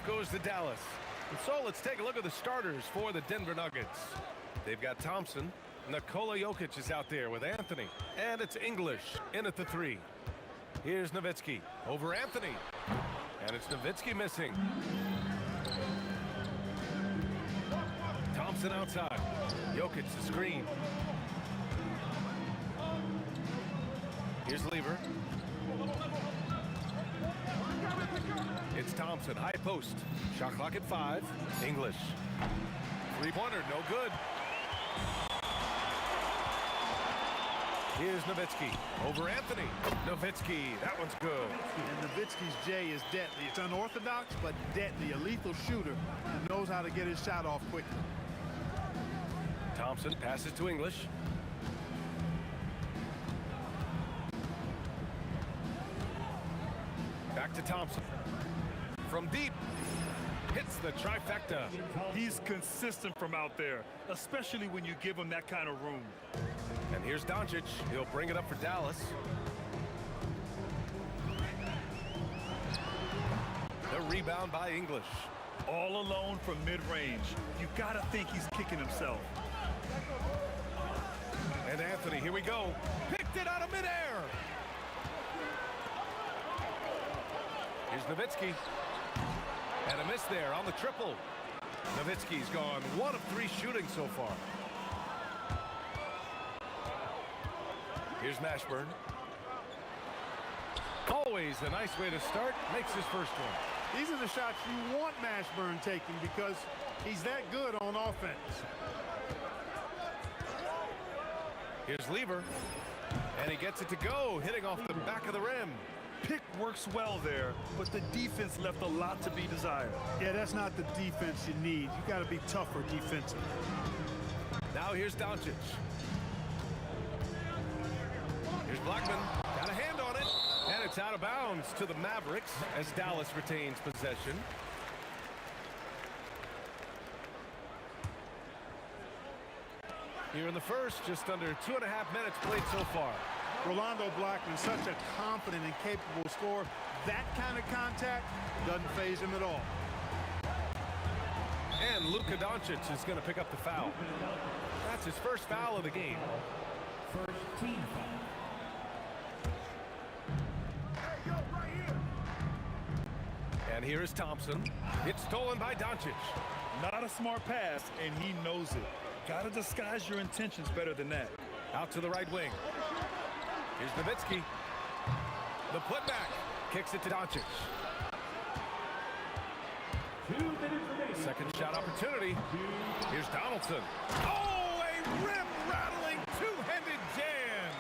goes to Dallas. And so let's take a look at the starters for the Denver Nuggets. They've got Thompson. Nikola Jokic is out there with Anthony. And it's English in at the 3. Here's Nowitzki over Anthony. And it's Nowitzki missing. Thompson outside. Jokic the screen. Here's Lever. It's Thompson, high post. Shot clock at 5. English. Three-pointer, no good. Here's Nowitzki over Anthony. Nowitzki, that one's good. And Nowitzki's J is deadly. It's unorthodox, but deadly. A lethal shooter who knows how to get his shot off quickly. Thompson passes to English. Back to Thompson. From deep. Hits the trifecta. He's consistent from out there, especially when you give him that kind of room. And here's Doncic. He'll bring it up for Dallas. The rebound by English. All alone from mid-range. You gotta think he's kicking himself. And Anthony, here we go. Picked it out of midair. Here's Nowitzki. And a miss there on the triple. Nowitzki's gone 1 of 3 shooting so far. Here's Mashburn. Always a nice way to start. Makes his first one. These are the shots you want Mashburn taking because he's that good on offense. Here's Lever. And he gets it to go, hitting off the back of the rim. Pick works well there, but the defense left a lot to be desired. Yeah, that's not the defense you need. You got to be tougher defensively. Now here's Doncic. Here's Blackman. Got a hand on it. And it's out of bounds to the Mavericks as Dallas retains possession. Here in the first, just under 2.5 minutes played so far. Rolando Blackman, such a confident and capable scorer. That kind of contact doesn't faze him at all. And Luka Doncic is going to pick up the foul. That's his first foul of the game. First team foul. And here is Thompson. It's stolen by Doncic. Not a smart pass, and he knows it. Gotta disguise your intentions better than that. Out to the right wing. Here's Nowitzki. The putback. Kicks it to Doncic. 2 minutes remaining. Second shot opportunity. Here's Donaldson. Oh, a rim-rattling two-handed jam.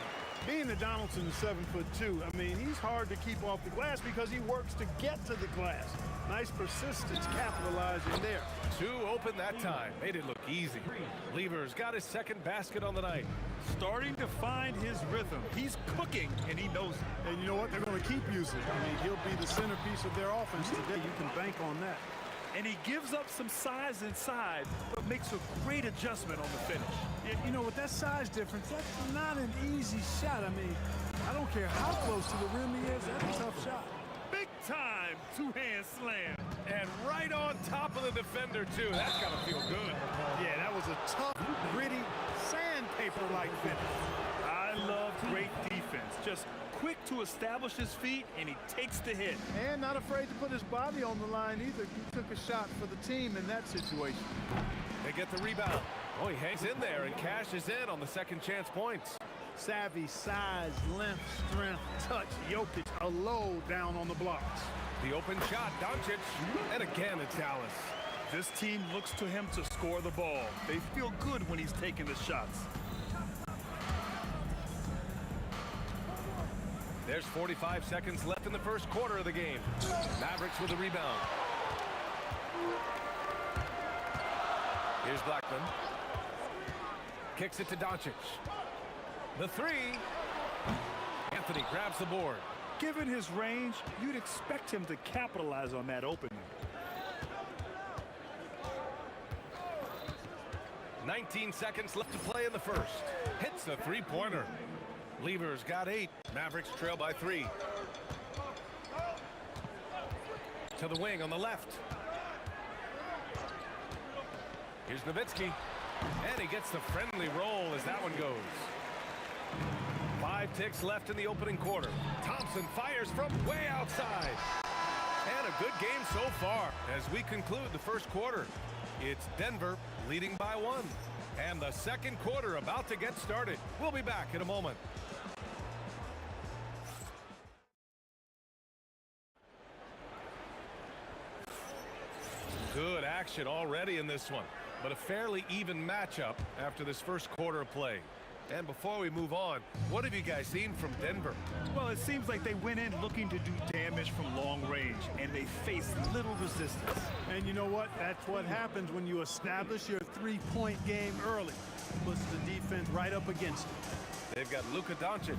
Being a Donaldson is 7'2", I mean, he's hard to keep off the glass because he works to get to the glass. Nice persistence capitalizing there. 2 open that time. Made it look easy. Lever's got his second basket on the night. Starting to find his rhythm. He's cooking, and he knows it. And you know what? They're going to keep using him. I mean, he'll be the centerpiece of their offense today. You can bank on that. And he gives up some size inside, but makes a great adjustment on the finish. Yeah, you know, with that size difference, that's not an easy shot. I mean, I don't care how close to the rim he is. That's a tough shot. Big time two-hand slam. And right on top of the defender, too. That's got to feel good. Yeah, that was a tough, gritty, sandpaper-like finish. I love great defense. Just quick to establish his feet, and he takes the hit. And not afraid to put his body on the line either. He took a shot for the team in that situation. They get the rebound. Oh, he hangs in there and cashes in on the second chance points. Savvy, size, length, strength, touch. Jokic a low down on the blocks. The open shot, Doncic, and again it's Dallas. This team looks to him to score the ball. They feel good when he's taking the shots. There's 45 seconds left in the first quarter of the game. Mavericks with the rebound. Here's Blackman. Kicks it to Doncic. The 3. Anthony grabs the board. Given his range, you'd expect him to capitalize on that opening. 19 seconds left to play in the first. Hits the three-pointer. Lever's got 8. Mavericks trail by 3. To the wing on the left. Here's Nowitzki. And he gets the friendly roll as that one goes. 5 ticks left in the opening quarter. Thompson fires from way outside. And a good game so far as we conclude the first quarter. It's Denver leading by 1. And the second quarter about to get started. We'll be back in a moment. Good action already in this one, but a fairly even matchup after this first quarter of play. And before we move on, what have you guys seen from Denver? Well, it seems like they went in looking to do damage from long range, and they faced little resistance. And you know what? That's what happens when you establish your three-point game early. Puts the defense right up against it. They've got Luka Doncic,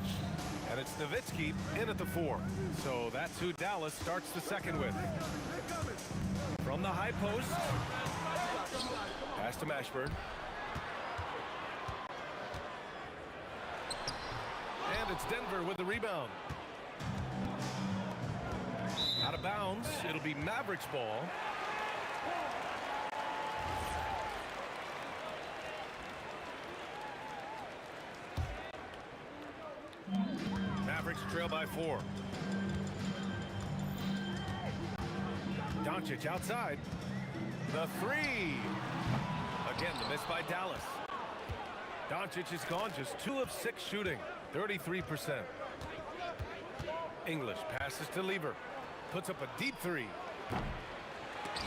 and it's Nowitzki in at the 4. So that's who Dallas starts the second with. From the high post, pass to Mashburn. And it's Denver with the rebound. Out of bounds, it'll be Mavericks ball. Mavericks trail by 4. Doncic outside. The 3. Again, the miss by Dallas. Doncic is gone, just 2 of 6 shooting, 33%. English passes to Lever. Puts up a deep 3.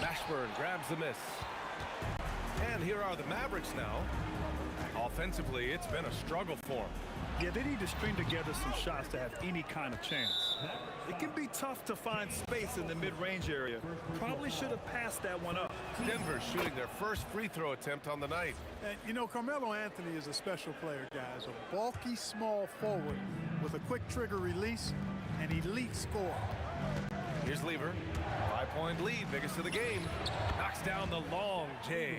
Mashburn grabs the miss. And here are the Mavericks now. Offensively, it's been a struggle for them. Yeah, they need to string together some shots to have any kind of chance. It can be tough to find space in the mid-range area. Probably should have passed that one up. Denver shooting their first free throw attempt on the night. And, you know, Carmelo Anthony is a special player, guys. A bulky, small forward with a quick trigger release, an elite scorer. Here's Lever. 5-point lead, biggest of the game. Knocks down the long J.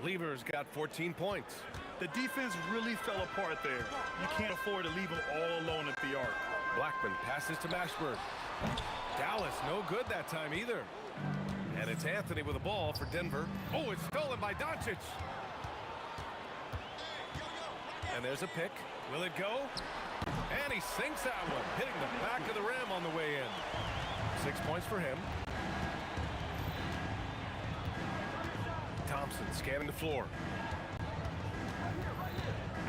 Lever's got 14 points. The defense really fell apart there. You can't afford to leave them all alone at the arc. Blackman passes to Mashburn. Dallas no good that time either. And it's Anthony with the ball for Denver. Oh, it's stolen by Doncic. And there's a pick. Will it go? And he sinks that one, hitting the back of the rim on the way in. 6 points for him. Thompson scanning the floor.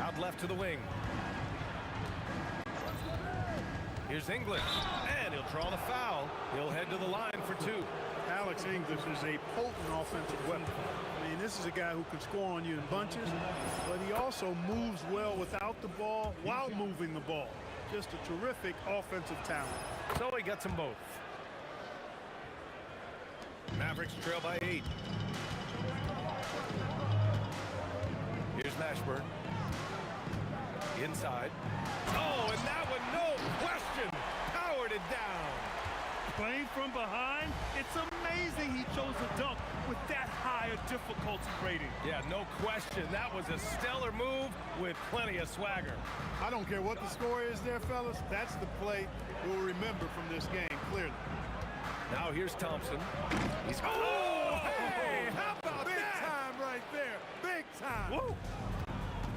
Out left to the wing. Here's English, and he'll draw the foul. He'll head to the line for 2. Alex English is a potent offensive weapon. I mean, this is a guy who can score on you in bunches, but he also moves well without the ball while moving the ball. Just a terrific offensive talent. So he gets them both. Mavericks trail by 8. Here's Mashburn. Inside. Oh, and that one, no question, powered it down. Playing from behind, it's amazing he chose to dunk with that high a difficulty rating. Yeah, no question. That was a stellar move with plenty of swagger. I don't care what the score is there, fellas. That's the play we'll remember from this game, clearly. Now here's Thompson. He's hey, how about Big that? time right there. Big time. Woo!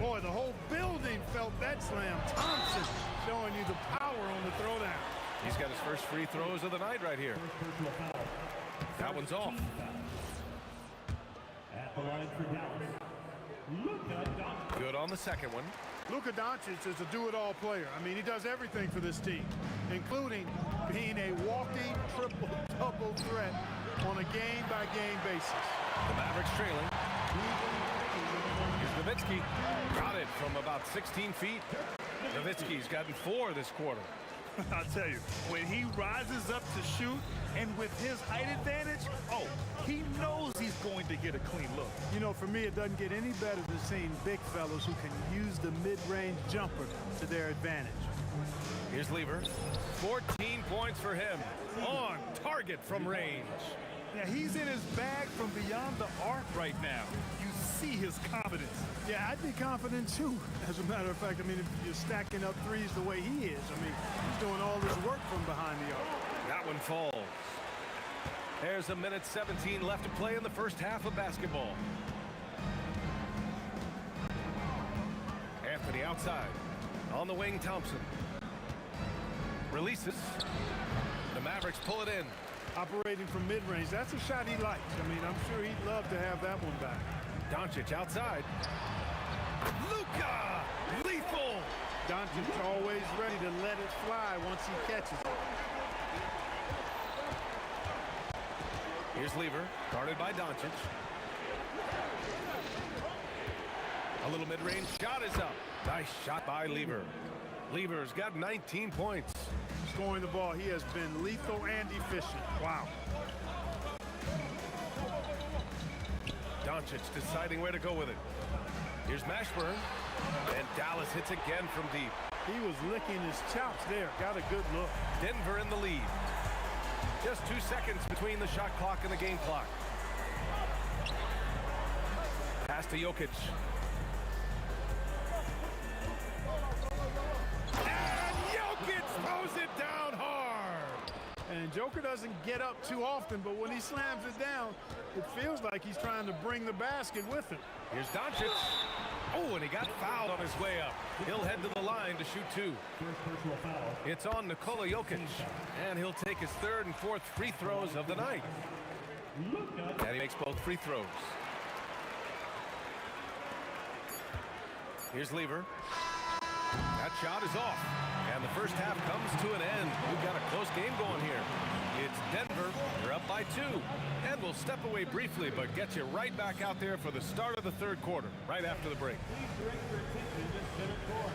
Boy, the whole building felt that slam. Thompson showing you the power on the throwdown. He's got his first free throws of the night right here. That one's off. At the line for Dallas, Luka Doncic. Good on the second one. Luka Doncic is a do-it-all player. I mean, he does everything for this team, including being a walking triple-double threat on a game-by-game basis. The Mavericks trailing. Here's Nowitzki. Got it from about 16 feet. Nowitzki's gotten 4 this quarter. I'll tell you, when he rises up to shoot, and with his height advantage, oh, he knows he's going to get a clean look. You know, for me, it doesn't get any better than seeing big fellas who can use the mid-range jumper to their advantage. Here's Lever. 14 points for him. On target from range. Yeah, he's in his bag from beyond the arc right now. You see his confidence. Yeah, I'd be confident too. As a matter of fact, I mean, if you're stacking up threes the way he is, I mean, he's doing all this work from behind the arc. That one falls. There's a minute 17 left to play in the first half of basketball. outside. On the wing, Thompson. Releases. The Mavericks pull it in. Operating from mid-range, that's a shot he likes. I mean, I'm sure he'd love to have that one back. Doncic outside. Luka! Lethal! Doncic always ready to let it fly once he catches it. Here's Lever, guarded by Doncic. A little mid-range shot is up. Nice shot by Lever. Lever's got 19 points. Scoring the ball, he has been lethal and efficient. Wow. Doncic deciding where to go with it. Here's Mashburn. And Dallas hits again from deep. He was licking his chops there. Got a good look. Denver in the lead. Just 2 seconds between the shot clock and the game clock. Pass to Jokic. And Jokic throws it down hard. And Joker doesn't get up too often, but when he slams it down, it feels like he's trying to bring the basket with him. Here's Doncic. Oh, and he got fouled on his way up. He'll head to the line to shoot 2. It's on Nikola Jokic, and he'll take his 3rd and 4th free throws of the night. And he makes both free throws. Here's Lever. That shot is off, and the first half comes to an end. We've got a close game going here. It's Denver. They're up by 2. And we'll step away briefly, but get you right back out there for the start of the 3rd quarter, right after the break. Please direct your attention to center court.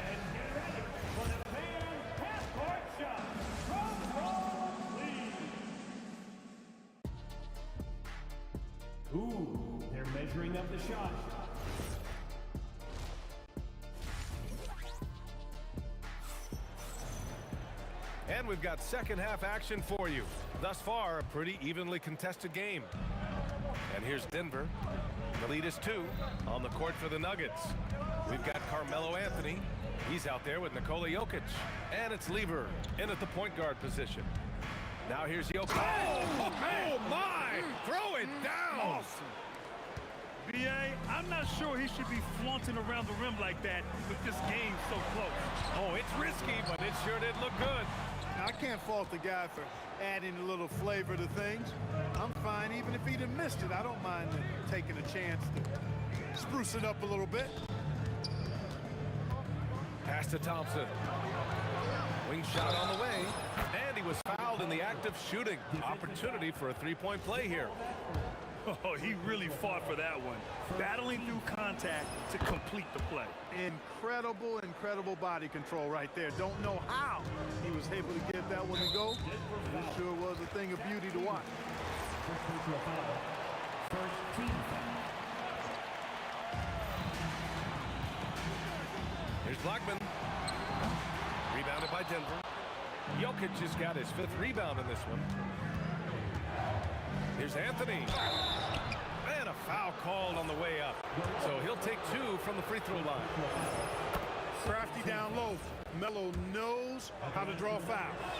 And get ready for the fan half-court shot. Drum roll, please. Ooh, they're measuring up the shot. And we've got second half action for you. Thus far, a pretty evenly contested game. And here's Denver. The lead is 2 on the court for the Nuggets. We've got Carmelo Anthony. He's out there with Nikola Jokic. And it's Lever in at the point guard position. Now here's Jokic. Oh my! Throw it down! B.A., I'm not sure he should be flaunting around the rim like that with this game so close. Oh, it's risky, but it sure did look good. Now, I can't fault the guy for adding a little flavor to things. I'm fine, even if he'd have missed it. I don't mind taking a chance to spruce it up a little bit. Pass to Thompson. Wing shot on the way, and he was fouled in the act of shooting. Opportunity for a three-point play here. Oh, he really fought for that one. Battling through contact to complete the play. Incredible, incredible body control right there. Don't know how he was able to get that one to go. It sure was a thing of beauty to watch. First team foul. Here's Blackman. Rebounded by Denver. Jokic has got his 5th rebound in this one. Here's Anthony. And a foul called on the way up. So he'll take 2 from the free throw line. Crafty down low. Melo knows how to draw fouls.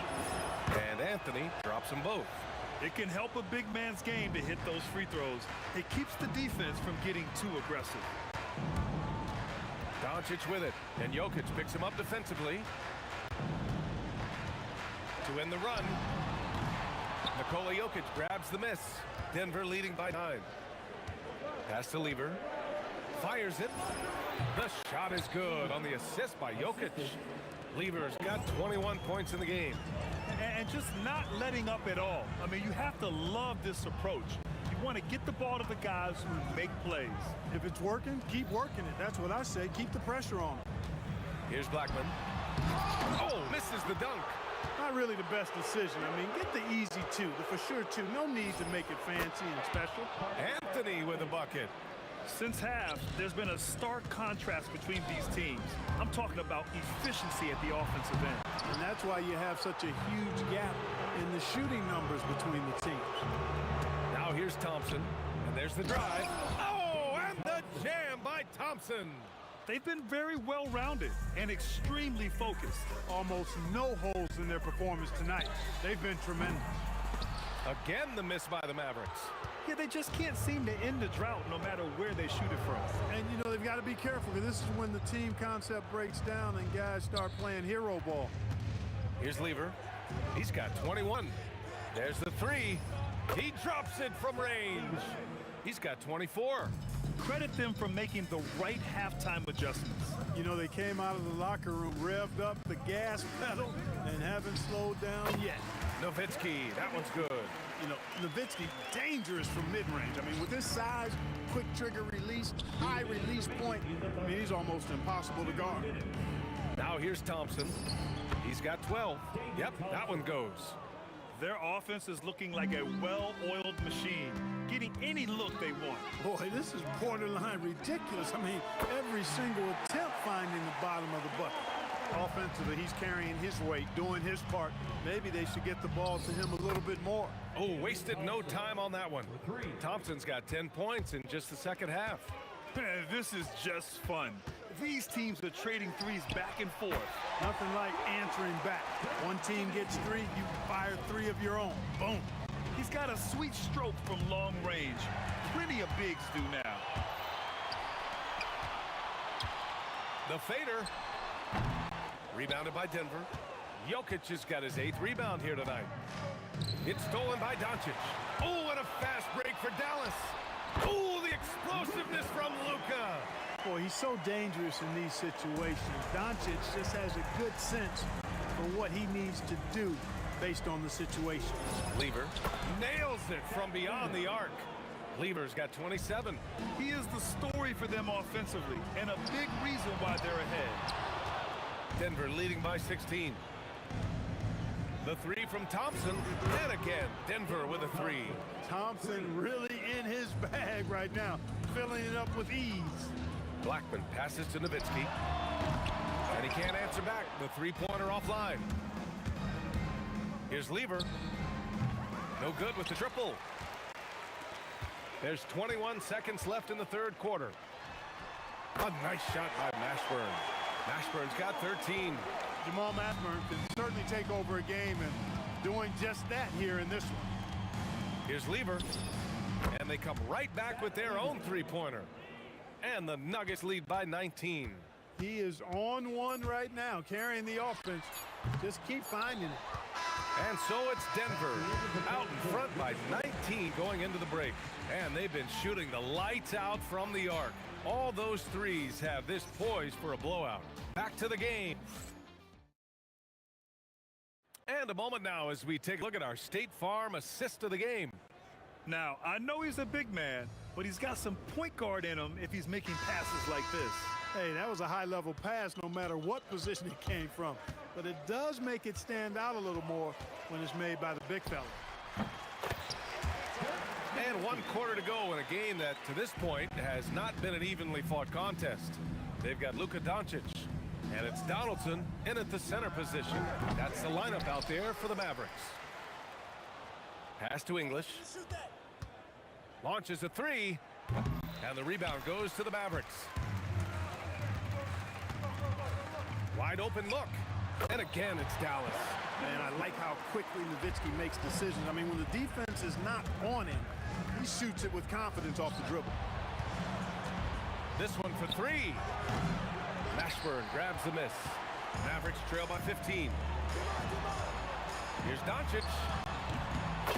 And Anthony drops them both. It can help a big man's game to hit those free throws. It keeps the defense from getting too aggressive. Doncic with it. And Jokic picks him up defensively. To end the run. Nikola Jokic grabs the miss. Denver leading by 9. Pass to Lever. Fires it. The shot is good on the assist by Jokic. Lever's got 21 points in the game. And just not letting up at all. I mean, you have to love this approach. You want to get the ball to the guys who make plays. If it's working, keep working it. That's what I say. Keep the pressure on. Here's Blackman. Oh, misses the dunk. Not really the best decision. I mean, get the easy 2, the for sure 2. No need to make it fancy and special. Anthony with a bucket. Since half, there's been a stark contrast between these teams. I'm talking about efficiency at the offensive end. And that's why you have such a huge gap in the shooting numbers between the teams. Now here's Thompson, and there's the drive. Oh, and the jam by Thompson. They've been very well-rounded and extremely focused. Almost no holes in their performance tonight. They've been tremendous. Again, the miss by the Mavericks. Yeah, they just can't seem to end the drought no matter where they shoot it from. And, you know, they've got to be careful because this is when the team concept breaks down and guys start playing hero ball. Here's Lever. He's got 21. There's the three. He drops it from range. He's got 24. Credit them for making the right halftime adjustments. You know, they came out of the locker room, revved up the gas pedal, and haven't slowed down yet. Nowitzki, that one's good. You know, Nowitzki, dangerous from mid-range. I mean, with his size, quick trigger release, high release point, I mean, he's almost impossible to guard. Now here's Thompson. He's got 12. Yep, that one goes. Their offense is looking like a well-oiled machine, getting any look they want. Boy, this is borderline ridiculous. I mean, every single attempt finding the bottom of the bucket. Offensively, he's carrying his weight, doing his part. Maybe they should get the ball to him a little bit more. Oh, wasted no time on that one. Thompson's got 10 points in just the second half. This is just fun. These teams are trading threes back and forth. Nothing like answering back. One team gets three, you fire three of your own. Boom. He's got a sweet stroke from long range. Plenty of bigs do now. The fader. Rebounded by Denver. Jokic has got his 8th rebound here tonight. It's stolen by Doncic. Oh, and a fast break for Dallas. Oh, the explosiveness from Luka. Boy, he's so dangerous in these situations. Doncic just has a good sense for what he needs to do based on the situation. Lever nails it from beyond the arc. Lever's got 27. He is the story for them offensively and a big reason why they're ahead. Denver leading by 16. The three from Thompson, and again, Denver with a three. Thompson really in his bag right now, filling it up with ease. Blackman passes to Nowitzki, and he can't answer back. The three-pointer offline. Here's Lever. No good with the triple. There's 21 seconds left in the third quarter. A nice shot by Mashburn. Mashburn's got 13. Jamal Mashburn can certainly take over a game and doing just that here in this one. Here's Lever, and they come right back with their own three-pointer. And the Nuggets lead by 19. He is on one right now, carrying the offense. Just keep finding it. And so it's Denver out in front by 19 going into the break. And they've been shooting the lights out from the arc. All those threes have this poised for a blowout. Back to the game. And a moment now as we take a look at our State Farm assist of the game. Now, I know he's a big man, but he's got some point guard in him if he's making passes like this. Hey, that was a high-level pass no matter what position it came from. But it does make it stand out a little more when it's made by the big fella. And 1 quarter to go in a game that, to this point, has not been an evenly fought contest. They've got Luka Doncic, and it's Donaldson in at the center position. That's the lineup out there for the Mavericks. Pass to English. Launches a three, and the rebound goes to the Mavericks. Wide open look, and again it's Dallas. Man, I like how quickly Nowitzki makes decisions. I mean, when the defense is not on him, he shoots it with confidence off the dribble. This one for three. Mashburn grabs the miss. Mavericks trail by 15. Here's Doncic.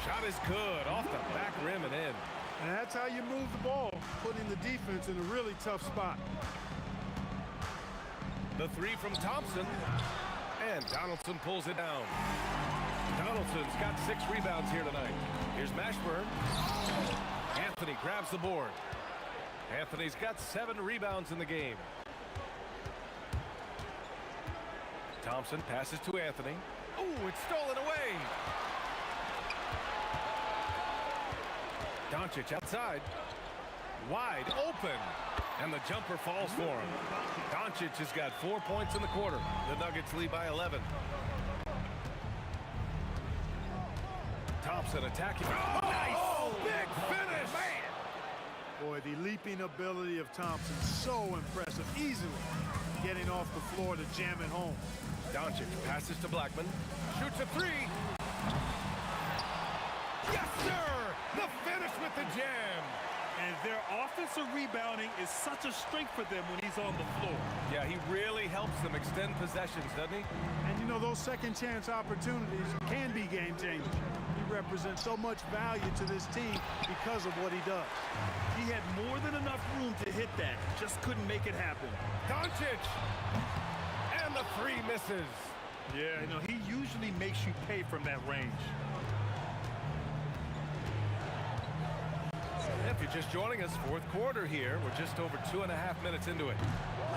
Shot is good, off the back rim and in. And that's how you move the ball, putting the defense in a really tough spot. The three from Thompson, and Donaldson pulls it down. Donaldson's got 6 rebounds here tonight. Here's Mashburn. Anthony grabs the board. Anthony's got 7 rebounds in the game. Thompson passes to Anthony. Oh, it's stolen away. Doncic outside. Wide open. And the jumper falls for him. Doncic has got 4 points in the quarter. The Nuggets lead by 11. Thompson attacking. Oh, nice! Oh, big finish! Man! Boy, the leaping ability of Thompson, so impressive. Easily getting off the floor to jam it home. Doncic passes to Blackman. Shoots a three. Yes, sir! The finish with the jam. And their offensive rebounding is such a strength for them when he's on the floor. Yeah, he really helps them extend possessions, doesn't he? And you know, those second chance opportunities can be game changers. He represents so much value to this team because of what he does. He had more than enough room to hit that, just couldn't make it happen. Doncic. And the three misses. Yeah, you know, he usually makes you pay from that range. If you're just joining us, fourth quarter here. We're just over 2.5 minutes into it.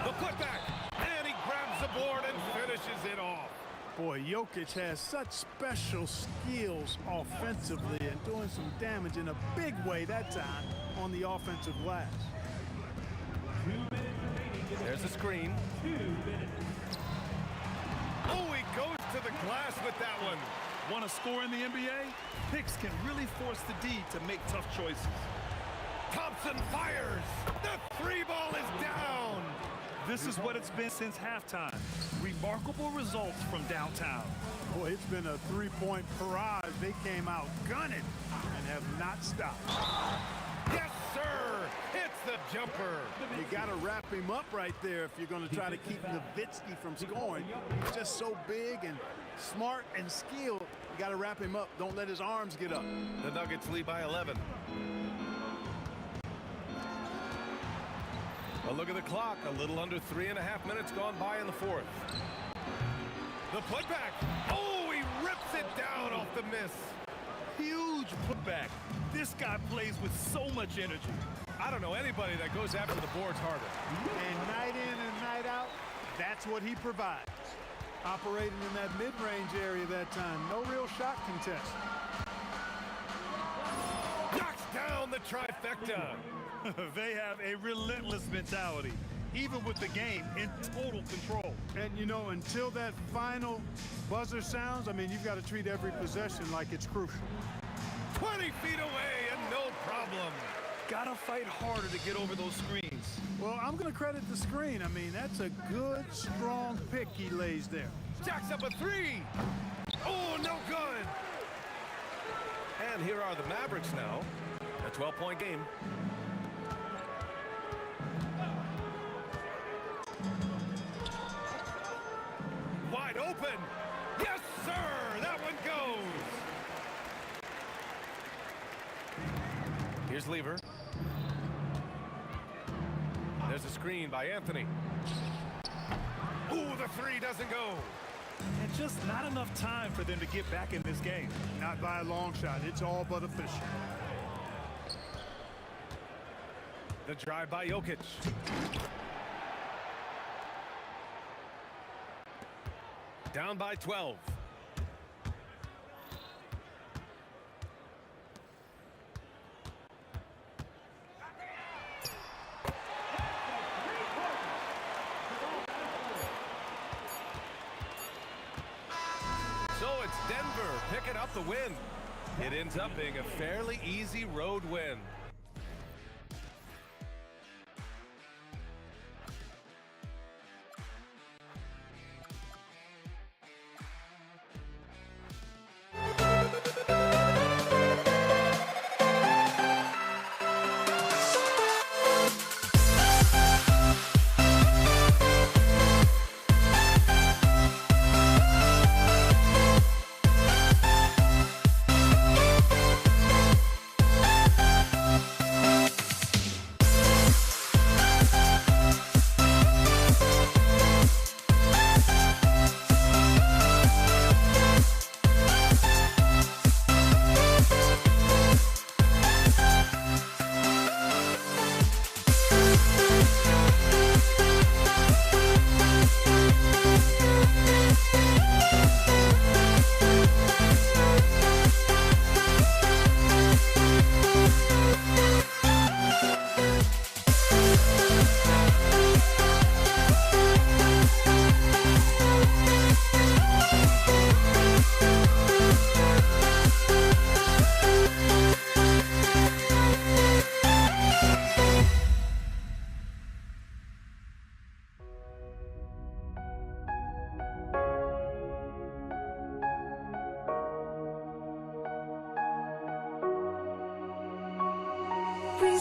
The putback, and he grabs the board and finishes it off. Boy, Jokic has such special skills offensively and doing some damage in a big way that time on the offensive glass. There's a screen. Oh, he goes to the glass with that one. Want to score in the NBA? Picks can really force the D to make tough choices. Thompson fires. The three ball is down. This is what it's been since halftime. Remarkable results from downtown. Boy, it's been a three-point barrage. They came out gunning and have not stopped. Yes, sir. It's the jumper. You got to wrap him up right there if you're going to try to keep Nowitzki from scoring. He's just so big and smart and skilled. You got to wrap him up. Don't let his arms get up. The Nuggets lead by 11. A look at the clock. A little under 3.5 minutes gone by in the fourth. The putback. Oh, he rips it down off the miss. Huge putback. This guy plays with so much energy. I don't know anybody that goes after the boards harder. And night in and night out, that's what he provides. Operating in that mid-range area that time. No real shot contest. Knocks down the trifecta. They have a relentless mentality, even with the game in total control. And, you know, until that final buzzer sounds, I mean, you've got to treat every possession like it's crucial. 20 feet away and no problem. Gotta fight harder to get over those screens. Well, I'm going to credit the screen. I mean, that's a good, strong pick he lays there. Jacks up a three. Oh, no good. And here are the Mavericks now. A 12-point game. Wide open. Yes, sir. That one goes. Here's Lever. There's a screen by Anthony. Ooh, the three doesn't go. And just not enough time for them to get back in this game. Not by a long shot. It's all but official. The drive by Jokic. Down by 12. So it's Denver picking up the win. It ends up being a fairly easy road win.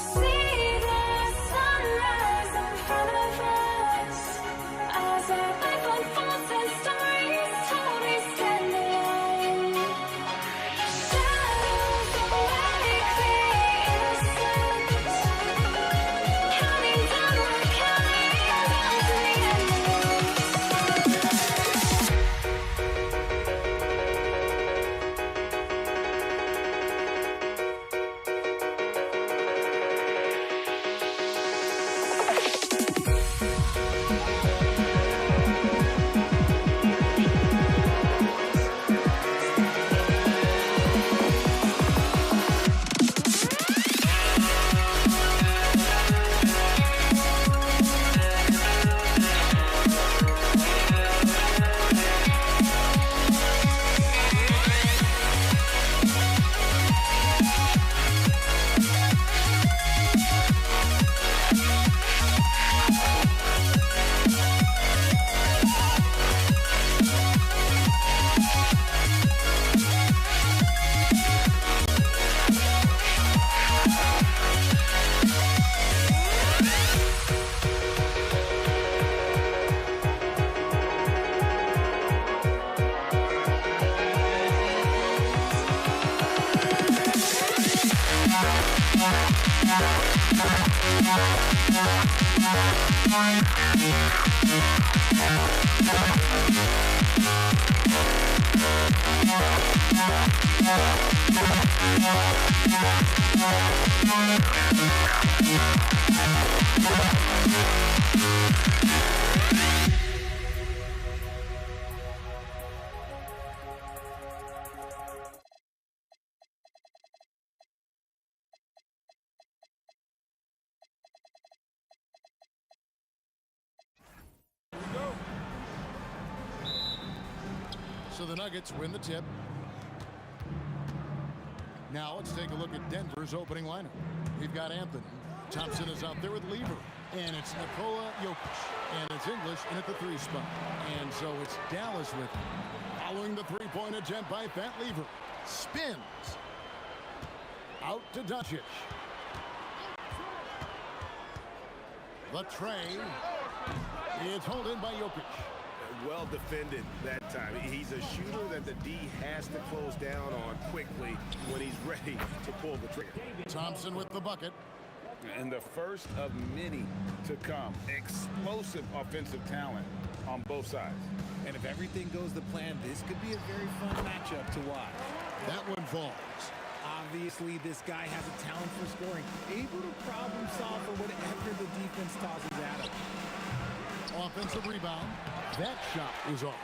see the sunrise in front of us as our life unfolds and stories told we stand alone. Shadows awake the innocent, counting down the counting down to the end. So the Nuggets win the tip. Now let's take a look at Denver's opening lineup. We've got Anthony. Thompson is out there with Lever. And it's Nikola Jokic. And it's English in at the 3 spot. And so it's Dallas with him. Following the 3-point attempt by Fat Lever. Spins. Out to Doncic. The tray. It's held in by Jokic. Well defended that time. He's a shooter that the D has to close down on quickly when he's ready to pull the trigger. Thompson with the bucket. And the first of many to come. Explosive offensive talent on both sides. And if everything goes to plan, this could be a very fun matchup to watch. That one falls. Obviously, this guy has a talent for scoring, able to problem solve for whatever the defense tosses at him. Offensive rebound. That shot is off.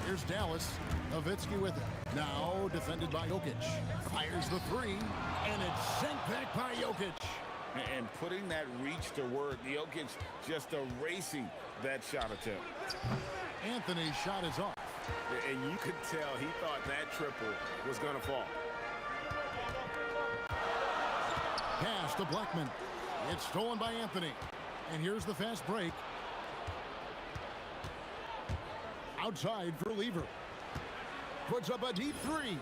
Here's Dallas. Nowitzki with it. Now defended by Jokic. Fires the 3, and it's sent back by Jokic. And putting that reach to work, Jokic just erasing that shot attempt. Anthony's shot is off. And you could tell he thought that triple was going to fall. Pass to Blackman. It's stolen by Anthony. And here's the fast break. Outside for Lever. Puts up a deep 3.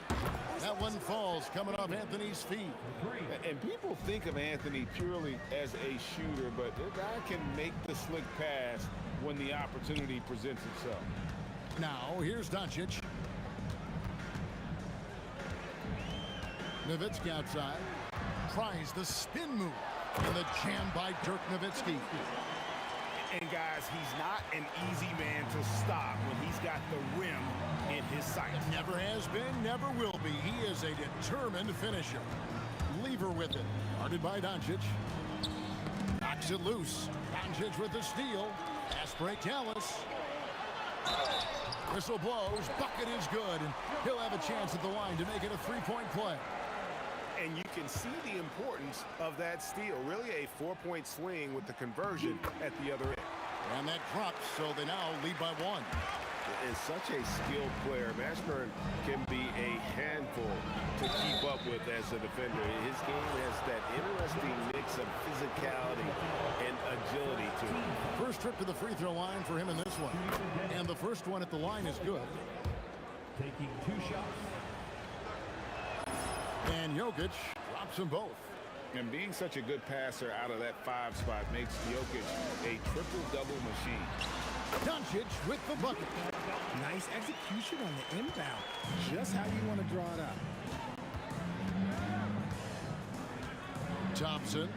That one falls coming off Anthony's feet. And people think of Anthony purely as a shooter, but the guy can make the slick pass when the opportunity presents itself. Now, here's Doncic. Nowitzki outside. Tries the spin move. And the jam by Dirk Nowitzki. And guys, he's not an easy man to stop when he's got the rim in his sight. Never has been, never will be. He is a determined finisher. Lever with it. Guarded by Doncic. Knocks it loose. Doncic with the steal. Pass break Dallas. Whistle blows. Bucket is good. And he'll have a chance at the line to make it a 3-point play. And you can see the importance of that steal. Really a 4-point swing with the conversion at the other end. And that drops, so they now lead by 1. Is such a skilled player. Mashburn can be a handful to keep up with as a defender. His game has that interesting mix of physicality and agility to it. First trip to the free throw line for him in this one. And the first one at the line is good. Taking 2 shots. And Jokic drops them both. And being such a good passer out of that 5 spot makes Jokic a triple-double machine. Doncic with the bucket. Nice execution on the inbound. Just how you want to draw it up. Thompson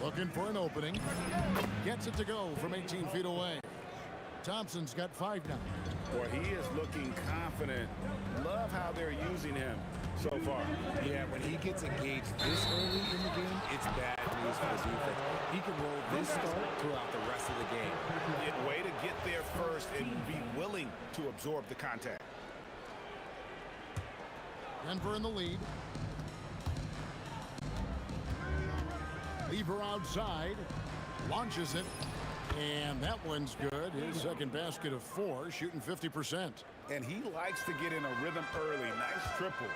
looking for an opening. Gets it to go from 18 feet away. Thompson's got 5 now. Boy, he is looking confident. Love how they're using him so far. Yeah, when he gets engaged this early in the game, it's bad news for the defense. He can roll this start throughout the rest of the game. Way to get there first and be willing to absorb the contact. Denver in the lead. Lever outside. Launches it. And that one's good. His second basket of 4, shooting 50%. And he likes to get in a rhythm early. Nice triple.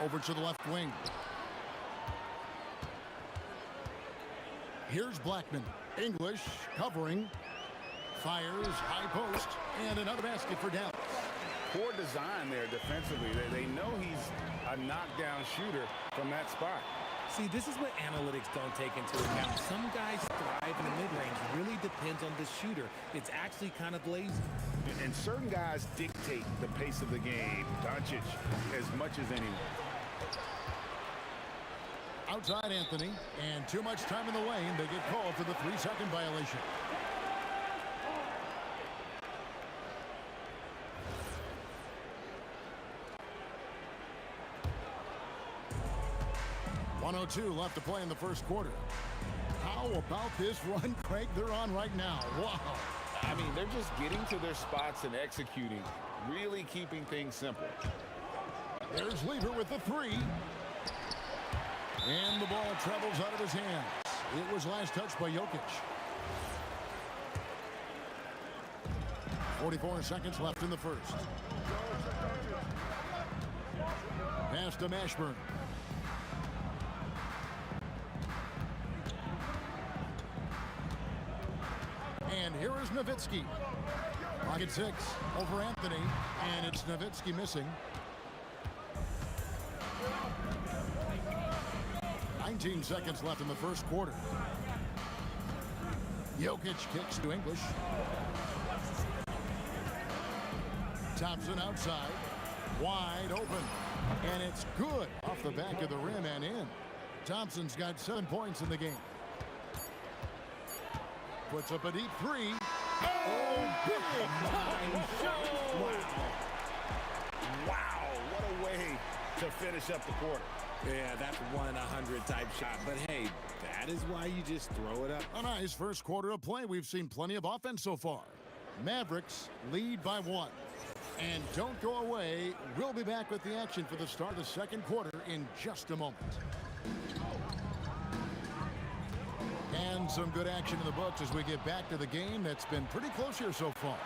Over to the left wing. Here's Blackman. English covering. Fires high post. And another basket for Dallas. Poor design there defensively. They know he's a knockdown shooter from that spot. See, this is what analytics don't take into account. Some guys thrive in the mid-range. Really depends on the shooter. It's actually kind of lazy. And certain guys dictate the pace of the game. Doncic as much as anyone. Outside Anthony. And too much time in the lane. They get called for the 3-second violation. .102 left to play in the first quarter. How about this run, Craig, they're on right now? Wow. I mean, they're just getting to their spots and executing, really keeping things simple. There's Lever with the 3. And the ball travels out of his hands. It was last touched by Jokic. 44 seconds left in the first. Pass to Mashburn. And here is Nowitzki. Pocket 6 over Anthony. And it's Nowitzki missing. 19 seconds left in the first quarter. Jokic kicks to English. Thompson outside. Wide open. And it's good off the back of the rim and in. Thompson's got 7 points in the game. Puts up a deep 3. Oh, big time shot! Wow, what a way to finish up the quarter. Yeah, that's 1 in 100 type shot. But hey, that is why you just throw it up. A nice first quarter of play. We've seen plenty of offense so far. Mavericks lead by 1. And don't go away. We'll be back with the action for the start of the second quarter in just a moment. And some good action in the books as we get back to the game that's been pretty close here so far.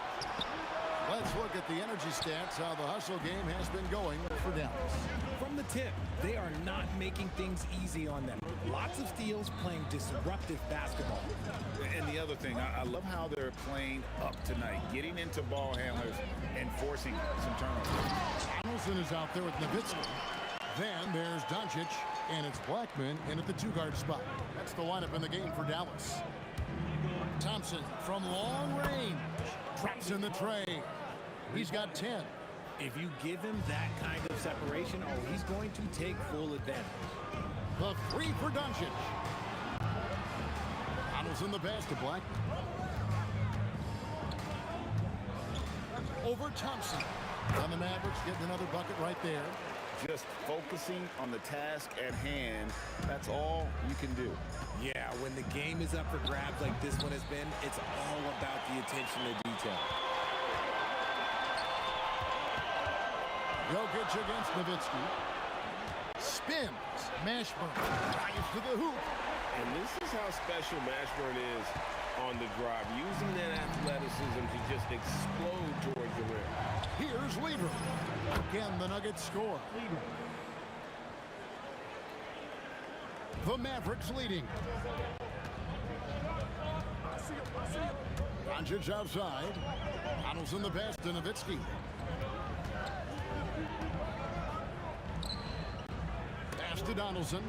Let's look at the energy stats, how the hustle game has been going for Dallas. From the tip, they are not making things easy on them. Lots of steals, playing disruptive basketball. And the other thing, I love how they're playing up tonight, getting into ball handlers and forcing some turnovers. Donaldson is out there with Nowitzki. Then there's Doncic, and it's Blackman in at the 2-guard spot. That's the lineup in the game for Dallas. Thompson from long range drops in the tray. He's got 10. If you give him that kind of separation, oh, he's going to take full advantage. The 3 for Doncic. Donaldson the pass to Blackman. Over Thompson. And the Mavericks getting another bucket right there. Just focusing on the task at hand, that's all you can do. Yeah, when the game is up for grabs like this one has been, it's all about the attention to detail. Jokic against Nowitzki. Spins. Mashburn drives to the hoop. And this is how special Mashburn is on the drive, using that athleticism to just explode towards the rim. Here's Lever. Again, the Nuggets score. The Mavericks leading. Doncic outside. Donaldson the pass to Nowitzki. Pass to Donaldson.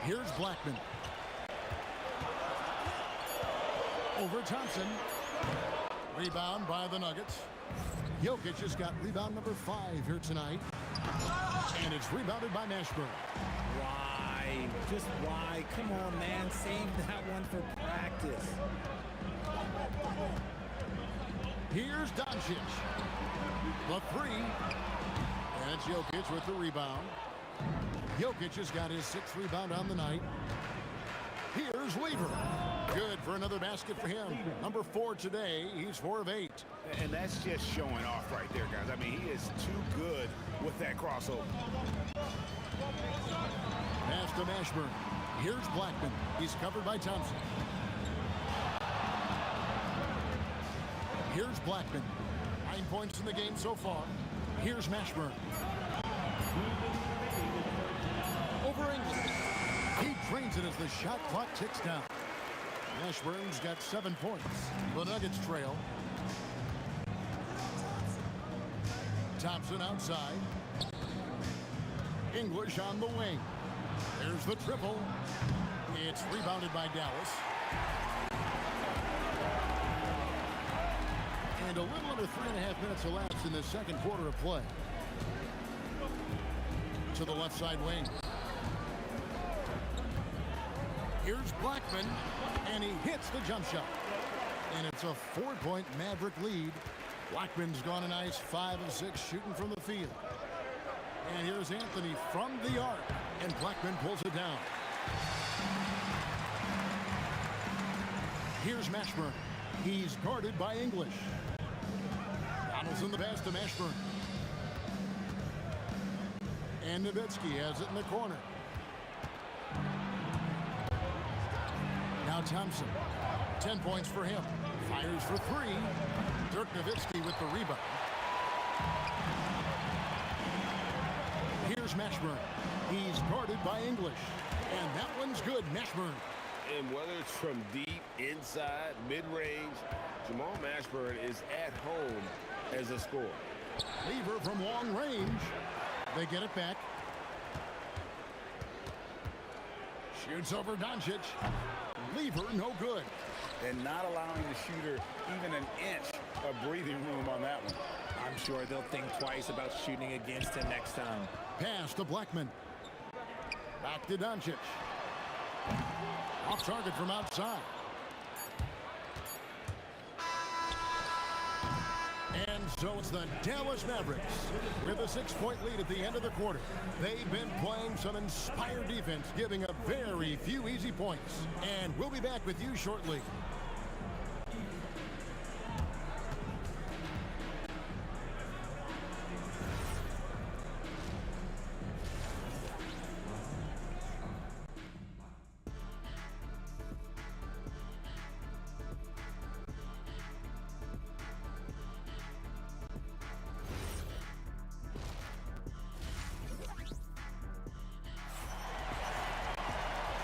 Here's Blackman. Over Thompson. Rebound by the Nuggets. Jokic has got rebound number 5 here tonight. And it's rebounded by Mashburn. Why? Just why? Come on, man. Save that one for practice. Here's Doncic. The 3. And it's Jokic with the rebound. Jokic has got his 6th rebound on the night. Here's Lever. Good for another basket for him. Number 4 today. He's 4 of 8. And that's just showing off right there, guys. I mean, he is too good with that crossover. Pass to Mashburn. Here's Blackman. He's covered by Thompson. Here's Blackman. 9 points in the game so far. Here's Mashburn. Over English. He drains it as the shot clock ticks down. Mashburn's got 7 points. The Nuggets trail. Thompson outside. English on the wing. There's the triple. It's rebounded by Dallas. And a little under 3.5 minutes elapsed in the second quarter of play. To the left side wing. Here's Blackman, and he hits the jump shot. And it's a 4-point Maverick lead. Blackman's gone a nice 5 of 6 shooting from the field. And here's Anthony from the arc, and Blackman pulls it down. Here's Mashburn. He's guarded by English. Donaldson the pass to Mashburn. And Nowitzki has it in the corner. Now Thompson, 10 points for him. Fires for 3. Dirk Nowitzki with the rebound. Here's Mashburn. He's guarded by English. And that one's good, Mashburn. And whether it's from deep, inside, mid-range, Jamal Mashburn is at home as a scorer. Lever from long range. They get it back. Shoots over Doncic. Lever, no good. And not allowing the shooter even an inch of breathing room on that one. I'm sure they'll think twice about shooting against him next time. Pass to Blackman. Back to Doncic. Off target from outside. And so it's the Dallas Mavericks with a 6-point lead at the end of the quarter. They've been playing some inspired defense, giving up very few easy points. And we'll be back with you shortly.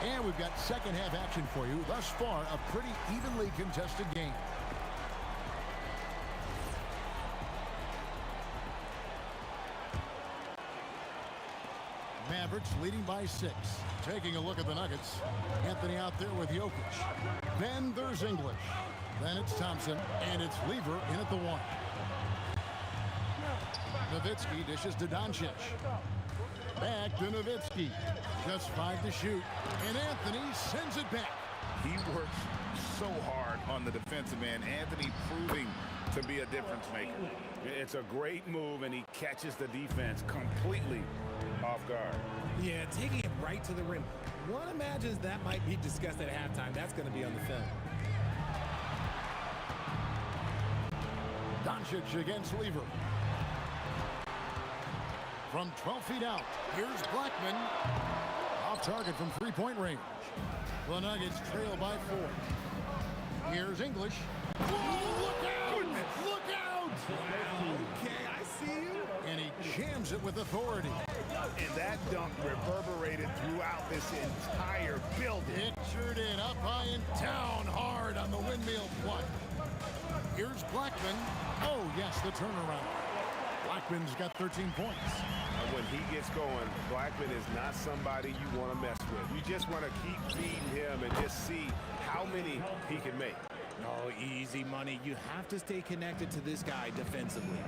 And we've got second half action for you. Thus far, a pretty evenly contested game. Mavericks leading by 6. Taking a look at the Nuggets. Anthony out there with Jokic. Then there's English. Then it's Thompson. And it's Lever in at the 1. Nowitzki dishes to Doncic. Back to Nowitzki. Just 5 to shoot. And Anthony sends it back. He works so hard on the defensive end. Anthony proving to be a difference maker. It's a great move, and he catches the defense completely off guard. Yeah, taking it right to the rim. One imagines that might be discussed at halftime. That's going to be on the film. Doncic against Lever. From 12 feet out, here's Blackman. Off target from 3-point range. The Nuggets trail by 4. Here's English. Whoa, look out! Look out! Wow, okay, I see you. And he jams it with authority. And that dunk reverberated throughout this entire building. It sure did. Up high and down hard on the windmill plug. Here's Blackman. Oh, yes, the turnaround. Blackman's got 13 points. when he gets going, Blackman is not somebody you want to mess with. You just want to keep feeding him and just see how many he can make. Oh, easy money. You have to stay connected to this guy defensively.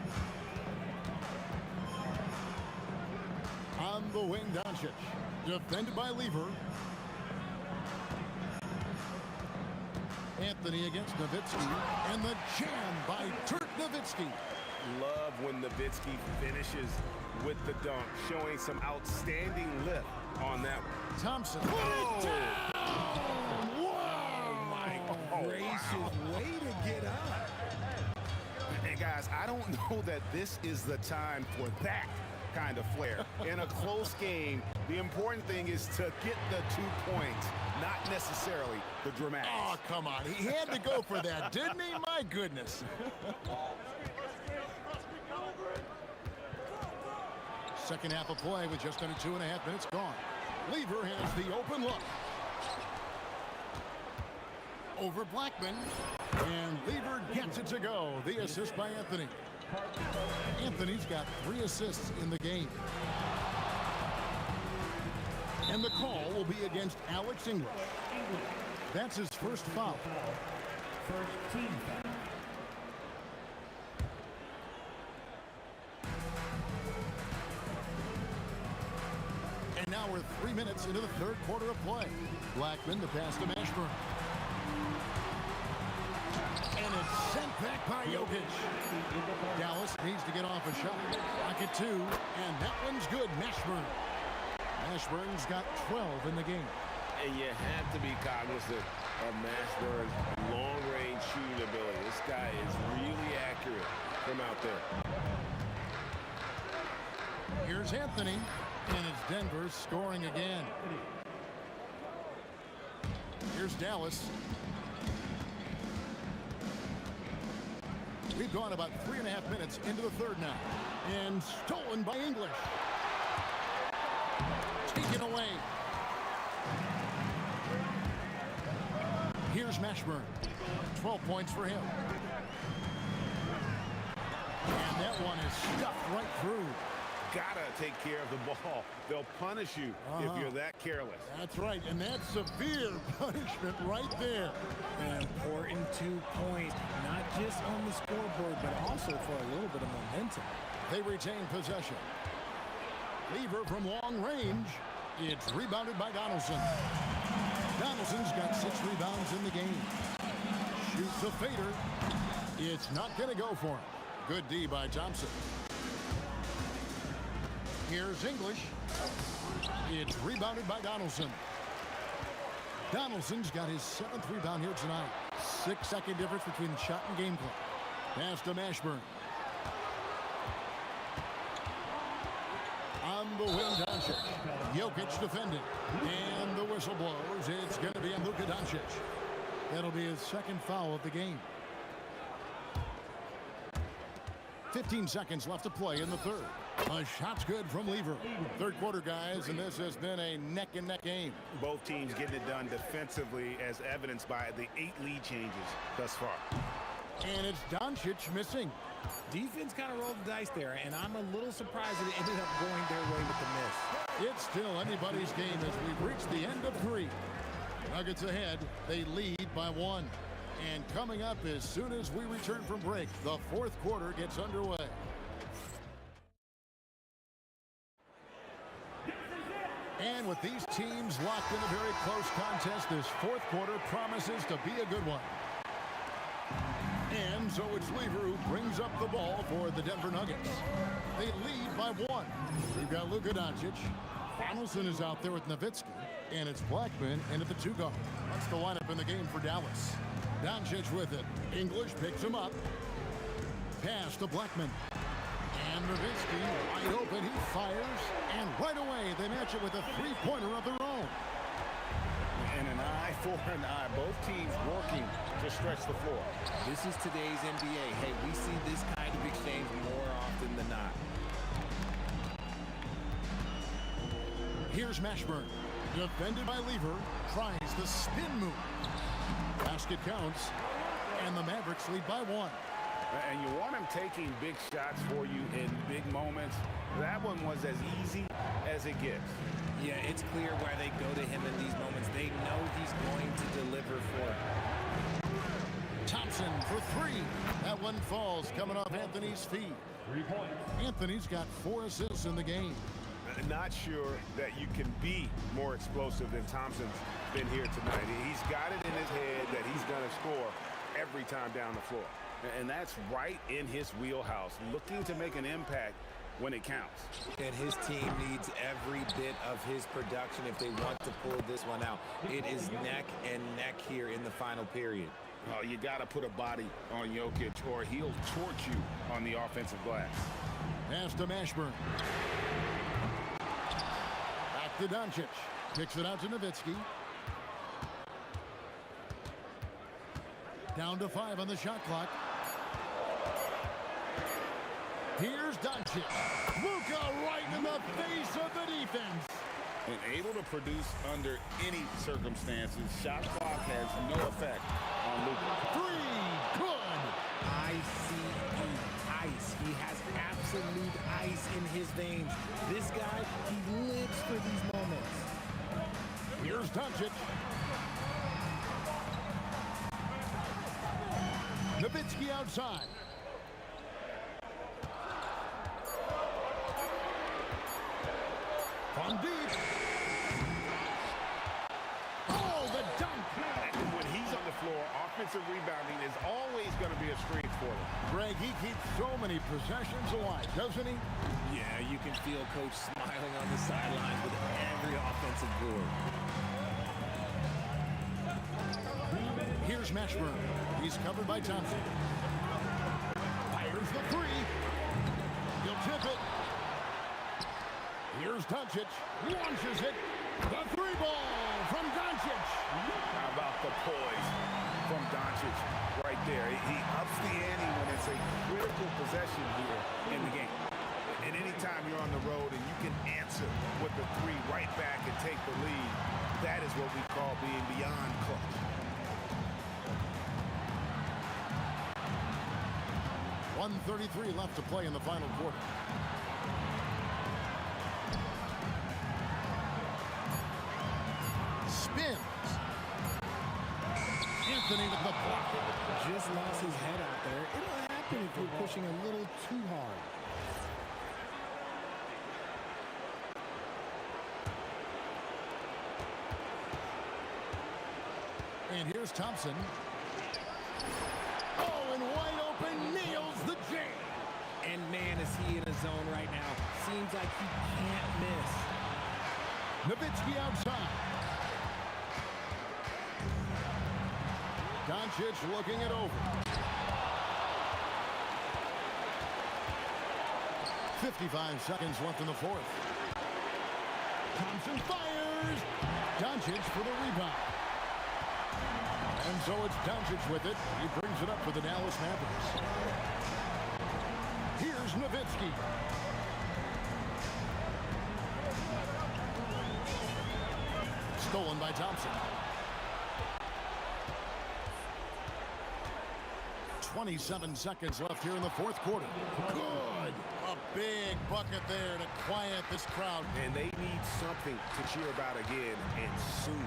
On the wing, Doncic. Defended by Lever. Anthony against Nowitzki. And the jam by Dirk Nowitzki. Love when Nowitzki finishes with the dunk, showing some outstanding lift on that one. Thompson. Oh my gracious, way to get up. And guys, I don't know that this is the time for that kind of flair. In a close game, the important thing is to get the 2 points, not necessarily the dramatics. Oh, come on. He had to go for that, didn't he? My goodness. Second half of play with just under 2.5 minutes gone. Lever has the open look. Over Blackman. And Lever gets it to go. The assist by Anthony. Anthony's got 3 assists in the game. And the call will be against Alex English. That's his first foul. First team foul. And now we're 3 minutes into the third quarter of play. Blackman, the pass to Mashburn. And it's sent back by Jokic. Dallas needs to get off a shot. Pocket 2, and that one's good. Mashburn. Mashburn's got 12 in the game. And you have to be cognizant of Mashburn's long-range shooting ability. This guy is really accurate from out there. Here's Anthony, and it's Denver scoring again. Here's Dallas. We've gone about 3.5 minutes into the third now. And stolen by English. Taken away. Here's Mashburn. 12 points for him. And that one is stuffed right through. Gotta take care of the ball. They'll punish you if you're that careless. That's right, and that's severe punishment right there. An important 2 points, not just on the scoreboard, but also for a little bit of momentum. They retain possession. Lever from long range. It's rebounded by Donaldson. Donaldson's got 6 rebounds in the game. Shoots a fader. It's not going to go for him. Good D by Thompson. Here's English. It's rebounded by Donaldson. Donaldson's got his 7th rebound here tonight. 6-second difference between the shot and game clock. Pass to Mashburn. On the wing, Doncic. Jokic defended. And the whistle blows. It's going to be on Luka Doncic. That'll be his 2nd foul of the game. 15 seconds left to play in the third. A shot's good from Lever. Third quarter, guys, and this has been a neck-and-neck game. Both teams getting it done defensively, as evidenced by the 8 lead changes thus far. And it's Doncic missing. Defense kind of rolled the dice there, and I'm a little surprised that it ended up going their way with the miss. It's still anybody's game as we've reached the end of 3. Nuggets ahead. They lead by 1. And coming up as soon as we return from break, the 4th quarter gets underway. And with these teams locked in a very close contest, this 4th quarter promises to be a good one. And so it's Lever who brings up the ball for the Denver Nuggets. They lead by 1. We've got Luka Doncic. Donaldson is out there with Nowitzki. And it's Blackman in at the 2 guard. That's the lineup in the game for Dallas. Doncic with it. English picks him up. Pass to Blackman. And Nowitzki wide open. He fires. And right away they match it with a 3-pointer of their own. And an eye for an eye. Both teams working to stretch the floor. This is today's NBA. Hey, we see this kind of exchange more often than not. Here's Mashburn. Defended by Lever. Tries the spin move. Basket counts. And the Mavericks lead by 1. And you want him taking big shots for you in big moments. That one was as easy as it gets. Yeah, it's clear why they go to him in these moments. They know he's going to deliver for them. Thompson for three. That one falls coming off Anthony's feet. 3 points. Anthony's got 4 assists in the game. Not sure that you can be more explosive than Thompson's been here tonight. He's got it in his head that he's going to score every time down the floor. And that's right in his wheelhouse, looking to make an impact when it counts. And his team needs every bit of his production if they want to pull this one out. It is neck and neck here in the final period. Oh, you got to put a body on Jokic or he'll torch you on the offensive glass. Pass to Mashburn. Back to Doncic. Kicks it out to Nowitzki. Down to 5 on the shot clock. Here's Doncic. Luka right in the face of the defense. And able to produce under any circumstances. Shot clock has no effect on Luka. 3, good. ICE, ice. He has absolute ice in his veins. This guy, he lives for these moments. Here's Doncic. Nowitzki outside. From deep. Oh, the dunk. When he's on the floor, offensive rebounding is always going to be a strength for him. Greg, he keeps so many possessions alive, doesn't he? Yeah, you can feel Coach smiling on the sidelines with every offensive board. Here's Mashburn. He's covered by Thompson. Fires the 3. He'll tip it. Here's Doncic. Launches it. The 3-ball from Doncic. How about the poise from Doncic right there? He ups the ante when it's a critical possession here in the game. And anytime you're on the road and you can answer with the 3 right back and take the lead, that is what we call being beyond clutch. .133 left to play in the final quarter. Spins. Anthony with the block. Just lost his head out there. It'll happen if you're pushing a little too hard. And here's Thompson. Oh, and wide open, nails the J. And man, is he in a zone right now. Seems like he can't miss. Nowitzki outside. Doncic looking it over. 55 seconds left in the fourth. Thompson fires. Doncic for the rebound. And so it's Doncic with it. He brings it up for the Dallas Mavericks. Here's Nowitzki. Stolen by Thompson. 27 seconds left here in the fourth quarter. Good. A big bucket there to quiet this crowd. And they need something to cheer about again, and soon.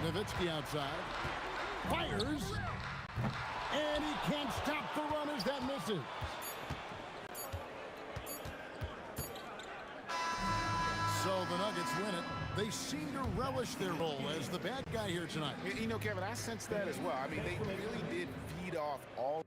Nowitzki outside. Fires. And he can't stop the runners. That misses. So the Nuggets win it. They seem to relish their role as the bad guy here tonight. You know, Kevin, I sense that as well. I mean, they really did feed off all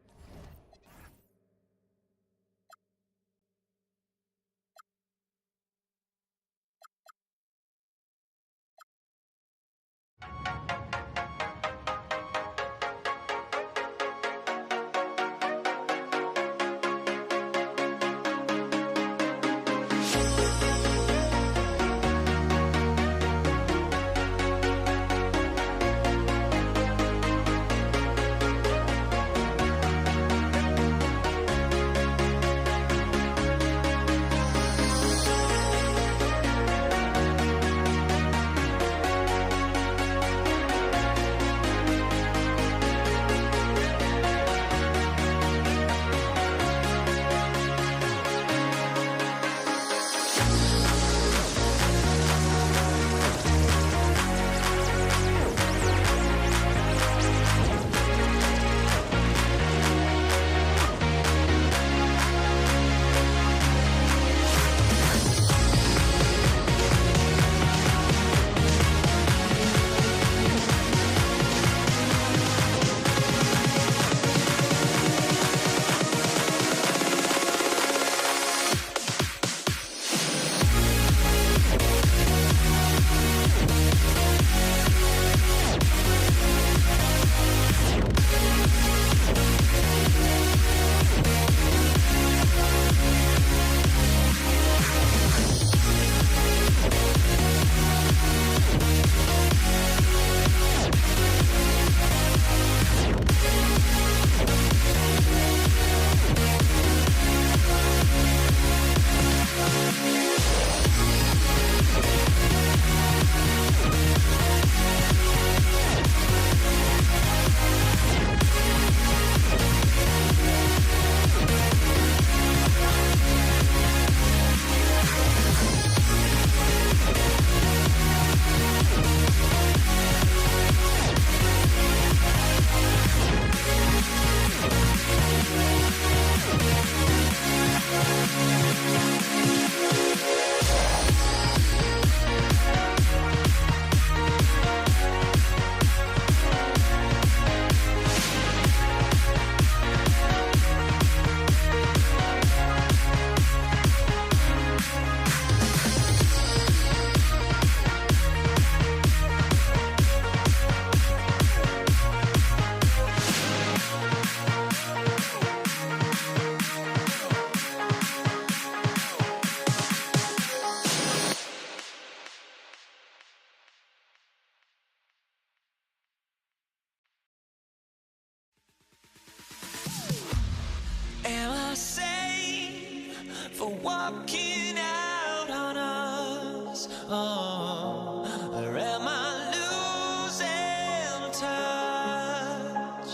walking out on us? Oh, or am I losing touch?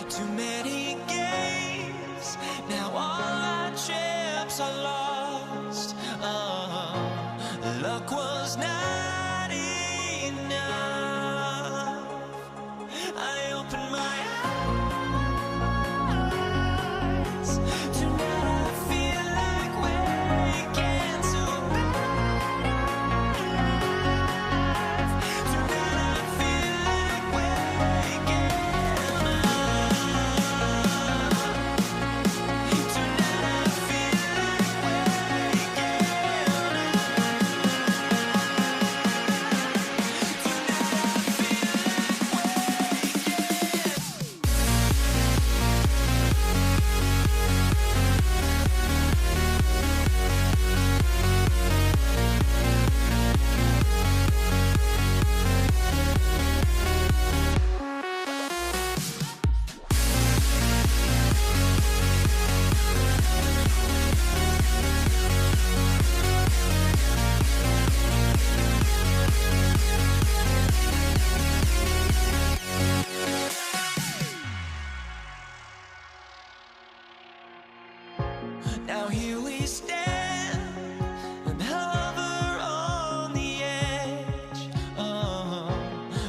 Too many games, now all our chips are lost. Oh, luck was not enough. I opened my eyes. Tonight I feel like waking to life. Tonight I feel like waking up. Tonight I feel like waking Now here we stand and hover on the edge.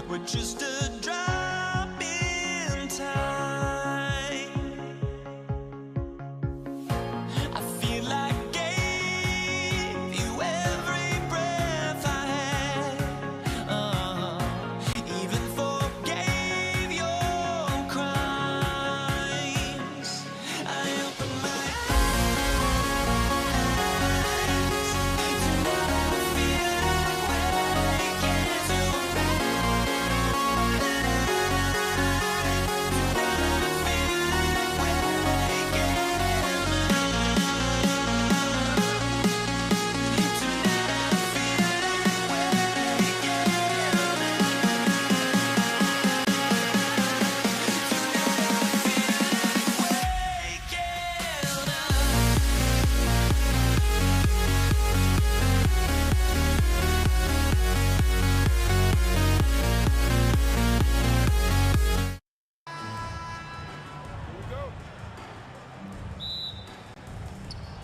We're just a drop in time. I feel like I gave you every breath I had. Even forgave your crimes. I opened my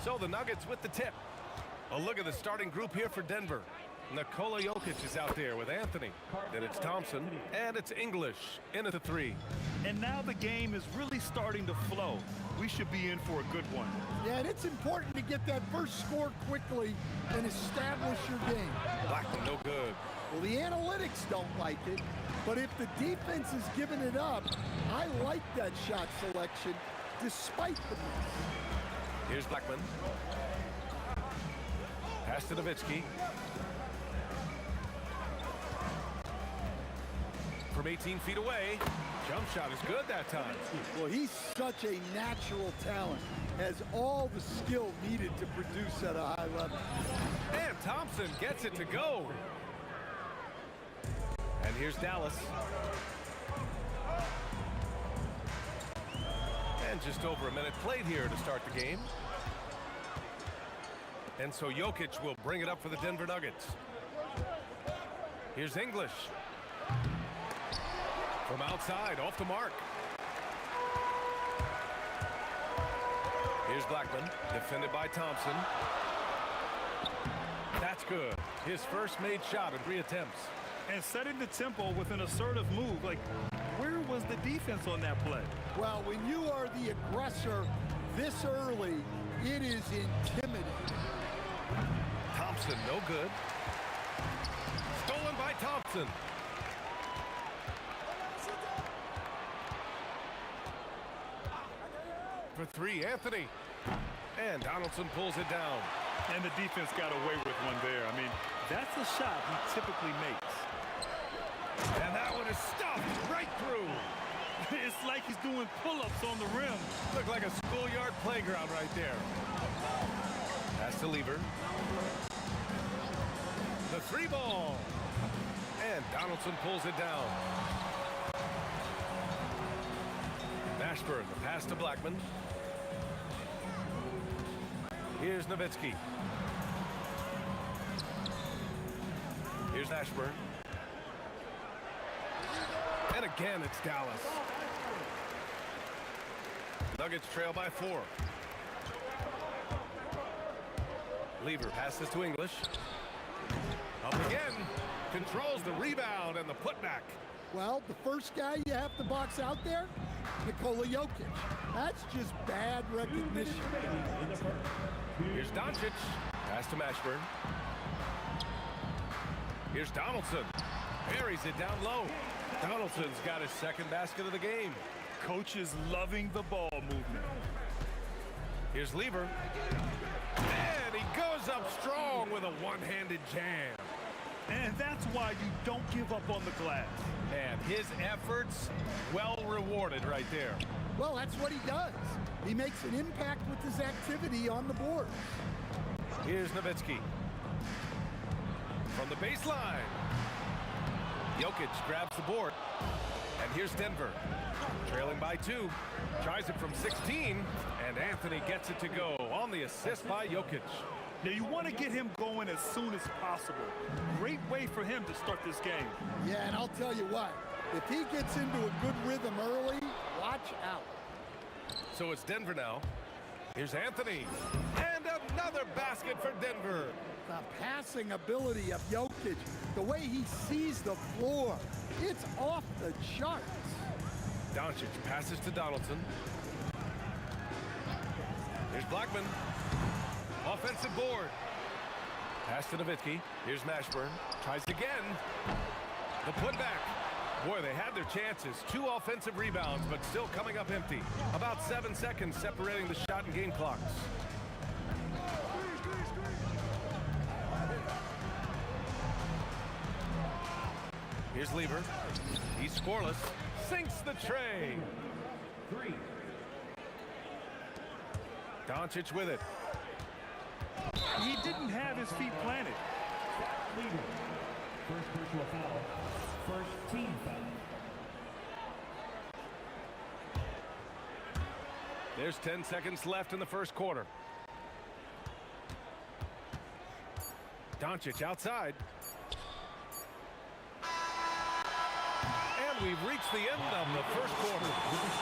So the Nuggets with the tip. A look at the starting group here for Denver. Nikola Jokic is out there with Anthony. Then it's Thompson, and it's English in at the 3. And now the game is really starting to flow. We should be in for a good one. Yeah, and it's important to get that first score quickly and establish your game. Blackman no good. Well, the analytics don't like it, but if the defense is giving it up, I like that shot selection despite the miss. Here's Blackman. Pass to Nowitzki. From 18 feet away. Jump shot is good that time. Well, he's such a natural talent. Has all the skill needed to produce at a high level. And Thompson gets it to go. And here's Dallas. And just over a minute played here to start the game. And so Jokic will bring it up for the Denver Nuggets. Here's English. From outside, off the mark. Here's Blackman, defended by Thompson. That's good. His first made shot in 3 attempts. And setting the tempo with an assertive move. Like, where was the defense on that play? Well, when you are the aggressor this early, it is intimidating. Thompson, no good. Stolen by Thompson. For 3, Anthony. And Donaldson pulls it down. And the defense got away with one there. I mean, that's a shot he typically makes. And that one is stuffed right through. It's like he's doing pull-ups on the rim. Looked like a schoolyard playground right there. Pass to Lever. The 3 ball. And Donaldson pulls it down. Mashburn, the pass to Blackman. Here's Nowitzki. Here's Ashburn. And again, it's Dallas. Nuggets trail by 4. Lever passes to English. Up again. Controls the rebound and the putback. Well, the first guy you have to box out there, Nikola Jokic. That's just bad recognition. Here's Doncic. Pass to Ashburn. Here's Donaldson. Buries it down low. Donaldson's got his second basket of the game. Coach is loving the ball movement. Here's Lever. And he goes up strong with a one-handed jam. And that's why you don't give up on the glass. And his efforts well rewarded right there. Well, that's what he does. He makes an impact with his activity on the board. Here's Nowitzki. From the baseline. Jokic grabs the board. And here's Denver. Trailing by 2. Tries it from 16. And Anthony gets it to go on the assist by Jokic. Now, you want to get him going as soon as possible. Great way for him to start this game. Yeah, and I'll tell you what. If he gets into a good rhythm early, watch out. So it's Denver now. Here's Anthony. And another basket for Denver. The passing ability of Jokic, the way he sees the floor, it's off the charts. Doncic passes to Donaldson. Here's Blackman. Offensive board. Pass to Nowitzki. Here's Mashburn. Tries again. The putback. Boy, they had their chances. 2 offensive rebounds, but still coming up empty. About 7 seconds separating the shot and game clocks. Here's Lever. He's scoreless. Sinks the tray. 3. Doncic with it. He didn't have his feet planted. Leader. First personal foul. First team foul. There's 10 seconds left in the first quarter. Doncic outside. And we've reached the end of the first quarter.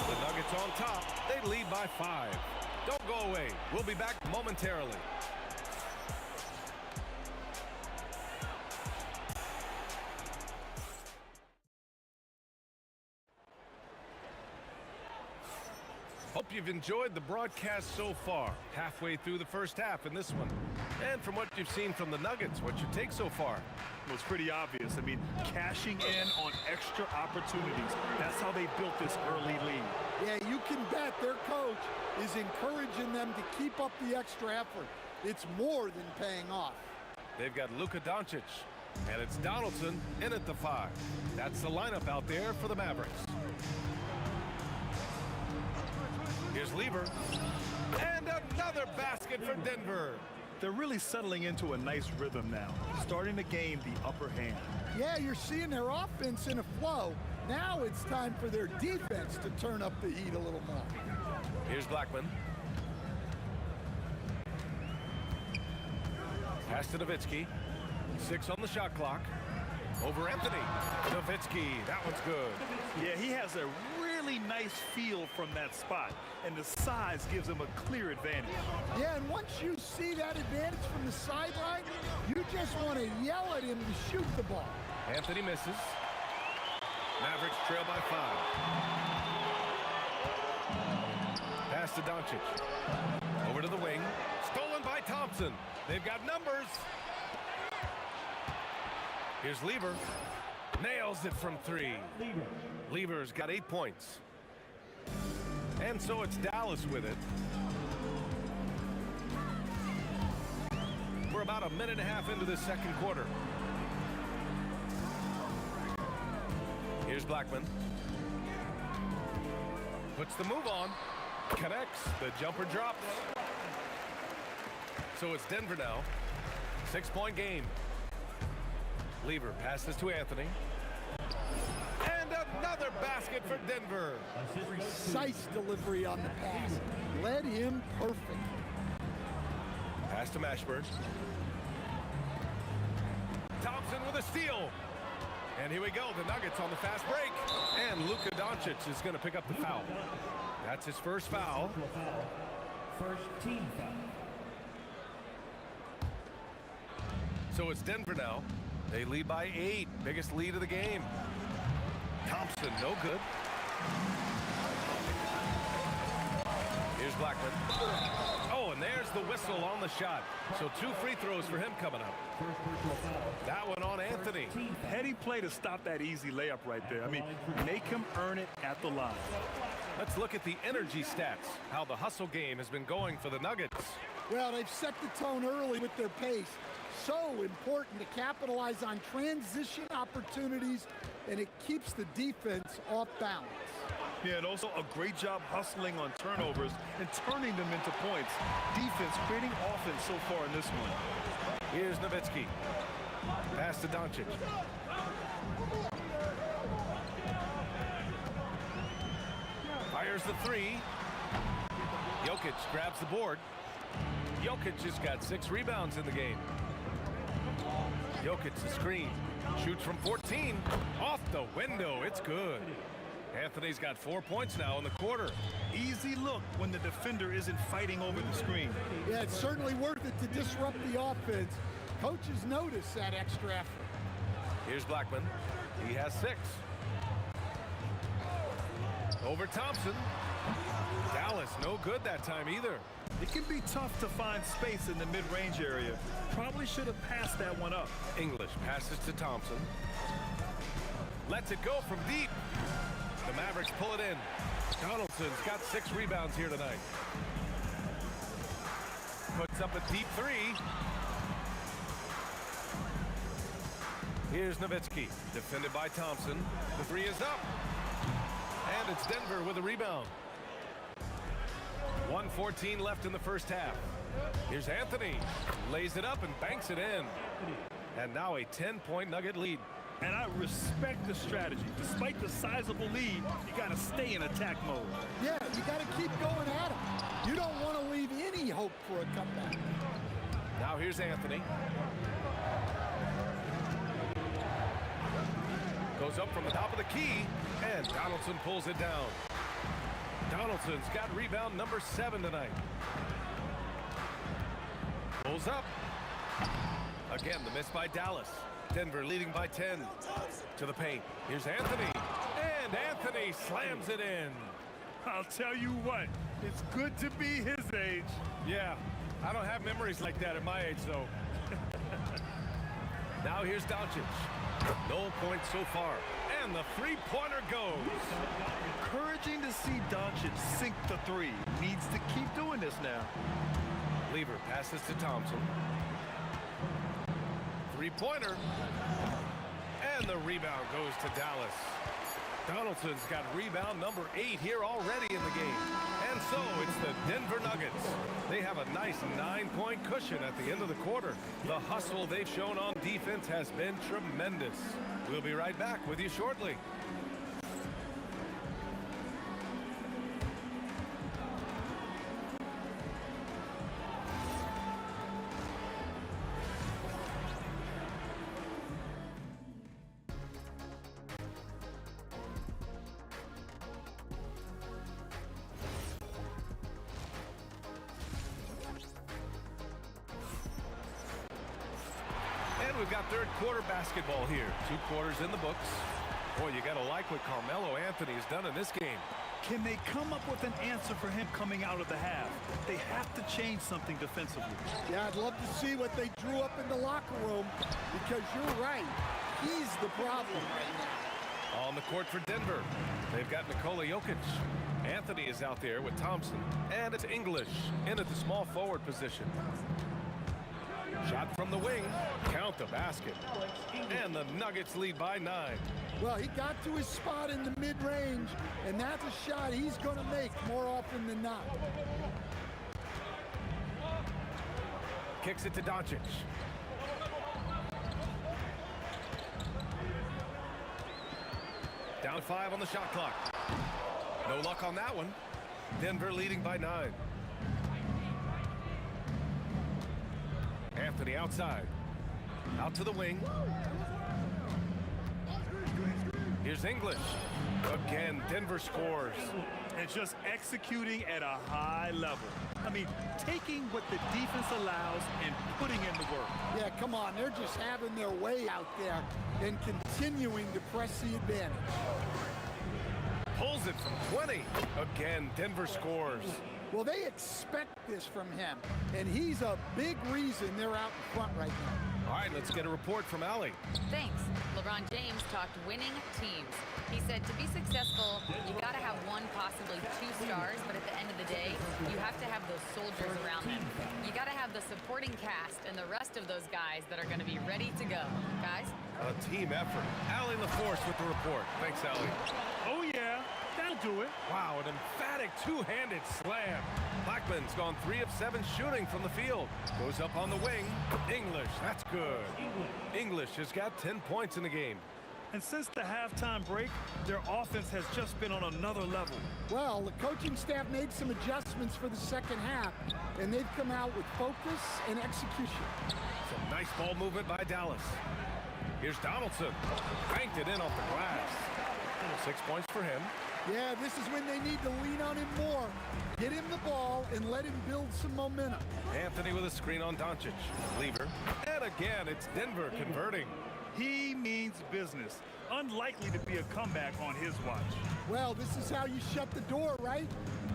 The Nuggets on top. They lead by 5. Don't go away. We'll be back momentarily. Hope you've enjoyed the broadcast so far. Halfway through the first half in this one. And from what you've seen from the Nuggets, what's your take so far? Well, it's pretty obvious. I mean, cashing in on extra opportunities. That's how they built this early lead. Yeah, you can bet their coach is encouraging them to keep up the extra effort. It's more than paying off. They've got Luka Doncic, and it's Donaldson in at the 5. That's the lineup out there for the Mavericks. Here's Lever. And another basket for Denver. They're really settling into a nice rhythm now, starting to gain the upper hand. Yeah, you're seeing their offense in a flow. Now it's time for their defense to turn up the heat a little more. Here's Blackman. Pass to Nowitzki. 6 on the shot clock. Over Anthony. Nowitzki, that one's good. Yeah, he has a really nice feel from that spot, and the size gives him a clear advantage. Yeah, and once you see that advantage from the sideline, you just want to yell at him to shoot the ball. Anthony misses. Mavericks trail by 5. Pass to Doncic. Over to the wing. Stolen by Thompson. They've got numbers. Here's Lever. Nails it from 3. Lever's got 8 points. And so it's Dallas with it. We're about a minute and a half into the second quarter. Here's Blackman. Puts the move on. Connects. The jumper drops. So it's Denver now. 6-point game. Lever passes to Anthony. And another basket for Denver. Precise delivery on the pass. Led him perfect. Pass to Mashburn. Thompson with a steal. And here we go, the Nuggets on the fast break. And Luka Doncic is going to pick up the foul. That's his first foul. First team foul. So it's Denver now. They lead by 8. Biggest lead of the game. Thompson, no good. Here's Blackman. Oh, and there's the whistle on the shot. So 2 free throws for him coming up. That one on Anthony. Heady play to stop that easy layup right there. I mean, make him earn it at the line. Let's look at the energy stats, how the hustle game has been going for the Nuggets. Well, they've set the tone early with their pace. So important to capitalize on transition opportunities, and it keeps the defense off balance. Yeah, and also a great job hustling on turnovers and turning them into points. Defense creating offense so far in this one. Here's Nowitzki. Pass to Doncic. Fires the 3. Jokic grabs the board. Jokic has got 6 rebounds in the game. Jokic the screen. Shoots from 14. Off the window. It's good. Anthony's got 4 points now in the quarter. Easy look when the defender isn't fighting over the screen. Yeah, it's certainly worth it to disrupt the offense. Coaches notice that extra effort. Here's Blackman. He has 6. Over Thompson. Dallas, no good that time either. It can be tough to find space in the mid-range area. Probably should have passed that one up. English passes to Thompson. Lets it go from deep. The Mavericks pull it in. Donaldson's got 6 rebounds here tonight. Puts up a deep 3. Here's Nowitzki, defended by Thompson. The 3 is up. And it's Denver with a rebound. 1:14 left in the first half. Here's Anthony. Lays it up and banks it in. And now a 10-point Nugget lead. And I respect the strategy. Despite the sizable lead, you got to stay in attack mode. Yeah, you got to keep going at him. You don't want to leave any hope for a comeback. Now here's Anthony. Goes up from the top of the key, and Donaldson pulls it down. Donaldson's got rebound number 7 tonight. Pulls up. Again, the miss by Dallas. Denver leading by 10. To the paint. Here's Anthony. And Anthony slams it in. I'll tell you what, it's good to be his age. Yeah, I don't have memories like that at my age, though. Now here's Doncic. No points so far. And the 3-pointer goes. Encouraging to see Doncic sink the 3. Needs to keep doing this now. Lever passes to Thompson. 3-pointer. And the rebound goes to Dallas. Donaldson's got rebound number 8 here already in the game. And so it's the Denver Nuggets. They have a nice 9-point cushion at the end of the quarter. The hustle they've shown on defense has been tremendous. We'll be right back with you shortly. And we've got third quarter basketball here. 2 quarters in the books. Boy, you got to like what Carmelo Anthony has done in this game. Can they come up with an answer for him coming out of the half? They have to change something defensively. Yeah, I'd love to see what they drew up in the locker room, because you're right. He's the problem right now. On the court for Denver, they've got Nikola Jokic. Anthony is out there with Thompson. And it's English in at the small forward position. Shot from the wing. Count the basket. And the Nuggets lead by 9. Well, he got to his spot in the mid-range, and that's a shot he's going to make more often than not. Kicks it to Doncic. Down 5 on the shot clock. No luck on that one. Denver leading by 9. Anthony outside. Out to the wing. Here's English. Again, Denver scores. And just executing at a high level. I mean, taking what the defense allows and putting in the work. Yeah, come on. They're just having their way out there and continuing to press the advantage. Pulls it from 20. Again, Denver scores. Well, they expect this from him, and he's a big reason they're out in front right now. All right, let's get a report from Allie. Thanks. LeBron James talked winning teams. He said to be successful, you got to have one, possibly two stars, but at the end of the day, you have to have those soldiers around them. You got to have the supporting cast and the rest of those guys that are going to be ready to go. Guys? A team effort. Allie LaForce with the report. Thanks, Allie. Oh, yeah. That'll do it. Wow, an emphatic two-handed slam. Blackman's gone 3 of 7 shooting from the field. Goes up on the wing. English, that's good. English has got 10 points in the game. And since the halftime break, their offense has just been on another level. Well, the coaching staff made some adjustments for the second half, and they've come out with focus and execution. Some nice ball movement by Dallas. Here's Donaldson. Banked it in off the glass. 6 points for him. Yeah, this is when they need to lean on him more. Get him the ball and let him build some momentum. Anthony with a screen on Doncic. Lever. And again, it's Denver converting. He means business. Unlikely to be a comeback on his watch. Well, this is how you shut the door, right?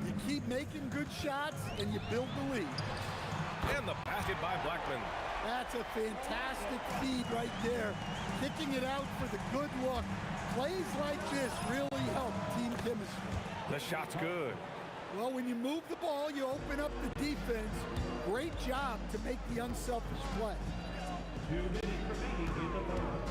You keep making good shots and you build the lead. And the basket by Blackman. That's a fantastic feed right there. Kicking it out for the good look. Plays like this really help team chemistry. The shot's good. Well, when you move the ball, you open up the defense. Great job to make the unselfish play. 2 minutes remaining in the third.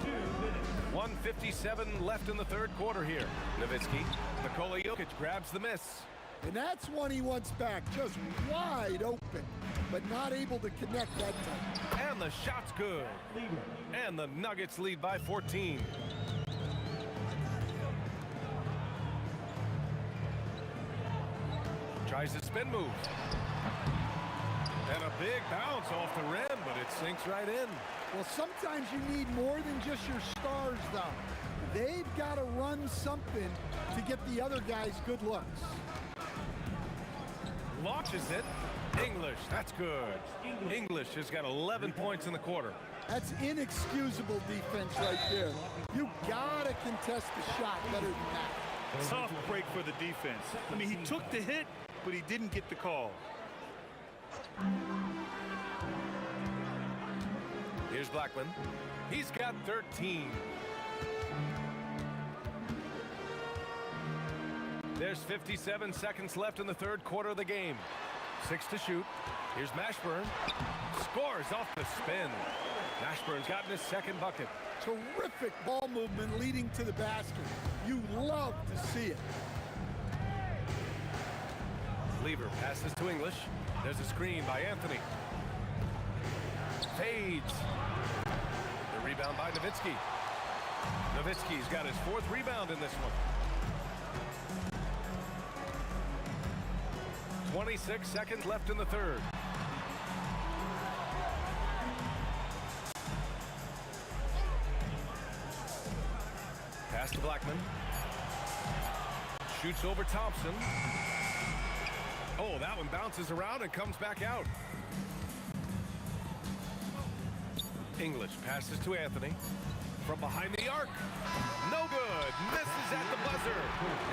2 minutes. 1:57 left in the third quarter here. Nowitzki. Nikola Jokic grabs the miss. And that's one he wants back, just wide open, but not able to connect that time. And the shot's good. And the Nuggets lead by 14. Tries a spin move. And a big bounce off the rim, but it sinks right in. Well, sometimes you need more than just your stars, though. They've got to run something to get the other guys good looks. Launches it. English, that's good. English has got 11 points in the quarter. That's inexcusable defense right there. You got to contest the shot better than that. Tough break for the defense. I mean, he took the hit, but he didn't get the call. Here's Blackman. He's got 13. There's 57 seconds left in the third quarter of the game. 6 to shoot. Here's Mashburn. Scores off the spin. Mashburn's gotten his second bucket. Terrific ball movement leading to the basket. You love to see it. Lever passes to English. There's a screen by Anthony. Fades. The rebound by Nowitzki. Nowitzki's got his 4th rebound in this one. 26 seconds left in the third. Pass to Blackman. Shoots over Thompson. Oh, that one bounces around and comes back out. English passes to Anthony. From behind the arc. No good. Misses at the buzzer.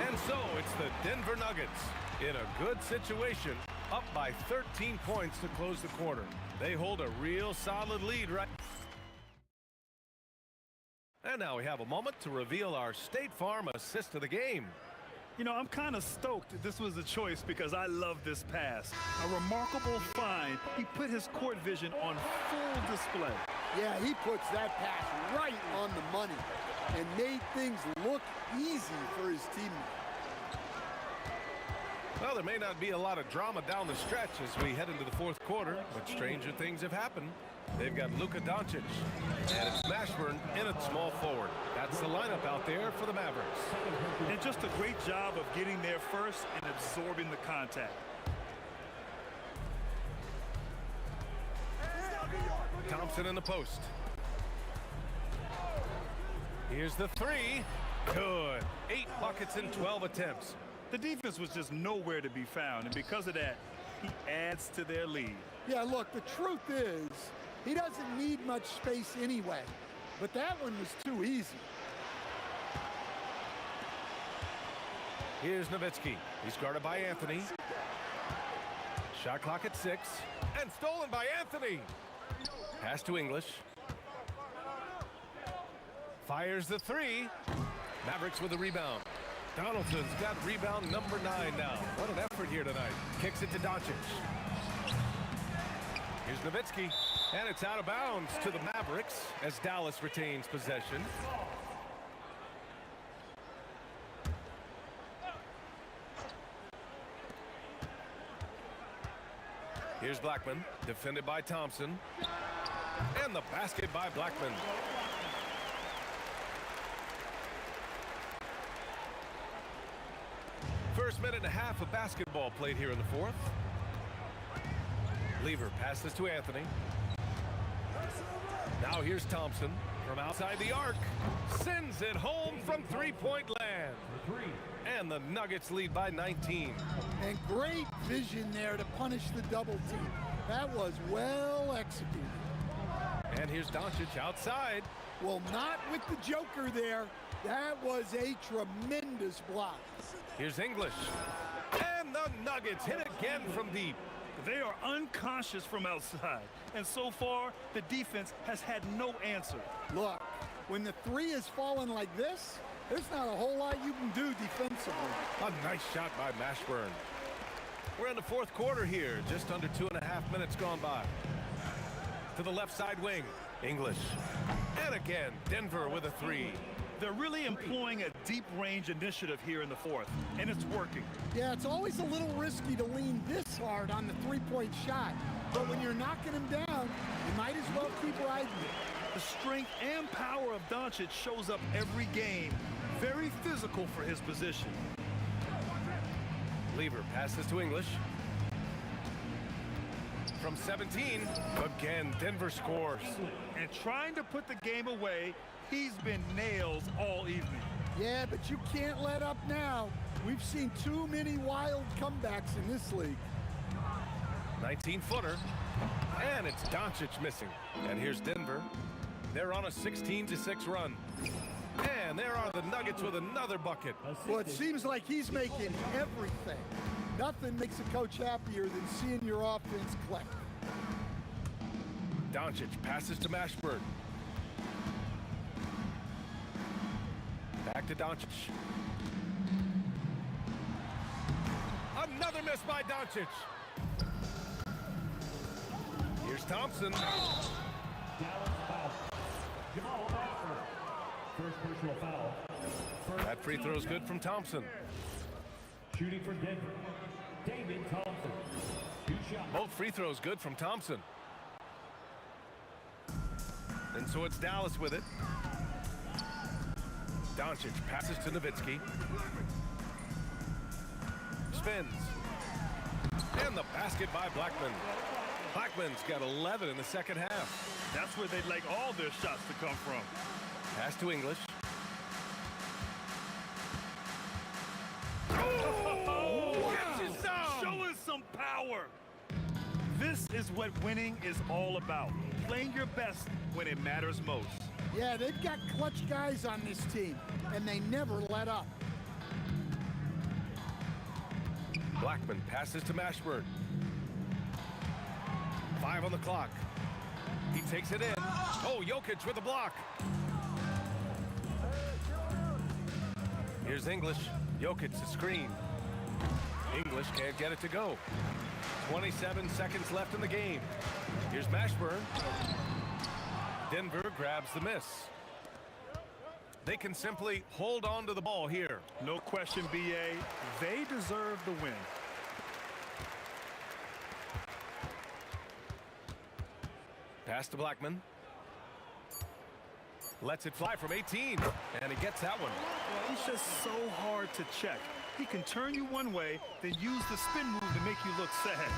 And so it's the Denver Nuggets in a good situation, up by 13 points to close the quarter. They hold a real solid lead right. And now we have a moment to reveal our State Farm assist of the game. You know, I'm kind of stoked this was a choice because I love this pass. A remarkable find. He put his court vision on full display. Yeah, he puts that pass right on the money and made things look easy for his teammates. Well, there may not be a lot of drama down the stretch as we head into the fourth quarter, but stranger things have happened. They've got Luka Doncic, and it's Mashburn in at small forward. That's the lineup out there for the Mavericks. And just a great job of getting there first and absorbing the contact. Thompson in the post. Here's the three. Good. 8 buckets in 12 attempts. The defense was just nowhere to be found, and because of that, he adds to their lead. Yeah, look, the truth is, he doesn't need much space anyway, but that one was too easy. Here's Nowitzki. He's guarded by Anthony. Shot clock at 6. And stolen by Anthony. Pass to English. Fires the three. Mavericks with a rebound. Donaldson's got rebound number 9 now. What an effort here tonight. Kicks it to Doncic. Here's Nowitzki. And it's out of bounds to the Mavericks as Dallas retains possession. Here's Blackman, defended by Thompson. And the basket by Blackman. First minute and a half of basketball played here in the fourth. Lever passes to Anthony. Now here's Thompson from outside the arc. Sends it home from three-point land. And the Nuggets lead by 19. And great vision there to punish the double team. That was well executed. And here's Doncic outside. Well, not with the Joker there. That was a tremendous block. Here's English. And the Nuggets hit again from deep. They are unconscious from outside, and so far, the defense has had no answer. Look, when the three is falling like this, there's not a whole lot you can do defensively. A nice shot by Mashburn. We're in the fourth quarter here, just under 2.5 minutes gone by. To the left side wing, English. And again, Denver with a three. They're really employing a deep range initiative here in the fourth, and it's working. Yeah, it's always a little risky to lean this hard on the three-point shot, but when you're knocking him down, you might as well keep riding it. The strength and power of Doncic shows up every game. Very physical for his position. Lever passes to English. From 17, again, Denver scores. And trying to put the game away, he's been nails all evening. Yeah, but you can't let up now. We've seen too many wild comebacks in this league. 19-footer. And it's Doncic missing. And here's Denver. They're on a 16-6 run. And there are the Nuggets with another bucket. Well, it seems like he's making everything. Nothing makes a coach happier than seeing your offense click. Doncic passes to Mashburn. Back to Doncic. Another miss by Doncic. Here's Thompson. First personal foul. That free throw's good from Thompson. Shooting for Denver, David Thompson. 2 shots. Both free throws good from Thompson. And so it's Dallas with it. Doncic passes to Nowitzki. Spins. And the basket by Blackman. Blackman's got 11 in the second half. That's where they'd like all their shots to come from. Pass to English. Showing some power. This is what winning is all about. Playing your best when it matters most. Yeah, they've got clutch guys on this team, and they never let up. Blackman passes to Mashburn. 5 on the clock. He takes it in. Oh, Jokic with a block. Here's English. Jokic, the screen. English can't get it to go. 27 seconds left in the game. Here's Mashburn. Denver grabs the miss. They can simply hold on to the ball here. No question, B.A. They deserve the win. Pass to Blackman. Lets it fly from 18. And he gets that one. He's just so hard to check. He can turn you one way, then use the spin move to make you look sad.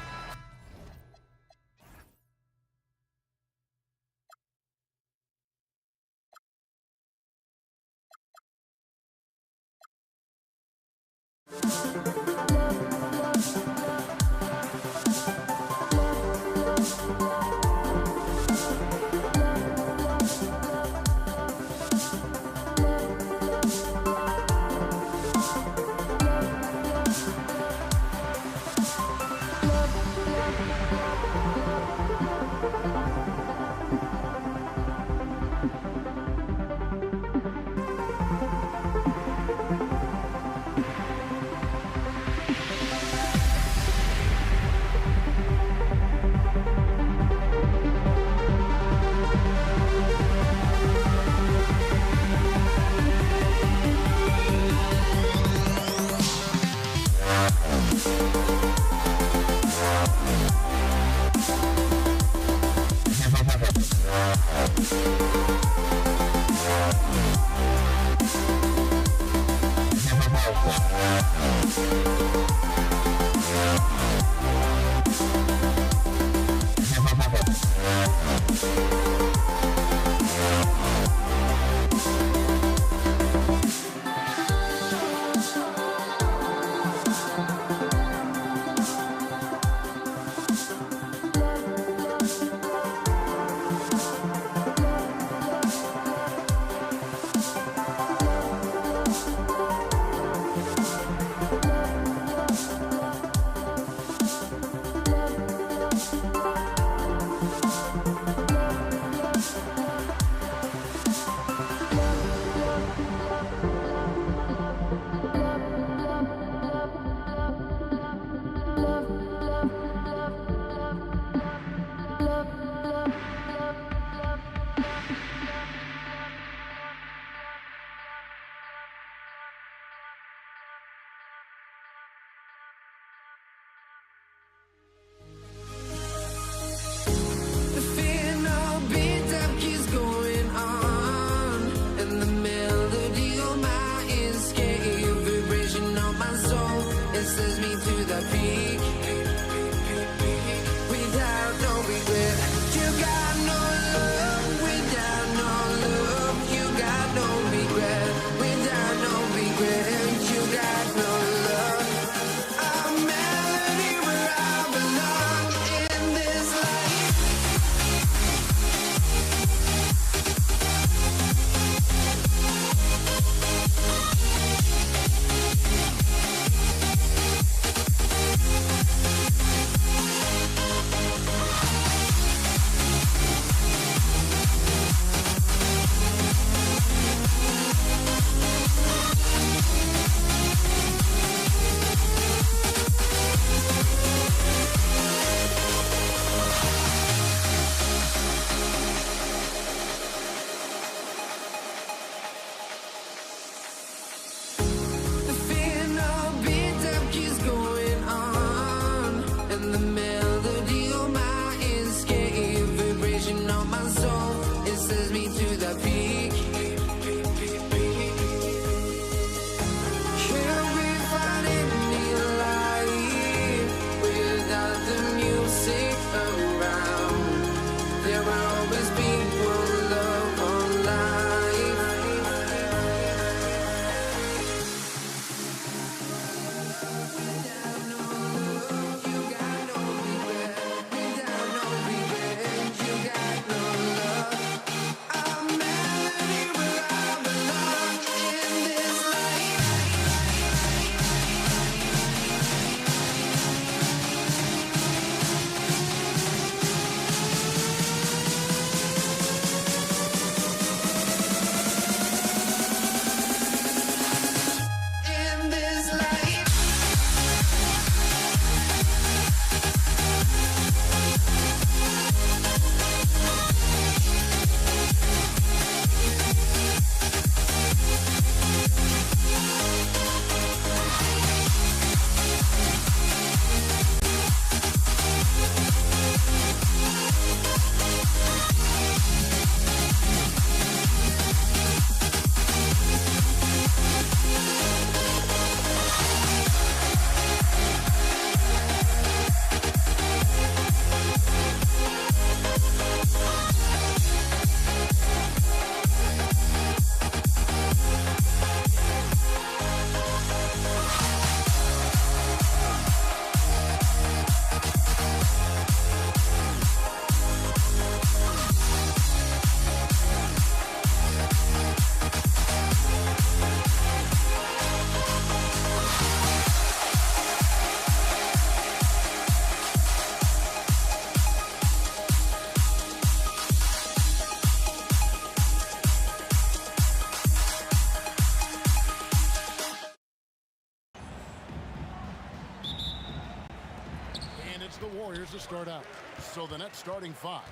Warriors to start out. So the Nets starting 5.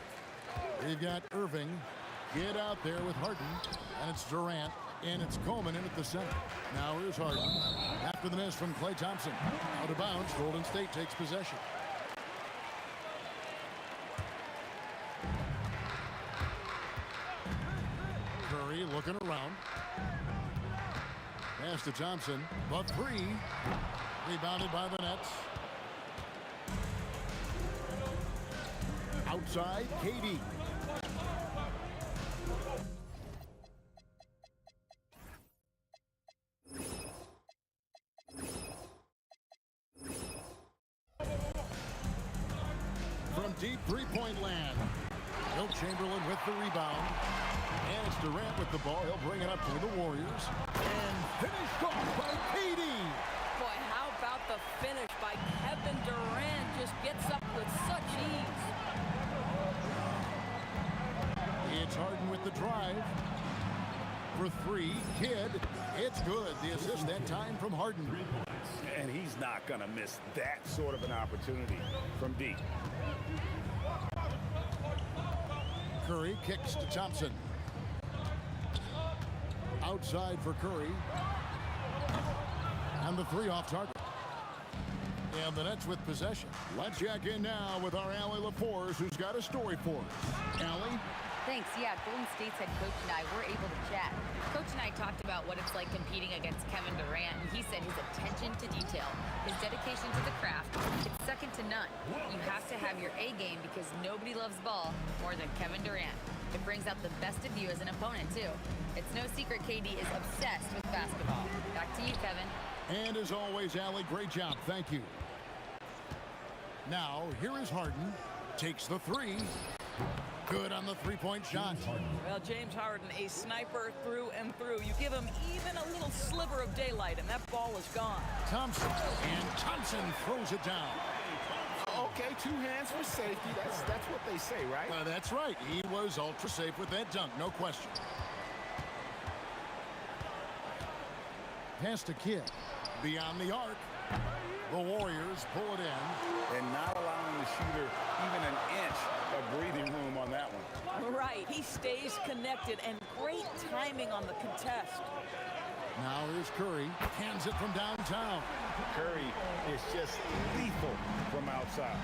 We've got Irving, get out there with Harden, and it's Durant, and it's Coleman in at the center. Now here's Harden. After the miss from Klay Thompson. Out of bounds, Golden State takes possession. Curry looking around. Pass to Thompson, but 3. Rebounded by the Nets. Outside, KD. From deep three-point land. Wilt Chamberlain with the rebound. And it's Durant with the ball. He'll bring it up for the Warriors. And finished off by KD. Boy, how about the finish by Kevin Durant? Just gets up with such ease. It's Harden with the drive. For 3, Kidd. It's good. The assist that time from Harden. And he's not going to miss that sort of an opportunity from deep. Curry kicks to Thompson. Outside for Curry. And the 3 off target. And the Nets with possession. Let's check in now with our Allie LaForce, who's got a story for us. Allie? Thanks. Yeah, Golden State's head coach and I were able to chat. Coach and I talked about what it's like competing against Kevin Durant, and he said his attention to detail, his dedication to the craft, it's second to none. You have to have your A game because nobody loves ball more than Kevin Durant. It brings out the best of you as an opponent, too. It's no secret KD is obsessed with basketball. Back to you, Kevin. And as always, Allie, great job. Thank you. Now, here is Harden. Takes the 3. Good on the three-point shot. Well, James Harden, a sniper through and through. You give him even a little sliver of daylight, and that ball is gone. Thompson, and Thompson throws it down. Okay, 2 hands for safety. That's what they say, right? That's right. He was ultra safe with that dunk, no question. Pass to Kidd. Beyond the arc. The Warriors pull it in. And not allowing the shooter even an inch of breathing room on that one. Right. He stays connected, and great timing on the contest. Now here's Curry. Hands it from downtown. Curry is just lethal from outside.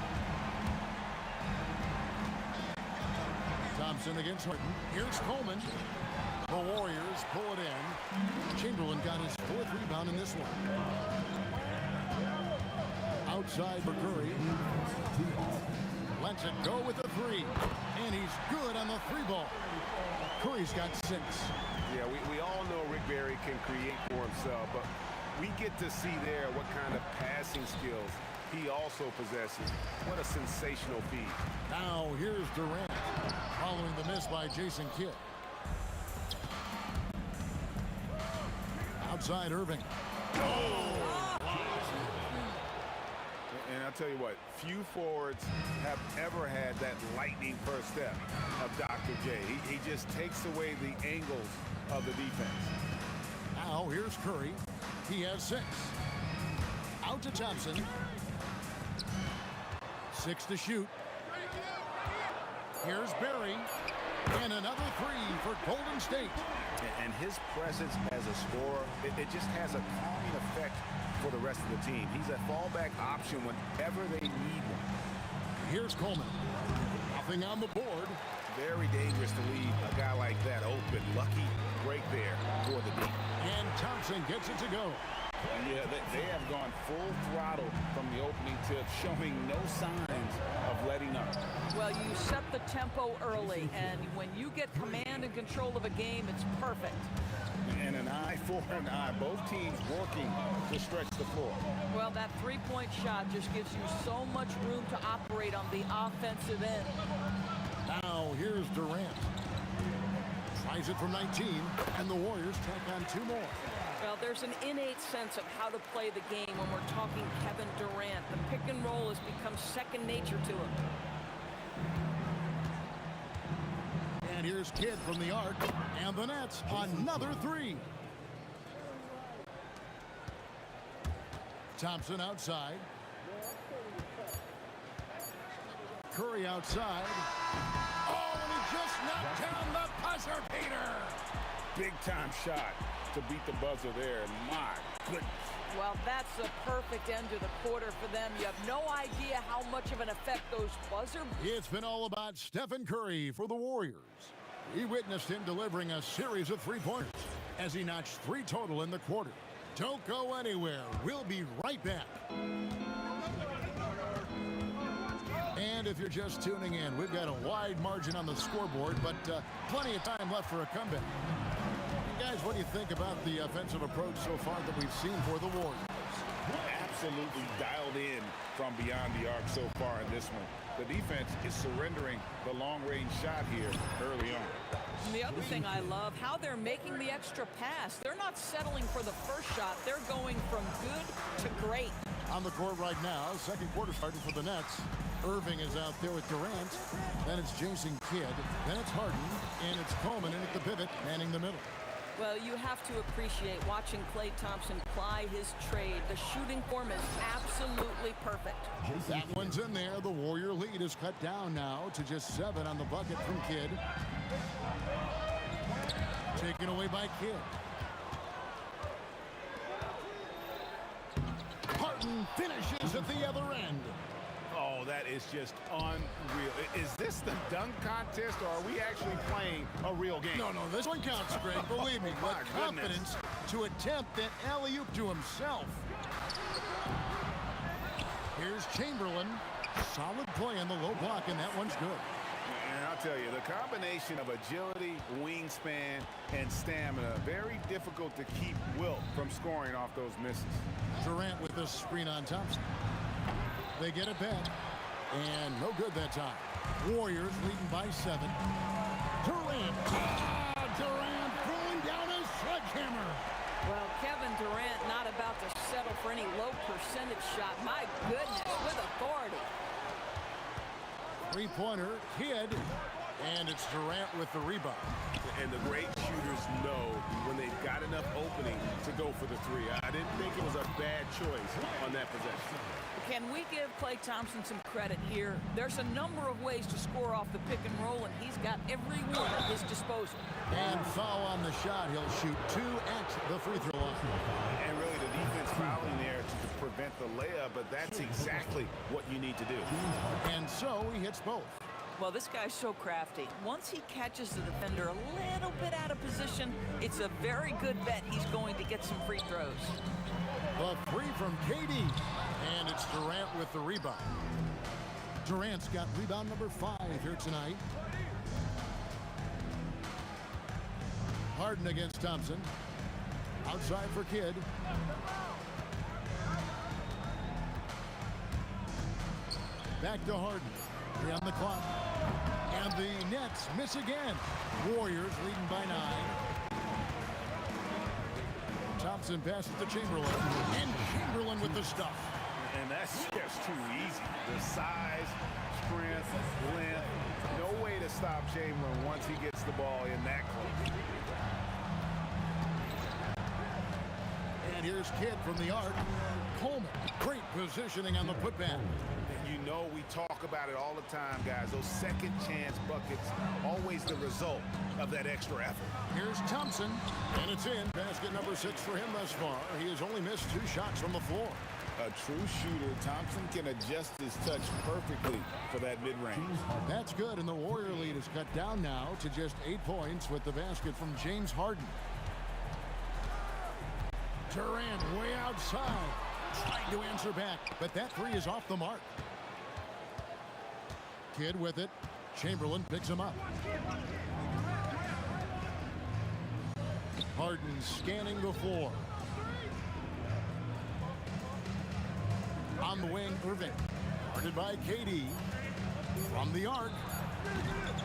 Thompson against Harden. Here's Coleman. The Warriors pull it in. Chamberlain got his 4th rebound in this one. Outside for Curry. Lets it go with the 3. And he's good on the 3-ball. Curry's got 6. Yeah, we all know Rick Barry can create for himself, but we get to see there what kind of passing skills he also possesses. What a sensational feat. Now here's Durant following the miss by Jason Kidd. Outside Irving. And I'll tell you what, few forwards have ever had that lightning first step of Dr. J. He just takes away the angles of the defense. Now here's Curry. He has 6. Out to Thompson. 6 to shoot. Here's Barry. And another 3 for Golden State. And his presence as a scorer, it just has a calming effect for the rest of the team. He's a fallback option whenever they need one. Here's Coleman. Nothing on the board. Very dangerous to leave a guy like that open. Lucky break there for the D. And Thompson gets it to go. Yeah, they have gone full throttle from the opening tip, showing no signs of letting up. Well, you set the tempo early, and when you get command and control of a game, it's perfect. And an eye for an eye. Both teams working to stretch the floor. Well, that 3-point shot just gives you so much room to operate on the offensive end. Now here's Durant. Tries it from 19, and the Warriors tack on 2 more. Well, there's an innate sense of how to play the game when we're talking Kevin Durant. The pick and roll has become second nature to him. And here's Kidd from the arc, and the Nets another 3. Thompson outside. Curry outside. Oh, and he just knocked down the buzzer beater. Big-time shot to beat the buzzer there. My goodness. Well, that's the perfect end to the quarter for them. You have no idea how much of an effect those buzzer... It's been all about Stephen Curry for the Warriors. We witnessed him delivering a series of three-pointers as he notched 3 total in the quarter. Don't go anywhere. We'll be right back. And if you're just tuning in, we've got a wide margin on the scoreboard, but plenty of time left for a comeback. Guys, what do you think about the offensive approach so far that we've seen for the Warriors? Absolutely dialed in from beyond the arc so far in this one. The defense is surrendering the long-range shot here early on. And the other thing I love, how they're making the extra pass. They're not settling for the first shot. They're going from good to great. On the court right now, second quarter starting for the Nets. Irving is out there with Durant. Then it's Jason Kidd. Then it's Harden. And it's Coleman in at the pivot, manning the middle. Well, you have to appreciate watching Klay Thompson ply his trade. The shooting form is absolutely perfect. That one's in there. The Warrior lead is cut down now to just 7 on the bucket from Kidd. Taken away by Kidd. Harden finishes at the other end. Oh, that is just unreal. Is this the dunk contest, or are we actually playing a real game? No, this one counts, Greg. Believe me. My With confidence to attempt that alley-oop to himself. Here's Chamberlain. Solid play in the low block, and that one's good. And I'll tell you, the combination of agility, wingspan, and stamina, very difficult to keep Wilt from scoring off those misses. Durant with the screen on Thompson. They get it back, and no good that time. Warriors leading by 7. Durant. Durant throwing down a sledgehammer. Well, Kevin Durant not about to settle for any low percentage shot. My goodness, with authority. Three-pointer, Kidd, and it's Durant with the rebound. And the great shooters know when they've got enough opening to go for the 3. I didn't think it was a bad choice on that possession. Can we give Klay Thompson some credit here? There's a number of ways to score off the pick and roll, and he's got every one at his disposal. And foul on the shot. He'll shoot 2 at the free throw line. And really the defense fouling there to prevent the layup, but that's exactly what you need to do. And so he hits both. Well, this guy's so crafty. Once he catches the defender a little bit out of position, it's a very good bet he's going to get some free throws. The 3 from KD. And it's Durant with the rebound. Durant's got rebound number 5 here tonight. Harden against Thompson. Outside for Kidd. Back to Harden. 3 on the clock. And the Nets miss again. Warriors leading by 9. Thompson passes to Chamberlain. And Chamberlain with the stuff. And that's just too easy. The size, strength, length. No way to stop Chamberlain once he gets the ball in that close. And here's Kidd from the arc. Coleman. Great positioning on the putback. You know we talk about it all the time, guys. Those second chance buckets, always the result of that extra effort. Here's Thompson, and it's in. Basket number 6 for him thus far. He has only missed 2 shots from the floor. A true shooter, Thompson can adjust his touch perfectly for that mid-range. That's good, and the Warrior lead is cut down now to just 8 points with the basket from James Harden. Durant way outside, trying to answer back, but that 3 is off the mark. Kidd with it. Chamberlain picks him up. Harden scanning the floor. On the wing, Irving. Guarded by KD. From the arc.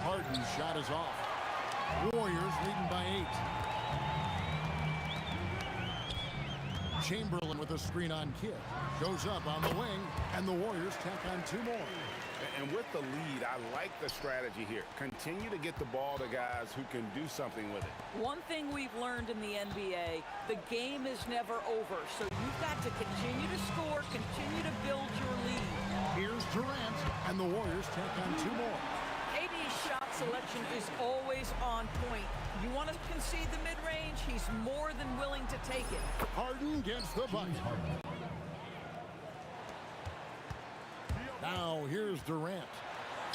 Harden's shot is off. Warriors leading by 8. Chamberlain with a screen on Kidd. Goes up on the wing, and the Warriors tack on 2 more. And with the lead, I like the strategy here. Continue to get the ball to guys who can do something with it. One thing we've learned in the NBA, the game is never over. So you've got to continue to score, continue to build your lead. Here's Durant, and the Warriors take on 2 more. KD's shot selection is always on point. You want to concede the mid-range, he's more than willing to take it. Harden gets the bucket. Now here's Durant.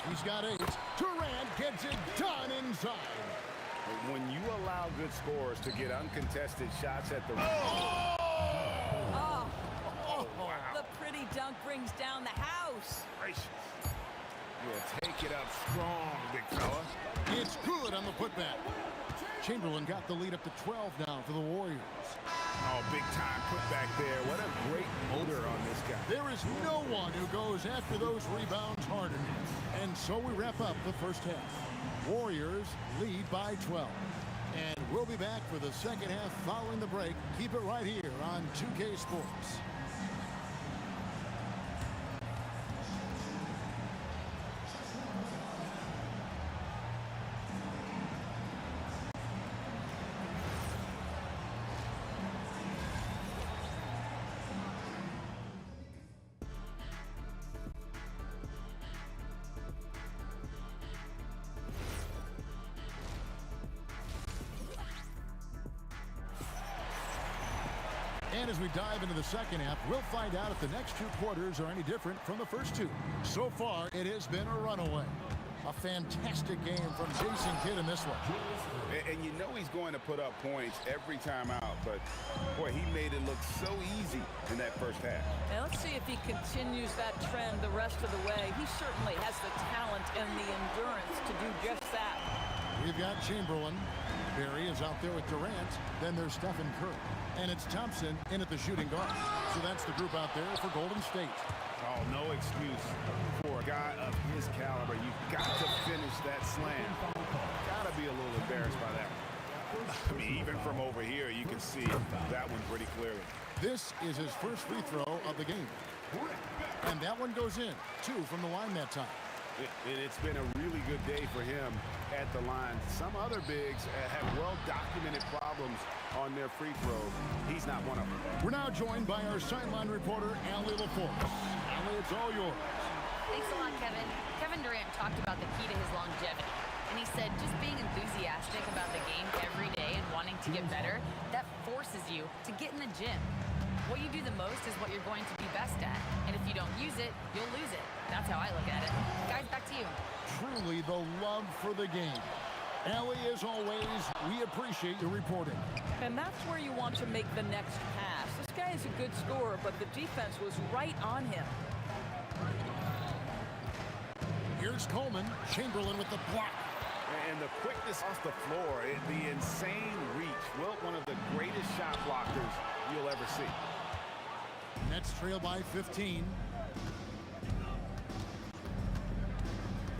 He's got 8. Durant gets it done inside. When you allow good scorers to get uncontested shots at the rim. Oh, Wow. the pretty dunk brings down the house. Gracious. Yeah, take it up strong, big fella. It's good on the putback. Chamberlain got the lead up to 12 now for the Warriors. Oh, big time putback there. What a great motor on this guy. There is no one who goes after those rebounds harder. And so we wrap up the first half. Warriors lead by 12. And we'll be back for the second half following the break. Keep it right here on 2K Sports. And as we dive into the second half, we'll find out if the next 2 quarters are any different from the first 2. So far, it has been a runaway. A fantastic game from Jason Kidd in this one. And you know he's going to put up points every time out, but boy, he made it look so easy in that first half. Now let's see if he continues that trend the rest of the way. He certainly has the talent and the endurance to do just that. We've got Chamberlain. Barry is out there with Durant. Then there's Stephen Curry. And it's Thompson in at the shooting guard. So that's the group out there for Golden State. Oh, no excuse for a guy of his caliber. You've got to finish that slam. Got to be a little embarrassed by that one. I mean, even from over here, you can see that one pretty clearly. This is his first free throw of the game. And that one goes in. 2 from the line that time. It's been a really good day for him at the line. Some other bigs have well-documented problems on their free throws. He's not one of them. We're now joined by our sideline reporter, Allie LaForce. Allie, it's all yours. Thanks a lot, Kevin. Kevin Durant talked about the key to his longevity. And he said just being enthusiastic about the game every day and wanting to get better, that forces you to get in the gym. What you do the most is what you're going to be best at. And if you don't use it, you'll lose it. That's how I look at it. Guys, back to you. Truly the love for the game. Allie, as always, we appreciate your reporting. And that's where you want to make the next pass. This guy is a good scorer, but the defense was right on him. Here's Coleman. Chamberlain with the block. And the quickness off the floor, the insane reach. Wilt, one of the greatest shot blockers you'll ever see. Nets trail by 15.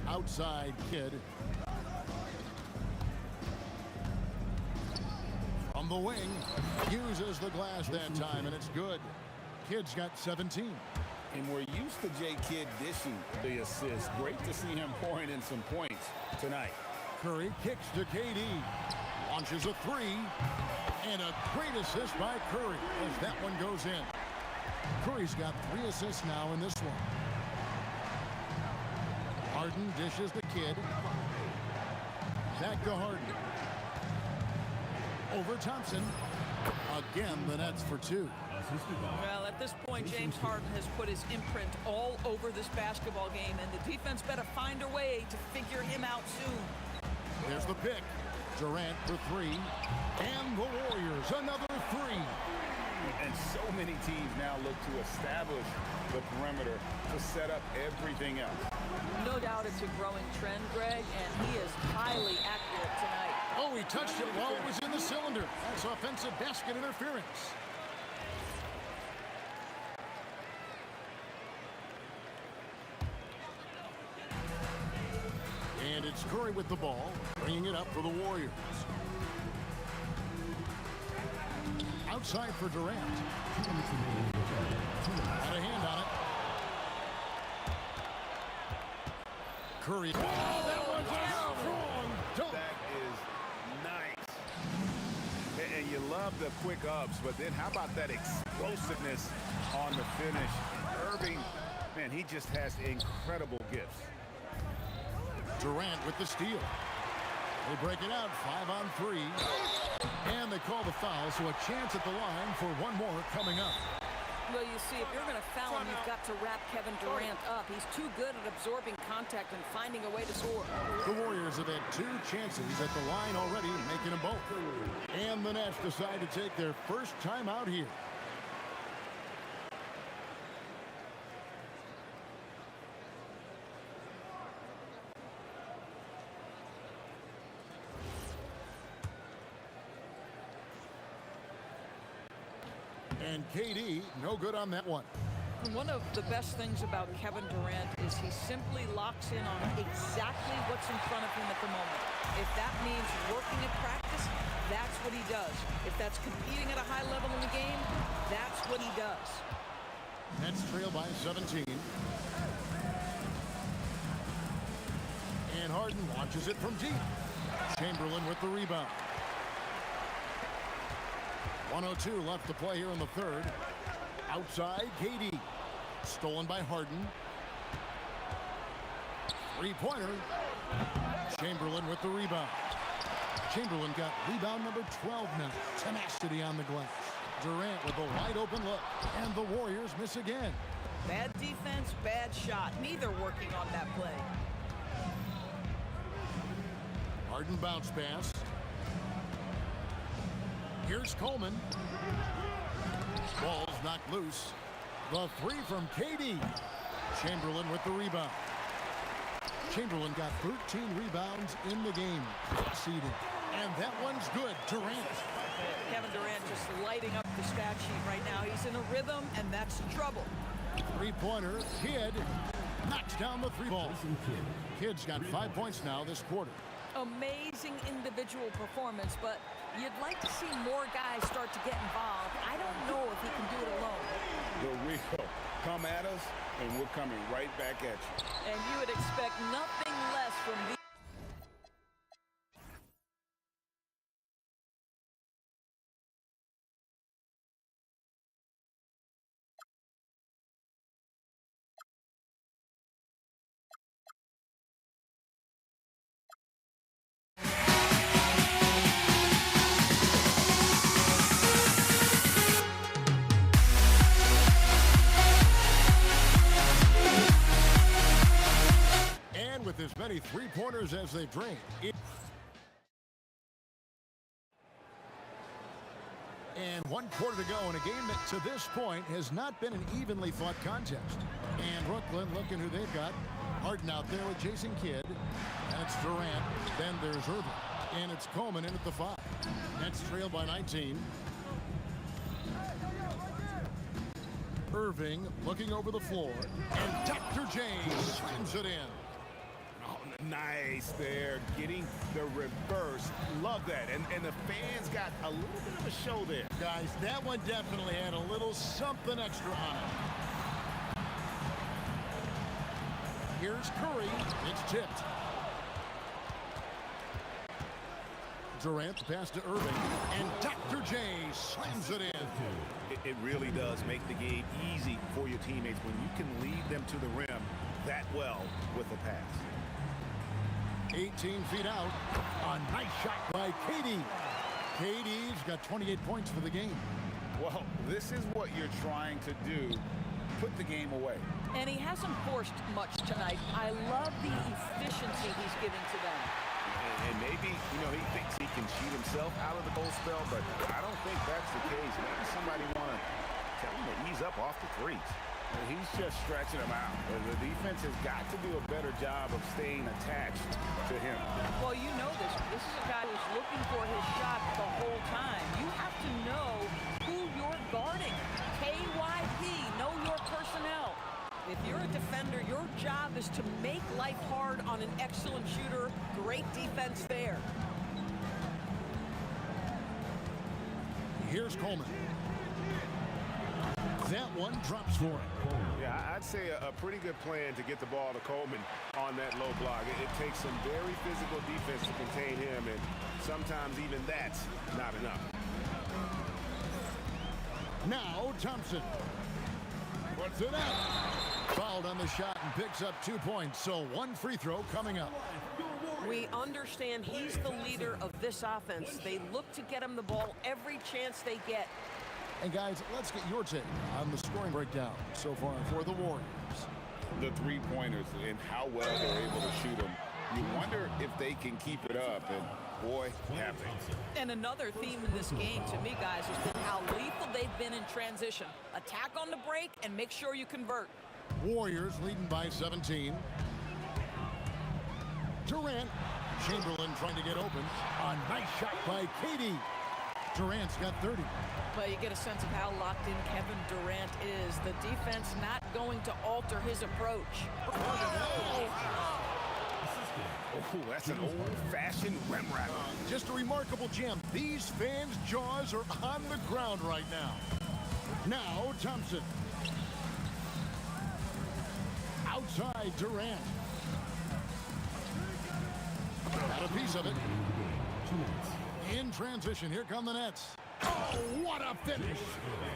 Outside Kidd. From the wing, uses the glass that time, and it's good. Kidd's got 17. And we're used to J. Kidd dishing the assist. Great to see him pouring in some points tonight. Curry kicks to KD. Launches a 3. And a great assist by Curry as that one goes in. Curry's got 3 assists now in this one. Harden dishes the Kidd. Back to Harden. Over Thompson. Again, the Nets for 2. Well, at this point, James Harden has put his imprint all over this basketball game, and the defense better find a way to figure him out soon. There's the pick. Durant for 3. And the Warriors, another 3. And so many teams now look to establish the perimeter to set up everything else. No doubt it's a growing trend, Greg, and he is highly accurate tonight. Oh, he touched it while it was in the cylinder. That's offensive basket interference. And it's Curry with the ball, bringing it up for the Warriors. Outside for Durant. Had a hand on it. Curry. Oh, that one's a strong dunk. That is nice. And you love the quick ups, but then how about that explosiveness on the finish? Irving, man, he just has incredible gifts. Durant with the steal. They break it out 5-on-3. And they call the foul, so a chance at the line for one more coming up. Well, you see, if you're going to foul him, you've got to wrap Kevin Durant up. He's too good at absorbing contact and finding a way to score. The Warriors have had 2 chances at the line already, making them both. And the Nets decide to take their first time out here. And KD, no good on that one. One of the best things about Kevin Durant is he simply locks in on exactly what's in front of him at the moment. If that means working at practice, that's what he does. If that's competing at a high level in the game, that's what he does. Nets trail by 17. And Harden launches it from deep. Chamberlain with the rebound. 1:02 left to play here in the third. Outside, KD. Stolen by Harden. Three-pointer. Chamberlain with the rebound. Chamberlain got rebound number 12 now. Tenacity on the glass. Durant with a wide-open look. And the Warriors miss again. Bad defense, bad shot. Neither working on that play. Harden bounce pass. Here's Coleman. Ball's knocked loose. The three from KD. Chamberlain with the rebound. Chamberlain got 13 rebounds in the game. Seeded. And that one's good. Durant. Kevin Durant just lighting up the stat sheet right now. He's in a rhythm, and that's trouble. Three-pointer. Kidd knocks down the three ball. Kidd's got 5 points now this quarter. Amazing individual performance, but you'd like to see more guys start to get involved. I don't know if he can do it alone. The real come at us, and we're coming right back at you. And you would expect nothing less from these. With as many three-pointers as they've drained. And 1 quarter to go in a game that to this point has not been an evenly fought contest. And Brooklyn looking who they've got. Harden out there with Jason Kidd. And it's Durant. Then there's Irving. And it's Coleman in at the 5. Nets trail by 19. Irving looking over the floor. And Dr. J slams it in. Nice there, getting the reverse. Love that. And the fans got a little bit of a show there. Guys, that one definitely had a little something extra on it. Here's Curry. It's tipped. Durant pass to Irving. And Dr. J slams it in. It really does make the game easy for your teammates when you can lead them to the rim that well with a pass. 18 feet out. A nice shot by KD. KD's got 28 points for the game. Well, this is what you're trying to do. Put the game away. And he hasn't forced much tonight. I love the efficiency he's giving to them. And maybe, you know, he thinks he can cheat himself out of the goal spell, but I don't think that's the case. Maybe somebody want to tell him to ease up off the threes. He's just stretching them out. The defense has got to do a better job of staying attached to him. Well, you know this. This is a guy who's looking for his shot the whole time. You have to know who you're guarding. KYP, know your personnel. If you're a defender, your job is to make life hard on an excellent shooter. Great defense there. Here's Coleman. That one drops for him. Yeah, I'd say a pretty good plan to get the ball to Coleman on that low block. It takes some very physical defense to contain him, and sometimes even that's not enough. Now Thompson puts it out. Fouled on the shot and picks up 2 points, so 1 free throw coming up. We understand he's the leader of this offense. They look to get him the ball every chance they get. And guys, let's get your take on the scoring breakdown so far for the Warriors. The three-pointers and how well they're able to shoot them. You wonder if they can keep it up, and boy, have they. And another theme in this game to me, guys, has been how lethal they've been in transition. Attack on the break and make sure you convert. Warriors leading by 17. Durant. Chamberlain trying to get open. A nice shot by Katie. Durant's got 30. Well, you get a sense of how locked in Kevin Durant is. The defense not going to alter his approach. Oh, that's an old-fashioned rim wrap. Just a remarkable jam. These fans' jaws are on the ground right now. Now Thompson. Outside Durant. Got a piece of it. In transition, here come the Nets. Oh, what a finish.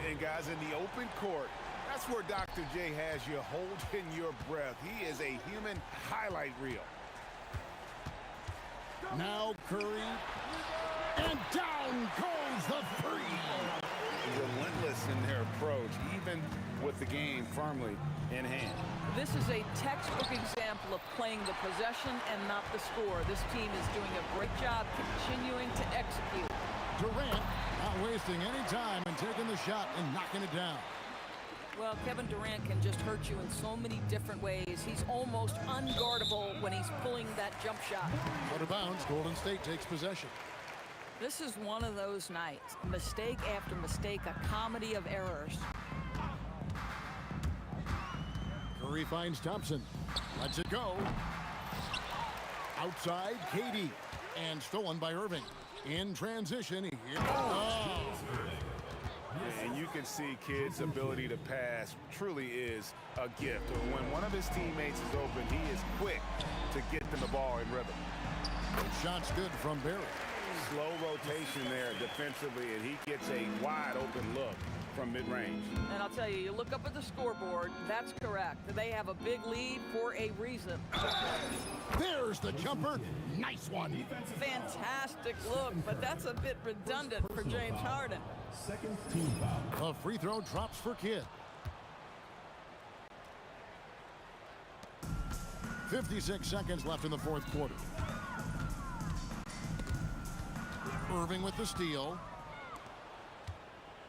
And guys, in the open court, that's where Dr. J has you holding your breath. He is a human highlight reel. Now Curry. And down goes the three. Relentless in their approach, even with the game firmly in hand. This is a textbook example of playing the possession and not the score. This team is doing a great job continuing to execute. Durant not wasting any time and taking the shot and knocking it down. Well, Kevin Durant can just hurt you in so many different ways. He's almost unguardable when he's pulling that jump shot. Out of bounds, Golden State takes possession. This is one of those nights. Mistake after mistake, a comedy of errors. Curry finds Thompson. Lets it go. Outside, Katie. And stolen by Irving. In transition, here. Oh. And you can see Kidd's ability to pass truly is a gift. When one of his teammates is open, he is quick to get them the ball in rhythm. The shot's good from Barry. Slow rotation there defensively, and he gets a wide open look from mid-range. And I'll tell you, you look up at the scoreboard, that's correct. They have a big lead for a reason. There's the jumper. Nice one. Fantastic look, but that's a bit redundant for James Harden. Second team foul. A free throw drops for Kidd. 56 seconds left in the fourth quarter. Irving with the steal.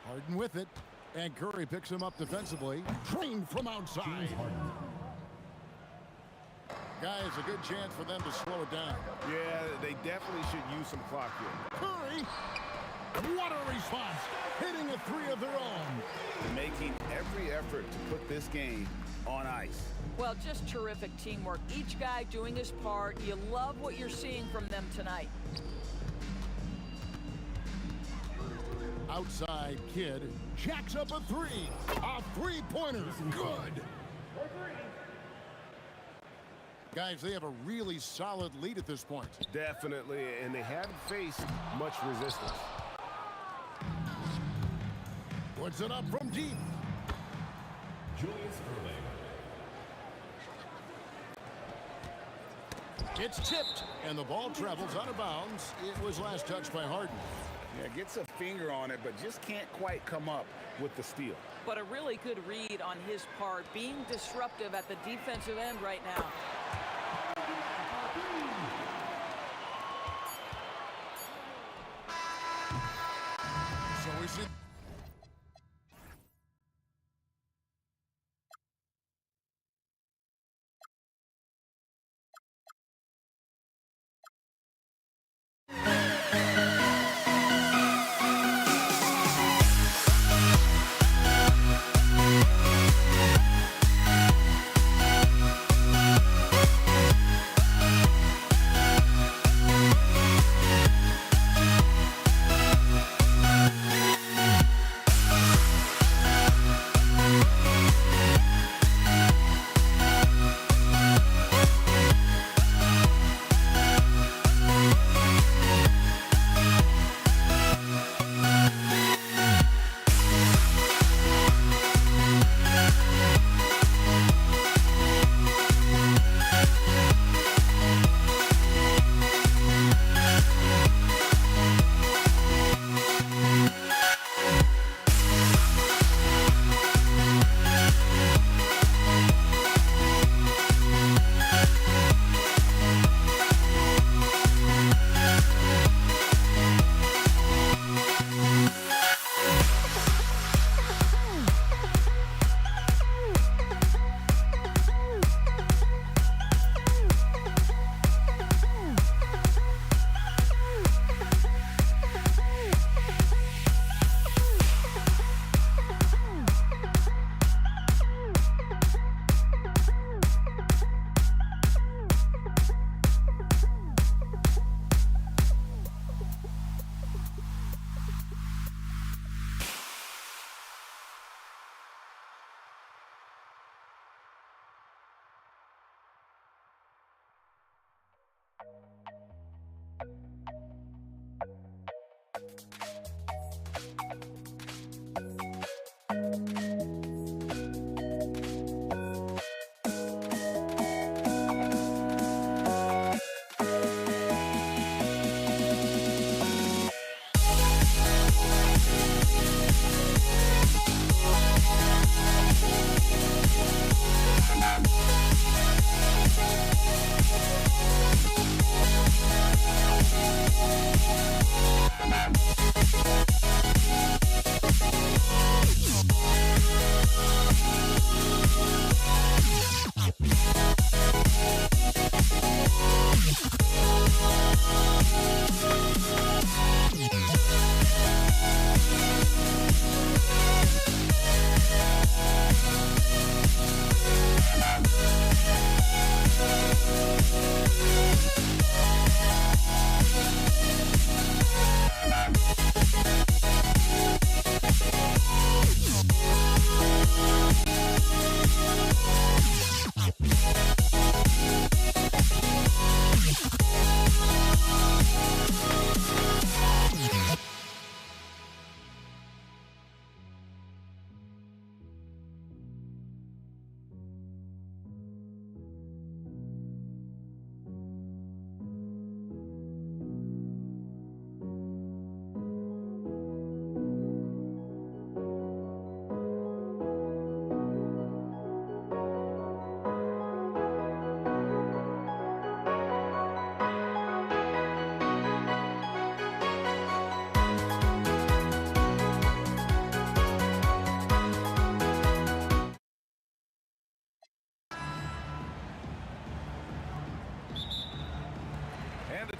Harden with it. And Curry picks him up defensively. Trained from outside. Guys, a good chance for them to slow it down. Yeah, they definitely should use some clock here. Curry. What a response. Hitting a three of their own. Making every effort to put this game on ice. Well, just terrific teamwork. Each guy doing his part. You love what you're seeing from them tonight. Outside Kidd jacks up a three. A three-pointer. Good. Guys, they have a really solid lead at this point. Definitely, and they haven't faced much resistance. Puts it up from deep. Julius Erling. It's tipped, and the ball travels out of bounds. It was last touched by Harden. Yeah, gets a finger on it, but just can't quite come up with the steal. But a really good read on his part, being disruptive at the defensive end right now. So we see...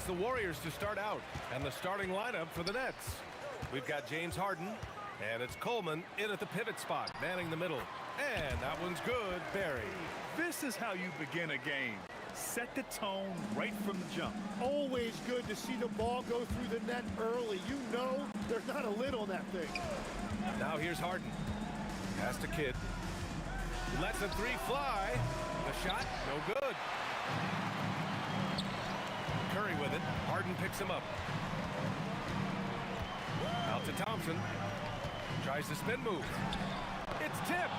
It's the Warriors to start out, and the starting lineup for the Nets. We've got James Harden, and it's Coleman in at the pivot spot, manning the middle. And that one's good, Barry. This is how you begin a game. Set the tone right from the jump. Always good to see the ball go through the net early. You know there's not a lid on that thing. Now here's Harden. Pass to Kidd. Lets the three fly. The shot, no good. Curry with it. Harden picks him up. Out to Thompson. Tries the spin move. It's tipped.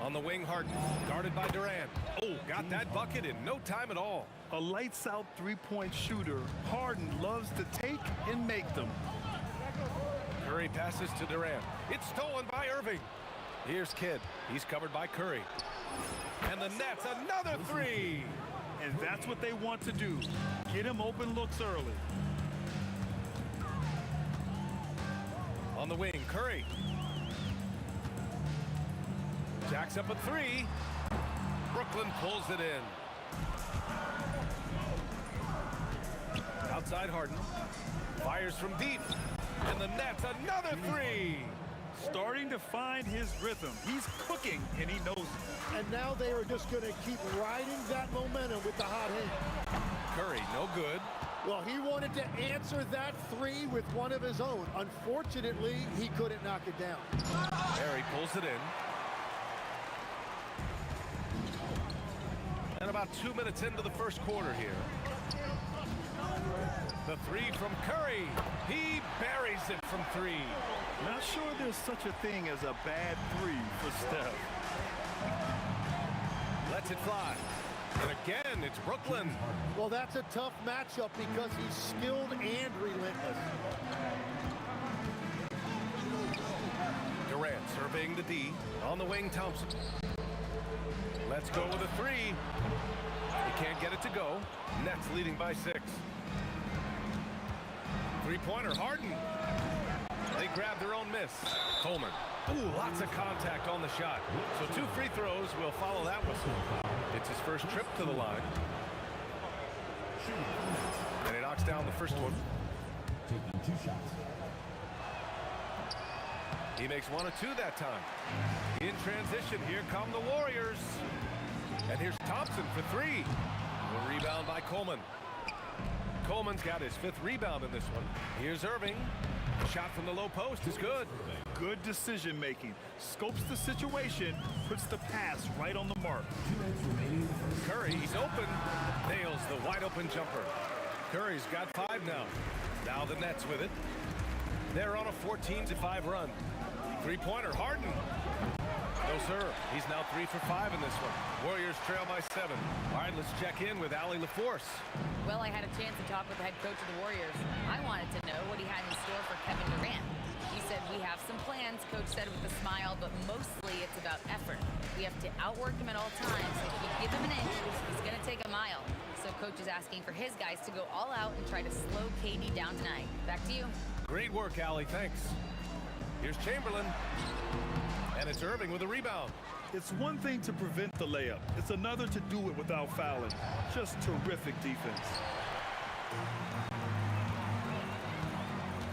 On the wing, Harden. Guarded by Durant. Oh, got that bucket in no time at all. A lights-out three-point shooter, Harden loves to take and make them. Curry passes to Durant. It's stolen by Irving. Here's Kidd. He's covered by Curry. And the Nets, another three. And that's what they want to do. Get him open looks early. On the wing, Curry. Jacks up a three. Brooklyn pulls it in. Outside Harden. Fires from deep. And the Nets, another three. Starting to find his rhythm. He's cooking, and he knows it. And now they are just going to keep riding that momentum with the hot hand. Curry, no good. Well, he wanted to answer that three with one of his own. Unfortunately, he couldn't knock it down. Barry pulls it in. And about 2 minutes into the first quarter here. The three from Curry. He buries it from three. Not sure there's such a thing as a bad three for Steph. Lets it fly. And again, it's Brooklyn. Well, that's a tough matchup because he's skilled and relentless. Durant surveying the D. On the wing, Thompson. Let's go with a three. He can't get it to go. Nets leading by 6. Three-pointer, Harden. They grab their own miss. Coleman. Ooh, lots of contact on the shot. So 2 free throws will follow that whistle. It's his first trip to the line. And he knocks down the first one. Taking 2 shots. He makes 1 of 2 that time. In transition, here come the Warriors. And here's Thompson for 3. A rebound by Coleman. Coleman's got his 5th rebound in this one. Here's Irving. The shot from the low post is good. Good decision making. Scopes the situation, puts the pass right on the mark. Curry, he's open. Nails the wide open jumper. Curry's got 5 now. Now the Nets with it. They're on a 14-5 run. Three-pointer, Harden. No, sir. He's now 3 for 5 in this one. Warriors trail by 7. All right, let's check in with Allie LaForce. Well, I had a chance to talk with the head coach of the Warriors. I wanted to know what he had in store for Kevin Durant. He said, we have some plans, Coach said with a smile, but mostly it's about effort. We have to outwork him at all times. If we give him an inch, he's going to take a mile. So Coach is asking for his guys to go all out and try to slow KD down tonight. Back to you. Great work, Allie. Thanks. Here's Chamberlain. And it's Irving with a rebound. It's one thing to prevent the layup. It's another to do it without fouling. Just terrific defense.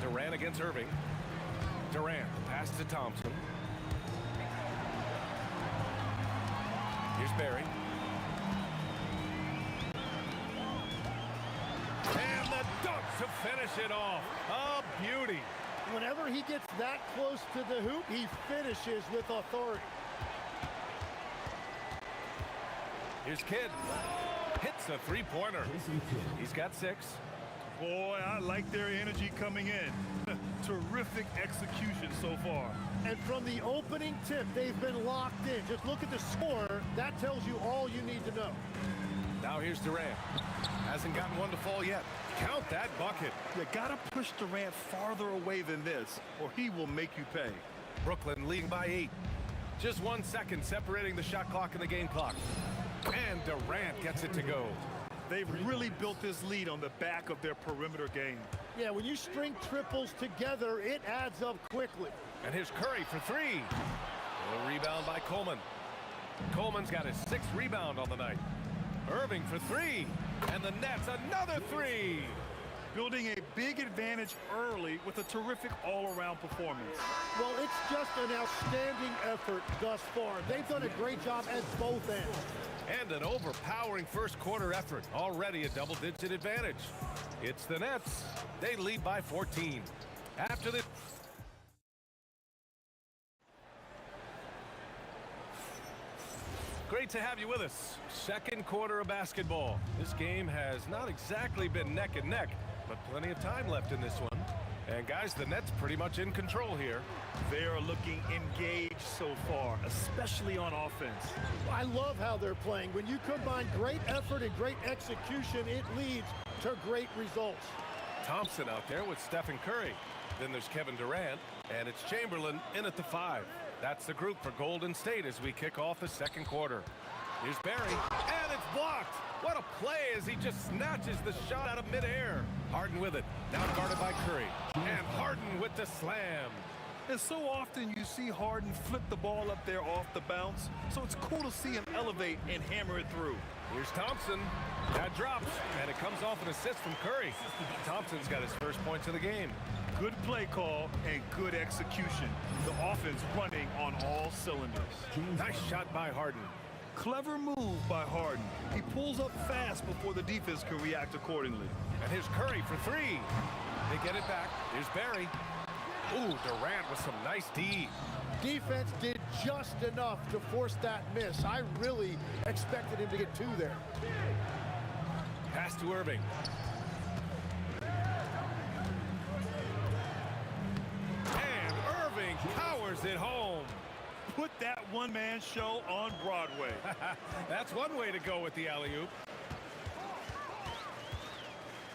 Durant against Irving. Durant, pass to Thompson. Here's Barry. And the dunk to finish it off. A beauty. Whenever he gets that close to the hoop, he finishes with authority. Here's Kidd. Hits a three-pointer. He's got 6. Boy, I like their energy coming in. Terrific execution so far. And from the opening tip, they've been locked in. Just look at the score. That tells you all you need to know. Now here's Durant. Hasn't gotten one to fall yet. Count that bucket. You gotta push Durant farther away than this, or he will make you pay. Brooklyn leading by 8. Just 1 second separating the shot clock and the game clock. And Durant gets it to go. They've really built this lead on the back of their perimeter game. Yeah, when you string triples together, it adds up quickly. And here's Curry for 3. A rebound by Coleman. Coleman's got his 6th rebound on the night. Irving for three. And the Nets another three. Building a big advantage early with a terrific all-around performance. Well, it's just an outstanding effort thus far. They've done a great job at both ends. And an overpowering first quarter effort. Already a double-digit advantage. It's the Nets. They lead by 14. After this. Great to have you with us. Second quarter of basketball. This game has not exactly been neck and neck, but plenty of time left in this one. And guys, the Nets pretty much in control here. They are looking engaged so far, especially on offense. I love how they're playing. When you combine great effort and great execution, it leads to great results. Thompson out there with Stephen Curry. Then there's Kevin Durant, and it's Chamberlain in at the 5. That's the group for Golden State as we kick off the second quarter. Here's Barry, and it's blocked. What a play as he just snatches the shot out of midair. Harden with it, now guarded by Curry. And Harden with the slam. And so often you see Harden flip the ball up there off the bounce, so it's cool to see him elevate and hammer it through. Here's Thompson. That drops, and it comes off an assist from Curry. Thompson's got his first points of the game. Good play call and good execution. The offense running on all cylinders. Nice shot by Harden. Clever move by Harden. He pulls up fast before the defense can react accordingly. And here's Curry for three. They get it back. Here's Barry. Ooh, Durant with some nice D. Defense did just enough to force that miss. I really expected him to get 2 there. Pass to Irving. And Irving powers it home. Put that one-man show on Broadway. That's one way to go with the alley-oop.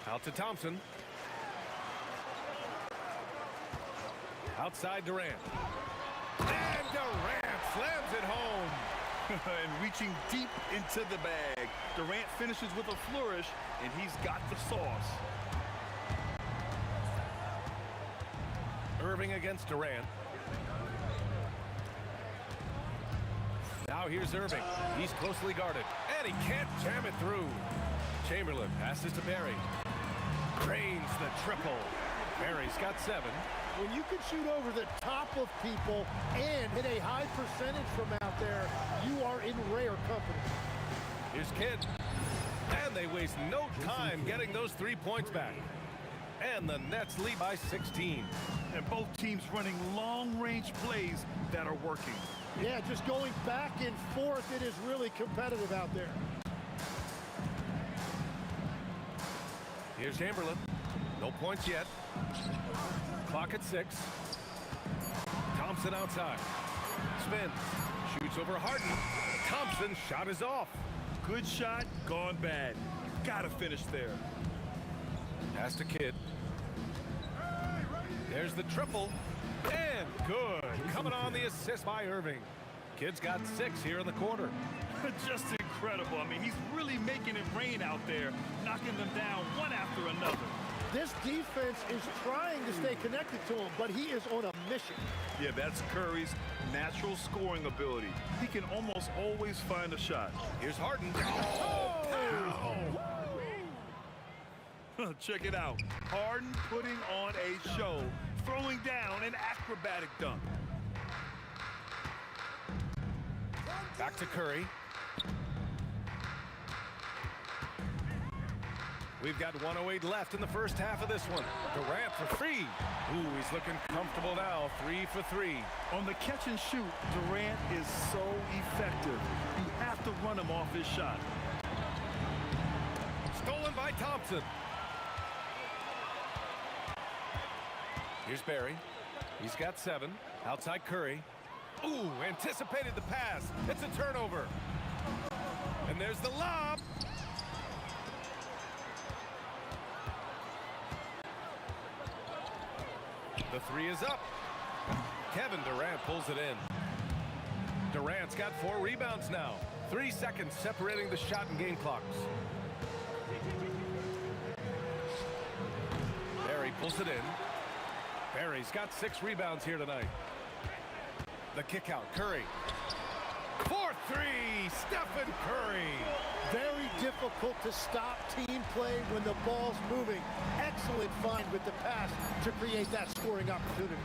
Out to Thompson. Outside Durant. And Durant slams it home. And reaching deep into the bag. Durant finishes with a flourish, and he's got the sauce. Irving against Durant. Now here's Irving. He's closely guarded, and he can't jam it through. Chamberlain passes to Barry. Drains the triple. Barry's got 7. When you can shoot over the top of people and hit a high percentage from out there, you are in rare company. Here's Kidd. And they waste no time getting those 3 points back. And the Nets lead by 16. And both teams running long-range plays that are working. Yeah, just going back and forth, it is really competitive out there. Here's Chamberlain. No points yet. Clock at 6. Thompson outside. Spins. Shoots over Harden. Thompson's shot is off. Good shot, gone bad. Gotta finish there. Pass to Kidd. There's the triple. And good. Coming on the assist by Irving. Kidd's got 6 here in the quarter. Just incredible. I mean, he's really making it rain out there, knocking them down one after another. This defense is trying to stay connected to him, but he is on a mission. Yeah, that's Curry's natural scoring ability. He can almost always find a shot. Here's Harden. Check it out. Harden putting on a show, throwing down an acrobatic dunk. Back to Curry. We've got 1:08 left in the first half of this one. Durant for 3. Ooh, he's looking comfortable now. 3 for 3. On the catch and shoot, Durant is so effective. You have to run him off his shot. Stolen by Thompson. Here's Barry. He's got 7. Outside Curry. Ooh, anticipated the pass. It's a turnover. And there's the lob. The 3 is up. Kevin Durant pulls it in. Durant's got 4 rebounds now. 3 seconds separating the shot and game clocks. Barry pulls it in. Barry's got 6 rebounds here tonight. The kick out, Curry. For three, Stephen Curry. Very difficult to stop team play when the ball's moving. Excellent find with the pass to create that scoring opportunity.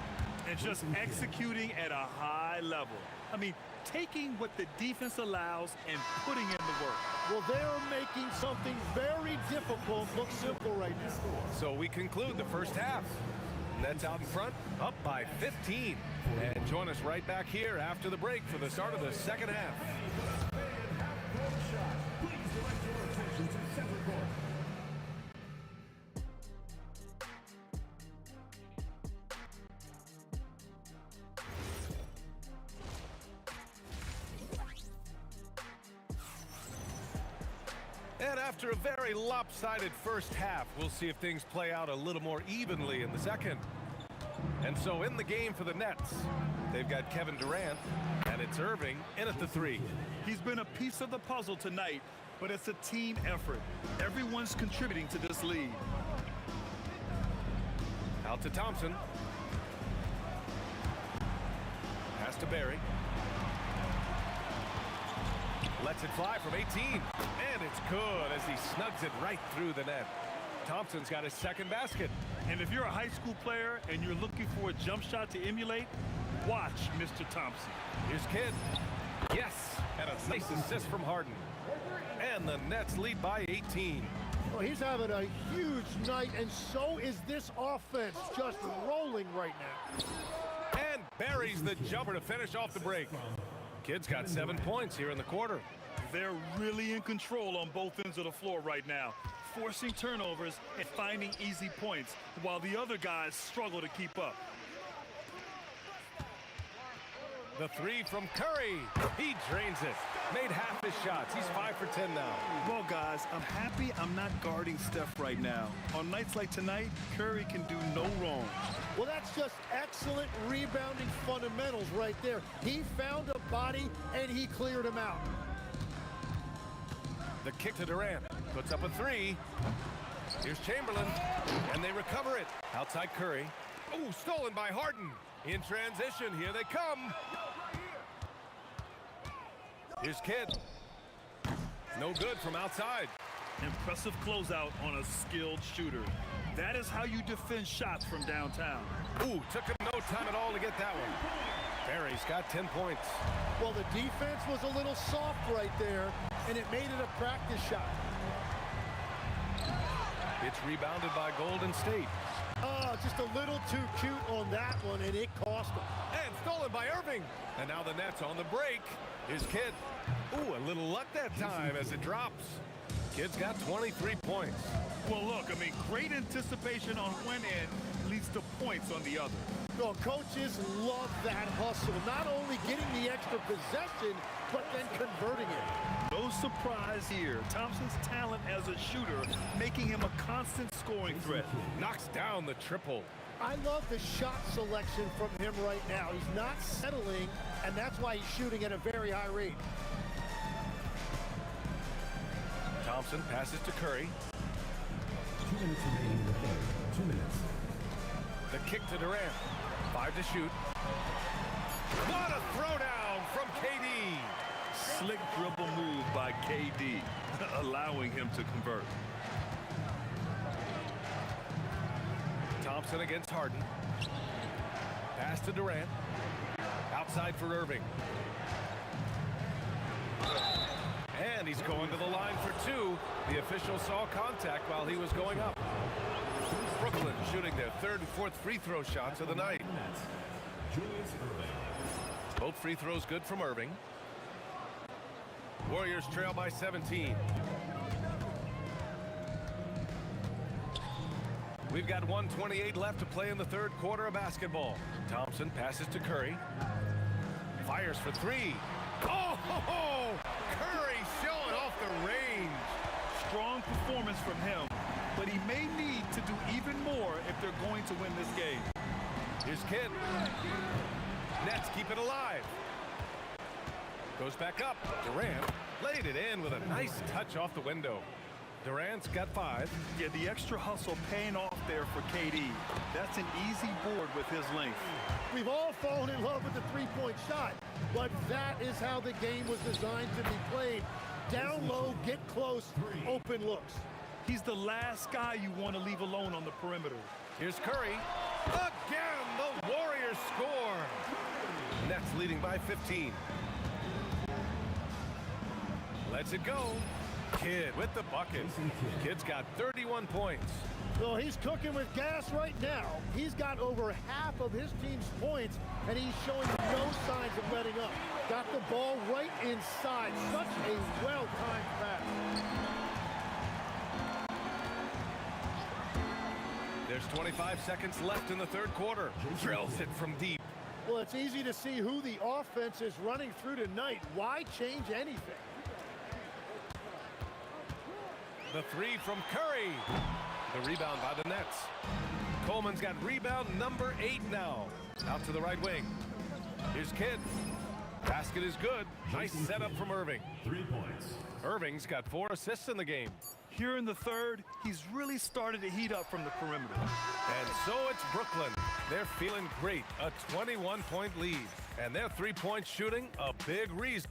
And just executing at a high level. I mean, taking what the defense allows and putting in the work. Well, they're making something very difficult look simple right now. So we conclude the first half. Nets out in front, up by 15. And join us right back here after the break for the start of the second half. And after a very lopsided first half, we'll see if things play out a little more evenly in the second. And so in the game for the Nets, they've got Kevin Durant, and it's Irving in at the three. He's been a piece of the puzzle tonight, but it's a team effort. Everyone's contributing to this lead. Out to Thompson. Pass to Barry. Lets it fly from 18, and it's good as he snugs it right through the net. Thompson's got his second basket. And if you're a high school player and you're looking for a jump shot to emulate, watch Mr. Thompson. Here's Kidd. Yes, and a nice assist from Harden. And the Nets lead by 18. Well, he's having a huge night, and so is this offense, just rolling right now. And buries the jumper to finish off the break. Kidd's got 7 points here in the quarter. They're really in control on both ends of the floor right now, forcing turnovers and finding easy points, while the other guys struggle to keep up. The three from Curry. He drains it. Made half his shots. He's 5 for 10 now. Well, guys, I'm happy I'm not guarding Steph right now. On nights like tonight, Curry can do no wrong. Well, that's just excellent rebounding fundamentals right there. He found a body, and he cleared him out. The kick to Durant. Puts up a three. Here's Chamberlain, and they recover it. Outside Curry. Oh, stolen by Harden. In transition, here they come. Here's Kidd. No good from outside. Impressive closeout on a skilled shooter. That is how you defend shots from downtown. Ooh, took him no time at all to get that one. Barry's got 10 points. Well, the defense was a little soft right there, and it made it a practice shot. It's rebounded by Golden State. Oh, just a little too cute on that one, and it cost him. And stolen by Irving. And now the Nets on the break. Here's Kidd. Ooh, a little luck that time as it drops. Kidd's got 23 points. Well, look, I mean, great anticipation on one end leads to points on the other. Well, coaches love that hustle. Not only getting the extra possession, but then converting it. No surprise here. Thompson's talent as a shooter making him a constant scoring threat. Knocks down the triple. I love the shot selection from him right now. He's not settling, and that's why he's shooting at a very high rate. Thompson passes to Curry. 2 minutes remaining in the third. 2 minutes. The kick to Durant. 5 to shoot. What a throwdown from KD. Slick dribble move by KD, allowing him to convert. Thompson against Harden. Pass to Durant. Outside for Irving. And he's going to the line for two. The official saw contact while he was going up. Brooklyn shooting their third and fourth free throw shots of the night. Both free throws good from Irving. Warriors trail by 17. We've got 1:28 left to play in the third quarter of basketball. Thompson passes to Curry. Fires for three. Oh, ho, ho! Curry showing off the range. Strong performance from him, but he may need to do even more if they're going to win this game. Here's Kidd. Nets keep it alive. Goes back up. Durant laid it in with a nice touch off the window. Durant's got 5. Yeah, the extra hustle paying off there for KD. That's an easy board with his length. We've all fallen in love with the three-point shot, but that is how the game was designed to be played. Down low, get close, open looks. He's the last guy you want to leave alone on the perimeter. Here's Curry. Again, the Warriors score. Nets leading by 15. Lets it go. Kidd with the bucket. Kidd's got 31 points. Well, he's cooking with gas right now. He's got over half of his team's points, and he's showing no signs of letting up. Got the ball right inside. Such a well-timed pass. There's 25 seconds left in the third quarter. Drills it from deep. Well, it's easy to see who the offense is running through tonight. Why change anything? The 3 from Curry. The rebound by the Nets. Coleman's got rebound number 8 now. Out to the right wing. Here's Kidd. Basket is good. Nice setup from Irving. 3 points. Irving's got 4 assists in the game. Here in the third, he's really started to heat up from the perimeter. And so it's Brooklyn. They're feeling great. A 21-point lead. And their three-point shooting, a big reason.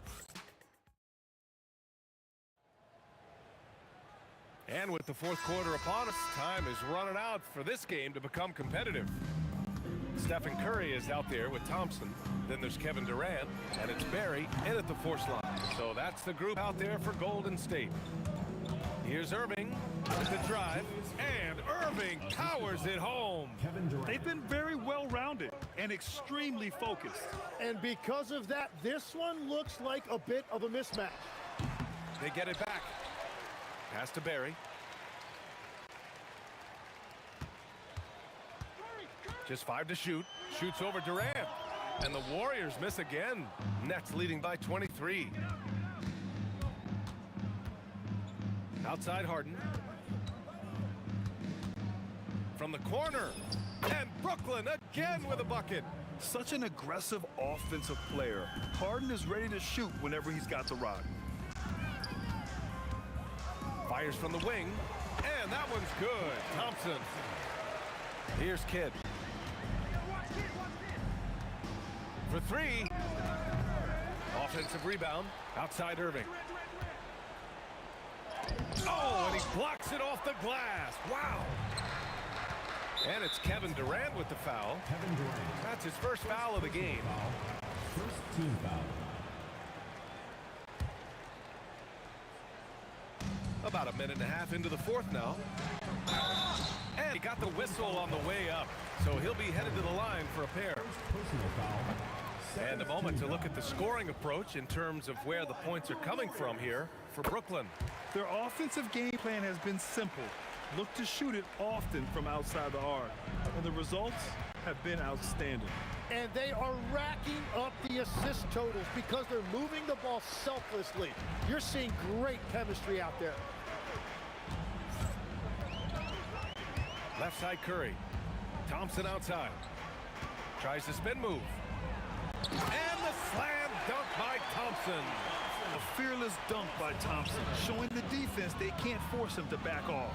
And with the fourth quarter upon us, time is running out for this game to become competitive. Stephen Curry is out there with Thompson. Then there's Kevin Durant, and it's Barry in at the force line. So that's the group out there for Golden State. Here's Irving with the drive, and Irving powers it home. They've been very well-rounded and extremely focused. And because of that, this one looks like a bit of a mismatch. They get it back. Pass to Barry. Just 5 to shoot. Shoots over Durant. And the Warriors miss again. Nets leading by 23. Outside Harden. From the corner. And Brooklyn again with a bucket. Such an aggressive offensive player. Harden is ready to shoot whenever he's got the rock. Fires from the wing. And that one's good. Thompson. Here's Kidd. For 3. Offensive rebound. Outside Irving. Oh, and he blocks it off the glass. Wow. And it's Kevin Durant with the foul. Kevin Durant. That's his first foul of the game. First team foul. About a minute and a half into the fourth now. And he got the whistle on the way up. So he'll be headed to the line for a pair. Personal foul. And a moment to look at the scoring approach in terms of where the points are coming from here for Brooklyn. Their offensive game plan has been simple. Look to shoot it often from outside the arc. And the results have been outstanding. And they are racking up the assist totals because they're moving the ball selflessly. You're seeing great chemistry out there. Left side Curry. Thompson outside. Tries the spin move. And the slam dunk by Thompson. A fearless dunk by Thompson, showing the defense they can't force him to back off.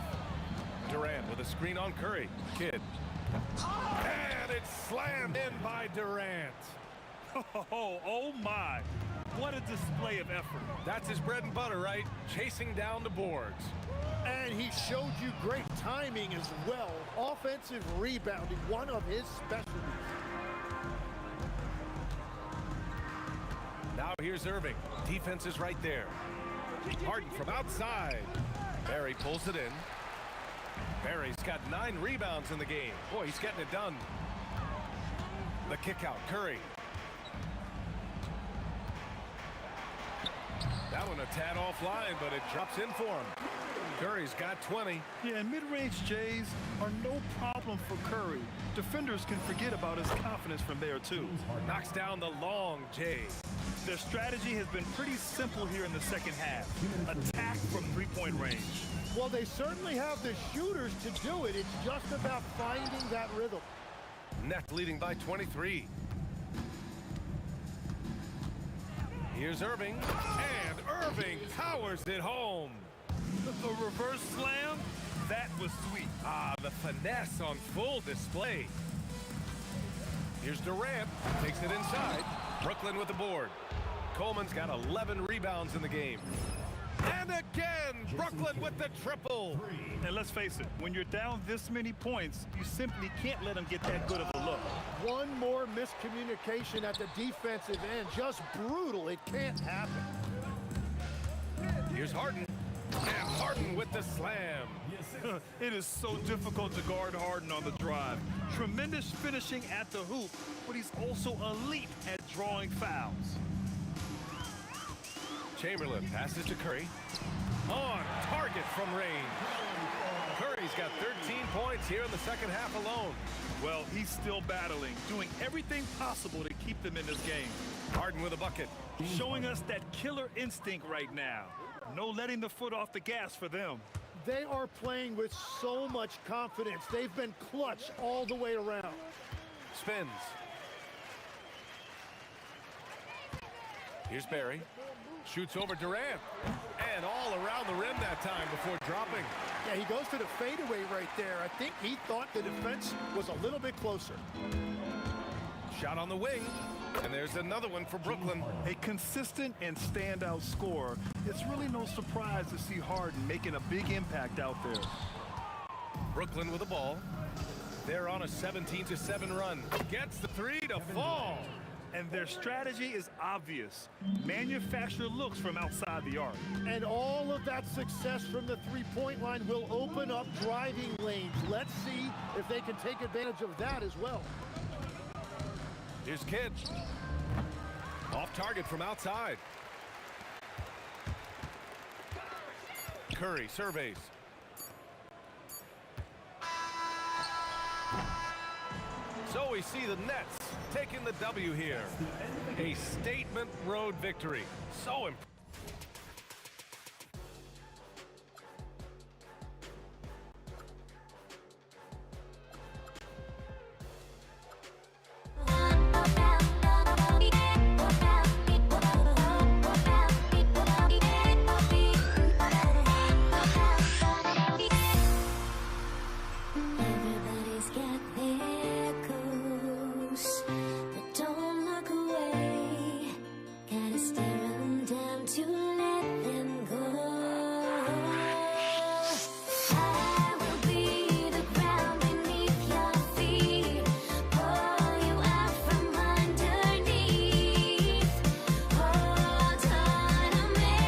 Durant with a screen on Curry. Kidd. And it's slammed in by Durant. Oh my. What a display of effort. That's his bread and butter, right? Chasing down the boards. And he showed you great timing as well. Offensive rebounding, one of his specialties. Now here's Irving. Defense is right there. Harden from outside. Barry pulls it in. Barry's got 9 rebounds in the game. Boy, he's getting it done. The kick out, Curry. That one a tad offline, but it drops in for him. Curry's got 20. Yeah, and mid-range Jays are no problem for Curry. Defenders can forget about his confidence from there, too. Knocks down the long J. Their strategy has been pretty simple here in the second half. Attack from three-point range. Well, they certainly have the shooters to do it. It's just about finding that rhythm. Net leading by 23. Here's Irving, and Irving powers it home. The reverse slam, that was sweet. Ah, the finesse on full display. Here's Durant, takes it inside. Brooklyn with the board. Coleman's got 11 rebounds in the game. And again, Brooklyn with the triple. And let's face it, when you're down this many points, you simply can't let them get that good of a look. One more miscommunication at the defensive end. Just brutal. It can't happen. Here's Harden. And Harden with the slam. It is so difficult to guard Harden on the drive. Tremendous finishing at the hoop, but he's also elite at drawing fouls. Chamberlain passes to Curry. On target from range. Curry's got 13 points here in the second half alone. Well, he's still battling, doing everything possible to keep them in this game. Harden with a bucket. Showing us that killer instinct right now. No letting the foot off the gas for them. They are playing with so much confidence. They've been clutch all the way around. Spins. Here's Barry. Shoots over Durant. And all around the rim that time before dropping. Yeah, he goes to the fadeaway right there. I think he thought the defense was a little bit closer. Shot on the wing. And there's another one for Brooklyn. A consistent and standout scorer. It's really no surprise to see Harden making a big impact out there. Brooklyn with the ball. They're on a 17-7 run. Gets the three to fall. And their strategy is obvious. Manufacture looks from outside the arc. And all of that success from the three-point line will open up driving lanes. Let's see if they can take advantage of that as well. Here's Kidd. Off target from outside. Curry surveys. So we see the Nets taking the W here. A statement road victory. So impressive. Everybody's got their goals, but don't look away. Gotta stare 'em down to let them go. I will be the ground beneath your feet, pull you out from underneath. Hold on to me.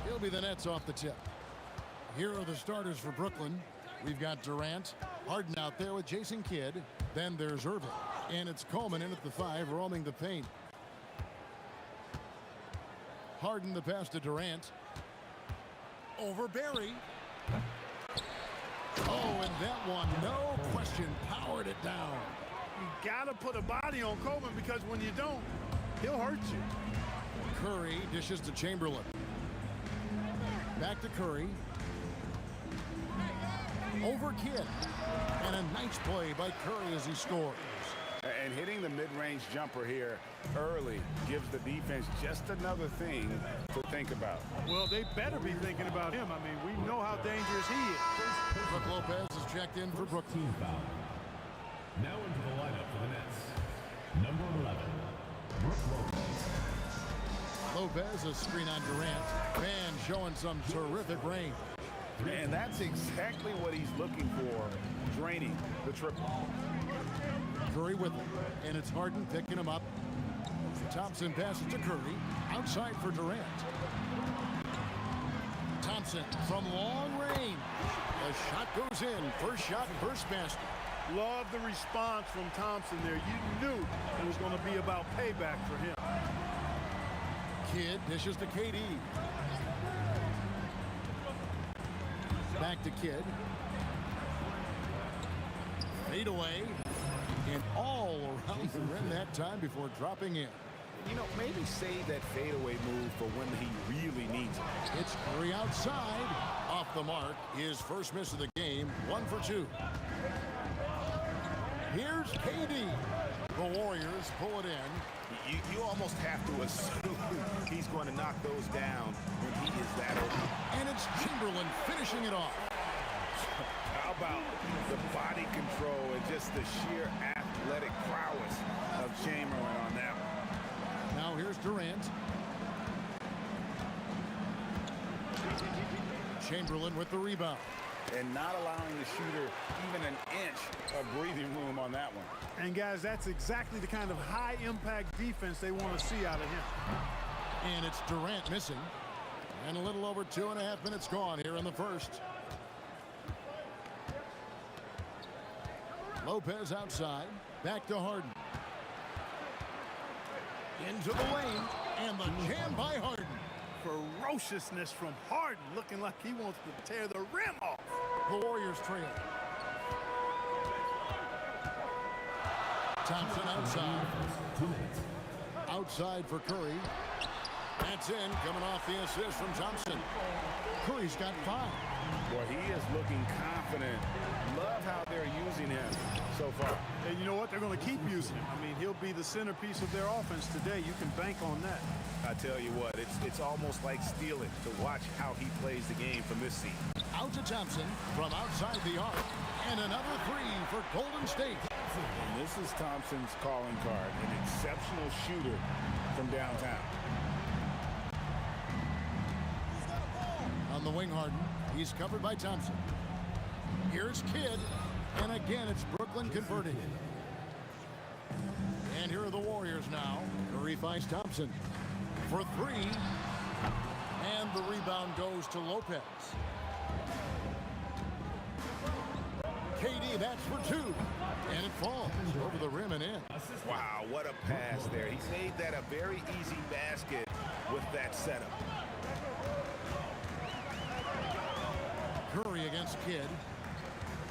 He'll be the Nets off the tip. Here are the starters for Brooklyn. We've got Durant, Harden out there with Jason Kidd. Then there's Irving. And it's Coleman in at the 5, roaming the paint. Harden the pass to Durant. Over Barry. Oh, and that one, no question, powered it down. You got to put a body on Coleman because when you don't, he'll hurt you. Curry dishes to Chamberlain. Back to Curry. Over Kidd. And a nice play by Curry as he scores. And hitting the mid-range jumper here early gives the defense just another thing to think about. Well, they better be thinking about him. I mean, we know how dangerous he is. Brook Lopez is checked in for Brooklyn. Now into the lineup for the Nets. Number 11, Brook Lopez. Lopez, a screen on Durant. Van showing some terrific range. And that's exactly what he's looking for, draining the triple. Curry with him, and it's Harden picking him up. Thompson passes to Curry, outside for Durant. Thompson from long range. The shot goes in. First shot, first basket. Love the response from Thompson there. You knew it was going to be about payback for him. Kidd dishes to KD. Back to Kidd. Fade away. And all around the rim that time before dropping in. You know, maybe save that fadeaway move for when he really needs it. It's Curry outside. Off the mark. His first miss of the game. 1 for 2. Here's KD. The Warriors pull it in. You almost have to assume he's going to knock those down when he is that open. And it's Chamberlain finishing it off. How about the body control and just the sheer athletic prowess of Chamberlain on that one. Now here's Durant. Chamberlain with the rebound. And not allowing the shooter even an inch of breathing room on that one. And guys, that's exactly the kind of high impact defense they want to see out of him. And it's Durant missing. And a little over 2.5 minutes gone here in the first. Lopez outside. Back to Harden. Into the lane. And the jam by Harden. Ferociousness from Harden, looking like he wants to tear the rim off. The Warriors trail. Thompson outside. Outside for Curry. That's in, coming off the assist from Thompson. Curry's got 5. Well, he is looking confident. Love how they're using him so far. And you know what? They're going to keep using him. I mean, he'll be the centerpiece of their offense today. You can bank on that. I tell you what, it's almost like stealing to watch how he plays the game from this seat. Out to Thompson from outside the arc. And another 3 for Golden State. And this is Thompson's calling card, an exceptional shooter from downtown. On the wing, Harden. He's covered by Thompson. Here's Kidd. And again, it's Brooklyn converting. And here are the Warriors now. Curry finds Thompson for 3. And the rebound goes to Lopez. KD, that's for 2. And it falls over the rim and in. Wow, what a pass there. He made that a very easy basket with that setup. Curry against Kidd.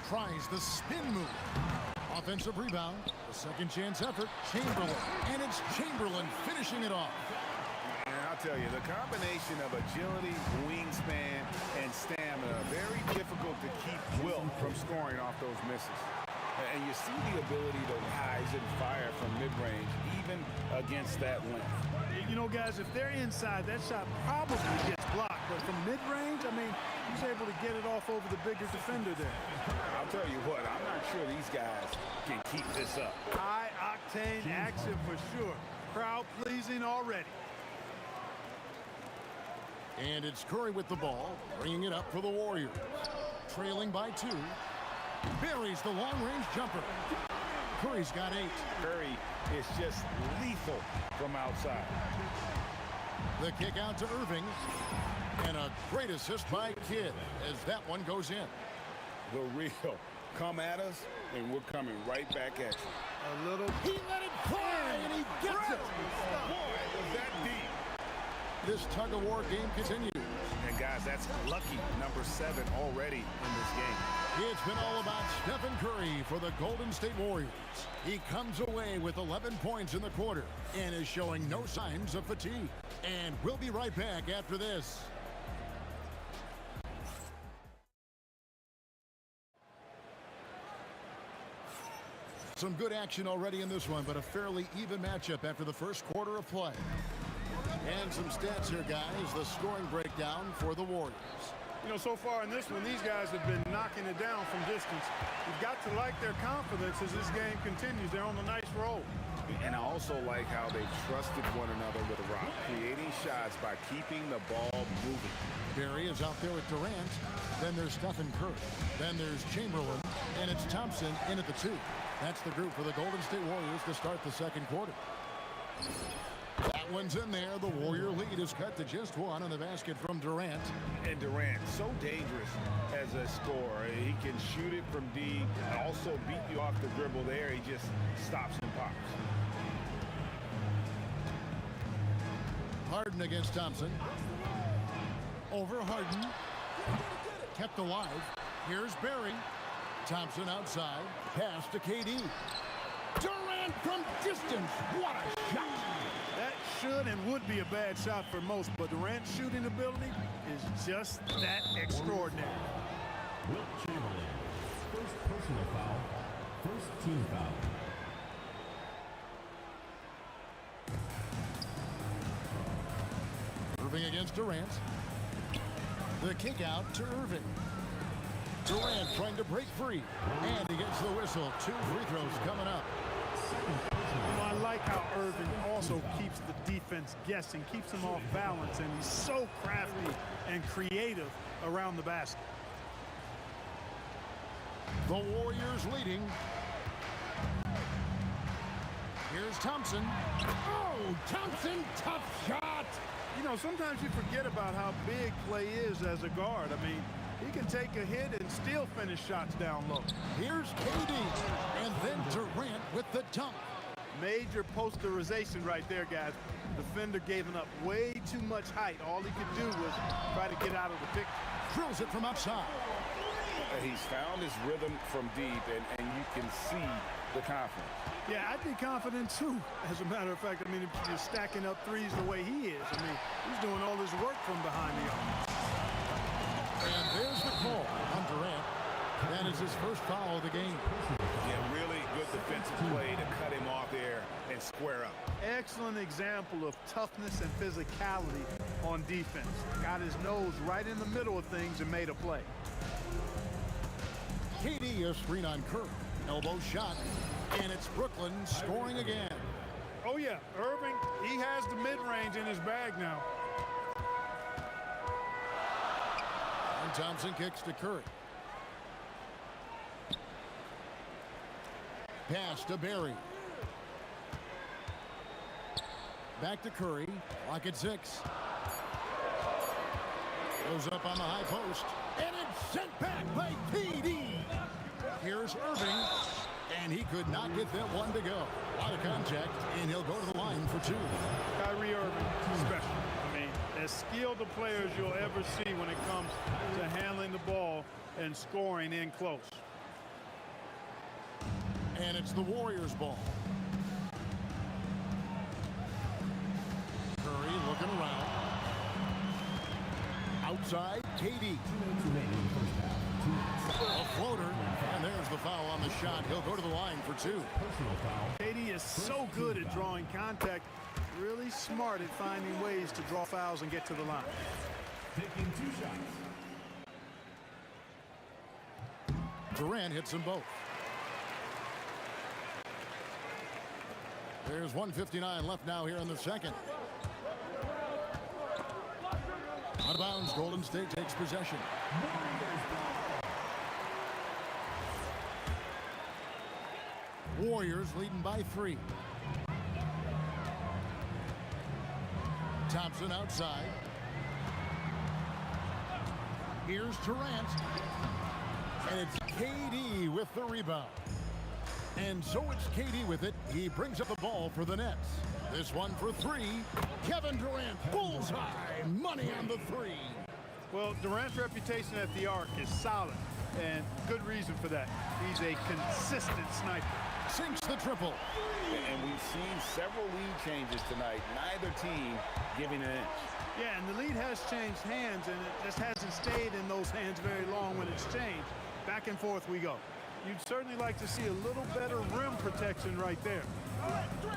Tries the spin move. Offensive rebound. A second chance effort. Chamberlain. And it's Chamberlain finishing it off. And I'll tell you, the combination of agility, wingspan, and stamina, very difficult to keep Wilt from scoring off those misses. And you see the ability to rise and fire from mid-range, even against that length. You know, guys, if they're inside, that shot probably gets blocked. But from mid-range, I mean, he's able to get it off over the bigger defender there. Tell you what, I'm not sure these guys can keep this up. High-octane action for sure. Crowd pleasing already. And it's Curry with the ball, bringing it up for the Warriors. Trailing by 2. Buries the long-range jumper. Curry's got 8. Curry is just lethal from outside. The kick out to Irving. And a great assist by Kidd as that one goes in. The real come at us, and we're coming right back at you. A little. He let it fly, and he gets it. Boy, was that deep. This tug-of-war game continues. And guys, that's lucky number 7 already in this game. It's been all about Stephen Curry for the Golden State Warriors. He comes away with 11 points in the quarter and is showing no signs of fatigue. And we'll be right back after this. Some good action already in this one, but a fairly even matchup after the first quarter of play. And some stats here, guys. The scoring breakdown for the Warriors. You know, so far in this one, these guys have been knocking it down from distance. You've got to like their confidence as this game continues. They're on a nice roll. And I also like how they trusted one another with the rock, creating shots by keeping the ball moving. Barry is out there with Durant. Then there's Stephen Curry. Then there's Chamberlain. And it's Thompson in at the 2. That's the group for the Golden State Warriors to start the second quarter. That one's in there. The Warrior lead is cut to just 1 on the basket from Durant. And Durant, so dangerous as a scorer. He can shoot it from deep and also beat you off the dribble there. He just stops and pops. Harden against Thompson. Over Harden. Kept alive. Here's Barry. Thompson outside. Pass to KD. Durant from distance. What a shot. That should and would be a bad shot for most, but Durant's shooting ability is just that extraordinary. Wilt Chamberlain, first personal foul, first team foul. Irving against Durant. The kick out to Irving. Durant trying to break free. And he gets the whistle. 2 free throws coming up. You know, I like how Irving also keeps the defense guessing, keeps them off balance, and he's so crafty and creative around the basket. The Warriors leading. Here's Thompson. Oh, Thompson, tough shot. You know, sometimes you forget about how big Clay is as a guard. I mean, he can take a hit and still finish shots down low. Here's KD, and then Durant with the dunk. Major posterization right there, guys. The defender gave up way too much height. All he could do was try to get out of the picture. Drills it from outside. He's found his rhythm from deep, and you can see the confidence. Yeah, I'd be confident too, as a matter of fact. I mean, if you're stacking up threes the way he is, I mean, he's doing all his work from behind the arc. And there's the call on Durant. That is his first foul of the game. Yeah, really good defensive play to cut him off there and square up. Excellent example of toughness and physicality on defense. Got his nose right in the middle of things and made a play. KD a screen on Curry. Elbow shot. And it's Brooklyn scoring again. Oh, yeah. Irving, he has the mid-range in his bag now. And Thompson kicks to Curry. Pass to Barry. Back to Curry. Lock at 6. Goes up on the high post. And it's sent back by KD. Here's Irving. And he could not get that one to go. A lot of contact, and he'll go to the line for 2. Kyrie Irving, special. I mean, as skilled a player as you'll ever see when it comes to handling the ball and scoring in close. And it's the Warriors' ball. Curry looking around. Outside, KD. A floater, and there's the foul on the shot. He'll go to the line for 2. KD is so good at drawing contact, really smart at finding ways to draw fouls and get to the line. Taking 2 shots. Durant hits them both. There's 1:59 left now here in the second. Out of bounds, Golden State takes possession. Warriors leading by 3. Thompson outside. Here's Durant. And it's KD with the rebound. And so it's KD with it. He brings up the ball for the Nets. This one for 3. Kevin Durant, bullseye, money on the 3. Well, Durant's reputation at the arc is solid, and good reason for that. He's a consistent sniper. Sinks the triple. And we've seen several lead changes tonight. Neither team giving an inch. Yeah, and the lead has changed hands, and it just hasn't stayed in those hands very long when it's changed. Back and forth we go. You'd certainly like to see a little better rim protection right there.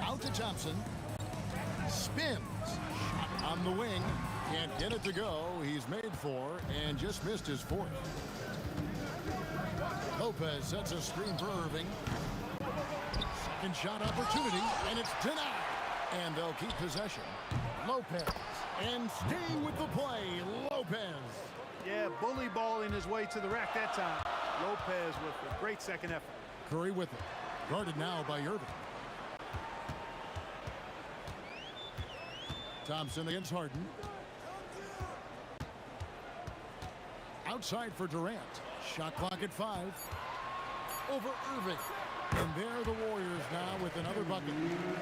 Out to Thompson. Spins. Shot on the wing. Can't get it to go. He's made 4 and just missed his 4th. Lopez sets a screen for Irving. Second shot opportunity, and it's denied. And they'll keep possession. Lopez. And staying with the play, Lopez. Yeah, bully balling his way to the rack that time. Lopez with a great second effort. Curry with it. Guarded now by Irving. Thompson against Harden. Outside for Durant. Shot clock at 5. Over Irving. And there the Warriors now with another bucket.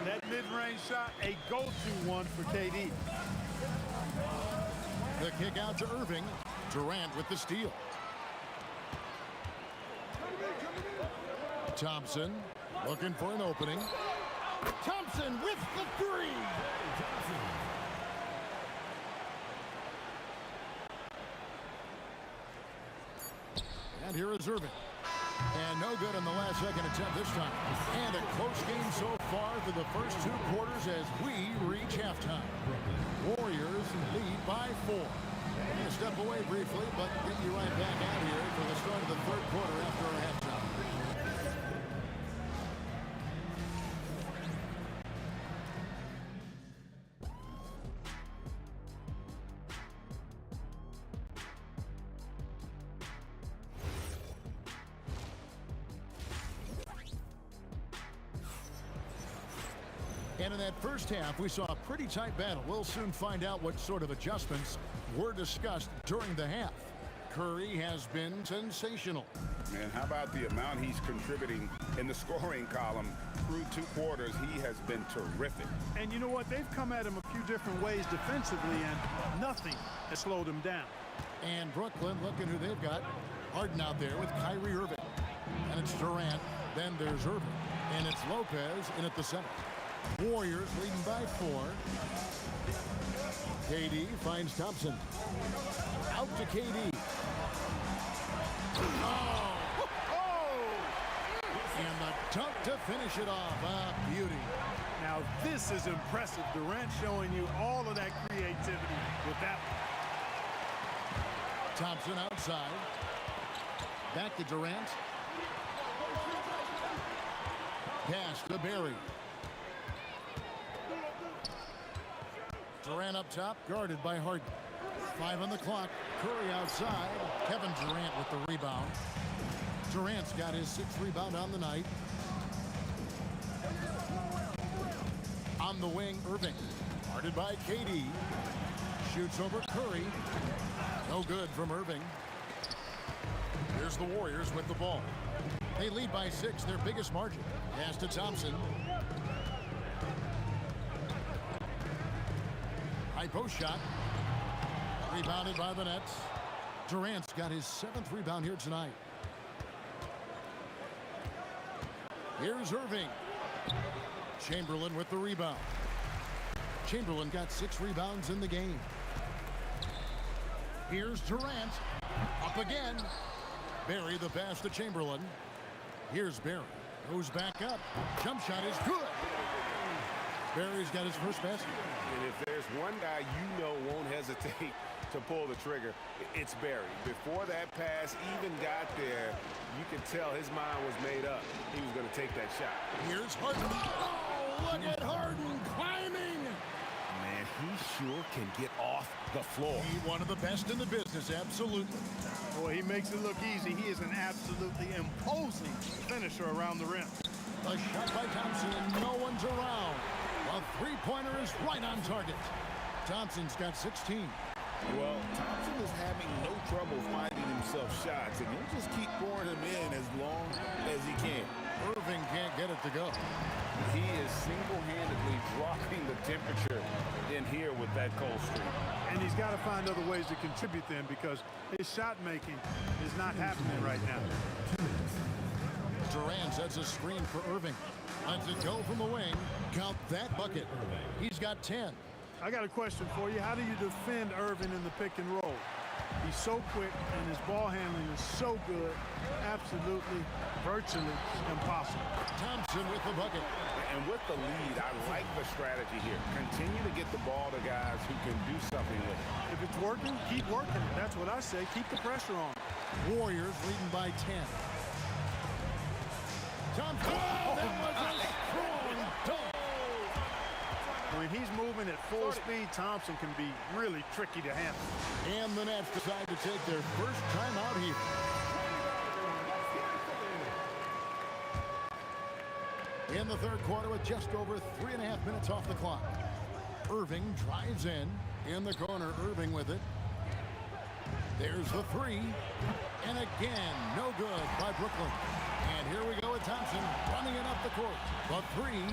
That mid-range shot, a go-to one for KD. The kick out to Irving. Durant with the steal. Thompson looking for an opening. Thompson with the 3. And here is Irving. And no good on the last second attempt this time. And a close game so far through the first 2 quarters as we reach halftime. Warriors lead by 4. We're going to step away briefly, but get you right back out here for the start of the 3rd quarter after our halftime. And in that first half, we saw a pretty tight battle. We'll soon find out what sort of adjustments were discussed during the half. Curry has been sensational. Man, how about the amount he's contributing in the scoring column through 2 quarters? He has been terrific. And you know what? They've come at him a few different ways defensively, and nothing has slowed him down. And Brooklyn, looking who they've got. Harden out there with Kyrie Irving. And it's Durant. Then there's Irving. And it's Lopez in at the center. Warriors leading by 4. KD finds Thompson. Out to KD. Oh! And the dunk to finish it off. Ah, beauty. Now this is impressive. Durant showing you all of that creativity with that one. Thompson outside. Back to Durant. Pass to Barry. Durant up top, guarded by Harden. 5 on the clock. Curry outside. Kevin Durant with the rebound. Durant's got his 6th rebound on the night. On the wing, Irving. Guarded by KD. Shoots over Curry. No good from Irving. Here's the Warriors with the ball. They lead by 6, their biggest margin. Pass to Thompson. High post shot. Rebounded by the Nets. Durant's got his 7th rebound here tonight. Here's Irving. Chamberlain with the rebound. Chamberlain got 6 rebounds in the game. Here's Durant. Up again. Barry the pass to Chamberlain. Here's Barry. Goes back up. Jump shot is good. Barry's got his first basket. And if there's one guy you know won't hesitate to pull the trigger, it's Barry. Before that pass even got there, you could tell his mind was made up. He was going to take that shot. Here's Harden. Oh, look at Harden climbing. Man, he sure can get off the floor. He's one of the best in the business, absolutely. Boy, he makes it look easy. He is an absolutely imposing finisher around the rim. A shot by Thompson, and no one's around. A three-pointer is right on target. Thompson's got 16. Well, Thompson is having no trouble finding himself shots, and he'll just keep pouring them in as long as he can. Irving can't get it to go. He is single-handedly dropping the temperature in here with that cold streak. And he's got to find other ways to contribute then, because his shot making is not happening right now. Durant sets a screen for Irving. Lets it go from the wing. Count that bucket. He's got 10. I got a question for you. How do you defend Irving in the pick and roll? He's so quick, and his ball handling is so good. Absolutely, virtually impossible. Thompson with the bucket. And with the lead, I like the strategy here. Continue to get the ball to guys who can do something with it. If it's working, keep working it. That's what I say. Keep the pressure on. Warriors leading by 10. Thompson. Oh, that was a strong dunk. When he's moving at full speed, Thompson can be really tricky to handle. And the Nets decide to take their first time out here. In the third quarter with just over 3.5 minutes off the clock. Irving drives in the corner, Irving with it. There's the three. And again, no good by Brooklyn. And here we go with Thompson running it up the court. The three.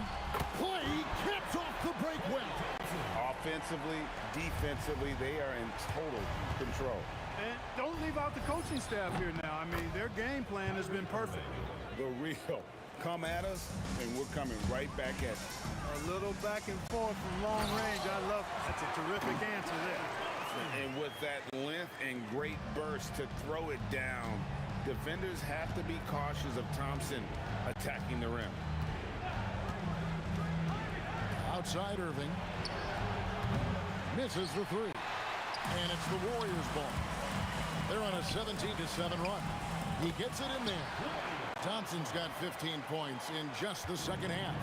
Play caps off the break well. Offensively, defensively, they are in total control. And don't leave out the coaching staff here now. I mean, their game plan has been perfect. The real. Come at us, and we're coming right back at you. A little back and forth from long range. I love it. That's a terrific answer there. And with that length and great burst to throw it down, defenders have to be cautious of Thompson attacking the rim. Outside Irving. Misses the three. And it's the Warriors ball. They're on a 17-7 run. He gets it in there. Thompson's got 15 points in just the second half.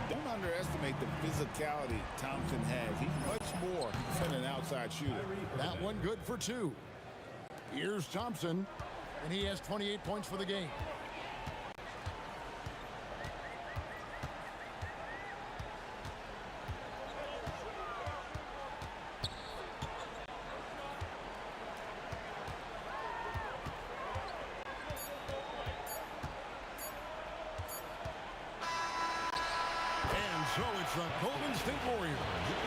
Don't underestimate the physicality Thompson has. He's much more than an outside shooter. That one good for two. Here's Thompson, and he has 28 points for the game. So it's the Golden State Warriors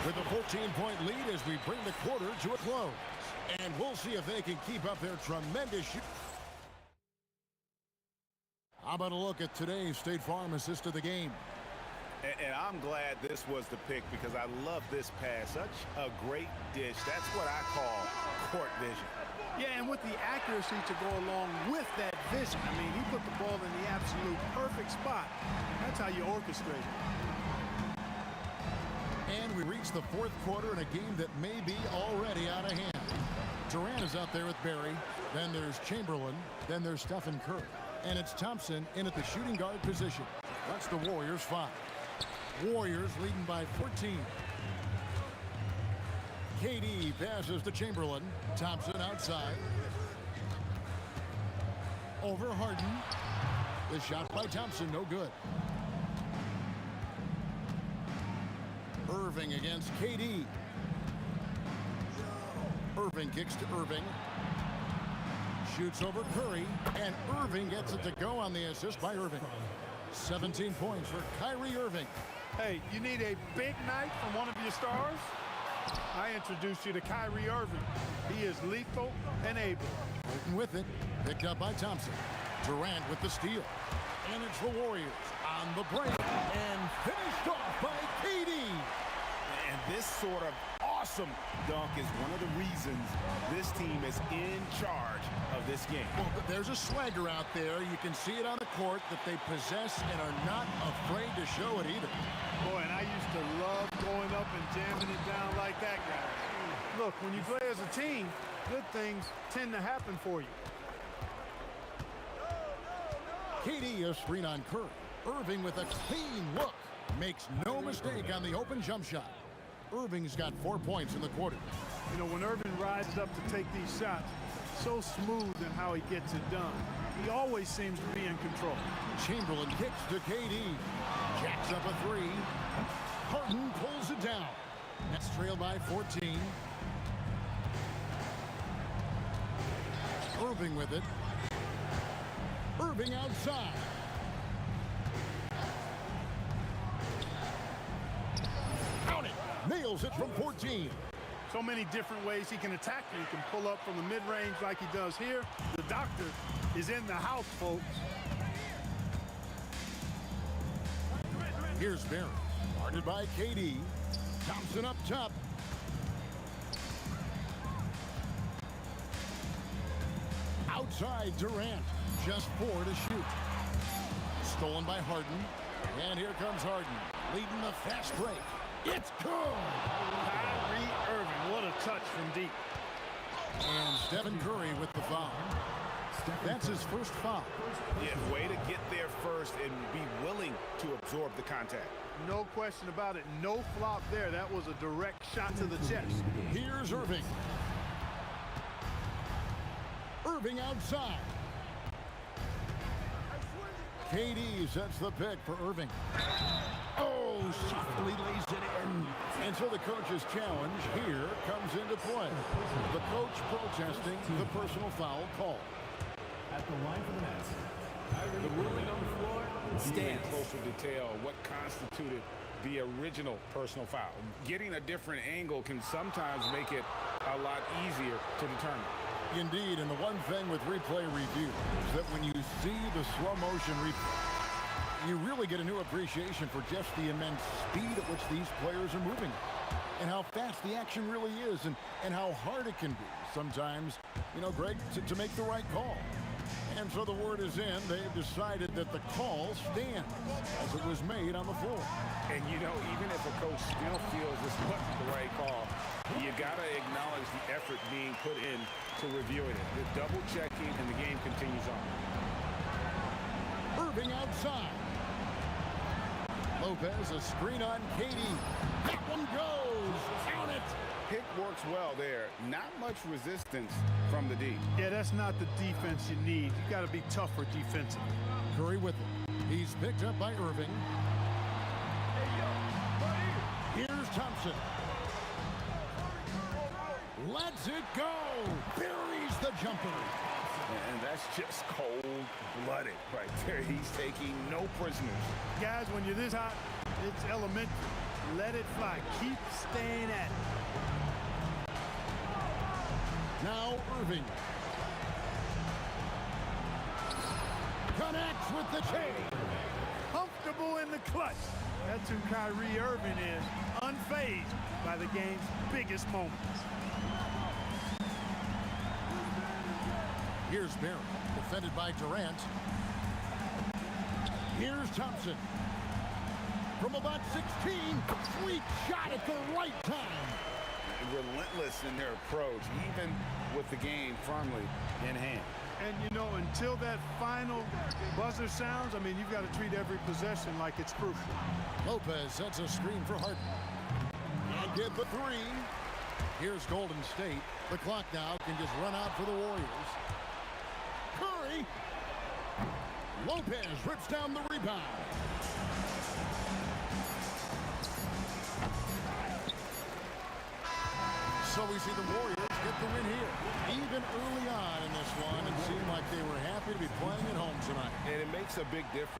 with a 14-point lead as we bring the quarter to a close. And we'll see if they can keep up their tremendous shoot. How about a look at today's State Farm assist of the game? And I'm glad this was the pick because I love this pass. Such a great dish. That's what I call court vision. Yeah, and with the accuracy to go along with that vision. I mean, he put the ball in the absolute perfect spot. That's how you orchestrate it. And we reach the fourth quarter in a game that may be already out of hand. Durant is out there with Barry. Then there's Chamberlain. Then there's Stephen Curry. And it's Thompson in at the shooting guard position. That's the Warriors 5. Warriors leading by 14. KD passes to Chamberlain. Thompson outside. Over Harden. The shot by Thompson, no good. Irving against KD. Irving kicks to Irving. Shoots over Curry, and Irving gets it to go on the assist by Irving. 17 points for Kyrie Irving. Hey, you need a big night from one of your stars? I introduce you to Kyrie Irving. He is lethal and able. Bolton with it, picked up by Thompson. Durant with the steal. And it's the Warriors on the break, and finished off by KD. And this sort of awesome dunk is one of the reasons this team is in charge of this game. Well, there's a swagger out there. You can see it on the court that they possess and are not afraid to show it either. Boy, and I used to love going up and jamming it down like that guy. Look, when you play as a team, good things tend to happen for you. KD a screen on Curry. Irving with a clean look. Makes no mistake on the open jump shot. Irving's got 4 points in the quarter. You know, when Irving rises up to take these shots, so smooth in how he gets it done. He always seems to be in control. Chamberlain kicks to KD. Jacks up a three. Harden pulls it down. Nets trail by 14. Irving with it. Irving outside. Count it. Nails it from 14. So many different ways he can attack you. He can pull up from the mid-range like he does here. The doctor is in the house, folks. Here's Barry. Guarded by KD. Thompson up top. Outside Durant. Just 4 to shoot. Stolen by Harden. And here comes Harden. Leading the fast break. It's good. Kyrie Irving, what a touch from deep. And Stephen Curry with the foul. That's his first foul. Yeah, way to get there first and be willing to absorb the contact. No question about it. No flop there. That was a direct shot to the chest. Here's Irving. Irving outside. KD sets the pick for Irving. Oh, softly lays it in. And so the coach's challenge here comes into play. The coach protesting the personal foul call. At the line for the Nets. The ruling on the floor Stands. Closer detail what constituted the original personal foul. Getting a different angle can sometimes make it a lot easier to determine. Indeed, and the one thing with replay review is that when you see the slow motion replay, you really get a new appreciation for just the immense speed at which these players are moving and how fast the action really is and how hard it can be sometimes, you know, Greg, to make the right call. And so the word is in. They've decided that the call stands as it was made on the floor. And, you know, even if a coach still feels this wasn't the right call, you got to acknowledge the effort being put in to reviewing it. The double checking and the game continues on. Irving outside. Lopez, a screen on KD. That one goes. Count it. Pick works well there. Not much resistance from the D. Yeah, that's not the defense you need. You got to be tougher defensively. Curry with it. He's picked up by Irving. Here's Thompson. Lets it go. Buries the jumper. And that's just cold-blooded right there. He's taking no prisoners. Guys, when you're this hot, it's elementary. Let it fly. Keep staying at it. Now Irving. Connects with the chain. Comfortable in the clutch. That's who Kyrie Irving is. Unfazed by the game's biggest moments. Here's Barry, defended by Durant. Here's Thompson. From about 16, sweet shot at the right time. Relentless in their approach, even with the game firmly in hand. And, you know, until that final buzzer sounds, I mean, you've got to treat every possession like it's crucial. Lopez sets a screen for Harden. And get the three. Here's Golden State. The clock now can just run out for the Warriors. Curry. Lopez rips down the rebound. So we see the Warriors get the win here. Even early on in this one, it seemed like they were happy to be playing at home tonight. And it makes a big difference.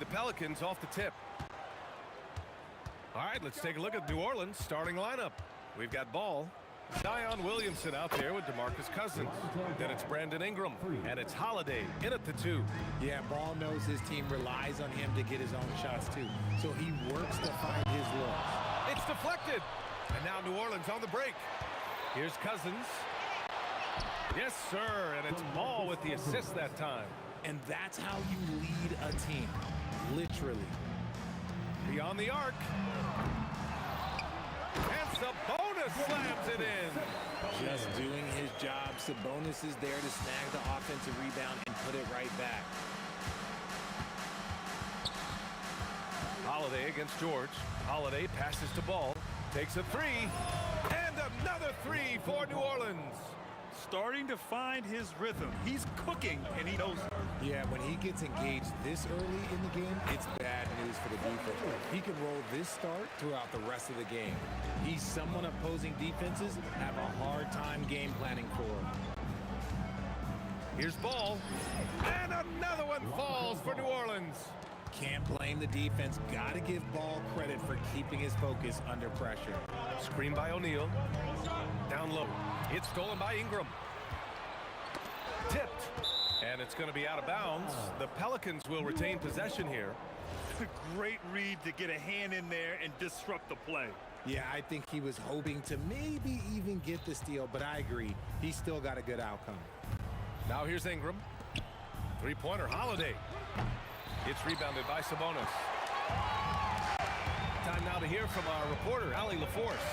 the Pelicans off the tip. All right, let's take a look at New Orleans starting lineup. We've got Ball, Zion Williamson out there with DeMarcus Cousins. Then it's Brandon Ingram, and it's Holiday in at the 2. Yeah, Ball knows his team relies on him to get his own shots too, so he works to find his looks. It's deflected, and now New Orleans on the break. Here's Cousins. Yes, sir, and it's Ball with the assist that time. And that's how you lead a team, literally. Beyond the arc. And Sabonis slams it in. Just doing his job. Sabonis is there to snag the offensive rebound and put it right back. Holiday against George. Holiday passes to Ball. Takes a 3. And another 3 for New Orleans. Starting to find his rhythm. He's cooking, and he knows it. Yeah, when he gets engaged this early in the game, it's bad news for the defense. He can roll this start throughout the rest of the game. He's someone opposing defenses have a hard time game planning for. Here's Ball. And another one falls for New Orleans. Can't blame the defense. Got to give Ball credit for keeping his focus under pressure. Screen by O'Neal. Down low. It's stolen by Ingram. Tipped. And it's going to be out of bounds. The Pelicans will retain possession here. Great read to get a hand in there and disrupt the play. Yeah, I think he was hoping to maybe even get the steal, but I agree. He still got a good outcome. Now here's Ingram. Three-pointer, Holiday. It's rebounded by Sabonis. Time now to hear from our reporter, Allie LaForce.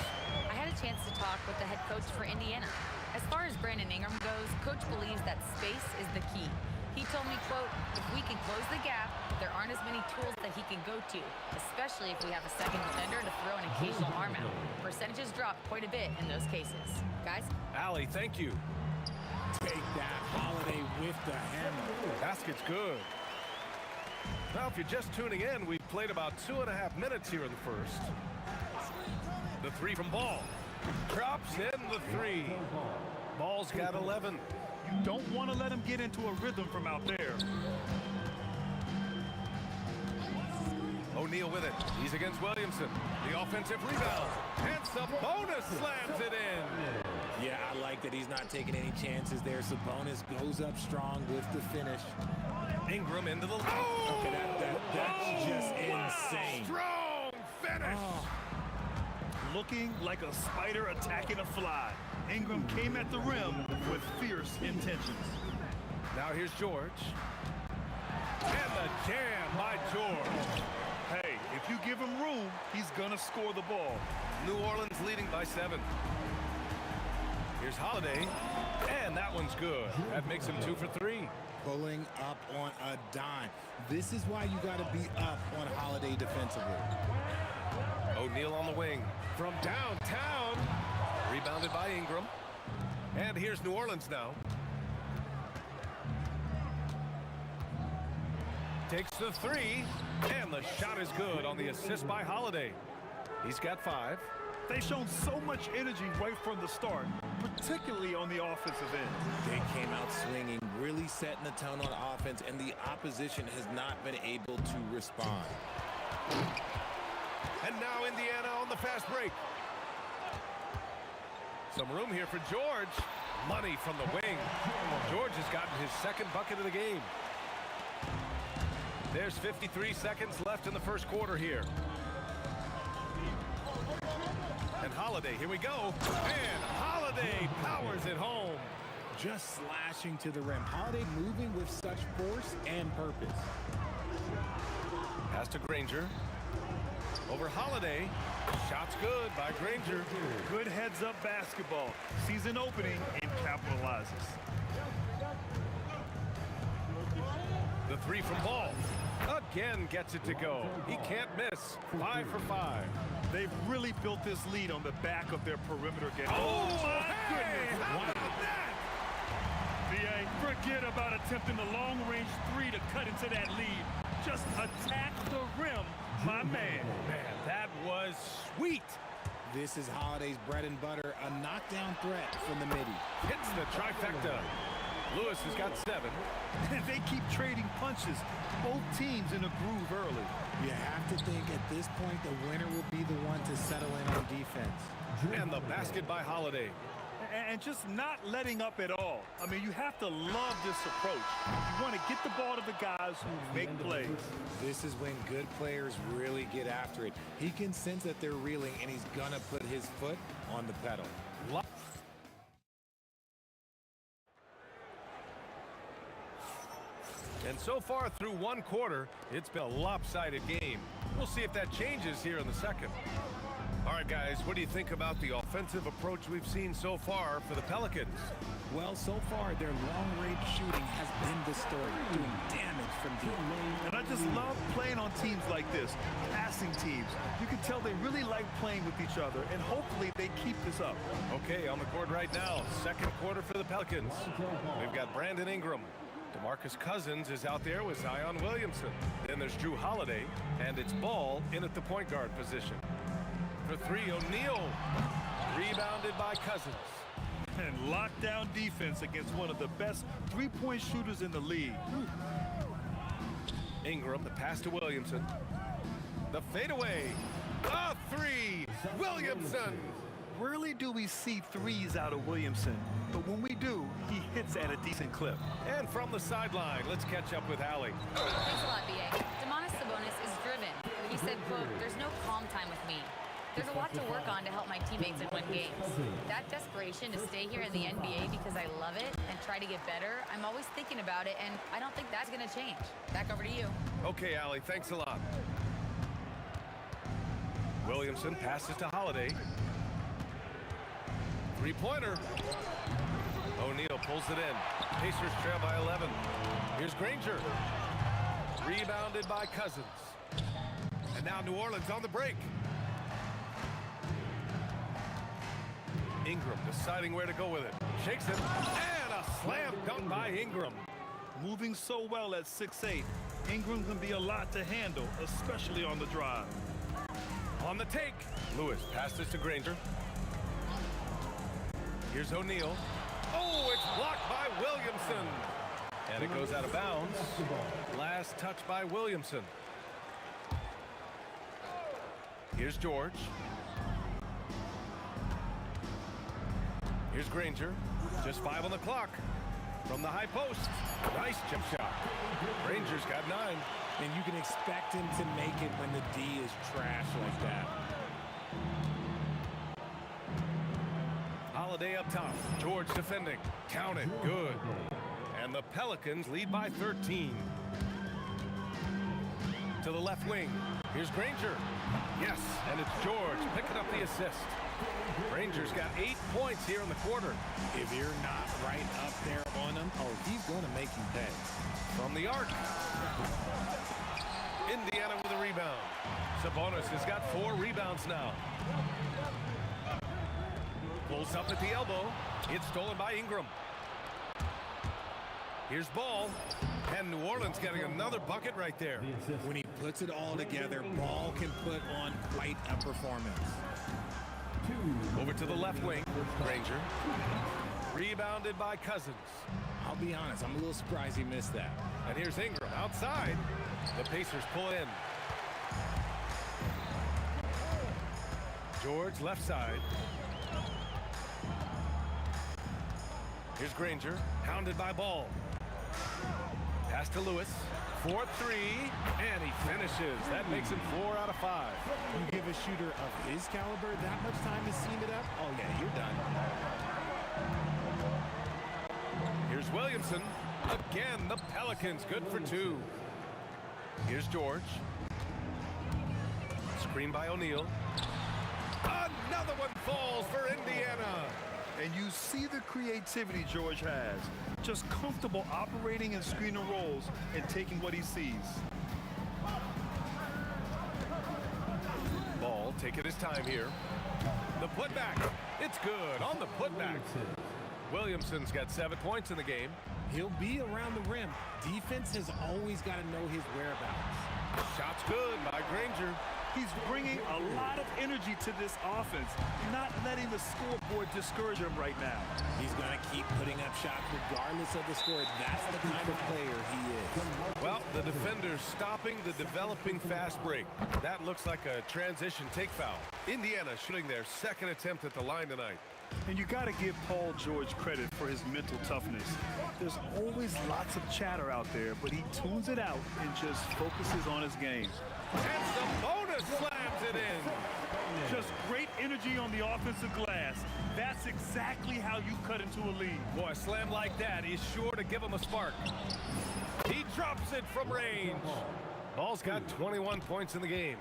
I had a chance to talk with the head coach for Indiana. As far as Brandon Ingram goes, coach believes that space is the key. He told me, quote, if we can close the gap, there aren't as many tools that he can go to, especially if we have a second defender to throw an occasional arm out. Percentages drop quite a bit in those cases. Guys? Allie, thank you. Take that, Holiday with the hammer. Basket's good. Now, if you're just tuning in, we've played about 2.5 minutes here in the first. The 3 from Ball. Drops in the 3. Ball's got 11. You don't want to let him get into a rhythm from out there. O'Neal with it. He's against Williamson. The offensive rebound. And Sabonis slams it in. Yeah, I like that he's not taking any chances there. Sabonis goes up strong with the finish. Ingram into the... Oh! Okay, that's just insane. Strong finish. Oh. Looking like a spider attacking a fly. Ingram came at the rim with fierce intentions. Now here's George. And the jam by George. Hey, if you give him room, he's gonna score the ball. New Orleans leading by 7. Here's Holiday. And that one's good. That makes him 2 for 3. Pulling up on a dime. This is why you got to be up on Holiday defensively. O'Neal on the wing. From downtown. Rebounded by Ingram. And here's New Orleans now. Takes the 3. And the shot is good on the assist by Holiday. He's got 5. They've shown so much energy right from the start, particularly on the offensive end. They came out swinging, really setting the tone on offense, and the opposition has not been able to respond. And now Indiana on the fast break. Some room here for George. Money from the wing. George has gotten his second bucket of the game. There's 53 seconds left in the first quarter here. And Holiday, here we go. And Holiday powers it home. Just slashing to the rim. Holiday moving with such force and purpose. Pass to Granger. Over Holiday. Shot's good by Granger. Good heads-up basketball. Sees an opening and capitalizes. The 3 from Ball. Again gets it to go. He can't miss. 5 for 5. They've really built this lead on the back of their perimeter game. Oh, my goodness. How about that? VA, forget about attempting the long-range 3 to cut into that lead. Just attack the rim, my man. Man, that was sweet. This is Holiday's bread and butter, a knockdown threat from the midi. Hits the trifecta. Lewis has got 7. They keep trading punches. Both teams in a groove early. You have to think at this point the winner will be the one to settle in on defense. And the basket by Holiday. And just not letting up at all. I mean, you have to love this approach. You want to get the ball to the guys who make plays. This is when good players really get after it. He can sense that they're reeling, and he's going to put his foot on the pedal. And so far through one quarter, it's been a lopsided game. We'll see if that changes here in the second. All right, guys, what do you think about the offensive approach we've seen so far for the Pelicans? Well, so far, their long-range shooting has been the story, doing damage from deep. And I just love playing on teams like this, passing teams. You can tell they really like playing with each other, and hopefully they keep this up. Okay, on the court right now, second quarter for the Pelicans. We've got Brandon Ingram. DeMarcus Cousins is out there with Zion Williamson. Then there's Drew Holiday, and it's Ball in at the point guard position. For 3, O'Neal, rebounded by Cousins. And lockdown defense against one of the best three-point shooters in the league. Ingram, the pass to Williamson. The fadeaway, a 3, Williamson. Rarely do we see threes out of Williamson, but when we do, he hits at a decent clip. And from the sideline, let's catch up with Allie. Thanks a lot, B.A. Domantas Sabonis is driven. He said, quote, "There's no calm time with me. There's a lot to work on to help my teammates and win games. That desperation to stay here in the NBA because I love it and try to get better, I'm always thinking about it, and I don't think that's going to change." Back over to you. Okay, Allie, thanks a lot. Williamson passes to Holiday. Three-pointer. O'Neal pulls it in. Pacers trail by 11. Here's Granger. Rebounded by Cousins. And now New Orleans on the break. Ingram deciding where to go with it. Shakes it. And a slam dunk by Ingram. Moving so well at 6'8", Ingram can be a lot to handle, especially on the drive. On the take. Lewis passes to Granger. Here's O'Neal. Oh, it's blocked by Williamson. And it goes out of bounds. Last touch by Williamson. Here's George. Here's Granger. Just 5 on the clock. From the high post. Nice jump shot. Granger's got 9. And you can expect him to make it when the D is trash like that. Holiday up top. George defending. Count it. Good. And the Pelicans lead by 13. To the left wing. Here's Granger. Yes, and it's George picking up the assist. Granger's got 8 points here in the quarter. If you're not right up there on him, oh, he's going to make you pay. From the arc. Indiana with a rebound. Sabonis has got 4 rebounds now. Pulls up at the elbow. It's stolen by Ingram. Here's Ball. And New Orleans getting another bucket right there. When he puts it all together, Ball can put on quite a performance. Over to the left wing. Granger. Rebounded by Cousins. I'll be honest, I'm a little surprised he missed that. And here's Ingram outside. The Pacers pull in. George left side. Here's Granger, hounded by Ball. Pass to Lewis. 4-3, and he finishes. That makes him 4 out of 5. You give a shooter of his caliber that much time to seam it up, oh yeah, you're done. Here's Williamson. Again, the Pelicans good for 2. Here's George. Screen by O'Neal. Another one falls for Indiana. And you see the creativity George has. Just comfortable operating in screen and rolls and taking what he sees. Ball taking his time here. The putback. It's good on the putback. Williamson's got 7 points in the game. He'll be around the rim. Defense has always got to know his whereabouts. Shot's good by Granger. He's bringing a lot of energy to this offense, not letting the scoreboard discourage him right now. He's going to keep putting up shots regardless of the score. That's the kind of player he is. Well, the defender's stopping the developing fast break. That looks like a transition take foul. Indiana shooting their second attempt at the line tonight. And you got to give Paul George credit for his mental toughness. There's always lots of chatter out there, but he tunes it out and just focuses on his game. And Sabonis slams it in. Just great energy on the offensive glass. That's exactly how you cut into a lead. Boy, a slam like that is sure to give him a spark. He drops it from range. Ball's got 21 points in the game.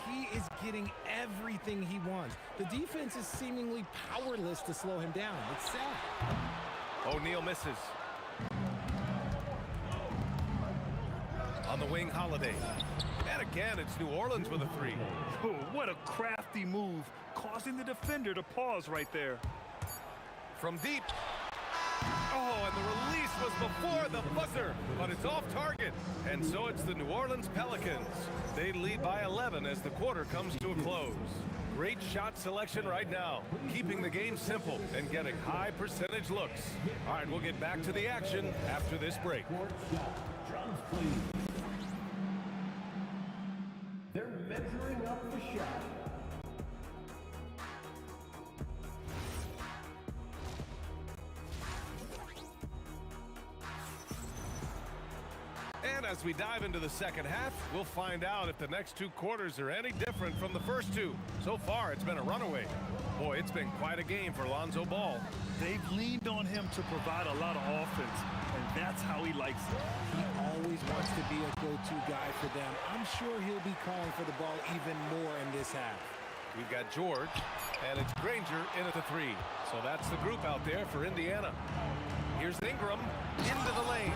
He is getting everything he wants. The defense is seemingly powerless to slow him down. It's sad. O'Neal misses. On the wing, Holiday. And again, it's New Orleans with a three. Oh, what a crafty move, causing the defender to pause right there. From deep. Oh, and the release was before the buzzer, but it's off target. And so it's the New Orleans Pelicans. They lead by 11 as the quarter comes to a close. Great shot selection right now, keeping the game simple and getting high percentage looks. All right, we'll get back to the action after this break. They're measuring up the shot. And as we dive into the second half, we'll find out if the next two quarters are any different from the first two. So far, it's been a runaway. Boy, it's been quite a game for Lonzo Ball. They've leaned on him to provide a lot of offense, and that's how he likes it. He always wants to be a go-to guy for them. I'm sure he'll be calling for the ball even more in this half. We've got George, and it's Granger in at the three. So that's the group out there for Indiana. Here's Ingram into the lane.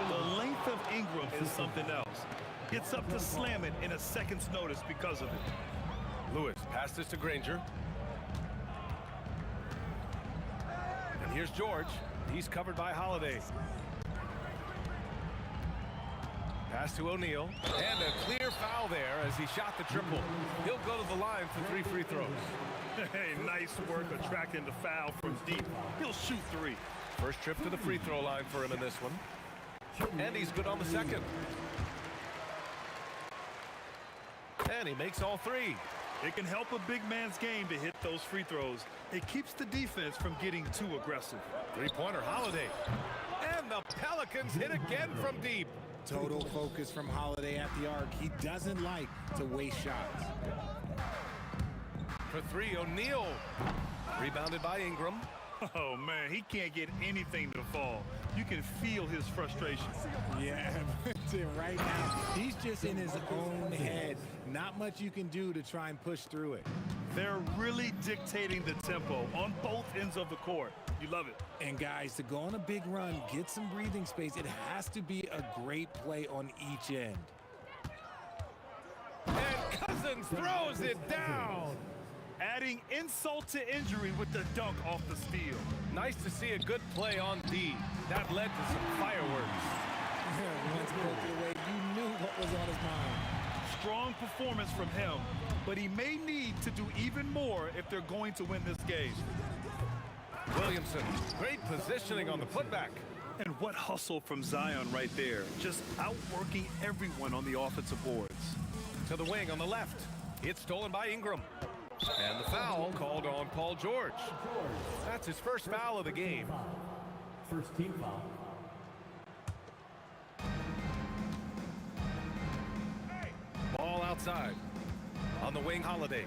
The length of Ingram is something else. It's up to slam it in a second's notice because of it. Lewis passed this to Granger. And here's George. He's covered by Holiday. Pass to O'Neal. And a clear foul there as he shot the triple. He'll go to the line for 3 free throws. Hey, nice work attracting the foul from deep. He'll shoot 3. First trip to the free throw line for him in this one. And he's good on the second. And he makes all 3. It can help a big man's game to hit those free throws. It keeps the defense from getting too aggressive. Three-pointer Holiday. And the Pelicans hit again from deep. Total focus from Holiday at the arc. He doesn't like to waste shots. For 3, O'Neal. Rebounded by Ingram. Oh, man, he can't get anything to fall. You can feel his frustration. Yeah, right now, he's just in his own head. Not much you can do to try and push through it. They're really dictating the tempo on both ends of the court. You love it. And guys, to go on a big run, get some breathing space, it has to be a great play on each end. And Cousins throws it down. Adding insult to injury with the dunk off the steal. Nice to see a good play on D. That led to some fireworks. Once poked it away, you knew what was on his mind. Strong performance from him, but he may need to do even more if they're going to win this game. Williamson, great positioning on the putback. And what hustle from Zion right there. Just outworking everyone on the offensive boards. To the wing on the left. It's stolen by Ingram. And the foul called on Paul George. That's his first foul of the game. First team foul. Ball outside. On the wing, Holiday.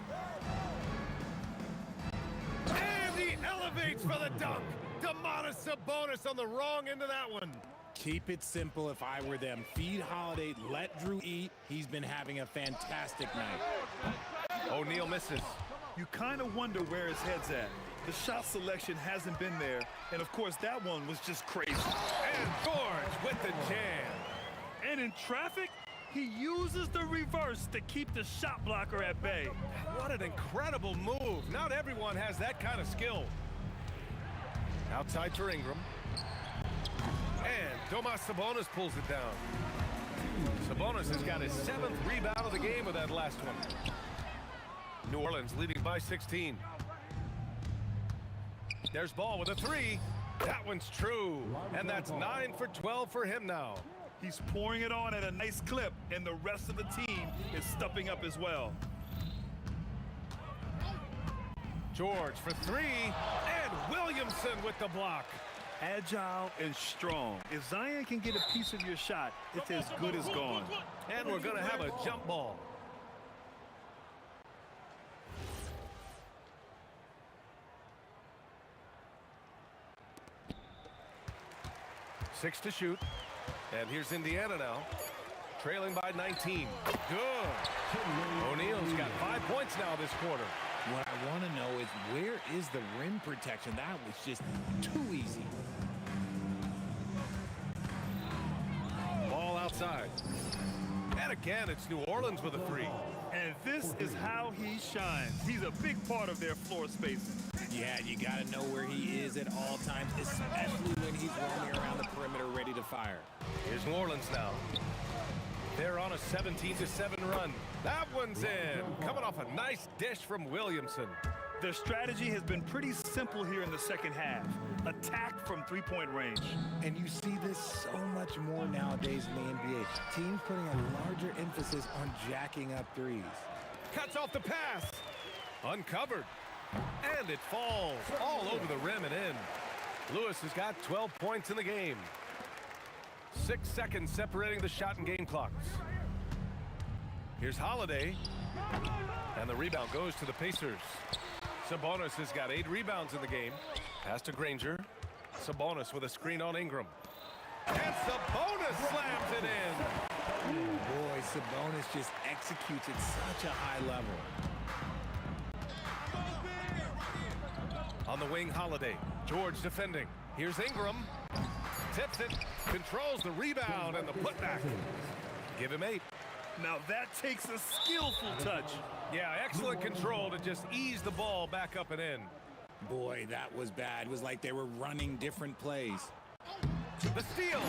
And he elevates for the dunk. Domantas Sabonis on the wrong end of that one. Keep it simple if I were them. Feed Holiday, let Drew eat. He's been having a fantastic night. O'Neal misses. You kind of wonder where his head's at. The shot selection hasn't been there, and of course that one was just crazy. And George with the jam. And in traffic, he uses the reverse to keep the shot blocker at bay. What an incredible move. Not everyone has that kind of skill. Outside for Ingram. And Domas Sabonis pulls it down. Sabonis has got his 7th rebound of the game with that last one. New Orleans leading by 16. There's ball with a three. That one's true. And that's 9 for 12 for him now. He's pouring it on at a nice clip, and the rest of the team is stepping up as well. George for three, and Williamson with the block. Agile and strong. If Zion can get a piece of your shot, it's as good as gone. And we're going to have a jump ball. Six to shoot. And here's Indiana now, trailing by 19. Good. O'Neal's got 5 points now this quarter. What I want to know is, where is the rim protection? That was just too easy. Ball outside. And again, it's New Orleans with a three. And this is how he shines. He's a big part of their floor spacing. Yeah, you got to know where he is at all times, especially when he's roaming around the perimeter ready to fire. Here's New Orleans now. They're on a 17-7 run. That one's in. Coming off a nice dish from Williamson. Their strategy has been pretty simple here in the second half. Attack from three-point range. And you see this so much more nowadays in the NBA. Teams putting a larger emphasis on jacking up threes. Cuts off the pass. Uncovered. And it falls all over the rim and in. Lewis has got 12 points in the game. 6 seconds separating the shot and game clocks. Here's Holiday. And the rebound goes to the Pacers. Sabonis has got 8 rebounds in the game. Pass to Granger. Sabonis with a screen on Ingram. And Sabonis slams it in. Boy, Sabonis just executes at such a high level. On the wing, Holiday. George defending. Here's Ingram. Tips it. Controls the rebound and the putback. Give him 8. Now that takes a skillful touch. Yeah, excellent control to just ease the ball back up and in. Boy, that was bad. It was like they were running different plays. The steal.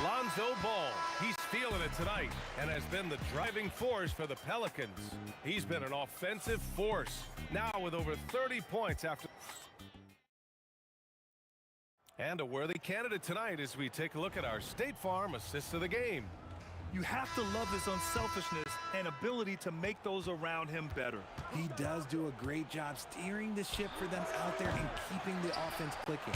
Lonzo Ball. He's feeling it tonight and has been the driving force for the Pelicans. He's been an offensive force, now with over 30 points after. And a worthy candidate tonight as we take a look at our State Farm assists of the game. You have to love his unselfishness and ability to make those around him better. He does do a great job steering the ship for them out there and keeping the offense clicking.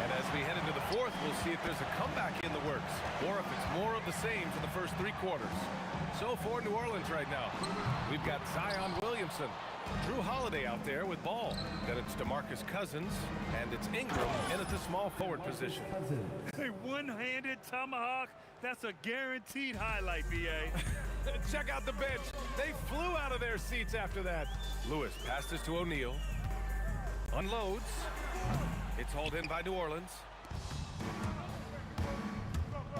And as we head into the fourth, we'll see if there's a comeback in the works or if it's more of the same for the first 3 quarters. So for New Orleans right now, we've got Zion Williamson, Drew Holiday out there with ball. Then it's DeMarcus Cousins, and it's Ingram in at the small forward position. A one-handed tomahawk, that's a guaranteed highlight, B.A. Check out the bench. They flew out of their seats after that. Lewis passes to O'Neal. Unloads. It's hauled in by New Orleans.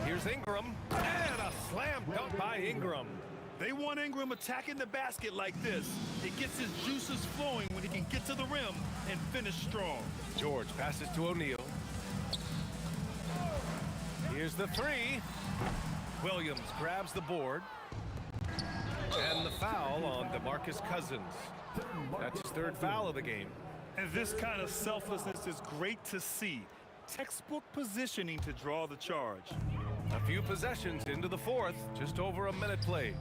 Here's Ingram. And a slam dunk by Ingram. They want Ingram attacking the basket like this. It gets his juices flowing when he can get to the rim and finish strong. George passes to O'Neal. Here's the 3. Williams grabs the board. And the foul on DeMarcus Cousins. That's his 3rd foul of the game. And this kind of selflessness is great to see. Textbook positioning to draw the charge. A few possessions into the 4th, just over a minute played.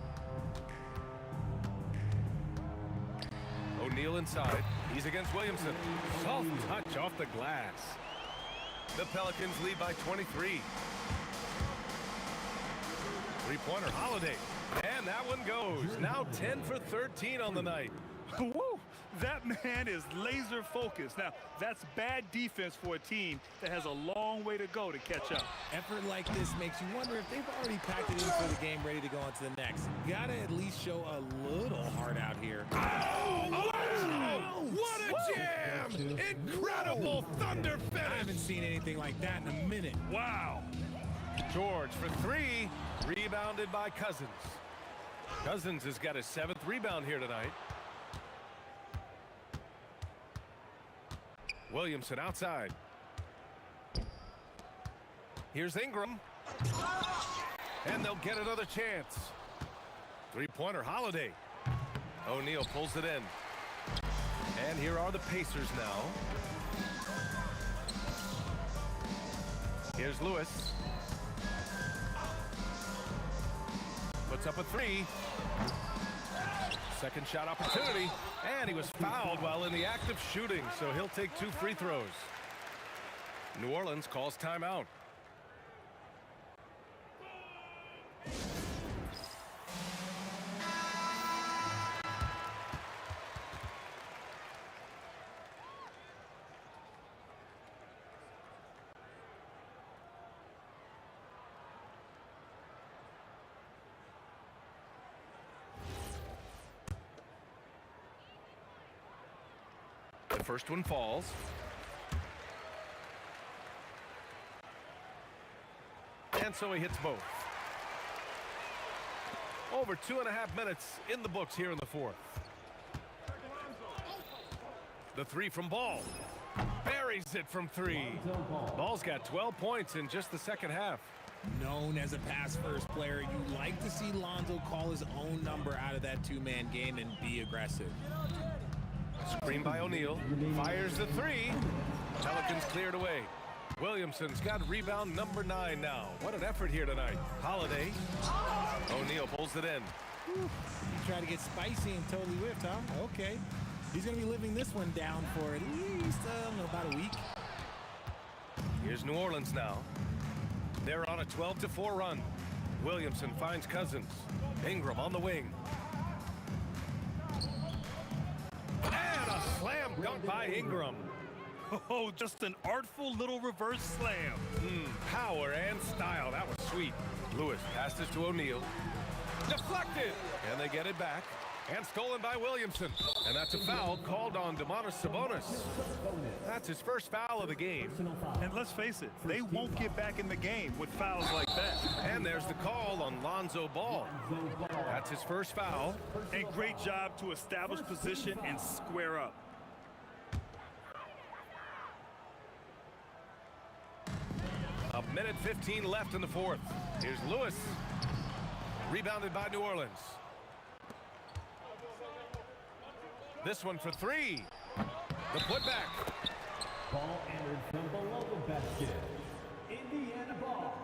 O'Neal inside. He's against Williamson. Soft touch off the glass. The Pelicans lead by 23. Three-pointer Holiday. And that one goes. Now 10 for 13 on the night. Woo! That man is laser focused. Now, that's bad defense for a team that has a long way to go to catch up. Effort like this makes you wonder if they've already packed it in for the game, ready to go on to the next. Gotta at least show a little heart out here. Oh, what a jam! Incredible thunder finish! I haven't seen anything like that in a minute. Wow! George for 3, rebounded by Cousins. Cousins has got his 7th rebound here tonight. Williamson outside. Here's Ingram. And they'll get another chance. Three-pointer, Holiday. O'Neal pulls it in. And here are the Pacers now. Here's Lewis. Puts up a three. Second shot opportunity. And he was fouled while in the act of shooting, so he'll take 2 free throws. New Orleans calls timeout. The first one falls. And so he hits both. Over 2.5 minutes in the books here in the fourth. The three from Ball. Buries it from 3. Ball's got 12 points in just the second half. Known as a pass-first player, you like to see Lonzo call his own number out of that two-man game and be aggressive. Screen by O'Neal. Fires the 3. Pelicans cleared away. Williamson's got rebound number 9 now. What an effort here tonight. Holiday. O'Neal pulls it in. He tried to get spicy and totally whipped, huh? Okay. He's going to be living this one down for at least, about a week. Here's New Orleans now. They're on a 12-4 run. Williamson finds Cousins. Ingram on the wing. And a slam dunk by Ingram. Oh, just an artful little reverse slam. Power and style. That was sweet. Lewis passes to O'Neal. Deflected. And they get it back. And stolen by Williamson. And that's a foul called on Domantas Sabonis. That's his first foul of the game. And let's face it, they won't get back in the game with fouls like that. And there's the call on Lonzo Ball. That's his first foul. And great job to establish position and square up. A minute 15 left in the fourth. Here's Lewis. Rebounded by New Orleans. This one for 3. The putback. Ball entered from below the basket. Indiana ball.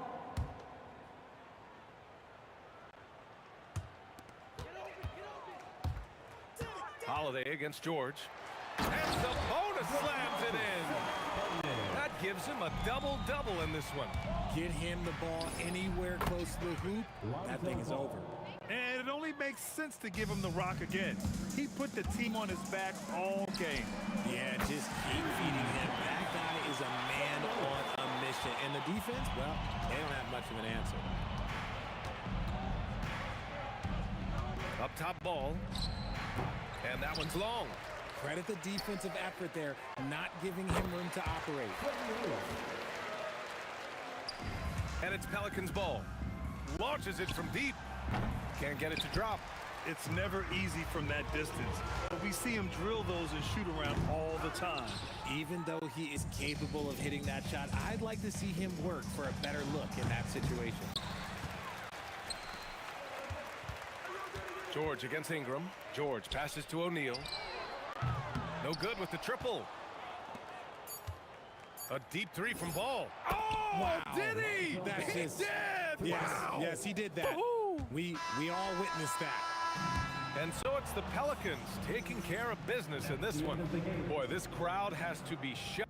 Holiday against George. And Sabonis slams it in. That gives him a double-double in this one. Get him the ball anywhere close to the hoop, that thing is over. And it only makes sense to give him the rock again. He put the team on his back all game. Yeah, just keep feeding him. That guy is a man on a mission. And the defense, well, they don't have much of an answer. Up top Ball. And that one's long. Credit the defensive effort there, not giving him room to operate. And it's Pelicans ball. Launches it from deep. Can't get it to drop. It's never easy from that distance, but we see him drill those and shoot around all the time. Even though he is capable of hitting that shot, I'd like to see him work for a better look in that situation. George against Ingram. George passes to O'Neal. No good with the triple. A deep 3 from Ball. Oh, wow. Did he? That's He just, did. Yes, Wow. yes, he did that. We all witnessed that. And so it's the Pelicans taking care of business in this one. Boy, this crowd has to be shut.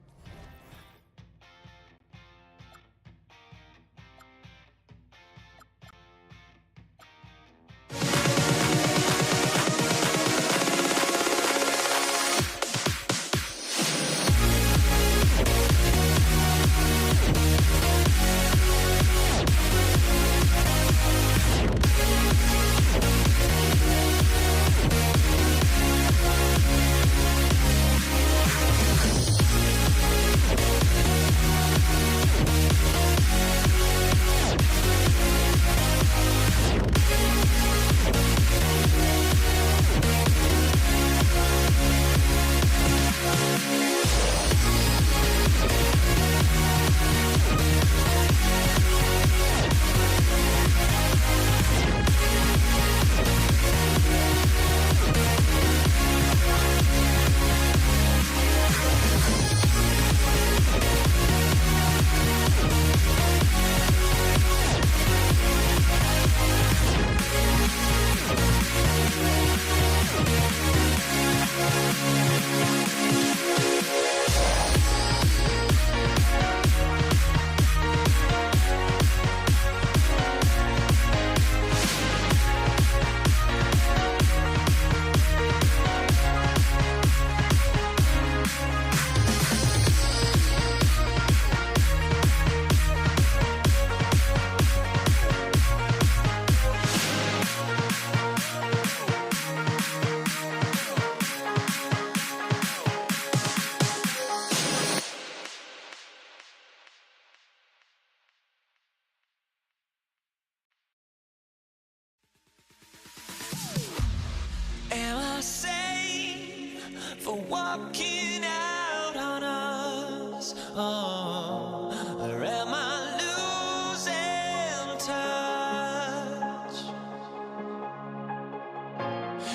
for walking out on us. Oh, or am I losing touch?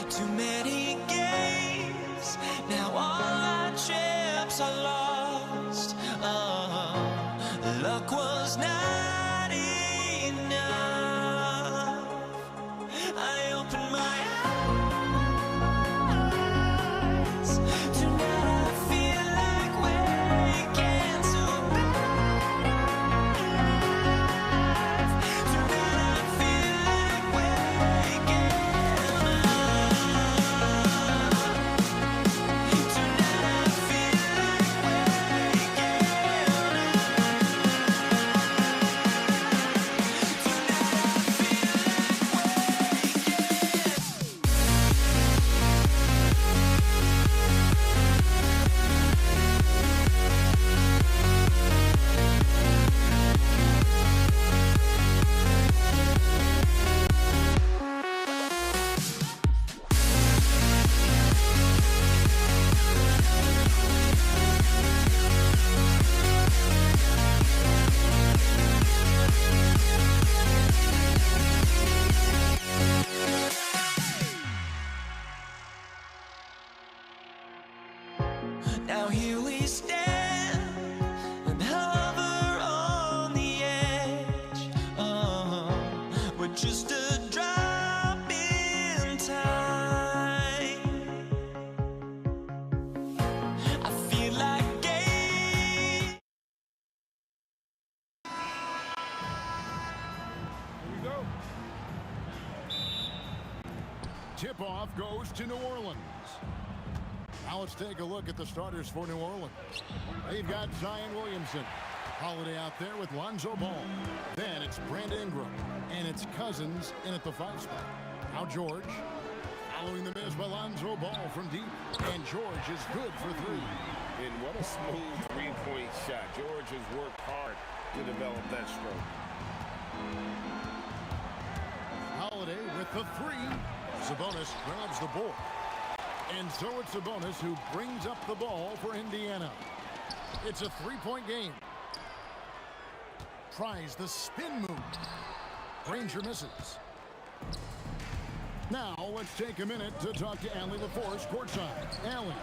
Too many games, now all our chips are lost. Oh, luck was not enough. I opened my eyes. Tonight I feel like waking to life. Tonight I feel like waking up. Tonight I feel like now here we stand and hover on the edge. Oh, we're just a drop in time. I feel like game. Here we go. Tip-off goes to New Orleans. Now let's take a look at the starters for New Orleans. They've got Zion Williamson. Holiday out there with Lonzo Ball. Then it's Brandon Ingram. And it's Cousins in at the 5 spot. Now George. Following the miss by Lonzo Ball from deep. And George is good for 3. And what a smooth three-point shot. George has worked hard to develop that stroke. Holiday with the 3. Sabonis grabs the board. And so it's Sabonis who brings up the ball for Indiana. It's a 3-point game. Tries the spin move. Granger misses. Now let's take a minute to talk to Allie LaForce courtside. Allie.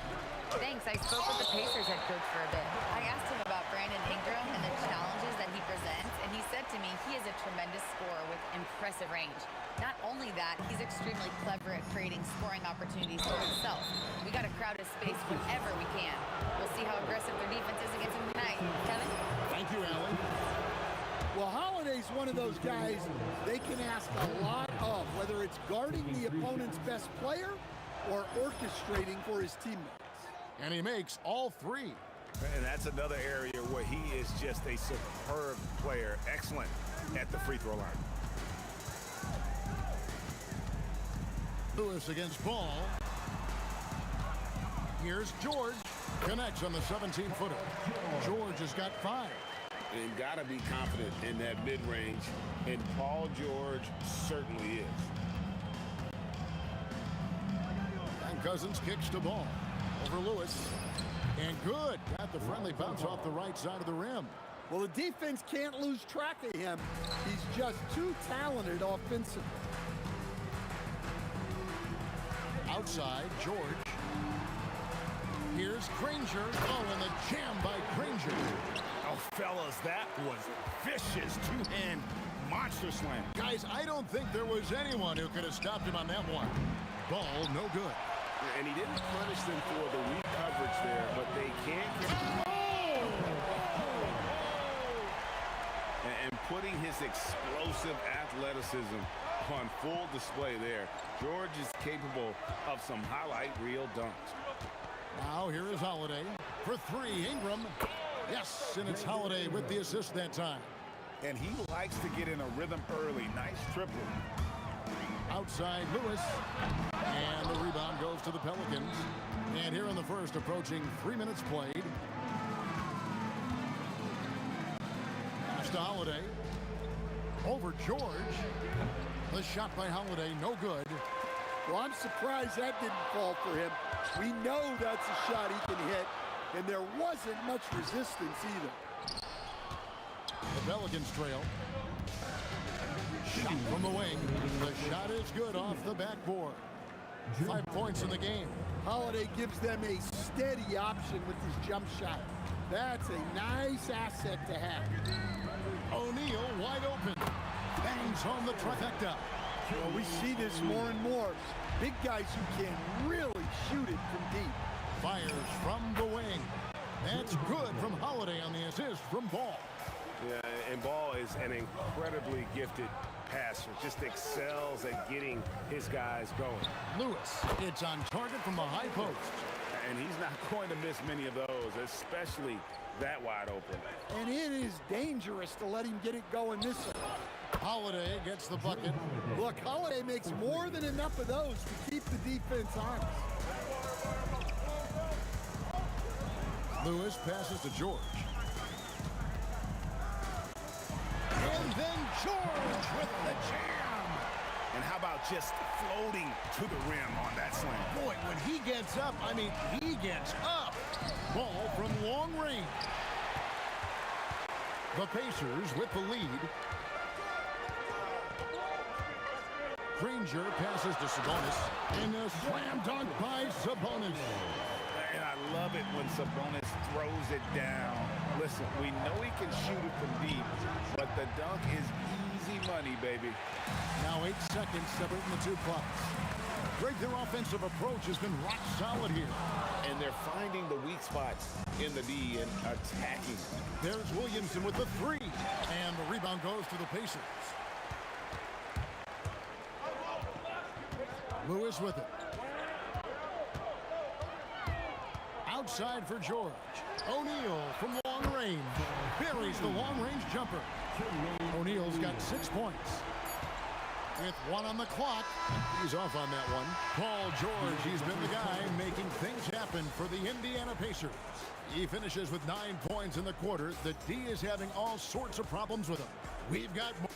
Thanks. I spoke with the Pacers head coach for a bit. I asked him about Brandon Ingram and the challenges that he presents, and he said to me he is a tremendous scorer with impressive range. Not only that, he's extremely clever at creating scoring opportunities for himself. We got to crowd his space whenever we can. We'll see how aggressive their defense is against him tonight. Kevin? Thank you, Allie. Well, Holiday's one of those guys they can ask a lot of, whether it's guarding the opponent's best player or orchestrating for his teammates. And he makes all 3. And that's another area where he is just a superb player. Excellent at the free throw line. Lewis against Ball. Here's George. Connects on the 17-footer. George has got 5. And got to be confident in that mid-range. And Paul George certainly is. And Cousins kicks to Ball. Over Lewis. And good. Got the friendly bounce off the right side of the rim. Well, the defense can't lose track of him. He's just too talented offensively. Outside, George. Here's Granger. Oh, and the jam by Granger. Oh, fellas, that was vicious two-hand monster slam. Guys, I don't think there was anyone who could have stopped him on that one. Ball, no good. And he didn't punish them for the weak coverage there, but they can't get... And putting his explosive athleticism on full display there. George is capable of some highlight reel dunks. Now here is Holiday for 3. Ingram. Yes, and it's Holiday with the assist that time. And he likes to get in a rhythm early. Nice triple. Outside Lewis. And the rebound goes to the Pelicans. And here in the first, approaching 3 minutes played. Pass to Holiday. Over George. The shot by Holiday, no good. Well, I'm surprised that didn't fall for him. We know that's a shot he can hit, and there wasn't much resistance either. The Pelicans trail. Shot from the wing. The shot is good off the backboard. 5 points in the game. Holiday gives them a steady option with his jump shot. That's a nice asset to have. O'Neal wide open. Bangs home the trifecta. Well, we see this more and more. Big guys who can really shoot it from deep. Fires from the wing. That's good from Holiday on the assist from Ball. Yeah, and Ball is an incredibly gifted passer. Just excels at getting his guys going. Lewis, it's on target from the high post. And he's not going to miss many of those, especially that wide open. And it is dangerous to let him get it going this way. Holiday gets the bucket. Look, Holiday makes more than enough of those to keep the defense honest. Lewis passes to George. And then George with the jam. And how about just floating to the rim on that slam? Boy, when he gets up, I mean, he gets up. Ball from long range. The Pacers with the lead. Granger passes to Sabonis. And a slam dunk by Sabonis. And I love it when Sabonis throws it down. Listen, we know he can shoot it from deep, but the dunk is easy money, baby. Now 8 seconds separating the two clubs. Greg, their offensive approach has been rock solid here. And they're finding the weak spots in the D and attacking. There's Williamson with the 3. And the rebound goes to the Pacers. Lewis with it. Outside for George. O'Neal from long range. Buries the long-range jumper. O'Neal's got 6 points. With 1 on the clock. He's off on that one. Paul George, he's been the guy making things happen for the Indiana Pacers. He finishes with 9 points in the quarter. The D is having all sorts of problems with him. We've got more.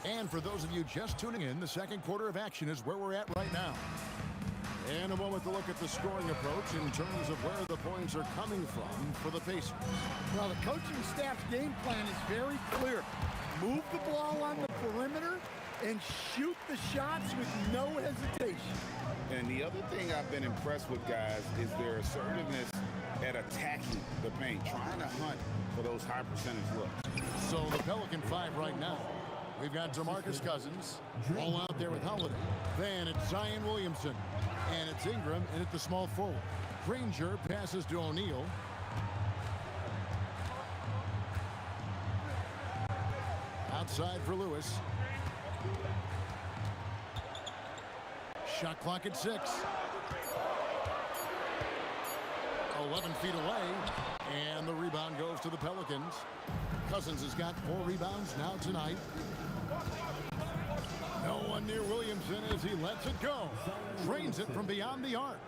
And for those of you just tuning in, the second quarter of action is where we're at right now. And a moment to look at the scoring approach in terms of where the points are coming from for the Pacers. Well, the coaching staff's game plan is very clear. Move the ball on the perimeter and shoot the shots with no hesitation. And the other thing I've been impressed with, guys, is their assertiveness at attacking the paint, trying to hunt for those high percentage looks. So the Pelican 5 right now. We've got DeMarcus Cousins all out there with Holiday. Then it's Zion Williamson. And it's Ingram in at the small forward. Granger passes to O'Neal. Outside for Lewis. Shot clock at 6. 11 feet away. And the rebound goes to the Pelicans. Cousins has got 4 rebounds now tonight. No one near Williamson as he lets it go. Drains it from beyond the arc.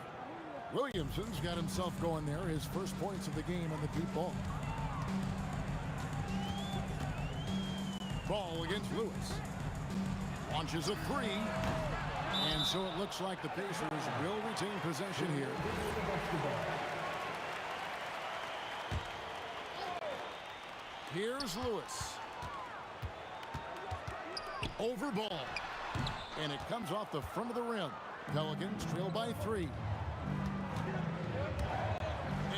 Williamson's got himself going there. His first points of the game on the deep ball. Ball against Lewis. Launches a 3. And so it looks like the Pacers will retain possession here. Here's Lewis. Over ball. And it comes off the front of the rim. Pelicans trail by 3.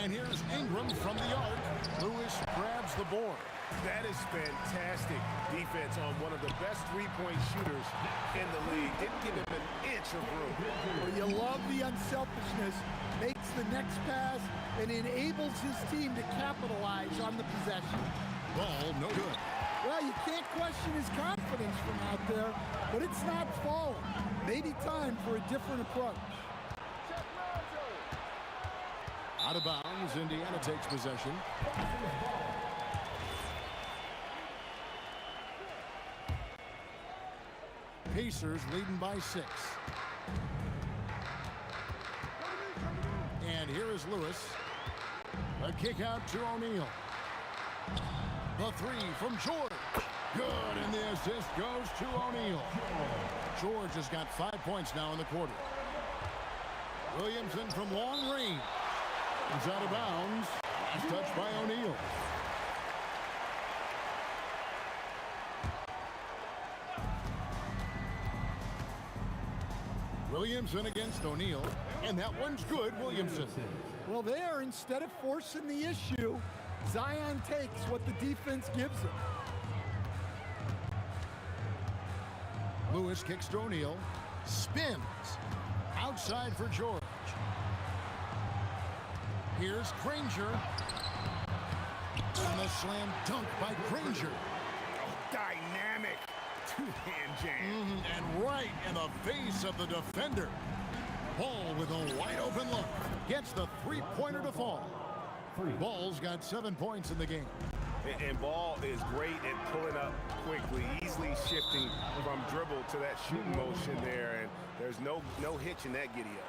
And here's Ingram from the arc. Lewis grabs the board. That is fantastic defense on one of the best three-point shooters in the league. Didn't give him an inch of room. Well, you love the unselfishness. Makes the next pass and enables his team to capitalize on the possession. Ball no good. Well, you can't question his confidence from out there, but it's not falling. Maybe time for a different approach. Out of bounds, Indiana takes possession. Pacers leading by 6. And here is Lewis. A kick out to O'Neal. The 3 from George. Good, and the assist goes to O'Neal. George has got 5 points now in the quarter. Williamson from long range. He's out of bounds. Last touch by O'Neal. Williamson against O'Neal, and that one's good, Williamson. Well, there, instead of forcing the issue, Zion takes what the defense gives him. Lewis kicks to O'Neal, spins, outside for George. Here's Granger, and the slam dunk by Granger. Dynamic two-hand jam. And right in the face of the defender. Ball with a wide open look. Gets the three-pointer to fall. Ball's got 7 points in the game. And Ball is great at pulling up quickly, easily shifting from dribble to that shooting motion there, and there's no hitch in that giddy-up.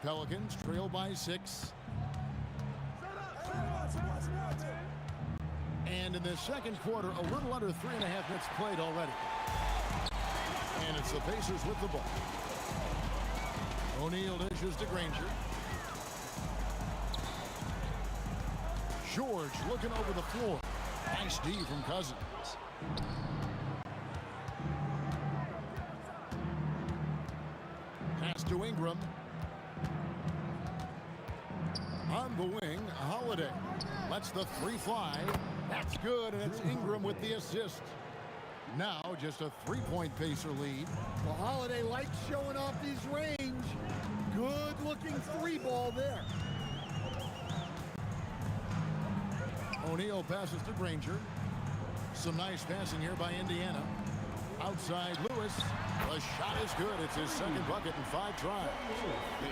Pelicans trail by 6. And in the second quarter, a little under 3.5 minutes played already. And it's the Pacers with the ball. O'Neal dishes to Granger. George looking over the floor. Nice D from Cousins. Pass to Ingram. On the wing, Holiday lets the three fly. That's good, and it's Ingram with the assist. Now just a 3-point Pacer lead. Well, Holiday likes showing off his range. Good-looking three ball there. O'Neal passes to Granger. Some nice passing here by Indiana. Outside Lewis. The shot is good. It's his second bucket in 5 tries.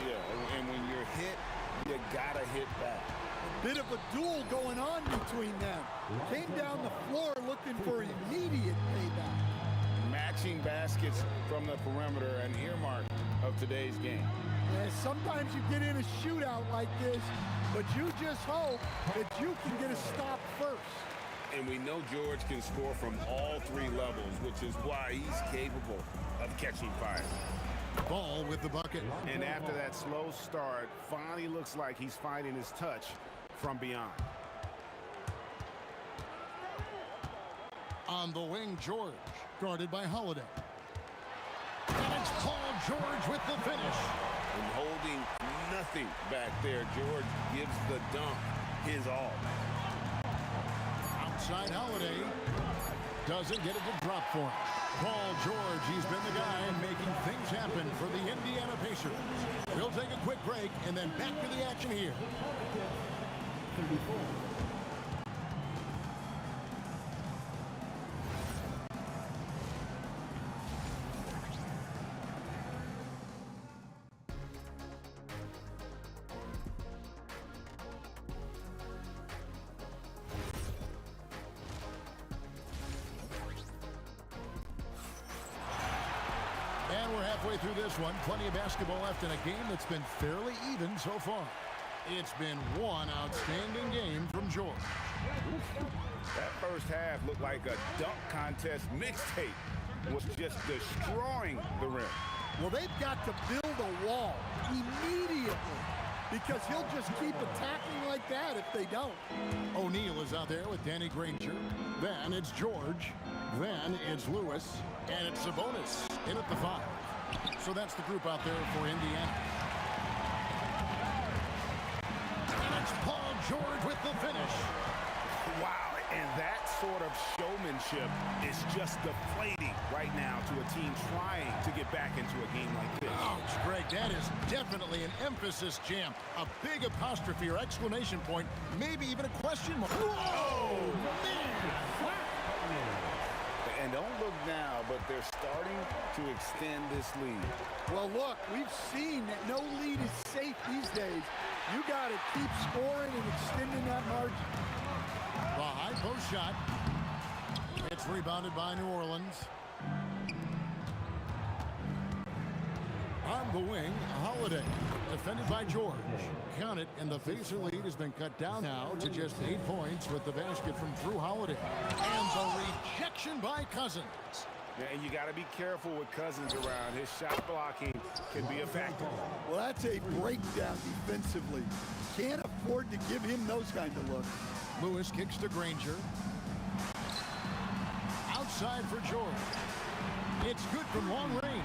Yeah, and when you're hit, you gotta hit back. A bit of a duel going on between them. Came down the floor looking for immediate payback. Matching baskets from the perimeter, an earmark of today's game. Yeah, sometimes you get in a shootout like this, but you just hope that you can get a stop first. And we know George can score from all 3 levels, which is why he's capable of catching fire. Ball with the bucket. And after that slow start, finally looks like he's finding his touch from beyond. On the wing, George, guarded by Holiday. And it's Paul George with the finish. And holding nothing back there, George gives the dunk his all. Outside Holiday. Doesn't get it to drop for him. Paul George, he's been the guy making things happen for the Indiana Pacers. We'll take a quick break and then back to the action here. 34. And we're halfway through this one. Plenty of basketball left in a game that's been fairly even so far. It's been one outstanding game from George. That first half looked like a dunk contest mixtape. Was just destroying the rim. Well, they've got to build a wall immediately because he'll just keep attacking like that if they don't. O'Neal is out there with Danny Granger. Then it's George. Then it's Lewis. And it's Sabonis in at the 5. So that's the group out there for Indiana. And it's Paul George with the finish. Wow, and that sort of showmanship is just deflating right now to a team trying to get back into a game like this. Ouch, Greg, that is definitely an emphasis jam. A big apostrophe or exclamation point, maybe even a question mark. Whoa, man! And don't look now, but they're starting to extend this lead. Well, look, we've seen that no lead is safe these days. You got to keep scoring and extending that margin. The high post shot. It's rebounded by New Orleans. On On the wing, Holiday. Defended by George. Count it, and the Pacer lead has been cut down now to just 8 points with the basket from Drew Holiday. And the rejection by Cousins. Yeah, and you got to be careful with Cousins around. His shot blocking can be a factor. Well, that's a breakdown defensively. Can't afford to give him those kind of looks. Lewis kicks to Granger. Outside for George. It's good from long range.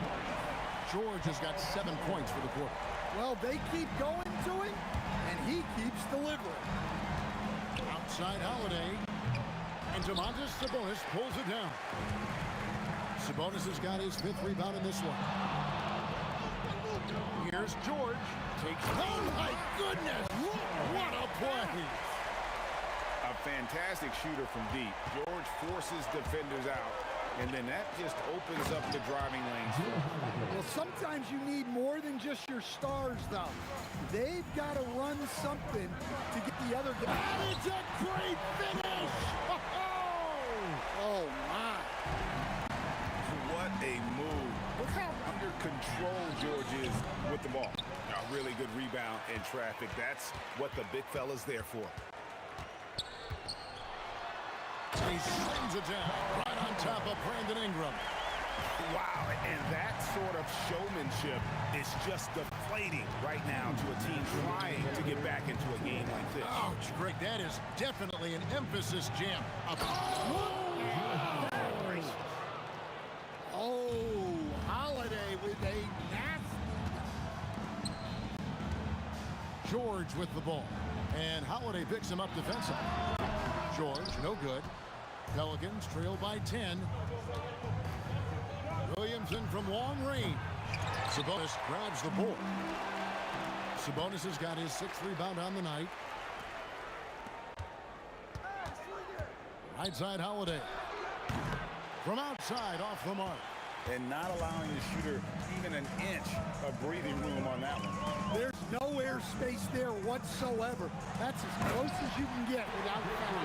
George has got 7 points for the quarter. Well, they keep going to him, and he keeps delivering. Outside Holiday. And Domantas Sabonis pulls it down. Sabonis has got his 5th rebound in this one. Here's George. Takes. Oh, my goodness! What a play! A fantastic shooter from deep. George forces defenders out, and then that just opens up the driving lanes. Well, sometimes you need more than just your stars, though. They've got to run something to get the other guy. And it's a great finish! Oh, my. What a move. Look how under control George is with the ball. A really good rebound in traffic. That's what the big fella's there for. He slings it down right on top of Brandon Ingram. Wow, and that sort of showmanship is just deflating right now to a team trying to get back into a game like this. Ouch, Greg, that is definitely an emphasis jam. Oh, Holiday with a nasty. George with the ball. And Holiday picks him up defensively. George, no good. Pelicans trail by 10. Williamson from long range. Sabonis grabs the board. Sabonis has got his 6th rebound on the night. Right side Holiday. From outside, off the mark. And not allowing the shooter even an inch of breathing room on that one. There's no air space there whatsoever. That's as close as you can get without foul.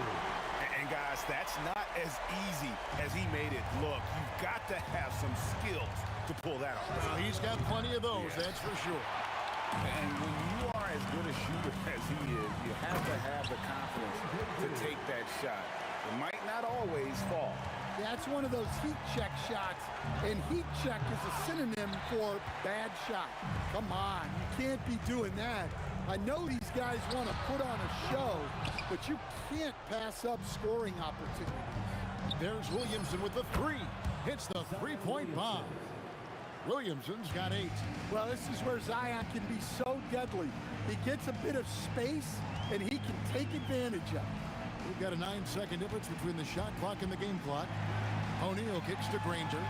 And guys, that's not as easy as he made it look. You've got to have some skills to pull that off. Well, he's got plenty of those, that's for sure. And when you are as good a shooter as he is, you have to have the confidence to take that shot. It might not always fall. That's one of those heat check shots, and heat check is a synonym for bad shot. Come on, you can't be doing that. I know these guys want to put on a show, but you can't pass up scoring opportunities. There's Williamson with the 3. Hits the 3-point bomb. Williamson's got 8. Well, this is where Zion can be so deadly. He gets a bit of space, and he can take advantage of it. We've got a 9-second difference between the shot clock and the game clock. O'Neal kicks to Granger.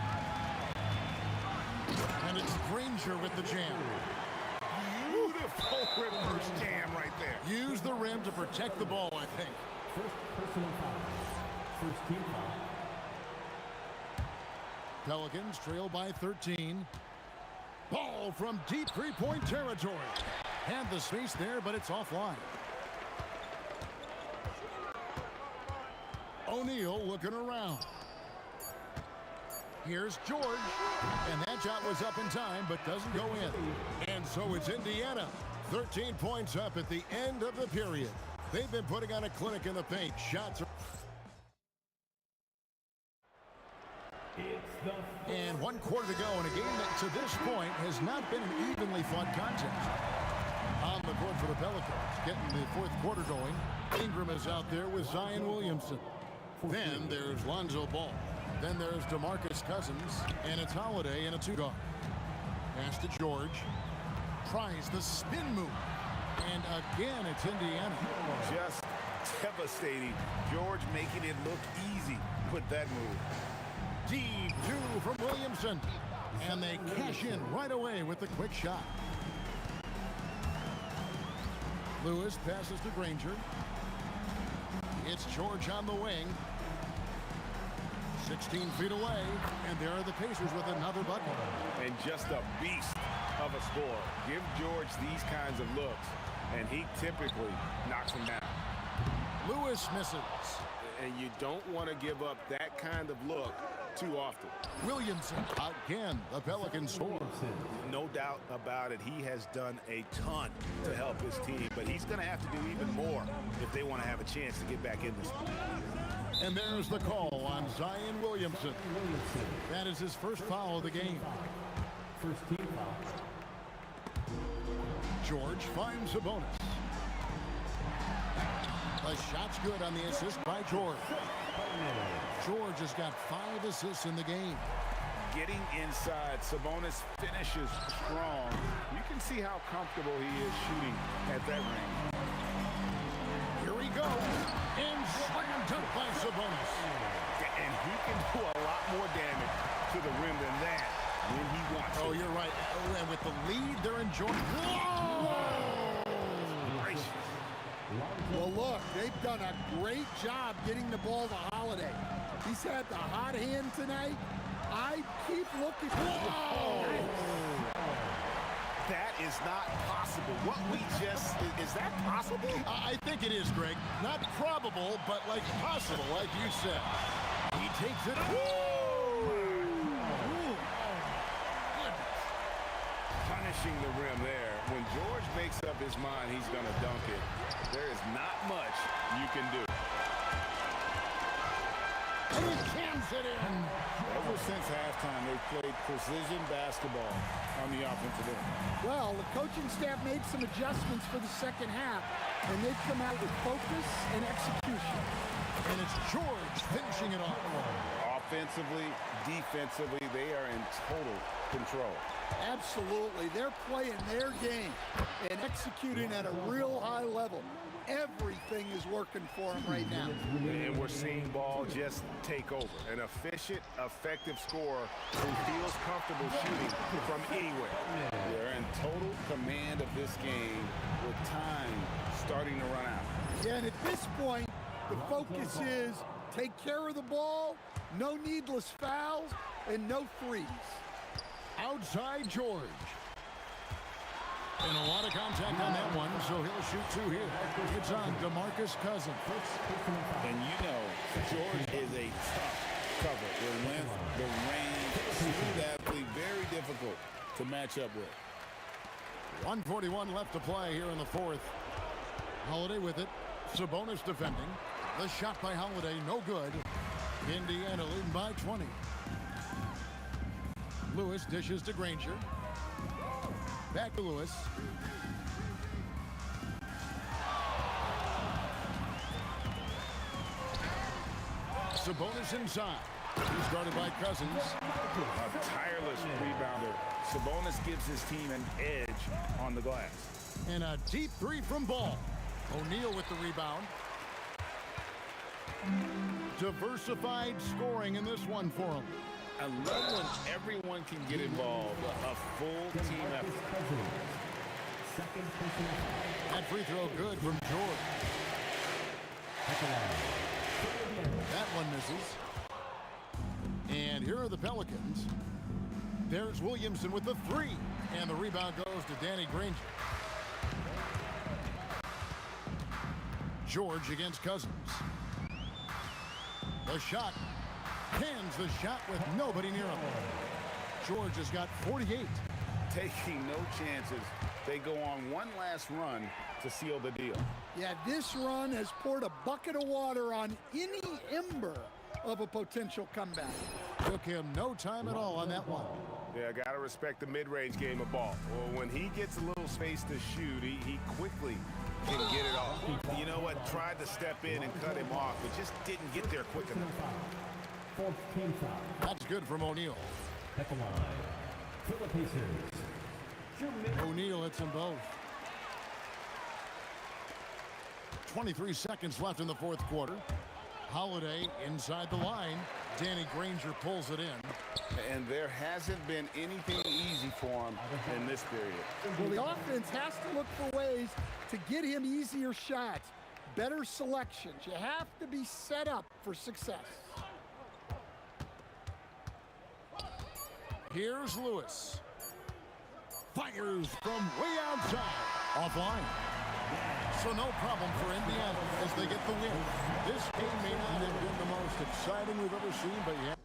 And it's Granger with the jam. Beautiful reverse jam right there. Use the rim to protect the ball, I think. First personal foul. First team foul. Pelicans trail by 13. Ball from deep 3-point territory. Had the space there, but it's offline. O'Neal looking around. Here's George. And that shot was up in time, but doesn't go in. And so it's Indiana. 13 points up at the end of the period. They've been putting on a clinic in the paint. Shots are... And 1 quarter to go in a game that to this point has not been an evenly fought contest. On the court for the Pelicans, getting the 4th quarter going. Ingram is out there with Zion Williamson. Then there's Lonzo Ball. Then there's DeMarcus Cousins. And it's Holiday in a 2-guard. Pass to George. Tries the spin move. And again, it's Indiana. Just devastating. George making it look easy with that move. Deep 2 from Williamson. And they cash in right away with the quick shot. Lewis passes to Granger. It's George on the wing. 16 feet away. And there are the Pacers with another bucket. And just a beast of a score. Give George these kinds of looks, and he typically knocks them down. Lewis misses. And you don't want to give up that kind of look too often. Williamson again, the Pelicans score. No doubt about it. He has done a ton to help his team, but he's going to have to do even more if they want to have a chance to get back in this one. And there's the call on Zion Williamson. That is his first foul of the game. First team foul. George finds a bonus. The shot's good on the assist by George. George has got 5 assists in the game. Getting inside, Sabonis finishes strong. You can see how comfortable he is shooting at that range. Here he goes, and slam dunk by Sabonis. And he can do a lot more damage to the rim than that when he wants to. Oh, you're right. Oh, and with the lead, they're enjoying. Whoa! Gracious. Well, look, they've done a great job getting the ball to Holiday. He's had the hot hand tonight. I keep looking. Whoa! That is not possible. What we just, is that possible? I think it is, Greg. Not probable, but like possible, like you said. He takes it. Punishing the rim there. When George makes up his mind he's going to dunk it, there is not much you can do. And he jams it in. Ever since halftime, they've played precision basketball on the offensive end. Well, the coaching staff made some adjustments for the second half, and they've come out with focus and execution. And it's George finishing it off. Offensively, defensively, they are in total control. Absolutely. They're playing their game and executing at a real high level. Everything is working for them right now. And we're seeing ball just take over. An efficient, effective scorer who feels comfortable shooting from anywhere. They're in total command of this game with time starting to run out. Yeah, and at this point, the focus is take care of the ball, no needless fouls, and no threes. Outside George. And a lot of contact on that one, so he'll shoot 2 here. It's on DeMarcus Cousins. And you know, George is a tough cover. The length, the range, smooth athlete, very difficult to match up with. 1:41 left to play here in the fourth. Holiday with it. Sabonis defending. The shot by Holiday, no good. Indiana leading by 20. Lewis dishes to Granger. Back to Lewis. Sabonis inside. He's guarded by Cousins. A tireless rebounder. Sabonis gives his team an edge on the glass. And a deep 3 from Ball. O'Neal with the rebound. Diversified scoring in this one for him. I love when everyone can get involved. A full team effort. That free throw good from George. That one misses. And here are the Pelicans. There's Williamson with the 3. And the rebound goes to Danny Granger. George against Cousins. The shot. Cans the shot with nobody near him. George has got 48. Taking no chances. They go on one last run to seal the deal. Yeah, this run has poured a bucket of water on any ember of a potential comeback. Took him no time at all on that one. Yeah, got to respect the mid-range game of ball. Well, when he gets a little space to shoot, he quickly can get it off. You know what? Tried to step in and cut him off, but just didn't get there quick enough. That's good from O'Neal. O'Neal hits them both. 23 seconds left in the fourth quarter. Holiday inside the line. Danny Granger pulls it in. And there hasn't been anything easy for him in this period. Well, the offense has to look for ways to get him easier shots, better selections. You have to be set up for success. Here's Lewis. Fires from way outside. Offline. So no problem for Indiana as they get the win. This game may not have been the most exciting we've ever seen, but yeah.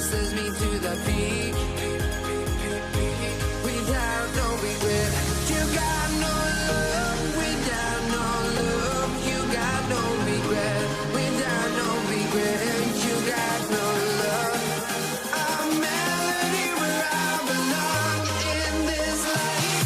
sends me to the peak. Without no regret, you got no love. Without no love, you got no regret. Without no regret, you got no love. A melody where I belong in this life.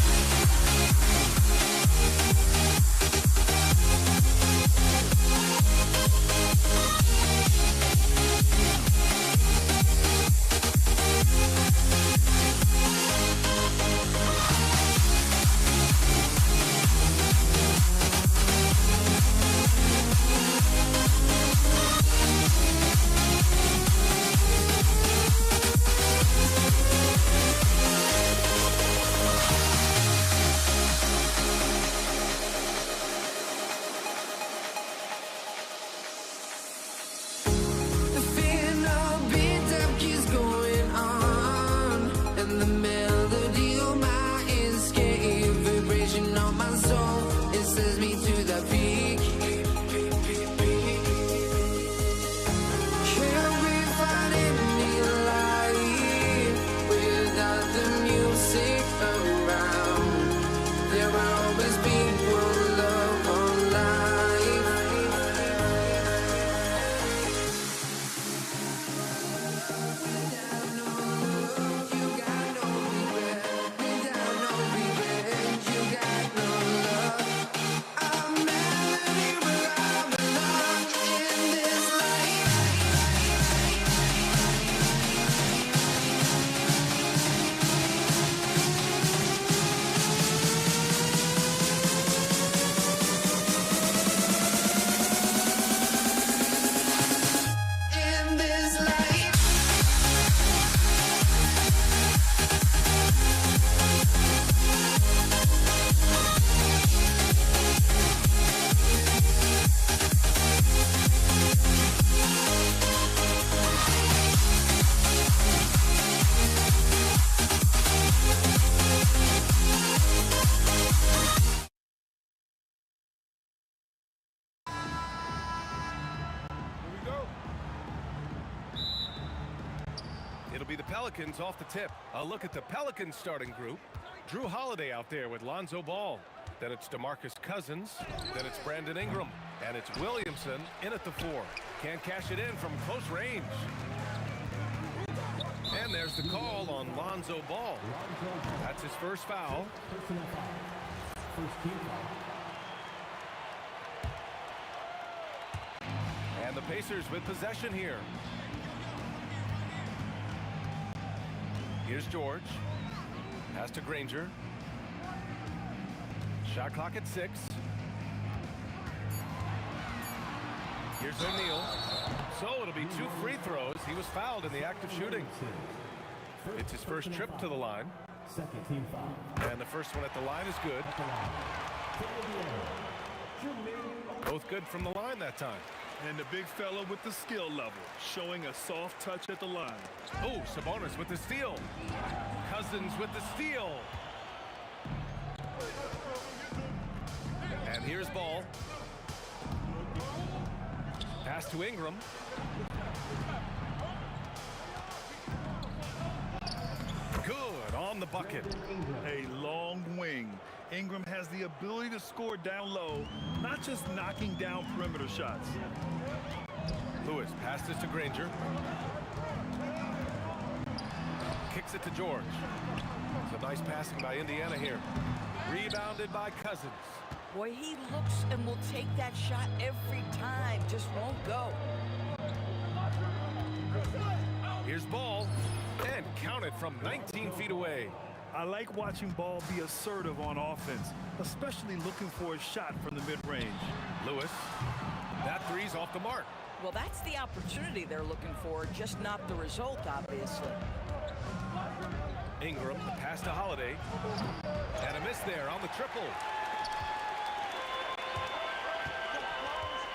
The final beat up keeps going on, and the melody on my escape, vibration on my soul, it sends me to the peak. Can't we find any light without the music around? There will always be one love, one life. Without no love, you got no regret. Without no regret, you got no love. A melody where I belong in this life. In this life. It'll be the Pelicans off the tip. A look at the Pelicans starting group. Drew Holiday out there with Lonzo Ball. Then it's DeMarcus Cousins. Then it's Brandon Ingram. And it's Williamson in at the 4. Can't cash it in from close range. And there's the call on Lonzo Ball. That's his first foul. And the Pacers with possession here. Here's George. Pass to Granger. Shot clock at 6. Here's O'Neal. So it'll be 2 free throws. He was fouled in the act of shooting. It's his first trip to the line. And the first one at the line is good. Both good from the line that time. And the big fella with the skill level, showing a soft touch at the line. Oh, Sabonis with the steal. Cousins with the steal. And here's Ball. Pass to Ingram. Good on the bucket. A long wing. Ingram has the ability to score down low, not just knocking down perimeter shots. Lewis passes to Granger. Kicks it to George. It's a nice passing by Indiana here. Rebounded by Cousins. Boy, he looks and will take that shot every time. Just won't go. Here's Ball. And counted from 19 feet away. I like watching Ball be assertive on offense, especially looking for a shot from the mid-range. Lewis. That three's off the mark. Well, that's the opportunity they're looking for, just not the result, obviously. Ingram, the pass to Holiday. And a miss there on the triple.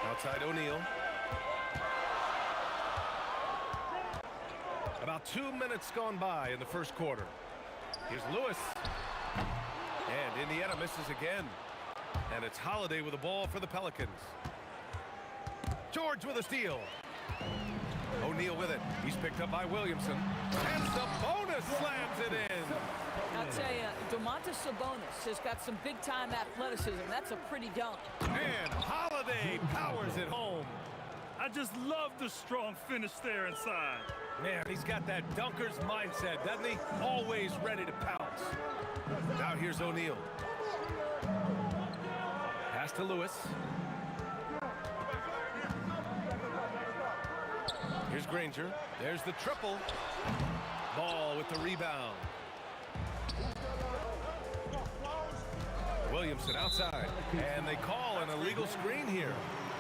Outside O'Neal. About 2 minutes gone by in the first quarter. Here's Lewis. And Indiana misses again. And it's Holiday with the ball for the Pelicans. George with a steal. O'Neal with it. He's picked up by Williamson. And Sabonis slams it in. I'll tell you, Domantas Sabonis has got some big-time athleticism. That's a pretty dunk. And Holiday powers it home. I just love the strong finish there inside. Man, he's got that dunker's mindset, doesn't he? Always ready to pounce. Now here's O'Neal. Pass to Lewis. Here's Granger. There's the triple. Ball with the rebound. Williamson outside. And they call an illegal screen here.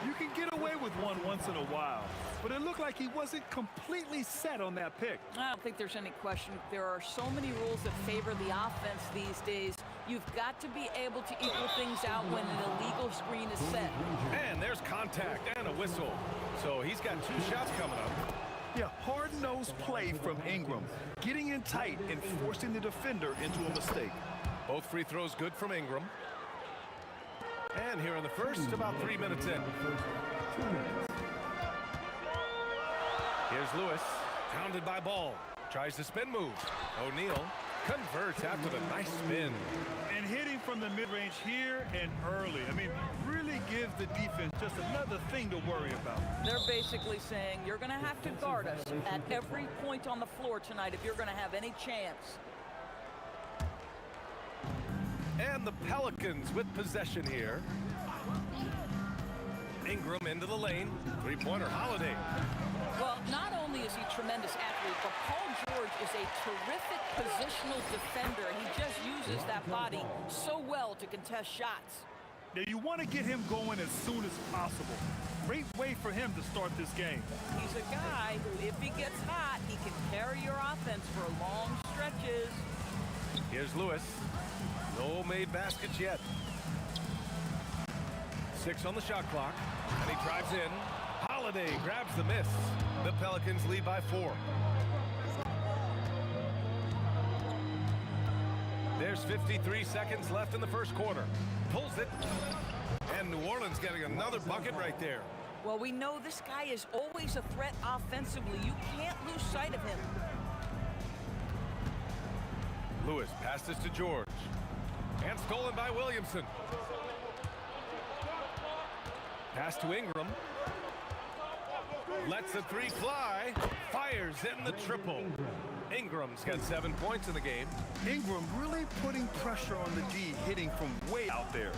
You can get away with one once in a while, but it looked like he wasn't completely set on that pick. I don't think there's any question. There are so many rules that favor the offense these days. You've got to be able to equal things out when an illegal screen is set. And there's contact and a whistle. So he's got 2 shots coming up. Yeah, hard-nosed play from Ingram, getting in tight and forcing the defender into a mistake. Both free throws good from Ingram. And here in the first, about 3 minutes in. Here's Lewis, pounded by Ball. Tries the spin move. O'Neal converts after the nice spin. And hitting from the mid-range here and early. I mean, really gives the defense just another thing to worry about. They're basically saying you're going to have to guard us at every point on the floor tonight if you're going to have any chance. And the Pelicans with possession here. Ingram into the lane. Three-pointer Holiday. Well, not only is he a tremendous athlete, but Paul George is a terrific positional defender. He just uses that body so well to contest shots. Now, you want to get him going as soon as possible. Great way for him to start this game. He's a guy who, if he gets hot, he can carry your offense for long stretches. Here's Lewis. No made baskets yet. 6 on the shot clock. And he drives in. Holiday grabs the miss. The Pelicans lead by 4. There's 53 seconds left in the first quarter. Pulls it. And New Orleans getting another bucket right there. Well, we know this guy is always a threat offensively. You can't lose sight of him. Lewis passes to George. And stolen by Williamson. Pass to Ingram. Lets the 3 fly. Fires in the triple. Ingram's got 7 points in the game. Ingram really putting pressure on the D, hitting from way out there.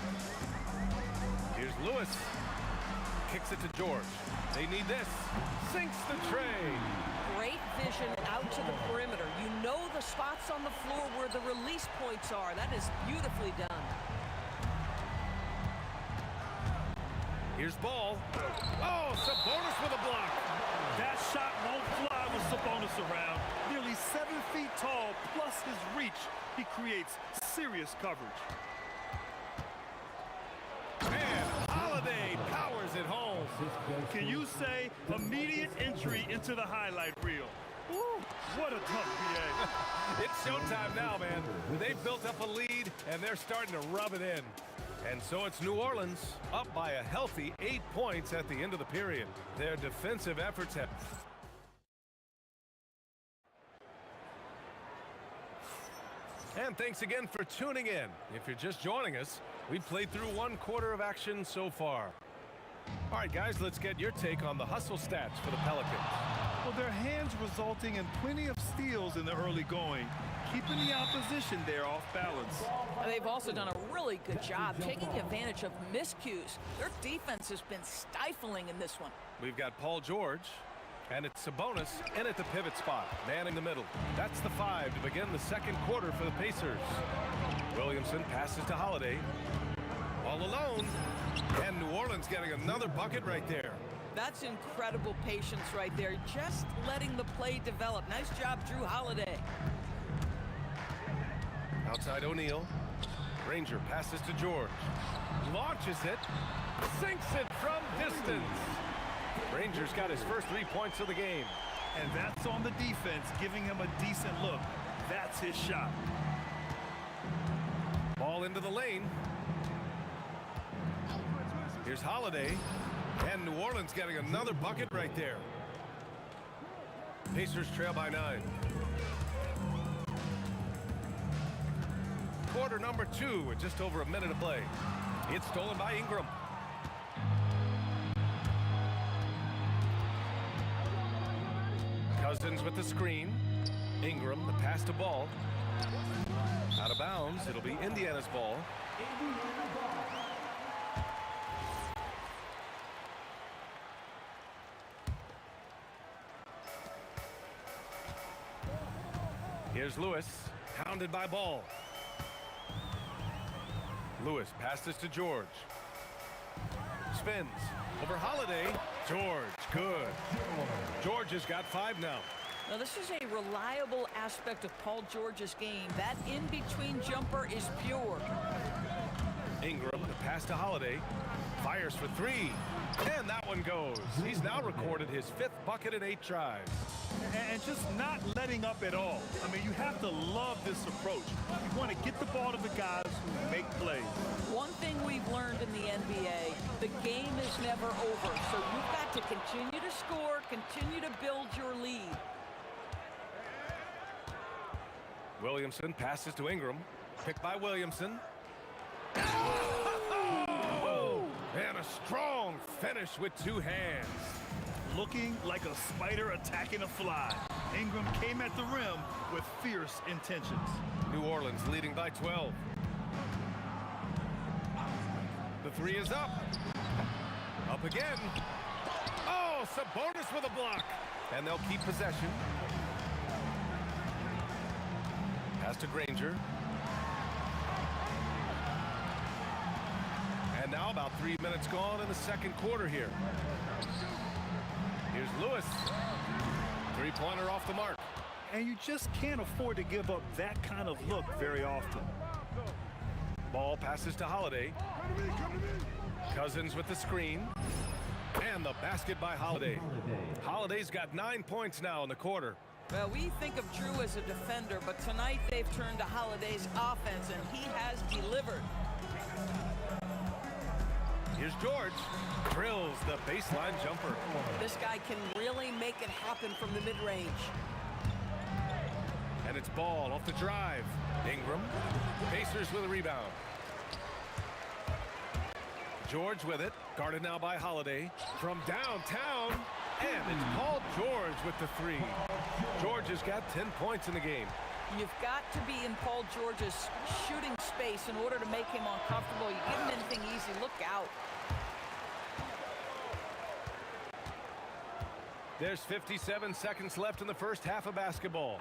Here's Lewis. Kicks it to George. They need this. Sinks the tray. Great vision out to the perimeter. You know the spots on the floor where the release points are. That is beautifully done. Here's Ball. Oh, Sabonis with a block. That shot won't fly with Sabonis around. Nearly 7 feet tall, plus his reach. He creates serious coverage. And Holiday powers it home. Can you say immediate entry into the highlight reel? Woo, what a tough PA. It's showtime now, man. They've built up a lead, and they're starting to rub it in. And so it's New Orleans up by a healthy 8 points at the end of the period. Their defensive efforts have... And thanks again for tuning in. If you're just joining us, we've played through 1 quarter of action so far. All right, guys, let's get your take on the hustle stats for the Pelicans. Well, their hands resulting in plenty of steals in the early going, keeping the opposition there off balance. They've also done a really good job taking advantage of miscues. Their defense has been stifling in this one. We've got Paul George, and it's Sabonis in at the pivot spot, man in the middle. That's the 5 to begin the second quarter for the Pacers. Williamson passes to Holiday. All alone, and New Orleans getting another bucket right there. That's incredible patience right there, just letting the play develop. Nice job, Drew Holiday. Outside O'Neal. Granger passes to George. Launches it. Sinks it from distance. Granger's got his first 3 points of the game. And that's on the defense, giving him a decent look. That's his shot. Ball into the lane. Here's Holiday. And New Orleans getting another bucket right there. Pacers trail by 9. Quarter number 2 with just over a minute to play. It's stolen by Ingram. Cousins with the screen. Ingram, the pass to Ball. Out of bounds. It'll be Indiana's ball. Here's Lewis, hounded by Ball. Lewis passes to George. Spins over Holiday. George, good. George has got 5 now. Now, this is a reliable aspect of Paul George's game. That in-between jumper is pure. Ingram, the pass to Holiday. Fires for 3. And that one goes. He's now recorded his 5th bucket in 8 tries. And just not letting up at all. I mean, you have to love this approach. You want to get the ball to the guys who make plays. One thing we've learned in the NBA, the game is never over. So you've got to continue to score, continue to build your lead. Williamson passes to Ingram. Picked by Williamson. And a strong finish with 2 hands. Looking like a spider attacking a fly. Ingram came at the rim with fierce intentions. New Orleans leading by 12. The 3 is up. Up again. Oh, Sabonis with a block. And they'll keep possession. Pass to Granger. And now about 3 minutes gone in the second quarter here. Here's Lewis. 3-pointer off the mark. And you just can't afford to give up that kind of look very often. Ball passes to Holiday. Cousins with the screen. And the basket by Holiday. Holiday's got 9 points now in the quarter. Well, we think of Drew as a defender, but tonight they've turned to Holiday's offense, and he has delivered. Here's George. Drills the baseline jumper. This guy can really make it happen from the mid-range. And it's Ball off the drive. Ingram. Pacers with a rebound. George with it. Guarded now by Holiday. From downtown. And it's Paul George with the 3. George has got 10 points in the game. You've got to be in Paul George's shooting space in order to make him uncomfortable. You give him anything easy, look out. There's 57 seconds left in the first half of basketball.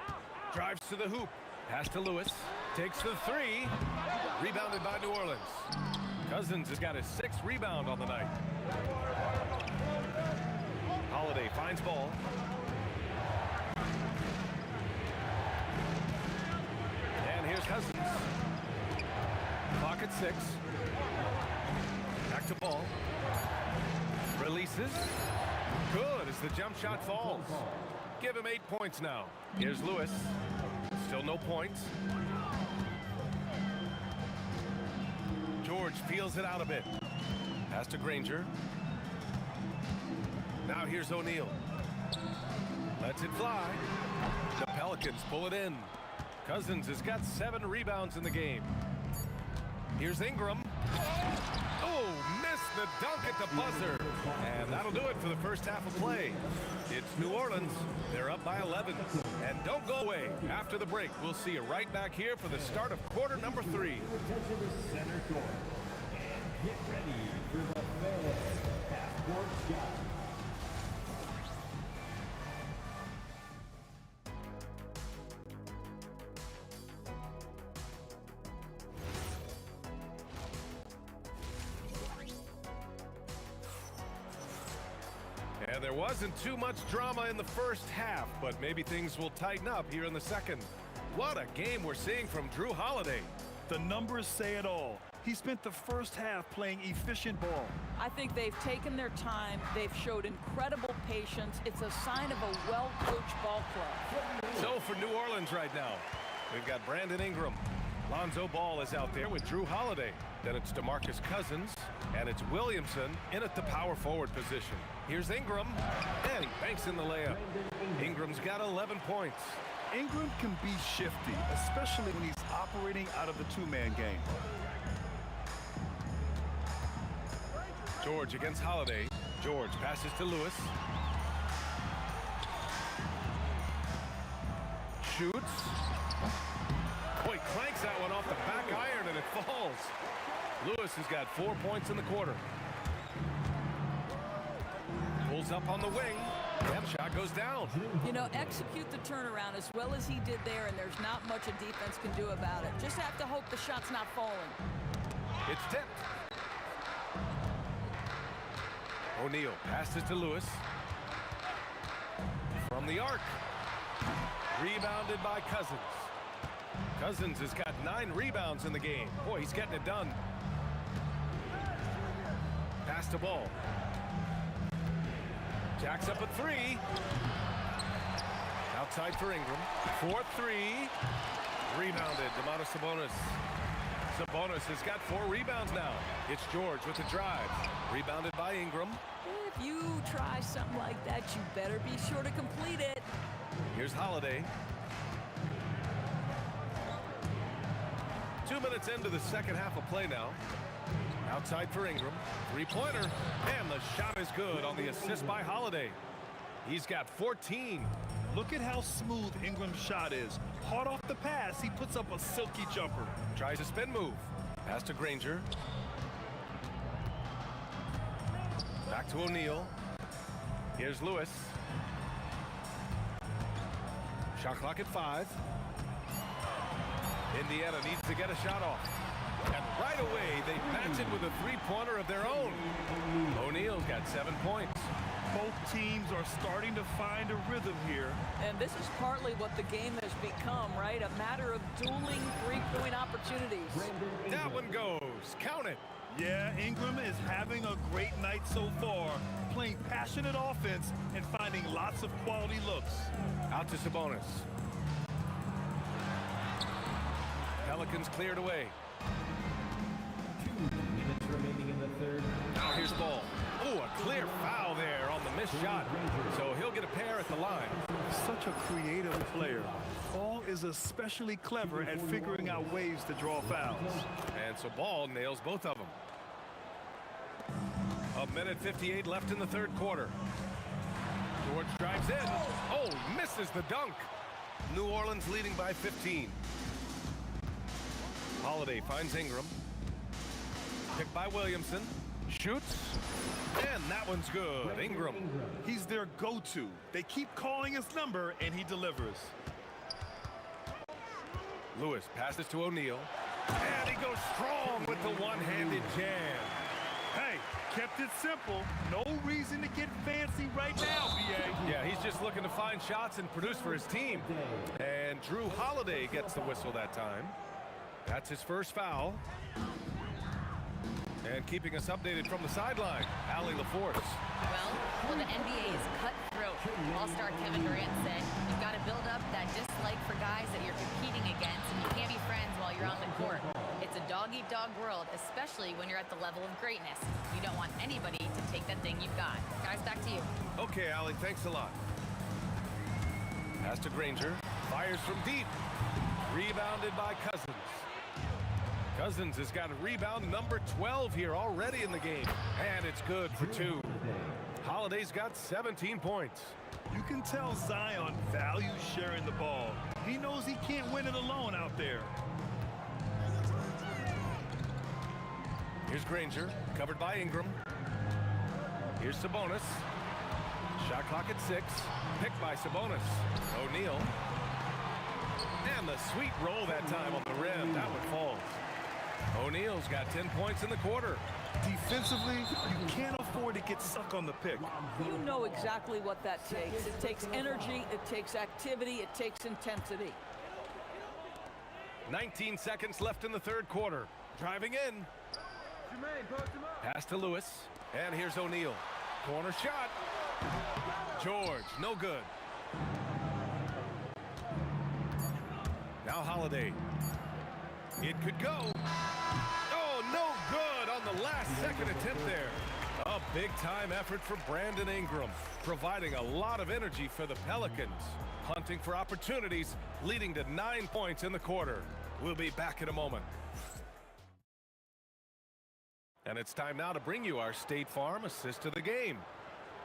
Drives to the hoop. Pass to Lewis. Takes the 3. Rebounded by New Orleans. Cousins has got his 6th rebound on the night. Holiday finds Ball. And here's Cousins. Clock at 6. Back to Ball. Releases. Good as the jump shot falls. Give him 8 points now. Here's Lewis. Still no points. George feels it out a bit. Pass to Granger. Now here's O'Neal. Lets it fly. The Pelicans pull it in. Cousins has got 7 rebounds in the game. Here's Ingram. Oh, missed the dunk at the buzzer. And that'll do it for the first half of play. It's New Orleans. They're up by 11. And don't go away. After the break, we'll see you right back here for the start of quarter number 3. Center court. And get ready for the first half-court shot. And there wasn't too much drama in the first half, but maybe things will tighten up here in the second. What a game we're seeing from Drew Holiday. The numbers say it all. He spent the first half playing efficient ball. I think they've taken their time. They've showed incredible patience. It's a sign of a well-coached ball club. So for New Orleans right now, we've got Brandon Ingram. Lonzo Ball is out there with Drew Holiday. Then it's DeMarcus Cousins, and it's Williamson in at the power forward position. Here's Ingram, and he banks in the layup. Ingram's got 11 points. Ingram can be shifty, especially when he's operating out of the two-man game. George against Holiday. George passes to Lewis. Shoots. Boy, cranks that one off the back iron and it falls. Lewis has got 4 points in the quarter. Pulls up on the wing. That shot goes down. You know, execute the turnaround as well as he did there, and there's not much a defense can do about it. Just have to hope the shot's not falling. It's tipped. O'Neal passes to Lewis. From the arc. Rebounded by Cousins. Cousins has got 9 rebounds in the game. Boy, he's getting it done. Pass to Ball. Jacks up a 3. Outside for Ingram. 4-3. Rebounded. Domantas Sabonis. Sabonis has got 4 rebounds now. It's George with the drive. Rebounded by Ingram. If you try something like that, you better be sure to complete it. Here's Holiday. 2 minutes into the second half of play now. Outside for Ingram. 3-pointer. And the shot is good on the assist by Holiday. He's got 14. Look at how smooth Ingram's shot is. Hard off the pass, he puts up a silky jumper. Tries a spin move. Pass to Granger. Back to O'Neal. Here's Lewis. Shot clock at 5. Indiana needs to get a shot off. And right away, they match it with a 3-pointer of their own. O'Neal's got 7 points. Both teams are starting to find a rhythm here. And this is partly what the game has become, right? A matter of dueling 3-point opportunities. That one goes. Count it. Yeah, Ingram is having a great night so far, playing passionate offense and finding lots of quality looks. Out to Sabonis. Pelicans cleared away. 2 minutes remaining in the third. Now here's Ball. Oh, a clear foul there on the missed shot. So he'll get a pair at the line. Such a creative player. Ball is especially clever at figuring out ways to draw fouls. And so Ball nails both of them. 1:58 left in the third quarter. George drives in. Oh, misses the dunk. New Orleans leading by 15. Holiday finds Ingram. Picked by Williamson. Shoots. And that one's good. Ingram. He's their go-to. They keep calling his number, and he delivers. Lewis passes to O'Neal. And he goes strong with the one-handed jam. Hey, kept it simple. No reason to get fancy right now, BA. Yeah, he's just looking to find shots and produce for his team. And Drew Holiday gets the whistle that time. That's his first foul. And keeping us updated from the sideline, Allie LaForce. Well, the NBA is cutthroat. All-star Kevin Durant said, you've got to build up that dislike for guys that you're competing against, and you can't be friends while you're on the court. It's a dog-eat-dog world, especially when you're at the level of greatness. You don't want anybody to take that thing you've got. Guys, back to you. Okay, Allie, thanks a lot. Pass to Granger. Fires from deep. Rebounded by Cousins. Cousins has got a rebound number 12 here already in the game. And it's good for 2. Holiday's got 17 points. You can tell Zion values sharing the ball. He knows he can't win it alone out there. Here's Granger, covered by Ingram. Here's Sabonis. Shot clock at 6. Picked by Sabonis. O'Neal. And the sweet roll that time on the rim. That one falls. O'Neal's got 10 points in the quarter. Defensively, you can't afford to get stuck on the pick. You know exactly what that takes. It takes energy, it takes activity, it takes intensity. 19 seconds left in the third quarter. Driving in. Pass to Lewis. And here's O'Neal. Corner shot. George, no good. Now Holiday. It could go. Oh, no good on the last-second attempt there. A big-time effort for Brandon Ingram, providing a lot of energy for the Pelicans, hunting for opportunities, leading to 9 points in the quarter. We'll be back in a moment. And it's time now to bring you our State Farm assist of the game.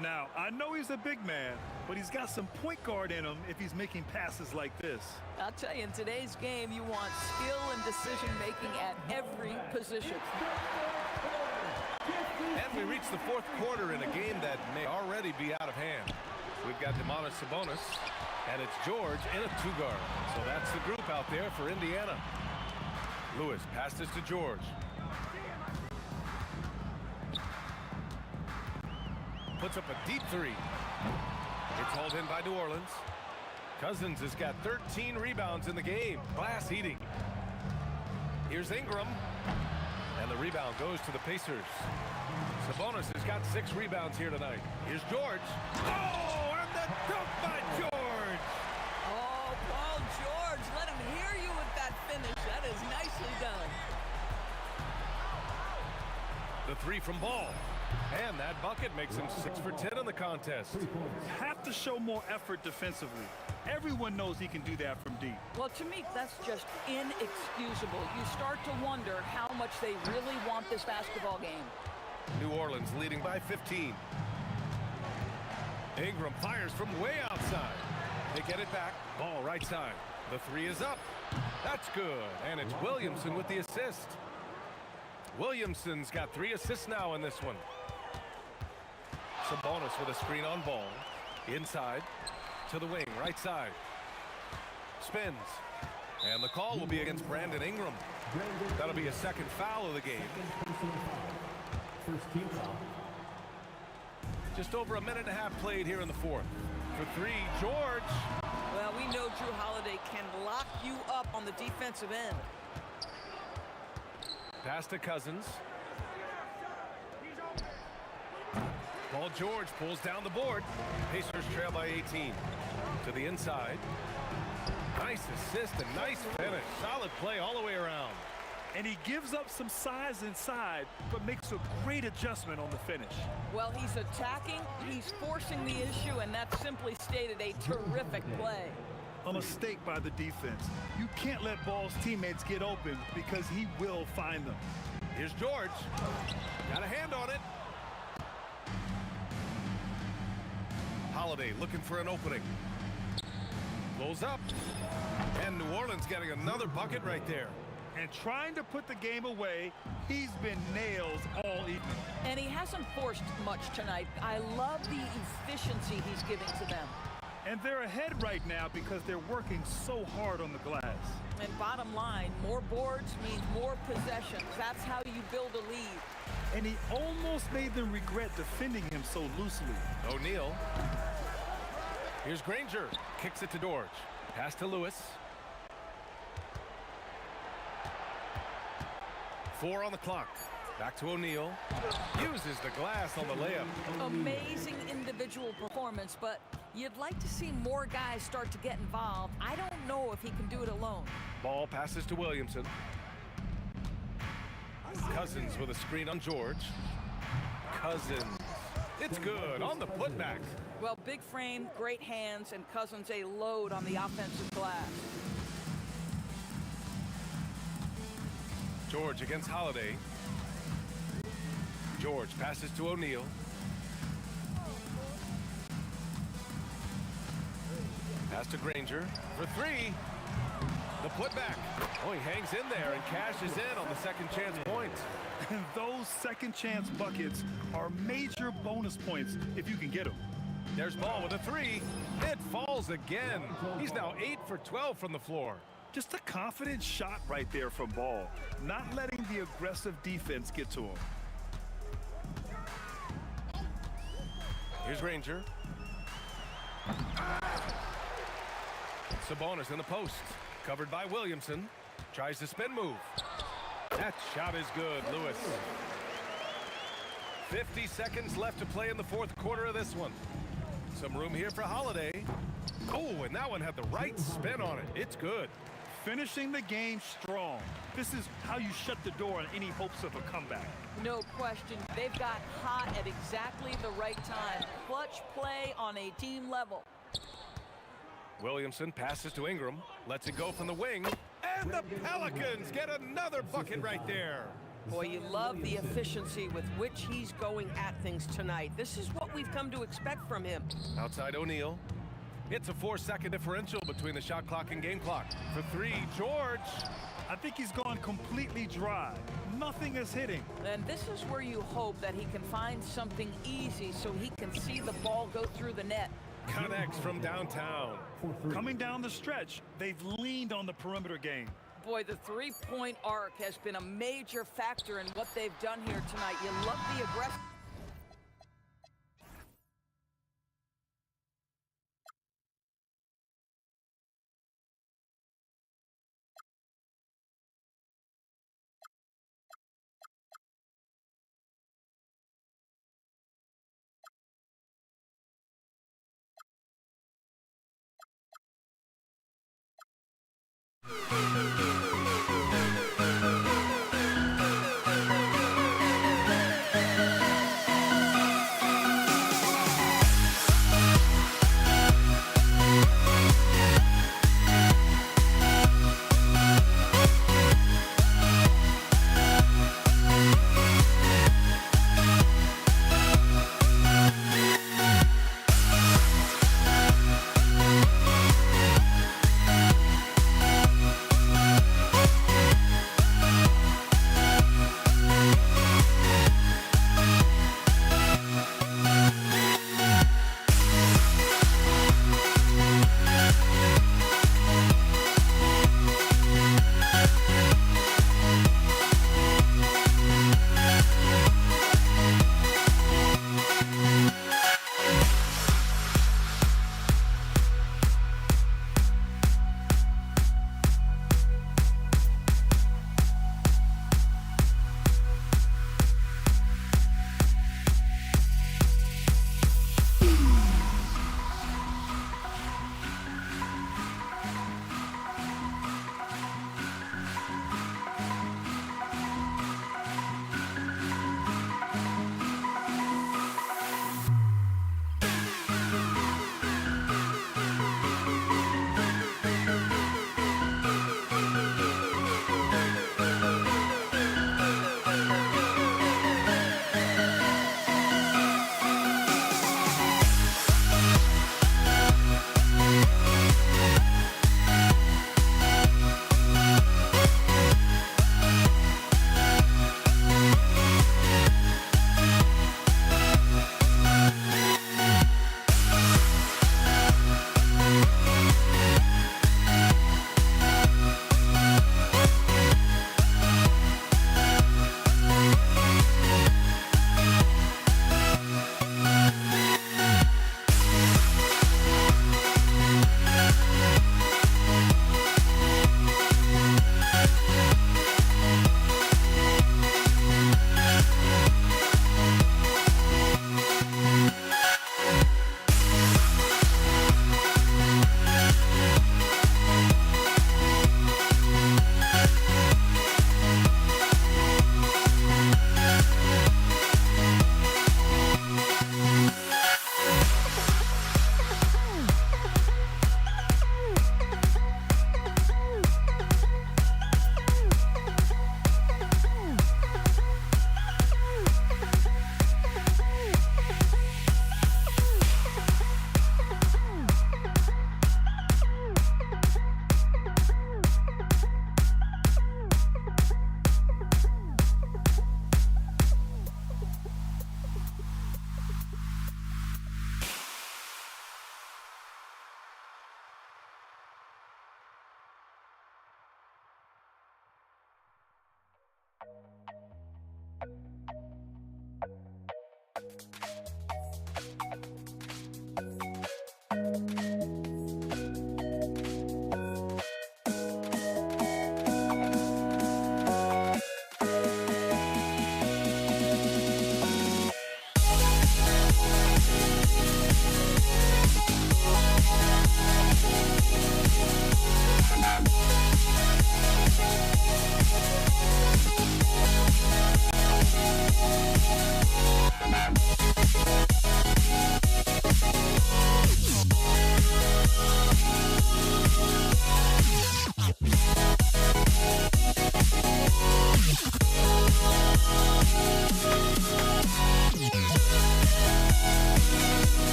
Now, I know he's a big man, but he's got some point guard in him if he's making passes like this. I'll tell you, in today's game, you want skill and decision-making at every position. And we reach the fourth quarter in a game that may already be out of hand. We've got Demonis Sabonis, and it's George in a two-guard. So that's the group out there for Indiana. Lewis passes to George. Puts up a deep three. It's hauled in by New Orleans. Cousins has got 13 rebounds in the game. Glass eating. Here's Ingram. And the rebound goes to the Pacers. Sabonis has got 6 rebounds here tonight. Here's George. Oh, and the dunk by George. Oh, Paul George, let him hear you with that finish. That is nicely done. The three from Ball. And that bucket makes him 6 for 10 in the contest. Have to show more effort defensively. Everyone knows he can do that from deep. Well, to me, that's just inexcusable. You start to wonder how much they really want this basketball game. New Orleans leading by 15. Ingram fires from way outside. They get it back. Ball right side. The three is up. That's good. And it's Williamson with the assist. Williamson's got 3 assists now in this one. Sabonis with a screen on Ball. Inside to the wing, right side. Spins. And the call will be against Brandon Ingram. That'll be a second foul of the game. First team foul. Just over a minute and a half played here in the fourth. For 3, George. Well, we know Drew Holiday can lock you up on the defensive end. Pass to Cousins. Paul George pulls down the board. Pacers trail by 18. To the inside. Nice assist and nice finish. Solid play all the way around. And he gives up some size inside, but makes a great adjustment on the finish. Well, he's attacking, he's forcing the issue, and that simply stated a terrific play. A mistake by the defense. You can't let Ball's teammates get open because he will find them. Here's George. Got a hand on it. Holiday looking for an opening. Pulls up. And New Orleans getting another bucket right there. And trying to put the game away, he's been nails all evening. And he hasn't forced much tonight. I love the efficiency he's giving to them. And they're ahead right now because they're working so hard on the glass. And bottom line, more boards means more possessions. That's how you build a lead. And he almost made them regret defending him so loosely. O'Neal. Here's Granger. Kicks it to George. Pass to Lewis. 4 on the clock. Back to O'Neal. Uses the glass on the layup. Amazing individual performance, but you'd like to see more guys start to get involved. I don't know if he can do it alone. Ball passes to Williamson. Cousins with a screen on George. Cousins. It's good on the putback. Well, big frame, great hands, and Cousins a load on the offensive glass. George against Holiday. George passes to O'Neal. Pass to Granger for 3. The putback. Oh, he hangs in there and cashes in on the second chance points. And those second chance buckets are major bonus points if you can get them. There's Ball with a 3. It falls again. He's now 8 for 12 from the floor. Just a confident shot right there from Ball, not letting the aggressive defense get to him. Here's Granger. Sabonis in the post. Covered by Williamson. Tries to spin move. That shot is good, Lewis. 50 seconds left to play in the fourth quarter of this one. Some room here for Holiday. Oh, and that one had the right spin on it. It's good. finishing the game strong. This is how you shut the door on any hopes of a comeback. No question. They've got hot at exactly the right time. Clutch play on a team level. Williamson passes to Ingram, lets it go from the wing, and the Pelicans get another bucket right there. Boy, you love the efficiency with which he's going at things tonight. This is what we've come to expect from him. Outside O'Neal. It's a 4-second differential between the shot clock and game clock. For three, George. I think he's gone completely dry. Nothing is hitting. And this is where you hope that he can find something easy so he can see the ball go through the net. Connects from downtown. Coming down the stretch, they've leaned on the perimeter game. Boy, the three-point arc has been a major factor in what they've done here tonight. You love the aggressive.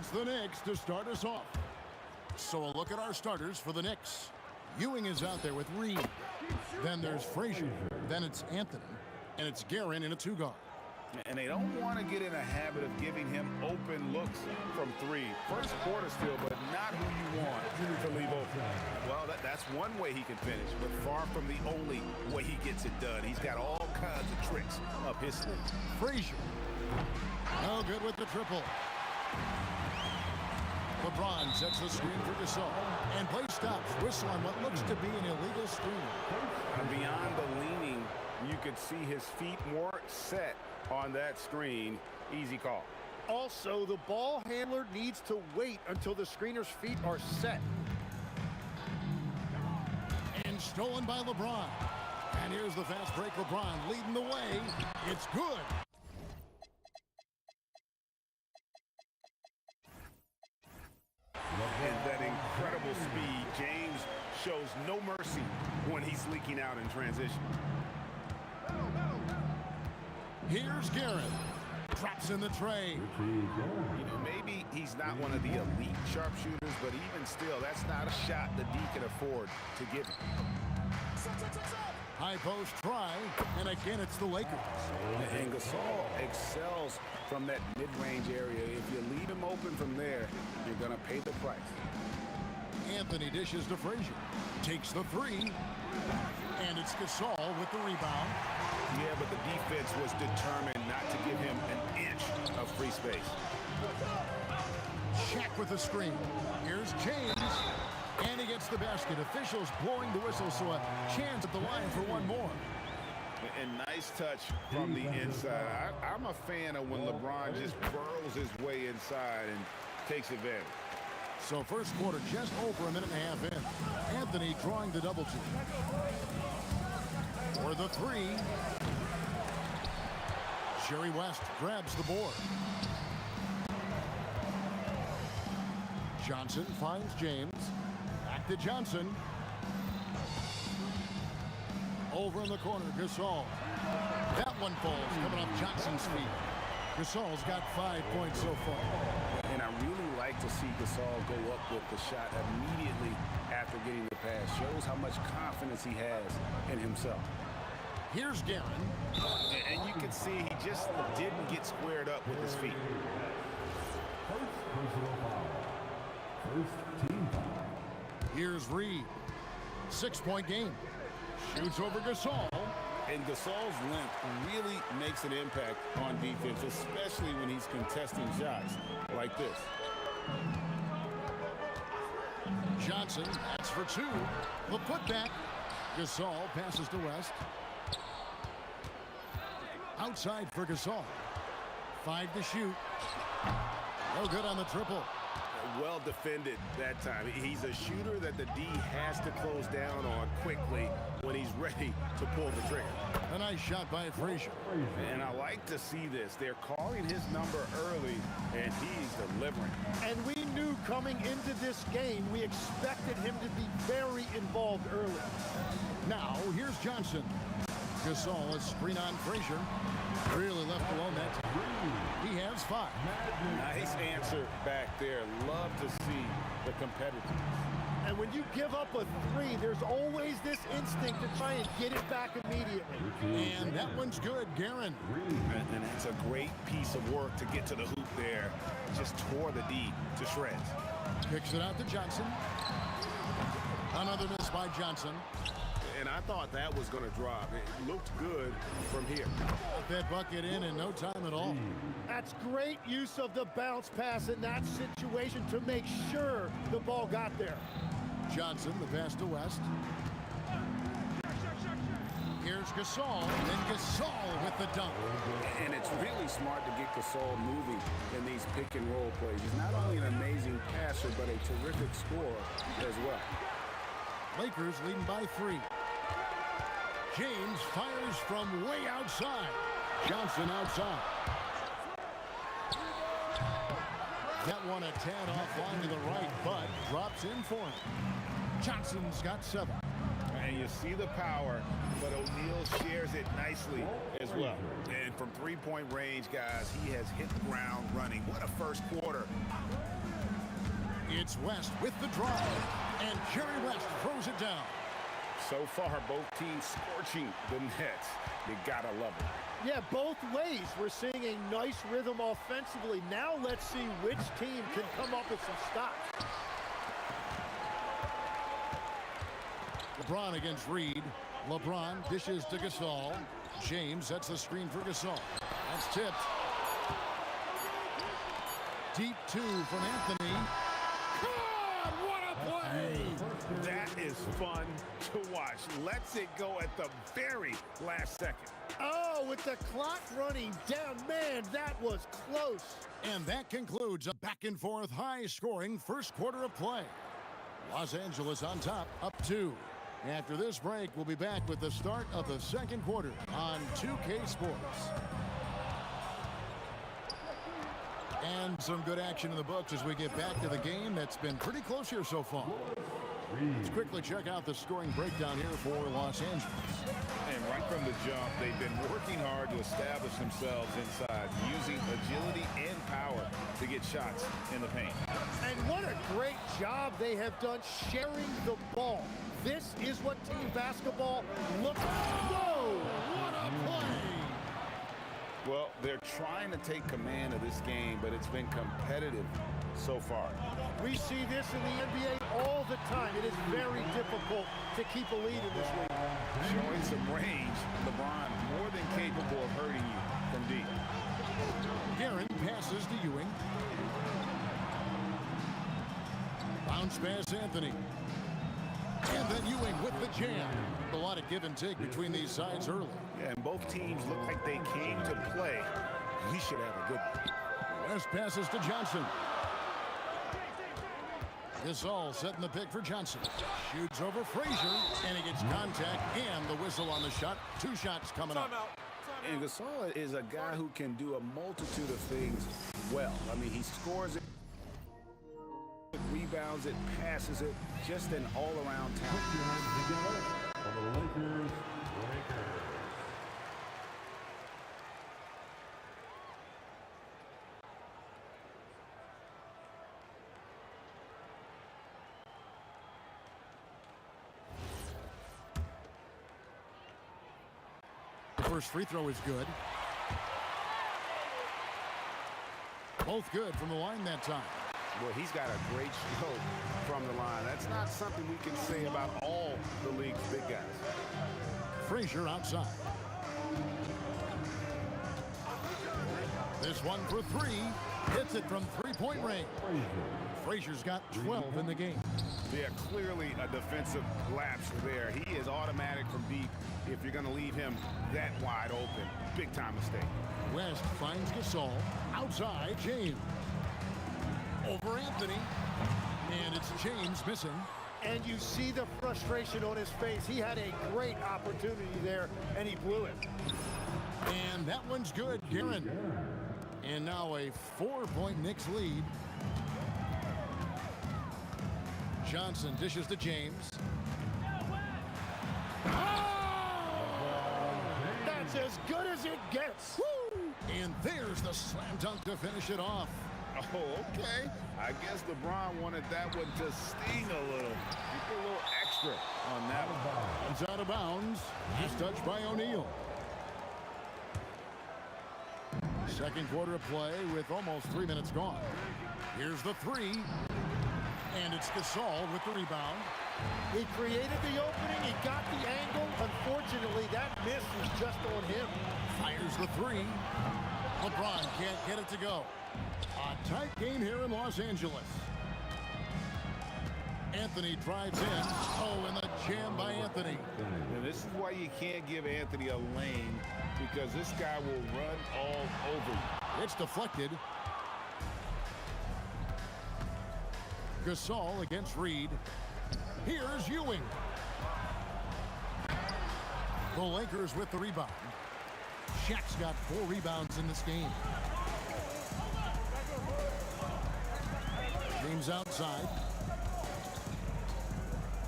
it's the Knicks to start us off. So a look at our starters for the Knicks. Ewing is out there with Reed. Then there's Frazier. Then it's Anthony. And it's Guerin in a 2-guard. And they don't want to get in a habit of giving him open looks from 3. First quarter still, but not who you want to leave open. Well, that's one way he can finish, but far from the only way he gets it done. He's got all kinds of tricks up his sleeve. Frazier. No good with the triple. LeBron sets the screen for Gasol. And play stops. Whistle on what looks to be an illegal screen. Beyond the leaning, you could see his feet more set on that screen. Easy call. Also, the ball handler needs to wait until the screener's feet are set. And stolen by LeBron. And here's the fast break. LeBron leading the way. It's good. And that incredible speed. James shows no mercy when he's leaking out in transition. Here's Guerin. Drops in the tray. Maybe he's not one of the elite sharpshooters, but even still, that's not a shot the D can afford to give him. High post try, and again it's the Lakers. And Gasol excels from that mid-range area. If you leave him open from there, you're going to pay the price. Anthony dishes to Frazier. Takes the 3. And it's Gasol with the rebound. Yeah, but the defense was determined not to give him an inch of free space. Shaq with the screen. Here's James. And he gets the basket. Officials blowing the whistle, so a chance at the line for one more. And nice touch from the inside. I'm a fan of when LeBron just burrows his way inside and takes advantage. So first quarter just over a minute and a half in. Anthony drawing the double team. For the 3. Jerry West grabs the board. Johnson finds James. Back to Johnson. Over in the corner, Gasol. That one falls, coming off Johnson's feet. Gasol's got 5 points so far. And I really like to see Gasol go up with the shot immediately after getting the pass. Shows how much confidence he has in himself. Here's Guerin. And you can see he just didn't get squared up with his feet. First team foul. Here's Reed. 6-point game. Shoots over Gasol. And Gasol's length really makes an impact on defense, especially when he's contesting shots like this. Johnson, that's for 2. The putback. Gasol passes to West. Outside for Gasol. 5 to shoot. No good on the triple. Well defended that time. He's a shooter that the D has to close down on quickly when he's ready to pull the trigger. A nice shot by Frazier. And I like to see this. They're calling his number early, and he's delivering. And we knew coming into this game, we expected him to be very involved early. Now, here's Johnson. Gasol, a screen on Frazier. Really left alone that time. He has 5. Nice answer back there. Love to see the competitiveness. And when you give up a 3, there's always this instinct to try and get it back immediately. And that one's good, Guerin. And it's a great piece of work to get to the hoop there. Just tore the D to shreds. Kicks it out to Johnson. Another miss by Johnson. And I thought that was going to drop. It looked good from here. Got that bucket in no time at all. That's great use of the bounce pass in that situation to make sure the ball got there. Johnson, the pass to West. Here's Gasol, and Gasol with the dunk. And it's really smart to get Gasol moving in these pick and roll plays. He's not only an amazing passer, but a terrific scorer as well. Lakers leading by 3. James fires from way outside. Johnson outside. That one a tad offline to the right, but drops in for him. Johnson's got 7. And you see the power, but O'Neal shares it nicely as well. And from 3-point range, guys, he has hit the ground running. What a first quarter It's West with the drive, and Jerry West throws it down. So far, both teams scorching the nets. You gotta love it. Yeah, both ways. We're seeing a nice rhythm offensively. Now let's see which team can come up with some stops. LeBron against Reed. LeBron dishes to Gasol. James sets the screen for Gasol. That's tipped. Deep two from Anthony. God, what a play! That is fun to watch. Lets it go at the very last second. Oh, with the clock running down, man, that was close. And that concludes a back-and-forth, high-scoring first quarter of play. Los Angeles on top, up 2. After this break, we'll be back with the start of the second quarter on 2K Sports. And some good action in the books as we get back to the game that's been pretty close here so far. Let's quickly check out the scoring breakdown here for Los Angeles. And right from the jump, they've been working hard to establish themselves inside, using agility and power to get shots in the paint. And what a great job they have done sharing the ball. This is what team basketball looks like. Whoa, what a play! Well, they're trying to take command of this game, but it's been competitive so far. We see this in the NBA all the time. It is very difficult to keep a lead in this league. Showing some range, LeBron more than capable of hurting you from deep. Guerin passes to Ewing. Bounce pass Anthony. And then Ewing with the jam. A lot of give and take between these sides early. Yeah, and both teams look like they came to play. We should have a good one. West passes to Johnson. Gasol setting the pick for Johnson. Shoots over Frazier, and he gets contact and the whistle on the shot. 2 shots coming up. And Gasol is a guy who can do a multitude of things well. I mean, he scores it, rebounds it, passes it, just an all-around talent. Put your hands together for the Lakers. First free throw is good. Both good from the line that time. Well, he's got a great stroke from the line. That's not something we can say about all the league's big guys. Frazier outside. This one for 3. Hits it from 3-point range. Frazier's got 12 in the game. Yeah, clearly a defensive lapse there. He is automatic from deep if you're going to leave him that wide open. Big time mistake. West finds Gasol. Outside, James. Over Anthony. And it's James missing. And you see the frustration on his face. He had a great opportunity there, and he blew it. And that one's good, Guerin. And now a 4-point Knicks lead. Johnson dishes to James. That's as good as it gets. Woo! And there's the slam dunk to finish it off. Oh, okay. I guess LeBron wanted that one to sting a little. You put a little extra on that one. It's out of bounds. Just touched by O'Neal. Second quarter of play with almost 3 minutes gone. Here's the 3. And it's Gasol with the rebound. He created the opening. He got the angle. Unfortunately, that miss was just on him. Fires the 3. LeBron can't get it to go. A tight game here in Los Angeles. Anthony drives in. Oh, and the jam by Anthony. And this is why you can't give Anthony a lane, because this guy will run all over you. It's deflected. Gasol against Reed. Here's Ewing. The Lakers with the rebound. Shaq's got 4 rebounds in this game. James outside.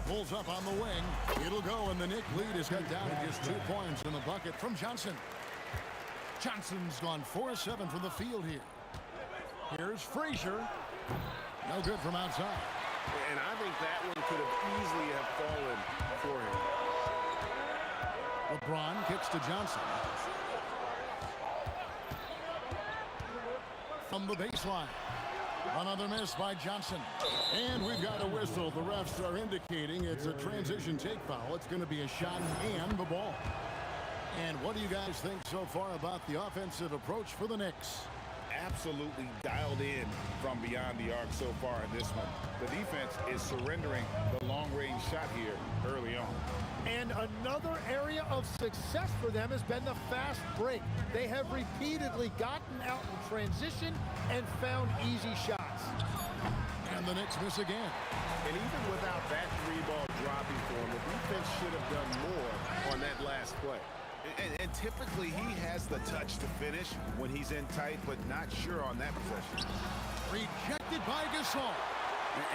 Pulls up on the wing. It'll go, and the Knicks lead is cut down to just 2 points in the bucket from Johnson. Johnson's gone 4-7 from the field here. Here's Frazier. No good from outside. And I think that one could have easily have fallen for him. LeBron kicks to Johnson. From the baseline. Another miss by Johnson. And we've got a whistle. The refs are indicating it's a transition take foul. It's going to be a shot and the ball. And what do you guys think so far about the offensive approach for the Knicks? Absolutely dialed in from beyond the arc so far in this one. The defense is surrendering the long-range shot here early on. And another area of success for them has been the fast break. They have repeatedly gotten out in transition and found easy shots. And the Knicks miss again. And even without that three-ball dropping for him, the defense should have done more on that last play. And typically he has the touch to finish when he's in tight, but not sure on that possession. Rejected by Gasol.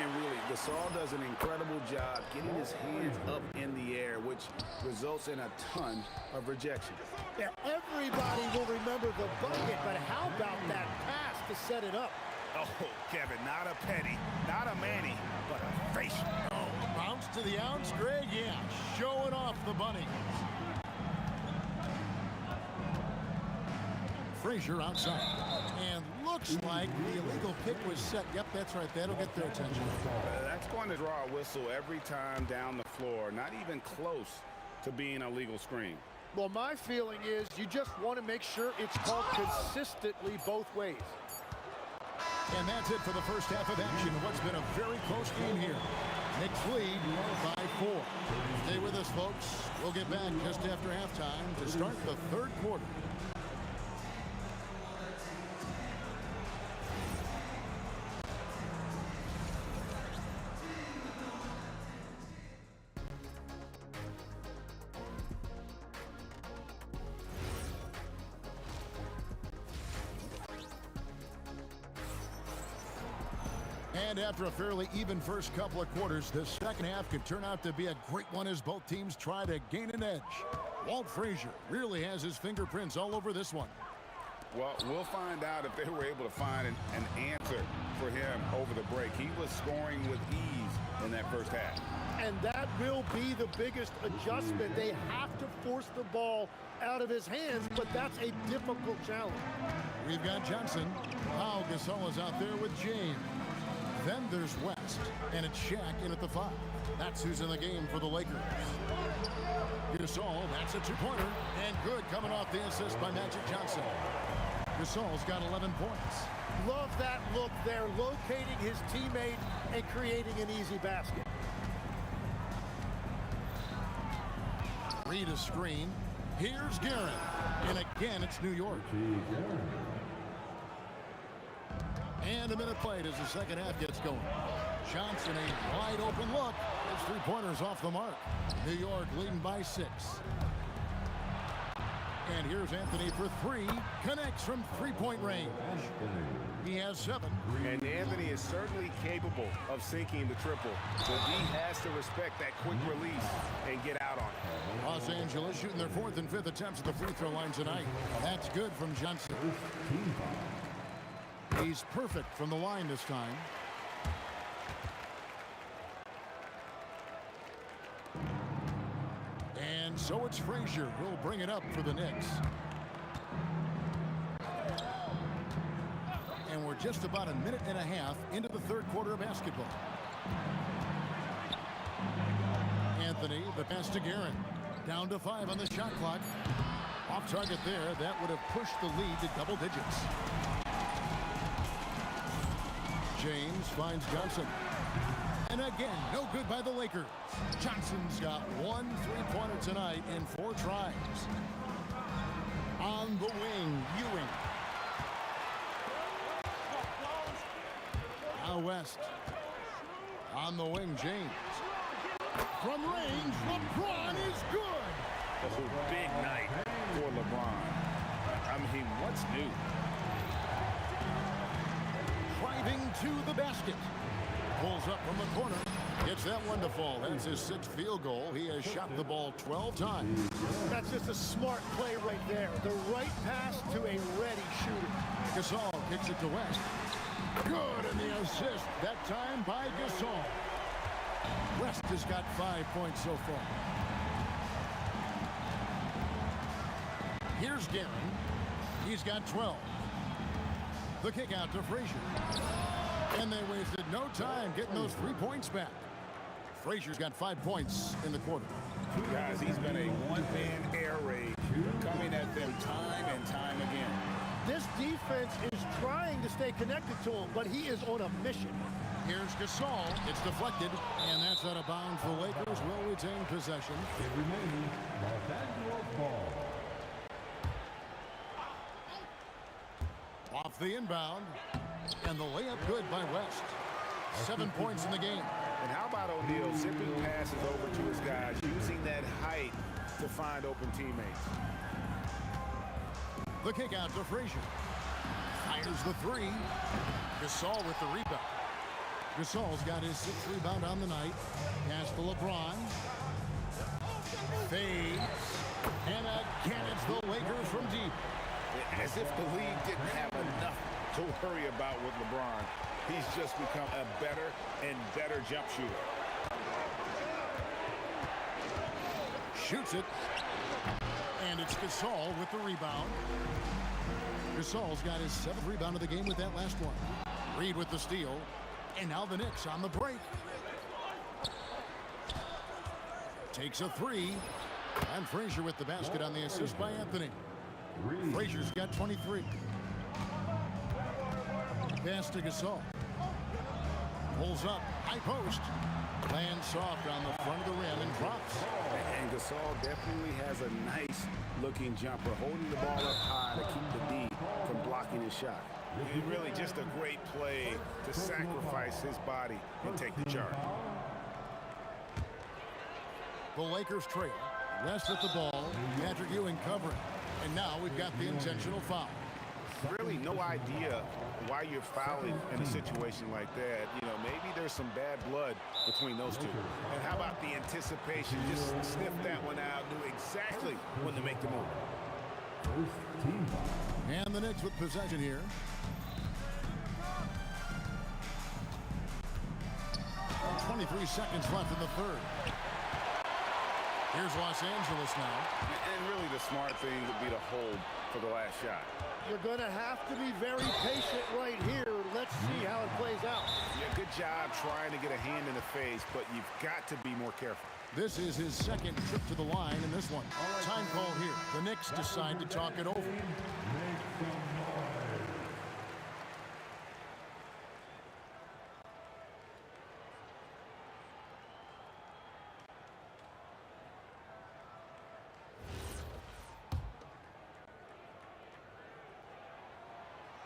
And really, Gasol does an incredible job getting his hands up in the air, which results in a ton of rejection. Yeah, everybody will remember the bucket, but how about that pass to set it up? Oh, Kevin, not a Petty, not a Manny, but a facial. Oh, bounce to the ounce, Greg, yeah, showing off the bunny. Frazier outside. And looks like the illegal pick was set. Yep, that's right. That'll get their attention. That's going to draw a whistle every time down the floor. Not even close to being a legal screen. Well, my feeling is you just want to make sure it's called consistently both ways. And that's it for the first half of action. What's been a very close game here. Knicks lead by 4. Stay with us, folks. We'll get back just after halftime to start the third quarter. And after a fairly even first couple of quarters, the second half could turn out to be a great one as both teams try to gain an edge. Walt Frazier really has his fingerprints all over this one. Well, we'll find out if they were able to find an answer for him over the break. He was scoring with ease in that first half. And that will be the biggest adjustment. They have to force the ball out of his hands, but that's a difficult challenge. We've got Johnson. Pau Gasol is out there with James. Then there's West, and it's Shaq in at the 5. That's who's in the game for the Lakers. Gasol, that's a two-pointer, and good coming off the assist by Magic Johnson. Gasol's got 11 points. Love that look there, locating his teammate and creating an easy basket. Read a screen. Here's Guerin, and again it's New York. And a minute played as the second half gets going. Johnson, a wide open look. His three-pointers off the mark. New York leading by 6. And here's Anthony for 3. Connects from three-point range. He has 7. And Anthony is certainly capable of sinking the triple. But he has to respect that quick release and get out on it. Los Angeles shooting their 4th and 5th attempts at the free throw line tonight. That's good from Johnson. He's perfect from the line this time. And so it's Frazier who'll bring it up for the Knicks. And we're just about a minute and a half into the third quarter of basketball. Anthony, the pass to Guerin. Down to 5 on the shot clock. Off target there. That would have pushed the lead to double digits. James finds Johnson. And again, no good by the Lakers. Johnson's got 1 three-pointer tonight in 4 tries. On the wing, Ewing. Now West. On the wing, James. From range, LeBron is good. That's a big night for LeBron. I mean, what's new? Driving to the basket. Pulls up from the corner. Gets that one to fall. That's his 6th field goal. He has shot the ball 12 times. That's just a smart play right there. The right pass to a ready shooter. Gasol kicks it to West. Good, and the assist, that time by Gasol. West has got 5 points so far. Here's Guerin. He's got 12. The kick out to Frazier. And they wasted no time getting those 3 points back. Frazier's got 5 points in the quarter. Guys, he's been a one-man air raid coming at them time and time again. This defense is trying to stay connected to him, but he is on a mission. Here's Gasol. It's deflected, and that's out of bounds. The Lakers will retain possession. It remains Los Angeles ball. Off the inbound, and the layup good by West. 7 points in the game. And how about O'Neal zipping passes over to his guys, using that height to find open teammates. The kick out to Frazier. Fires the three. Gasol with the rebound. Gasol's got his 6th rebound on the night. Pass to LeBron. Fades. And again, it's the Lakers from deep. As if the league didn't have enough to worry about with LeBron. He's just become a better and better jump shooter. Shoots it. And it's Gasol with the rebound. Gasol's got his 7th rebound of the game with that last one. Reed with the steal. And now the Knicks on the break. Takes a 3. And Frazier with the basket on the assist by Anthony. Frazier's got 23. Pass to Gasol. Pulls up. High post. Lands soft on the front of the rim and drops. And Gasol definitely has a nice looking jumper, holding the ball up high to keep the D from blocking his shot. Really just a great play to sacrifice his body and take the charge. The Lakers trail. West at the ball. Patrick Ewing covering. And now we've got the intentional foul. Really no idea why you're fouling in a situation like that. You know, maybe there's some bad blood between those two. And how about the anticipation? Just sniffed that one out, knew exactly when to make the move. And the Knicks with possession here. .23 seconds left in the third. Here's Los Angeles now. And really the smart thing would be to hold for the last shot. You're going to have to be very patient right here. Let's see how it plays out. Yeah, good job trying to get a hand in the face, but you've got to be more careful. This is his 2nd trip to the line in this one. Time call here. The Knicks decide to talk it over.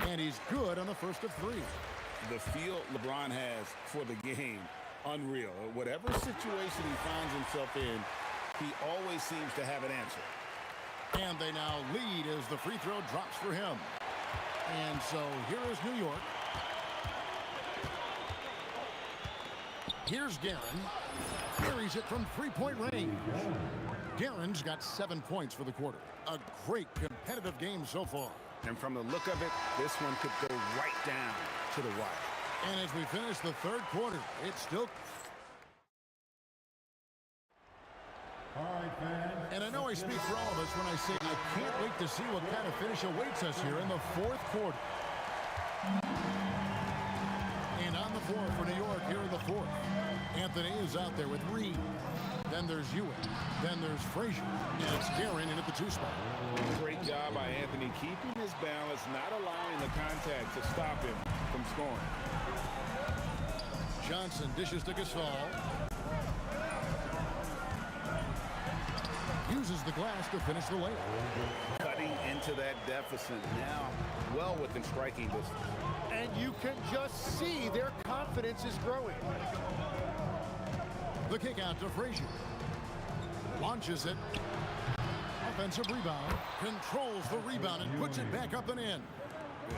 And he's good on the first of 3. The feel LeBron has for the game, unreal. Whatever situation he finds himself in, he always seems to have an answer. And they now lead as the free throw drops for him. And so here is New York. Here's Guerin. Carries it from 3-point range. Guerin's got 7 points for the quarter. A great competitive game so far. And from the look of it, this one could go right down to the wire. And as we finish the third quarter, it's still... All right, fans. And I know I speak for all of us when I say I can't wait to see what kind of finish awaits us here in the 4th quarter. And on the floor for New York here in the 4th. Anthony is out there with Reed. Then there's Ewing. Then there's Frazier. And it's Guerin in at the 2 spot. Great job by Anthony keeping his balance, not allowing the contact to stop him from scoring. Johnson dishes to Gasol. Uses the glass to finish the layup. Cutting into that deficit now, well within striking distance. And you can just see their confidence is growing. The kick out to Frazier. Launches it. Offensive rebound. Controls the rebound and puts it back up and in.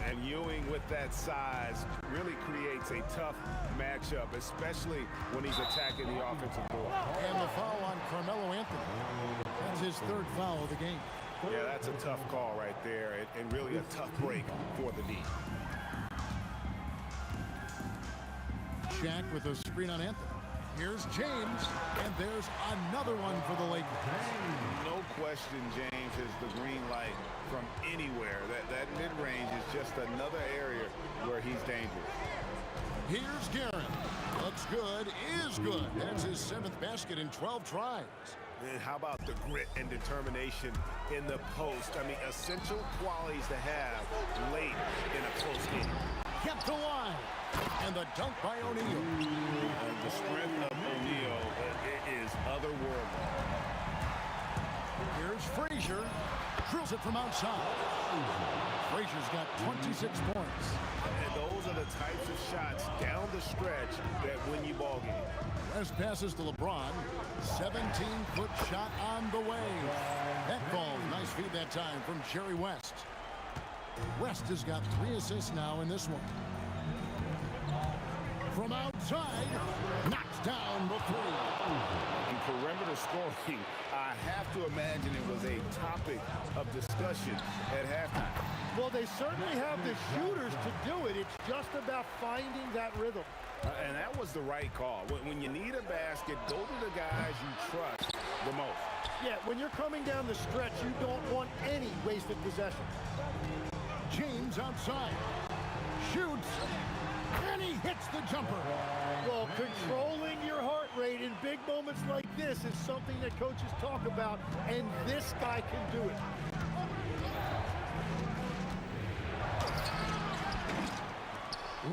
And Ewing with that size really creates a tough matchup, especially when he's attacking the offensive board. And the foul on Carmelo Anthony. That's his 3rd foul of the game. Yeah, that's a tough call right there, and really a tough break for the D. Shaq with a screen on Anthony. Here's James, and there's another one for the Lakers. No question, James has the green light from anywhere. That mid-range is just another area where he's dangerous. Here's Guerin. Looks good, is good. That's his 7th basket in 12 tries. And how about the grit and determination in the post? I mean, essential qualities to have late in a close game. Kept the line. And the dunk by O'Neal. And the strength of O'Neal is otherworldly. Here's Frazier. Drills it from outside. Frazier's got 26 points. And those are the types of shots down the stretch that win you ball games. West passes to LeBron. 17-foot shot on the way. That falls. Nice feed that time from Jerry West. West has got 3 assists now in this one. From outside, knocks down the 3. In perimeter scoring, I have to imagine it was a topic of discussion at halftime. Well, they certainly have the shooters to do it. It's just about finding that rhythm. And that was the right call. When you need a basket, go to the guys you trust the most. Yeah, when you're coming down the stretch, you don't want any wasted possession. James outside. Shoots. And he hits the jumper. Well, controlling your heart rate in big moments like this is something that coaches talk about, and this guy can do it.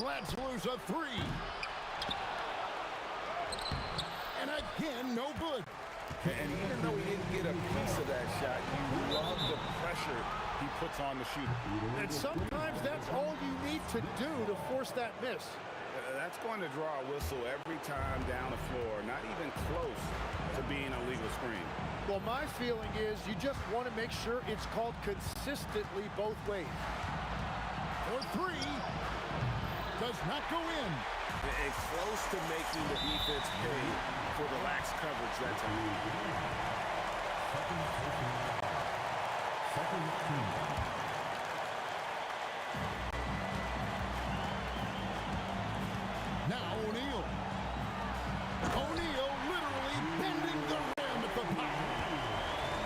Let's lose a 3. And again, no good. And even though he didn't get a piece of that shot, you love the pressure he puts on the shooter. And sometimes that's all you need to do to force that miss. That's going to draw a whistle every time down the floor, not even close to being a legal screen. Well, my feeling is you just want to make sure it's called consistently both ways. For 3. Does not go in. It's close to making the defense pay for the lax coverage that time. Now O'Neal. O'Neal literally bending the rim at the top.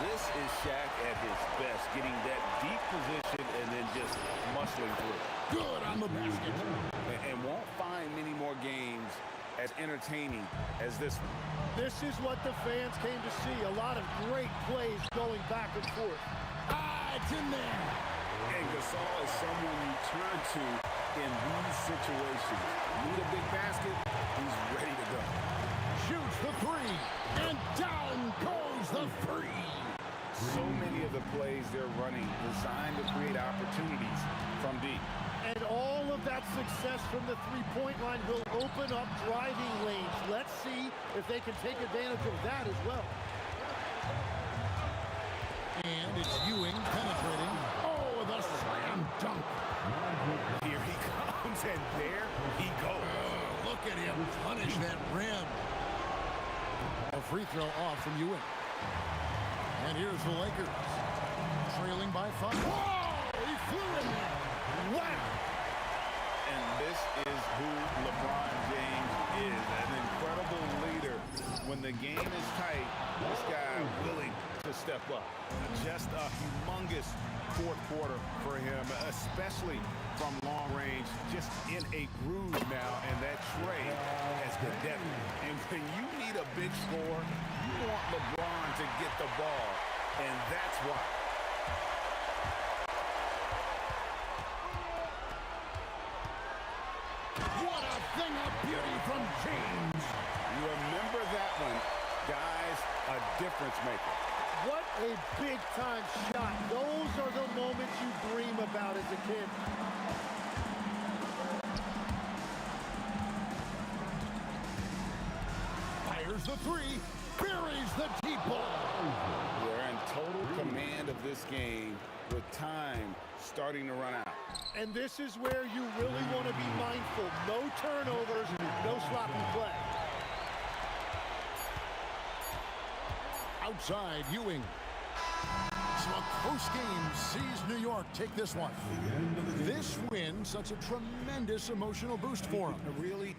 This is Shaq at his best, getting that deep position and then just muscling through. Good on the basket. And won't find many more games as entertaining as this one. This is what the fans came to see. A lot of great plays going back and forth. It's in there. And Gasol is someone you turn to in these situations. Need a big basket, he's ready to go. Shoots the 3, and down goes the 3. So many of the plays they're running designed to create opportunities from deep. And all of that success from the three-point line will open up driving lanes. Let's see if they can take advantage of that as well. And it's Ewing penetrating. Oh, the slam dunk. Here he comes, and there he goes. Look at him punish that rim. A free throw off from Ewing. And here's the Lakers. Trailing by 5. Whoa! He flew in there. Wow! And this is who LeBron James is, an incredible leader. When the game is tight, this guy willing to step up. Just a humongous fourth quarter for him, especially from long range, just in a groove now, and that trade has been deadly. And when you need a big score, you want LeBron to get the ball, and that's why. What a thing of beauty from James. You remember that one, guys, a difference maker. What a big-time shot. Those are the moments you dream about as a kid. Fires the 3, buries the deep ball. They're in total command of this game with time starting to run out. And this is where you really want to be mindful. No turnovers, no sloppy play. Outside, Ewing. So a close game sees New York take this one. This win, such a tremendous emotional boost for them. Really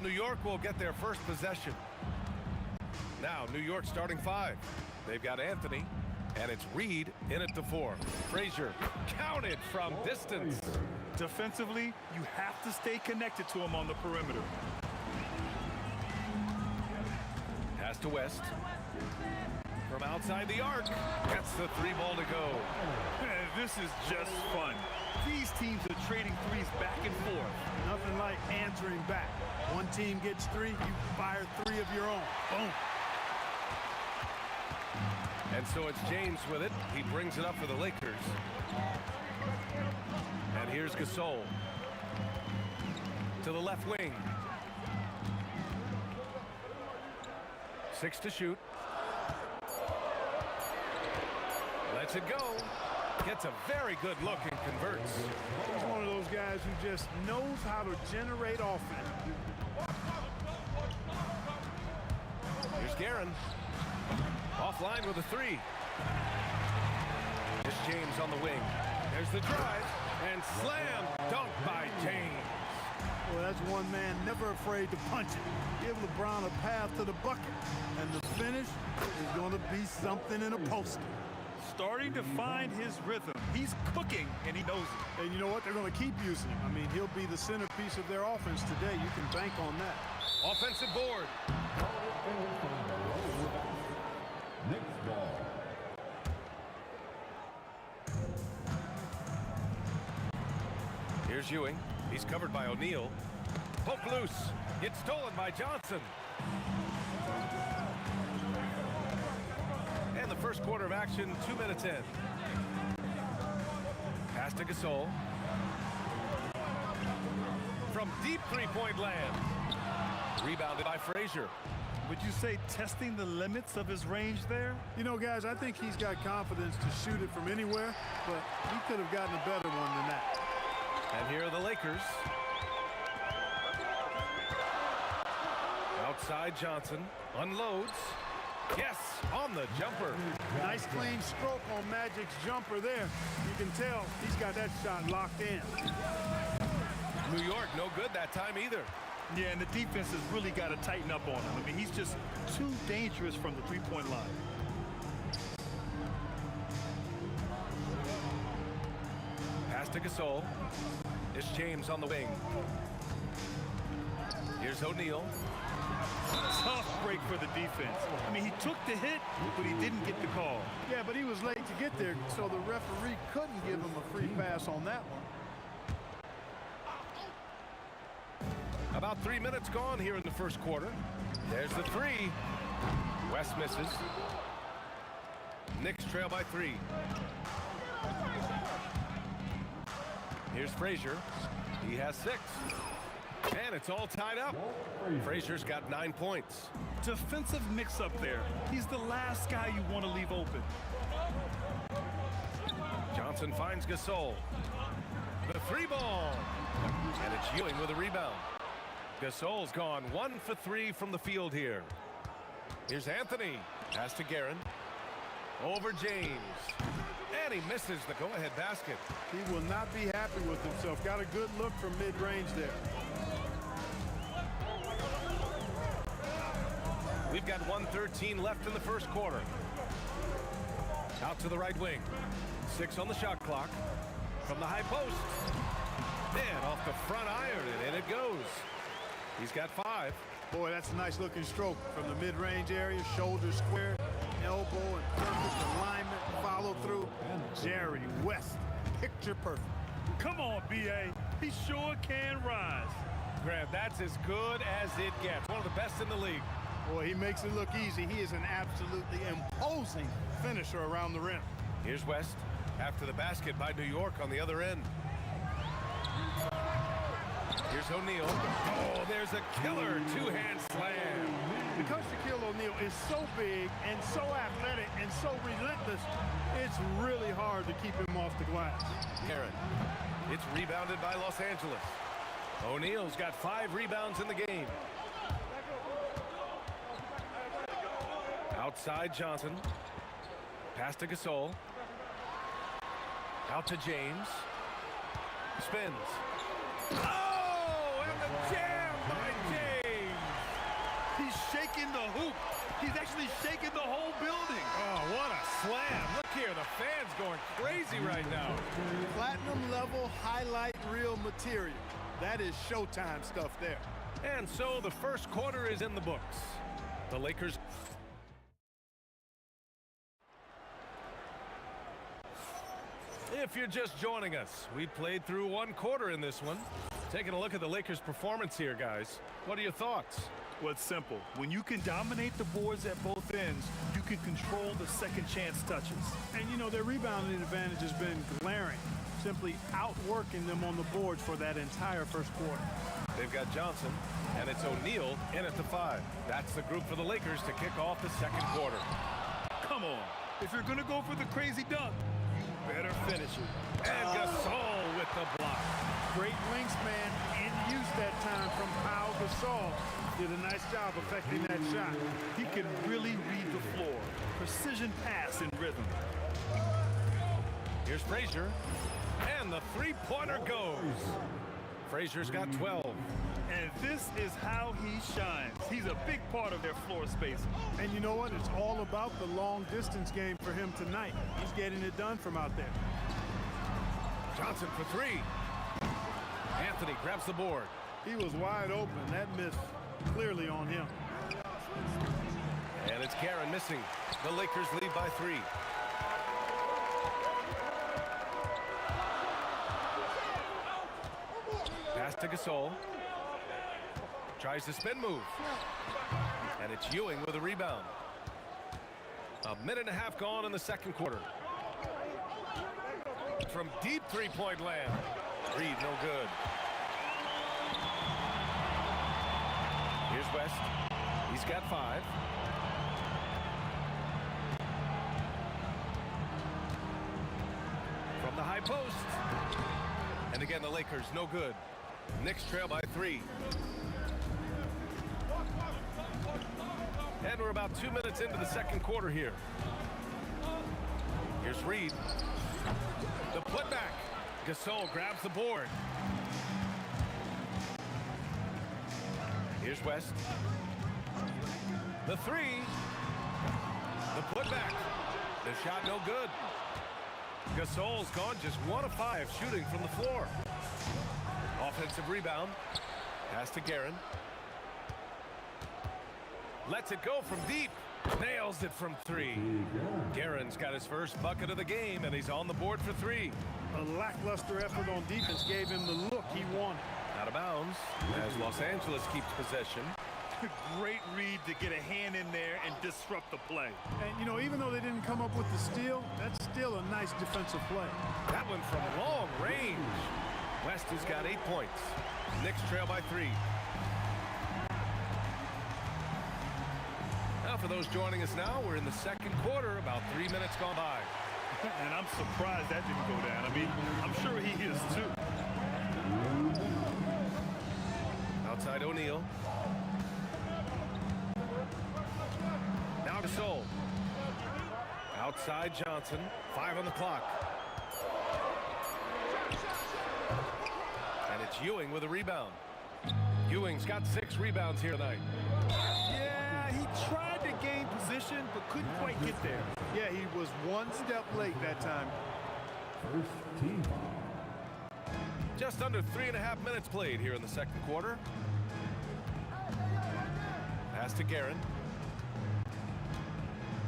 New York will get their first possession. Now, New York starting 5. They've got Anthony, and it's Reed in at the 4. Frazier counted from distance. Defensively, you have to stay connected to him on the perimeter. Pass to West. From outside the arc, gets the 3 ball to go. This is just fun. These teams are trading threes back and forth. Nothing like answering back. One team gets 3, you fire 3 of your own. Boom. And so it's James with it. He brings it up for the Lakers. And here's Gasol to the left wing. 6 to shoot. Lets it go. Gets a very good look and converts. He's one of those guys who just knows how to generate offense. Here's Guerin. Offline with a 3. Here's James on the wing. There's the drive. And slam dunk by James. Well, that's one man never afraid to punch it. Give LeBron a path to the bucket. And the finish is going to be something in a poster. Starting to find his rhythm. He's cooking, and he knows it. And you know what? They're going to keep using him. I mean, he'll be the centerpiece of their offense today. You can bank on that. Offensive board. Next ball. Here's Ewing. He's covered by O'Neal. Poke loose. It's stolen by Johnson. And the first quarter of action, 2 minutes in. Pass to Gasol. From deep three-point land. Rebounded by Frazier. Would you say testing the limits of his range there? You know, guys, I think he's got confidence to shoot it from anywhere, but he could have gotten a better one than that. And here are the Lakers. Outside Johnson. Unloads. Yes, on the jumper. Nice clean stroke on Magic's jumper there. You can tell he's got that shot locked in. New York, no good that time either. Yeah, and the defense has really got to tighten up on him. I mean, he's just too dangerous from the three-point line. Pass to Gasol. It's James on the wing. Here's O'Neal. Tough break for the defense. I mean, he took the hit, but he didn't get the call. Yeah, but he was late to get there, so the referee couldn't give him a free pass on that one. About 3 minutes gone here in the first quarter. There's the 3. West misses. Knicks trail by 3. Here's Frazier. He has 6. And it's all tied up. Frazier's got 9 points. Defensive mix-up there. He's the last guy you want to leave open. Johnson finds Gasol. The 3 ball. And it's Ewing with a rebound. Gasol's gone 1 for 3 from the field here. Here's Anthony. Pass to Guerin. Over James. And he misses the go-ahead basket. He will not be happy with himself. Got a good look from mid-range there. We've got 1:13 left in the first quarter. Out to the right wing. 6 on the shot clock. From the high post. And off the front iron, and in it goes. He's got 5. Boy, that's a nice looking stroke from the mid-range area. Shoulder square, elbow, and perfect alignment, follow through. Jerry West, picture perfect. Come on, B.A. He sure can rise. Graham, that's as good as it gets. One of the best in the league. Boy, he makes it look easy. He is an absolutely imposing finisher around the rim. Here's West after the basket by New York on the other end. Here's O'Neal. Oh, there's a killer two-hand slam. Because Shaquille O'Neal is so big and so athletic and so relentless, it's really hard to keep him off the glass. Karen. It's rebounded by Los Angeles. O'Neal's got 5 rebounds in the game. Outside Johnson. Pass to Gasol. Out to James. Spins. Oh, and the jam by James. shaking the hoop. He's actually shaking the whole building. Oh, what a slam. Look here, the fans going crazy right now. Platinum level highlight reel material. That is Showtime stuff there. And so the first quarter is in the books. The Lakers. If you're just joining us, we played through one quarter in this one. Taking a look at the Lakers' performance here, guys. What are your thoughts? Well, it's simple. When you can dominate the boards at both ends, you can control the second chance touches. And, you know, their rebounding advantage has been glaring, simply outworking them on the boards for that entire first quarter. They've got Johnson, and it's O'Neal in at the 5. That's the group for the Lakers to kick off the second quarter. Come on. If you're going to go for the crazy dunk, you better finish it. And Gasol with the block. Great wingspan in use that time from Pau Gasol. Did a nice job affecting that shot. He can really read the floor. Precision pass in rhythm. Here's Frazier, and the three-pointer goes. Frazier's got 12. And this is how he shines. He's a big part of their floor space. And you know what? It's all about the long-distance game for him tonight. He's getting it done from out there. Johnson for 3. Anthony grabs the board. He was wide open. That miss clearly on him. And it's Karen missing. The Lakers lead by 3. Pass to Gasol. Tries the spin move. And it's Ewing with a rebound. A minute and a half gone in the second quarter. From deep three-point land. Reed, no good. Here's West. He's got 5. From the high post. And again, the Lakers, no good. Knicks trail by 3. And we're about 2 minutes into the second quarter here. Here's Reed. The putback. Gasol grabs the board. Here's West. The 3. The putback. The shot no good. Gasol's gone just 1 of 5 shooting from the floor. Offensive rebound. Pass to Guerin. Lets it go from deep. Nails it from 3. Guerin's got his first bucket of the game, and he's on the board for 3. A lackluster effort on defense gave him the look he wanted. Out of bounds as Los Angeles keeps possession. Great read to get a hand in there and disrupt the play. And, you know, even though they didn't come up with the steal, that's still a nice defensive play. That one from long range. West has got 8 points. Knicks trail by 3. Now, for those joining us now, we're in the second quarter, about 3 minutes gone by. And I'm surprised that didn't go down. I mean, I'm sure he is too. Outside O'Neal. Now Gasol. Outside Johnson. 5 on the clock. And it's Ewing with a rebound. Ewing's got 6 rebounds here tonight. Yeah, he tried to gain position, but couldn't quite get there. Yeah, he was 1 step late that time. First team foul. Just under 3.5 minutes played here in the second quarter. Pass to Guerin.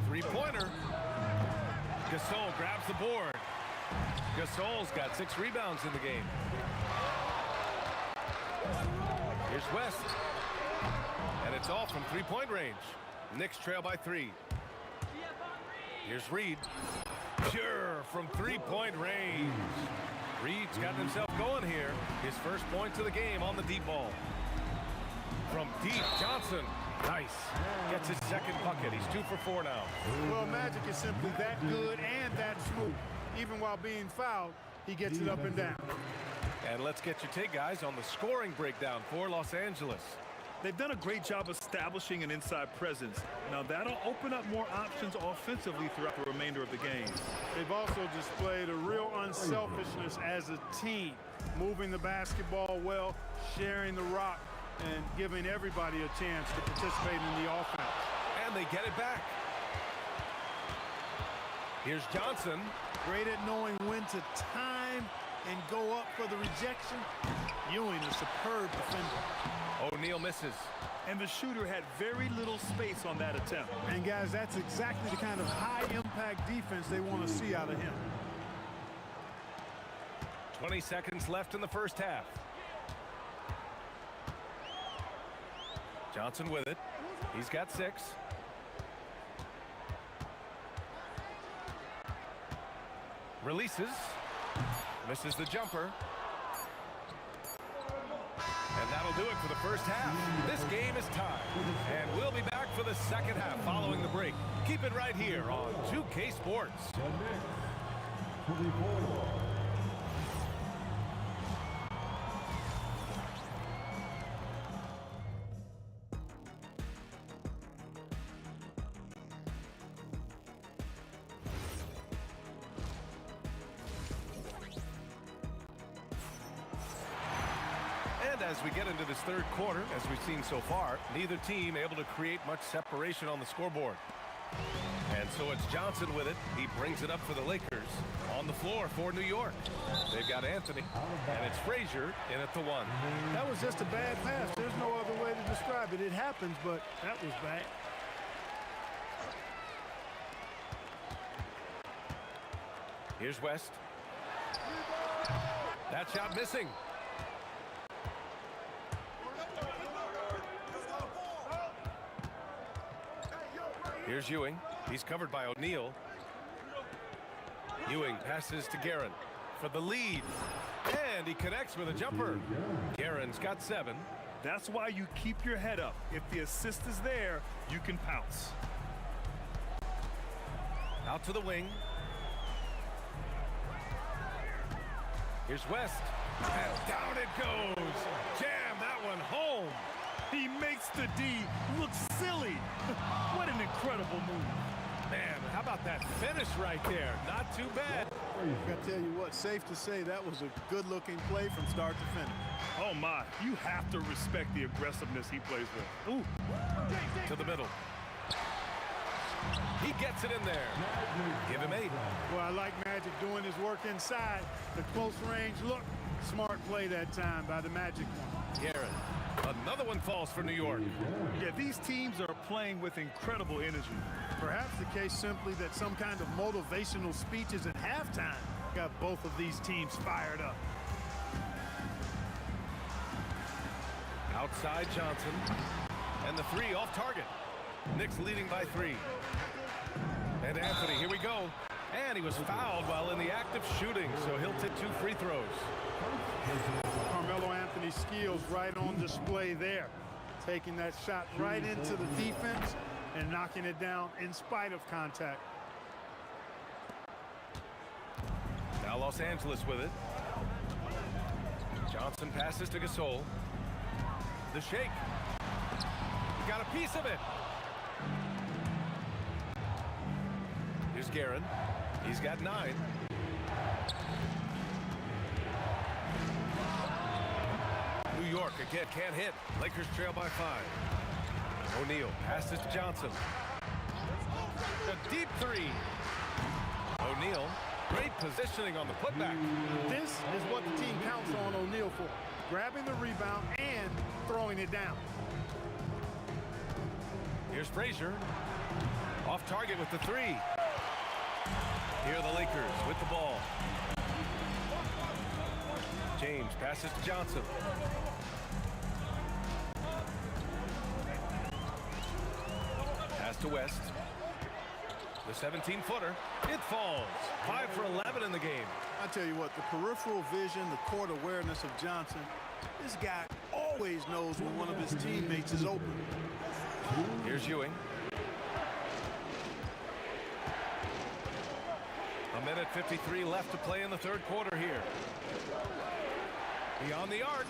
Three-pointer. Gasol grabs the board. Gasol's got 6 rebounds in the game. Here's West. And it's all from three-point range. Knicks trail by 3. Here's Reed. Pure from three-point range. Reed's gotten himself going here. His first points of the game on the deep ball. From deep, Johnson. Nice. Gets his second bucket. He's 2 for 4 now. Well, Magic is simply that good and that smooth. Even while being fouled, he gets it up and down. And let's get your take, guys, on the scoring breakdown for Los Angeles. They've done a great job establishing an inside presence. Now, that'll open up more options offensively throughout the remainder of the game. They've also displayed a real unselfishness as a team, moving the basketball well, sharing the rock, and giving everybody a chance to participate in the offense. And they get it back. Here's Johnson. Great at knowing when to time and go up for the rejection. Ewing, a superb defender. O'Neal misses. And the shooter had very little space on that attempt. And guys, that's exactly the kind of high-impact defense they want to see out of him. 20 seconds left in the first half. Johnson with it. He's got 6. Releases. Misses the jumper. And that'll do it for the first half. This game is tied. And we'll be back for the second half following the break. Keep it right here on 2K Sports. As we get into this third quarter, as we've seen so far, neither team able to create much separation on the scoreboard. And so it's Johnson with it. He brings it up for the Lakers. On the floor for New York. They've got Anthony, and it's Frazier in at the 1. That was just a bad pass. There's no other way to describe it. It happens, but that was bad. Here's West. That shot missing. Here's Ewing. He's covered by O'Neal. Ewing passes to Guerin for the lead. And he connects with a jumper. Guerin's got 7. That's why you keep your head up. If the assist is there, you can pounce. Out to the wing. Here's West. And down it goes. Jam that one home. He makes the D look silly. What an incredible move. Man, how about that finish right there? Not too bad. I gotta tell you what, safe to say that was a good-looking play from start to finish. Oh my, you have to respect the aggressiveness he plays with. Ooh. To the middle. He gets it in there. Give him 8. Well, I like Magic doing his work inside. The close range look. Smart play that time by the Magic one. Guerin. Another one falls for New York. Yeah, these teams are playing with incredible energy. Perhaps the case simply that some kind of motivational speeches at halftime got both of these teams fired up. Outside Johnson. And the 3 off target. Knicks leading by 3. And Anthony, here we go. And he was fouled while in the act of shooting, so he'll take 2 free throws. Carmelo Anthony's skills right on display there. Taking that shot right into the defense and knocking it down in spite of contact. Now Los Angeles with it. Johnson passes to Gasol. The shake. Got a piece of it. Here's Guerin. He's got 9. New York again can't hit. Lakers trail by 5. O'Neal passes to Johnson. A deep 3. O'Neal, great positioning on the putback. This is what the team counts on O'Neal for. Grabbing the rebound and throwing it down. Here's Frazier. Off target with the 3. Here are the Lakers with the ball. James passes to Johnson. Pass to West. The 17-footer. It falls. 5 for 11 in the game. I tell you what, the peripheral vision, the court awareness of Johnson, this guy always knows when one of his teammates is open. Here's Ewing. A minute 53 left to play in the third quarter here. Beyond the arc.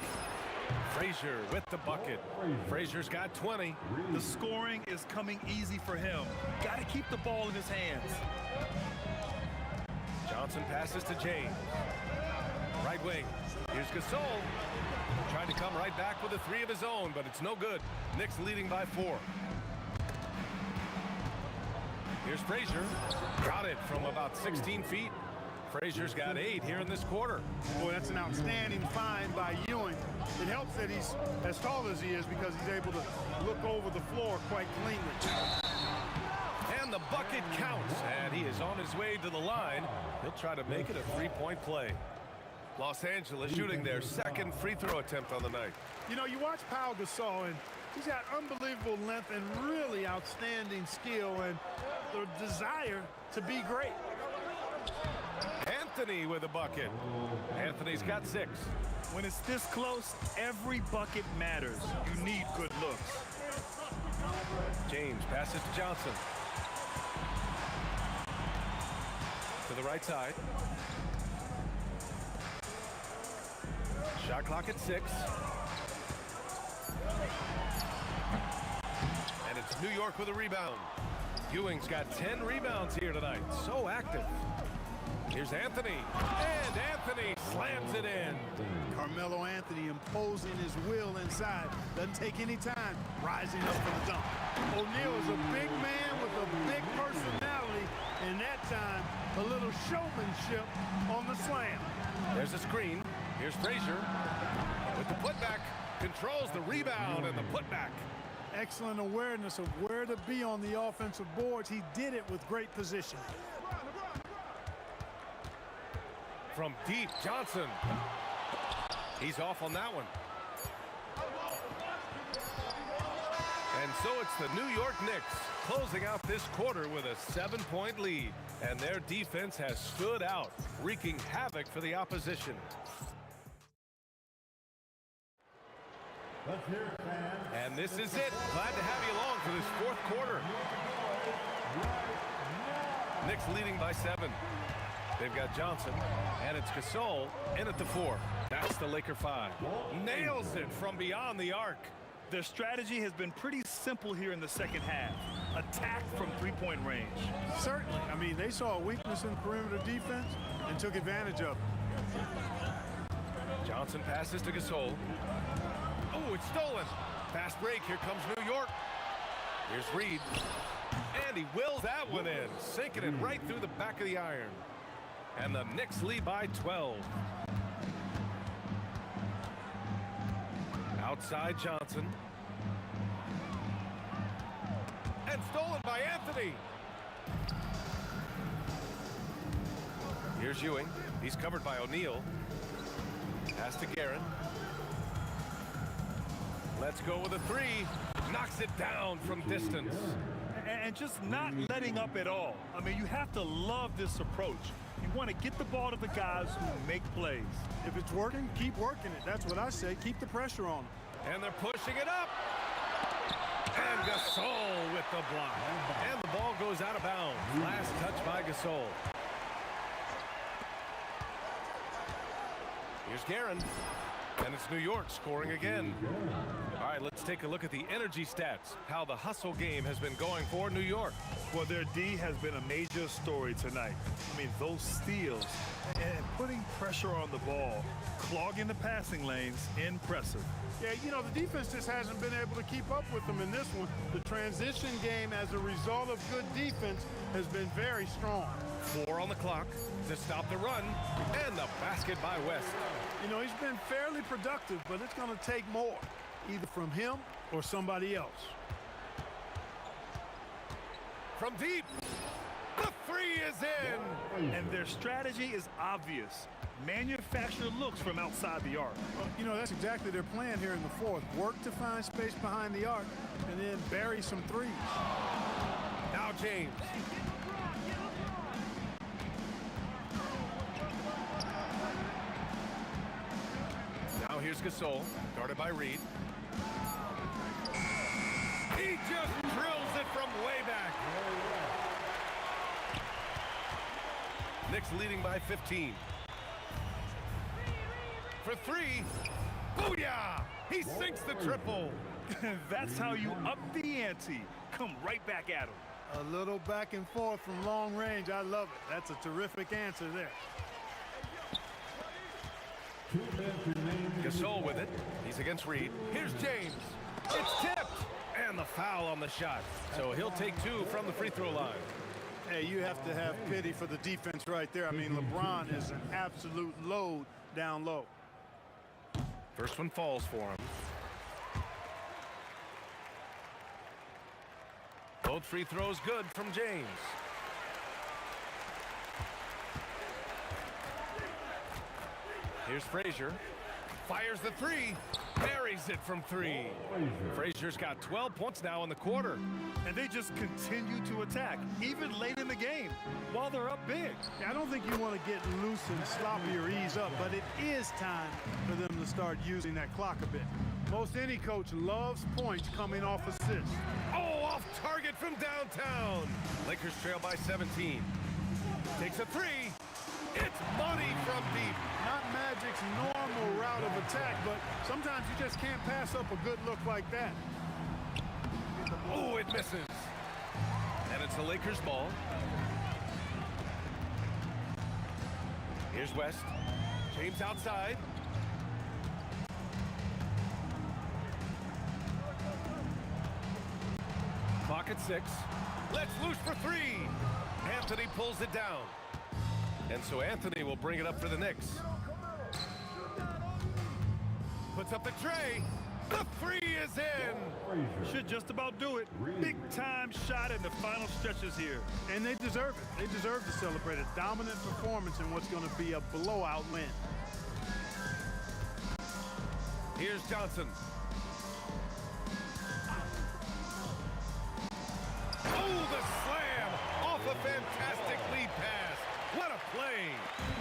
Frazier with the bucket. Frazier's got 20. The scoring is coming easy for him. Got to keep the ball in his hands. Johnson passes to James. Right wing. Here's Gasol. Trying to come right back with a three of his own, but it's no good. Knicks leading by 4. Here's Frazier. Got it from about 16 feet. Frazier's got 8 here in this quarter. Boy, that's an outstanding find by Ewing. It helps that he's as tall as he is because he's able to look over the floor quite cleanly. And the bucket counts, and he is on his way to the line. He'll try to make it a 3-point play. Los Angeles shooting their second free throw attempt on the night. You know, you watch Pau Gasol, and he's got unbelievable length and really outstanding skill and the desire to be great. Anthony with a bucket. Anthony's got 6. When it's this close, every bucket matters. You need good looks. James passes to Johnson. To the right side. Shot clock at 6. And it's New York with a rebound. Ewing's got 10 rebounds here tonight. So active. Here's Anthony. And Anthony slams it in. Carmelo Anthony imposing his will inside. Doesn't take any time. Rising up for the dunk. O'Neal is a big man with a big personality. And that time, a little showmanship on the slam. There's a screen. Here's Frazier with the putback. Controls the rebound and the putback. Excellent awareness of where to be on the offensive boards. He did it with great position. From deep, Johnson. He's off on that one. And so it's the New York Knicks closing out this quarter with a 7-point lead. And their defense has stood out, wreaking havoc for the opposition. And this is it. Glad to have you along for this 4th quarter. Knicks leading by 7. They've got Johnson, and it's Gasol in at the 4. That's the Laker 5. Nails it from beyond the arc. Their strategy has been pretty simple here in the second half. Attack from 3-point range. Certainly. I mean, they saw a weakness in perimeter defense and took advantage of it. Johnson passes to Gasol. Oh, it's stolen. Fast break. Here comes New York. Here's Reed. And he wills that one in, sinking it right through the back of the iron. And the Knicks lead by 12. Outside Johnson. And stolen by Anthony. Here's Ewing. He's covered by O'Neal. Pass to Guerin. Let's go with a 3. Knocks it down from distance. And just not letting up at all. I mean, you have to love this approach. You want to get the ball to the guys who make plays. If it's working, keep working it. That's what I say. Keep the pressure on them. And they're pushing it up. And Gasol with the block. And the ball goes out of bounds. Last touch by Gasol. Here's Guerin. And it's New York scoring again. All right, let's take a look at the energy stats. How the hustle game has been going for New York. Well, their D has been a major story tonight. I mean, those steals and putting pressure on the ball, clogging the passing lanes, impressive. Yeah, you know, the defense just hasn't been able to keep up with them in this one. The transition game, as a result of good defense, has been very strong. 4 on the clock to stop the run, and the basket by West. You know, he's been fairly productive, but it's going to take more, either from him or somebody else. From deep, the 3 is in. And their strategy is obvious. Manufacture looks from outside the arc. Well, you know, that's exactly their plan here in the 4th. Work to find space behind the arc and then bury some 3s. Now James. Now here's Gasol, guarded by Reed. He just drills it from way back. Knicks leading by 15. For 3, booyah! He sinks the triple. That's how you up the ante. Come right back at him. A little back and forth from long range. I love it. That's a terrific answer there. Gasol with it. He's against Reed. Here's James. It's tipped. And the foul on the shot. So he'll take 2 from the free throw line. Hey, you have to have pity for the defense right there. I mean, LeBron is an absolute load down low. First one falls for him. Both free throws good from James. Here's Frazier. Fires the 3. Buries it from 3. Frazier's got 12 points now in the quarter. And they just continue to attack, even late in the game, while they're up big. I don't think you want to get loose and sloppy or ease up, but it is time for them to start using that clock a bit. Most any coach loves points coming off assists. Oh, off target from downtown. Lakers trail by 17. Takes a 3. It's money from deep. Not Magic's normal route of attack, but sometimes you just can't pass up a good look like that. Oh, it misses. And it's the Lakers ball. Here's West. James outside. Clock at 6. Let's loose for 3. Anthony pulls it down. And so Anthony will bring it up for the Knicks. Puts up the tray. The 3 is in. Should just about do it. Big time shot in the final stretches here. And they deserve it. They deserve to celebrate a dominant performance in what's going to be a blowout win. Here's Johnson. Oh, the slam off a fantastic lead pass. What a play.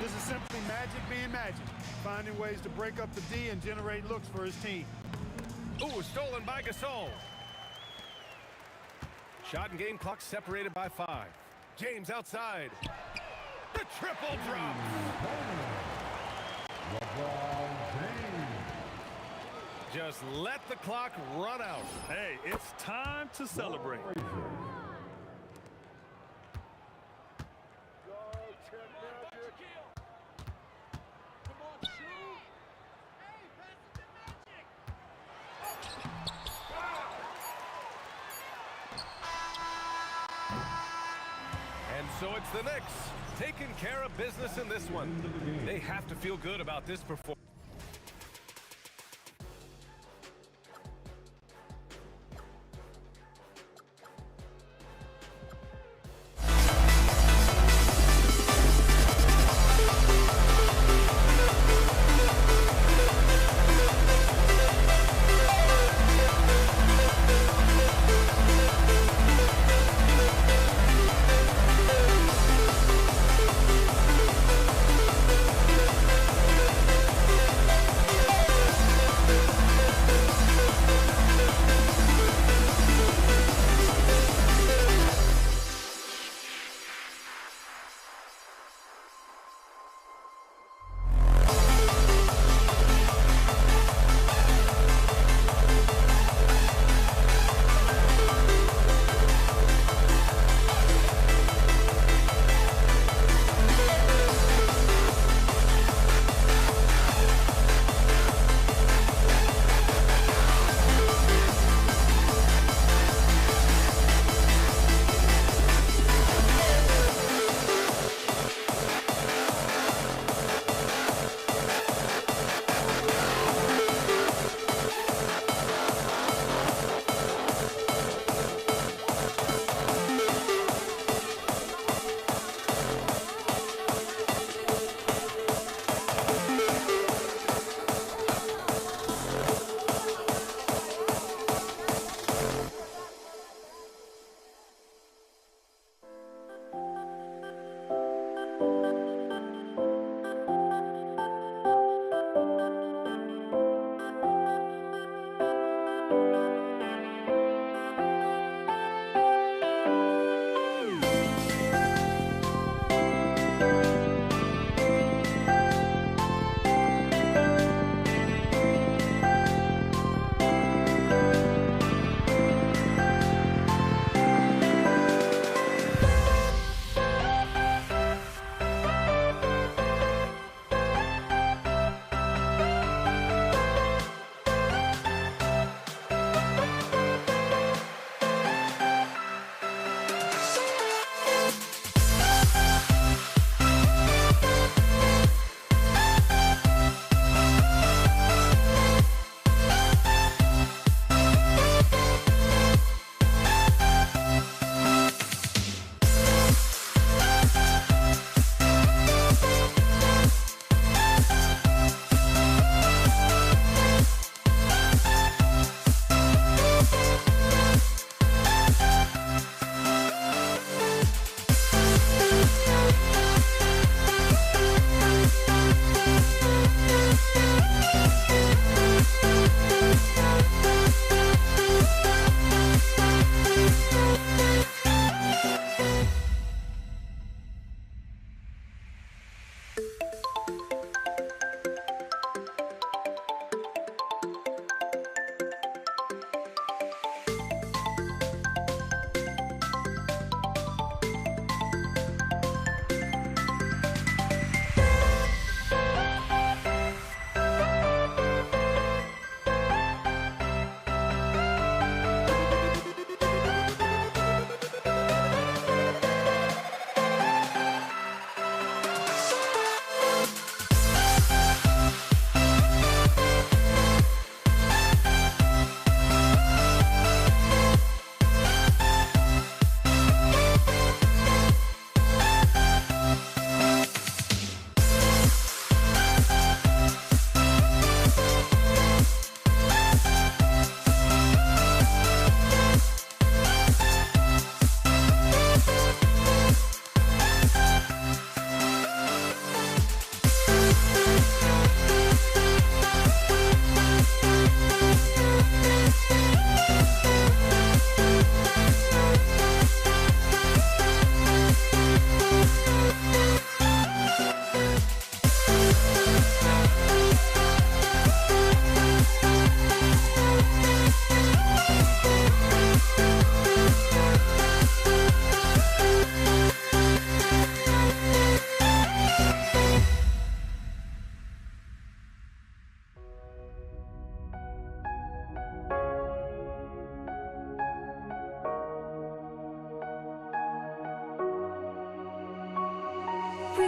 This is simply Magic being Magic, finding ways to break up the D and generate looks for his team. Ooh, stolen by Gasol. Shot and game clock separated by 5. James outside. The triple drop. Just let the clock run out. Hey, it's time to celebrate. And so it's the Knicks taking care of business in this one. They have to feel good about this performance.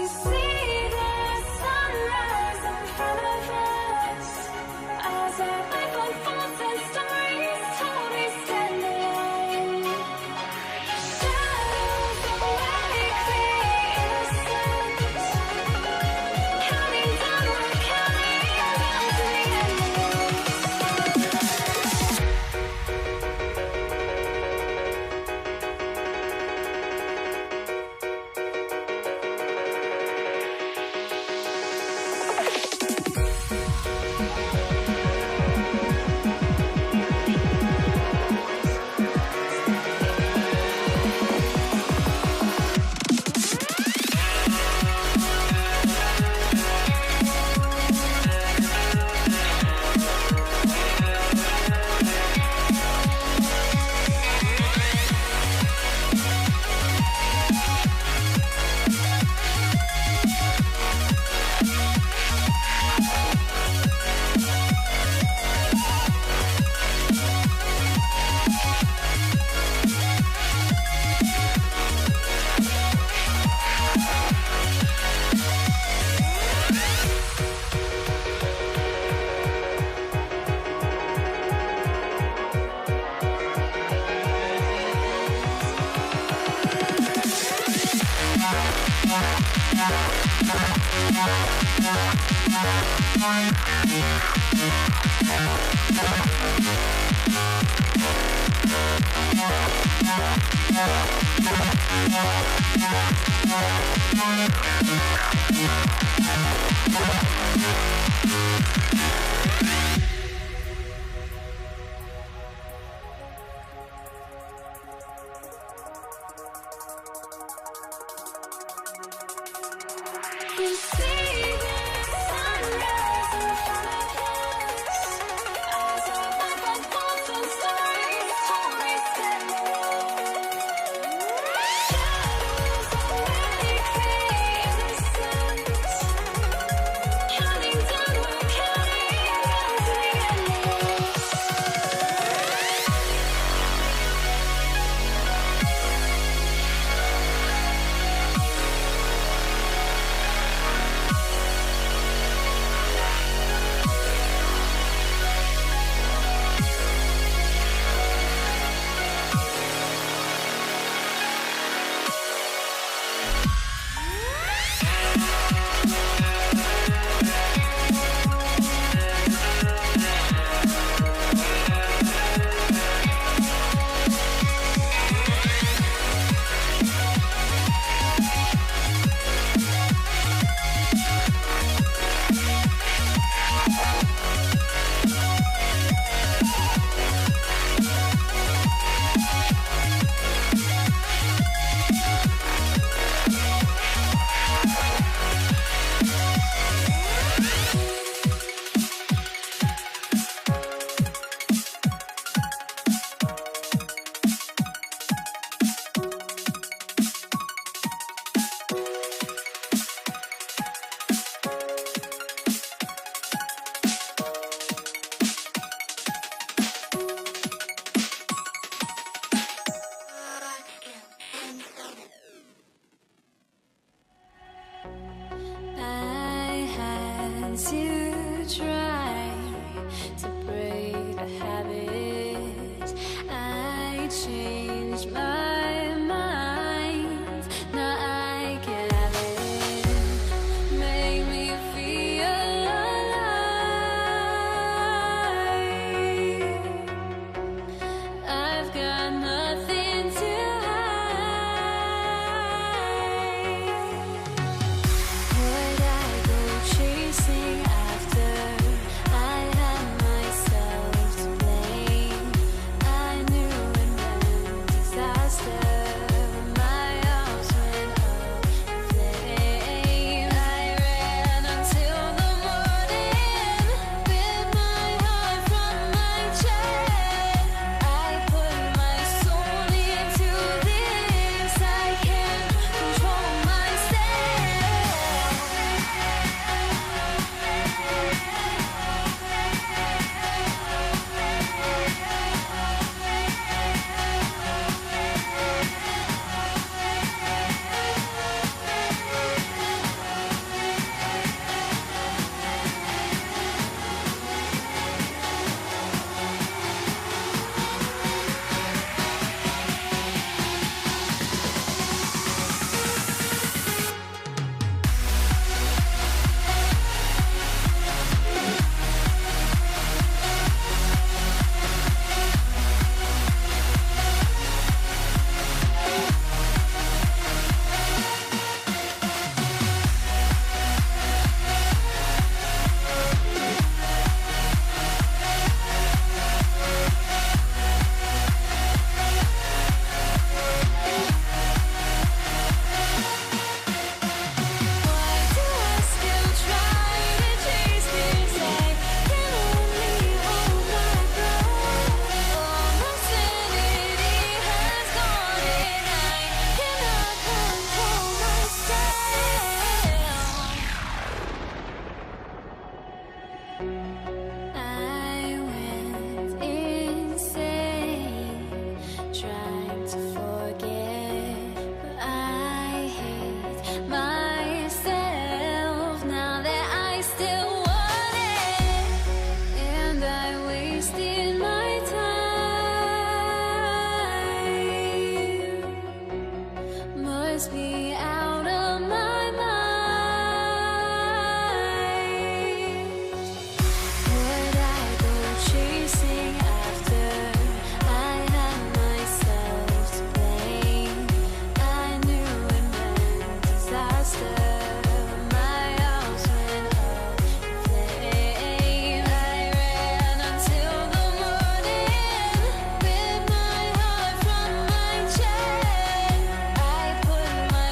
see the sunrise in front of us as our life unfolds and stories told we stand alone. Shadows awake the innocent, counting down, we're counting down to the We see the sunrise in front of us as our life unfolds and stories told we stand alone. Shadows awake the innocent, counting down, we're counting down to the endless. must be out of my mind. Would I go chasing after? I had myself to blame. I knew it meant disaster. My house went up in flames. I ran until the morning, with my heart from my chest. I put my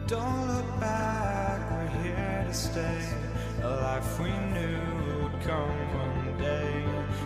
Don't look back, we're here to stay. A life we knew would come one day.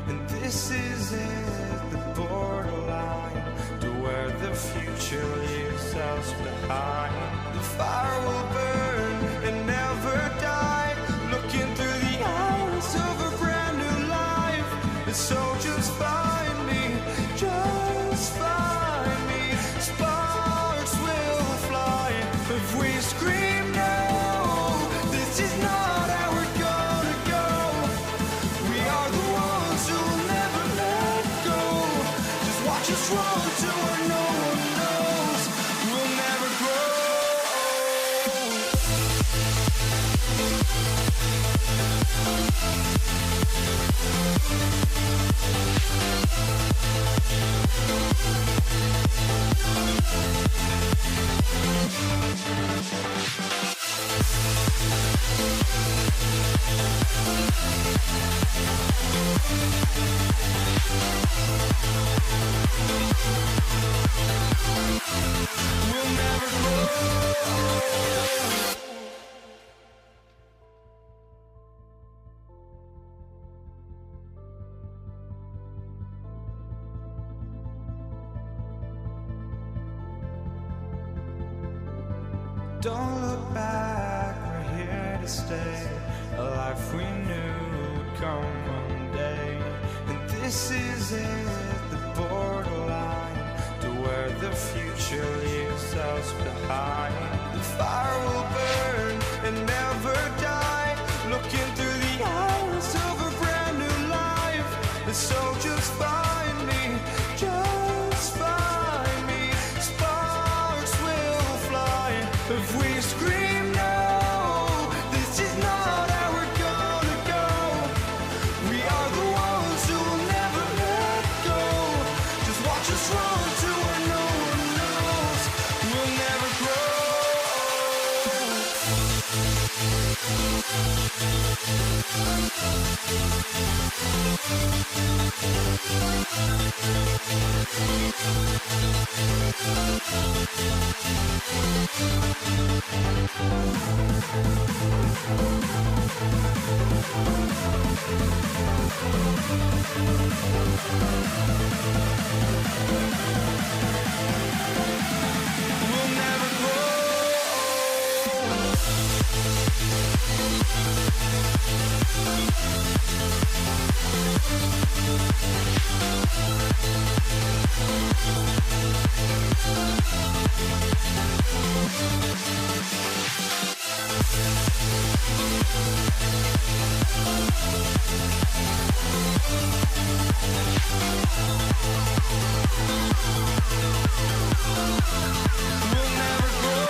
And this is it, the borderline to where the future leaves us behind. The fire will burn and never die, looking through the eyes of a brand new life. And so just find me, just find me. Sparks will fly if we scream no. This is not how we're gonna go. We are the ones who will never let go. Just watch us run to where no one knows. We'll never grow. We'll never grow. Don't look back, we're here to stay. A life we knew would come one day. And this is it, the borderline to where the future leaves us behind. The fire will burn and never die, looking through the eyes of a brand new life. And so just find me, just find me. Sparks will fly if we scream no. This is not how we're gonna go. We are the ones who will never let go. Just watch us run to where no one knows. We'll never grow. We'll never grow. We'll never grow.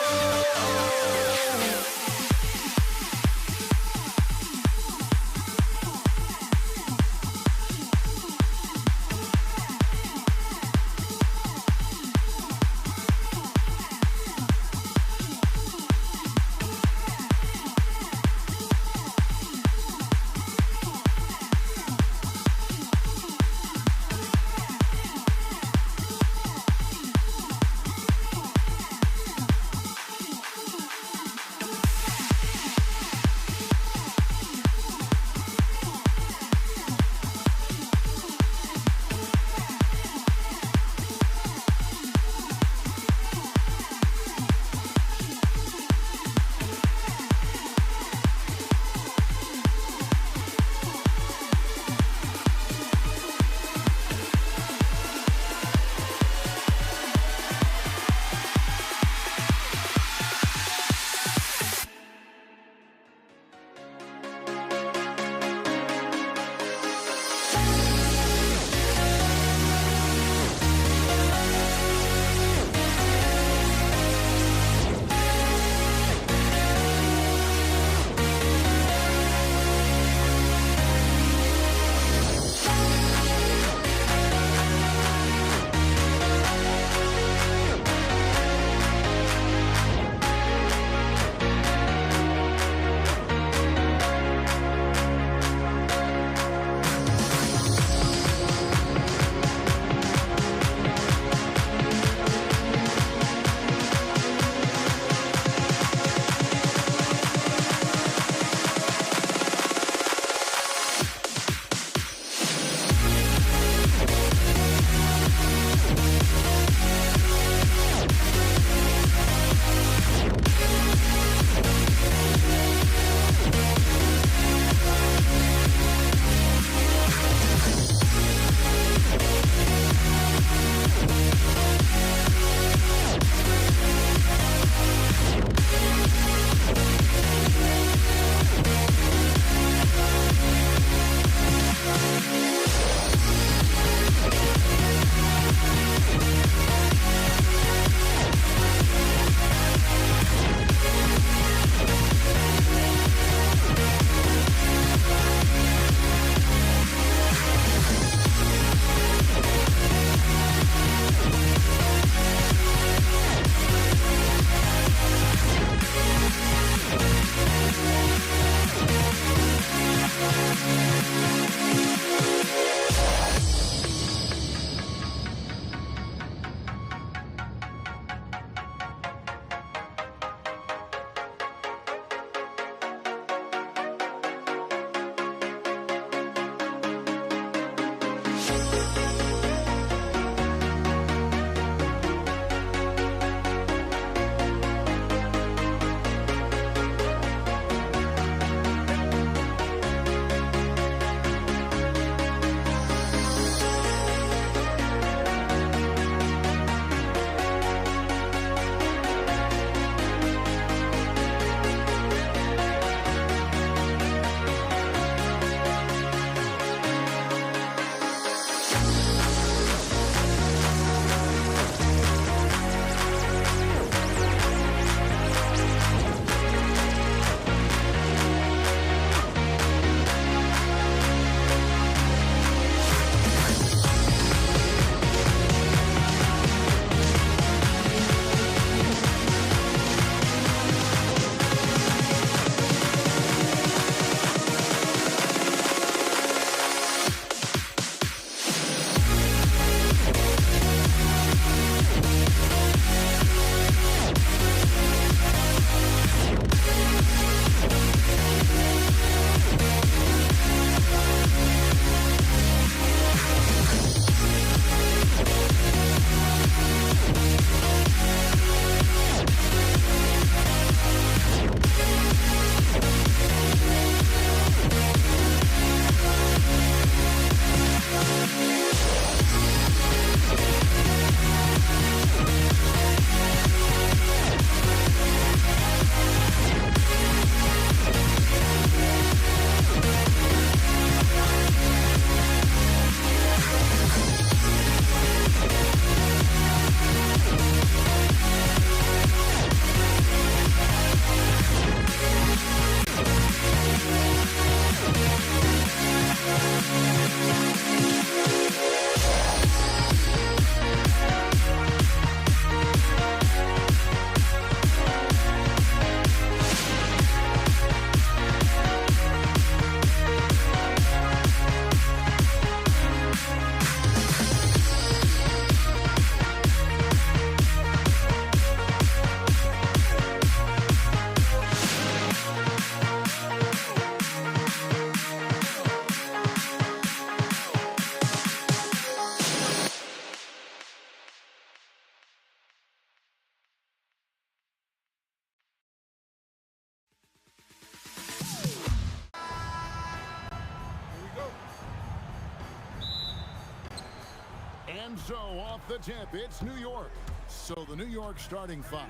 And so off the tip, it's New York. So the New York starting five.